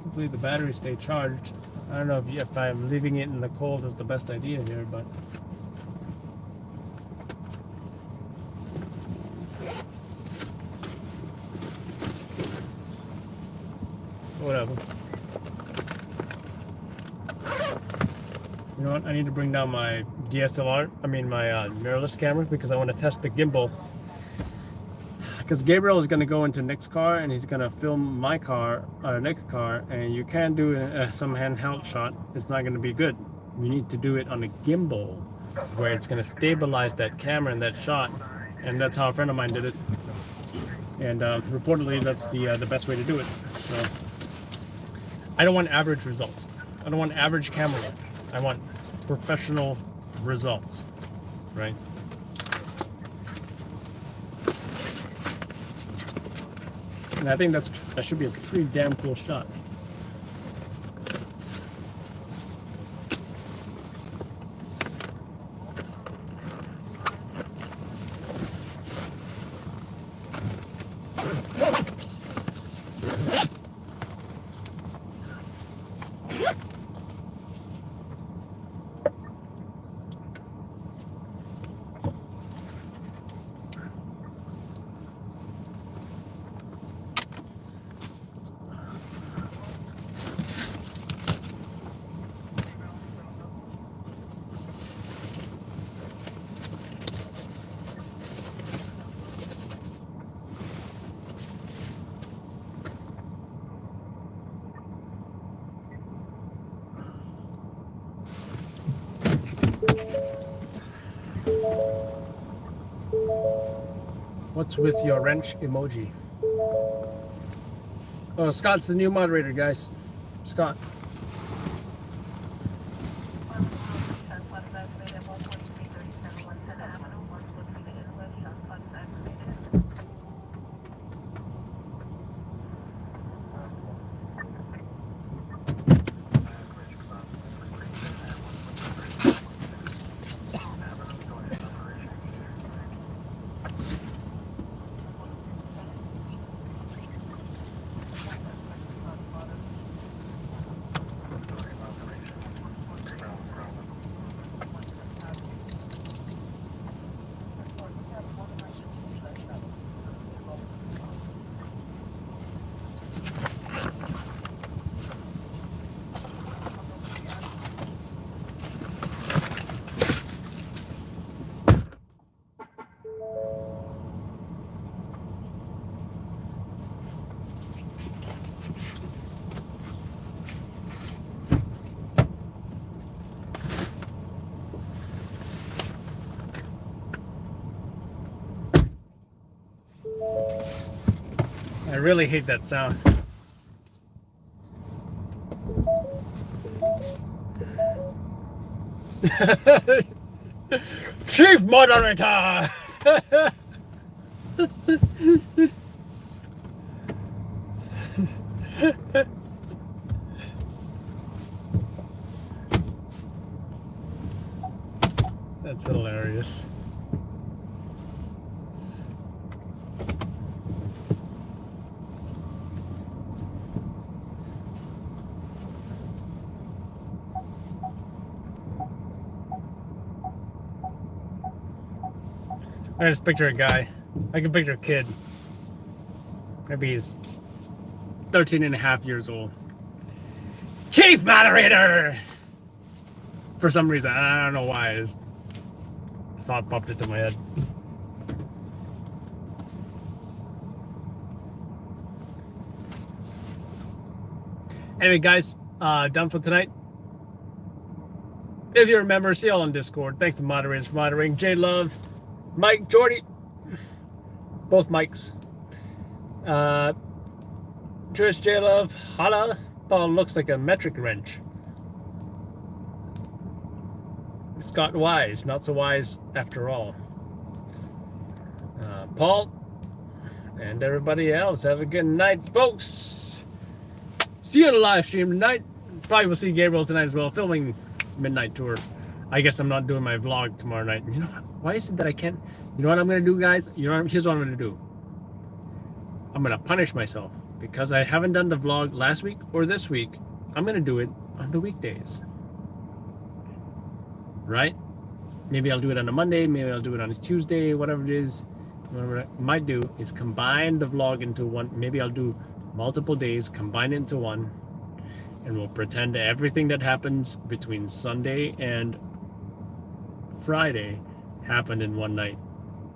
Hopefully the batteries stay charged. I don't know if I'm leaving it in the cold is the best idea here, but whatever. You know what? I need to bring down my DSLR. I mean my mirrorless camera because I want to test the gimbal. Because Gabriel is going to go into Nick's car and he's going to film my car, Nick's car, and you can't do some handheld shot. It's not going to be good. You need to do it on a gimbal where it's going to stabilize that camera and that shot. And that's how a friend of mine did it. And reportedly, that's the best way to do it. So I don't want average results. I don't want average camera work. I want professional results, right? And I think that should be a pretty damn cool shot. What's with your wrench emoji? Oh, Scott's the new moderator, guys. Scott. I really hate that sound. Chief Moderator! That's hilarious. I just picture a guy. I can picture a kid. Maybe he's 13 and a half years old. Chief Moderator! For some reason, I don't know why. The thought popped into my head. Anyway, guys, done for tonight. If you remember, see you all on Discord. Thanks to moderators for moderating. J Love, Mike, Jordy, both Mikes. Trish, J Love, holla. ball looks like a metric wrench. Scott Wise, not so wise after all. Paul and everybody else, have a good night, folks. See you on the live stream tonight. Probably will see Gabriel tonight as well, filming Midnight Tour. I guess I'm not doing my vlog tomorrow night. You know, why is it that I can't? You know what I'm going to do, guys? You know, here's what I'm going to do. I'm going to punish myself because I haven't done the vlog last week or this week. I'm going to do it on the weekdays. Right? Maybe I'll do it on a Monday, maybe I'll do it on a Tuesday, whatever it is. What I might do is combine the vlog into one. Maybe I'll do multiple days, combine it into one, and we'll pretend everything that happens between Sunday and Friday happened in one night.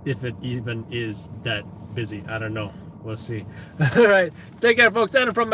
If it even is that busy. I don't know. We'll see. All right. Take care, folks. And from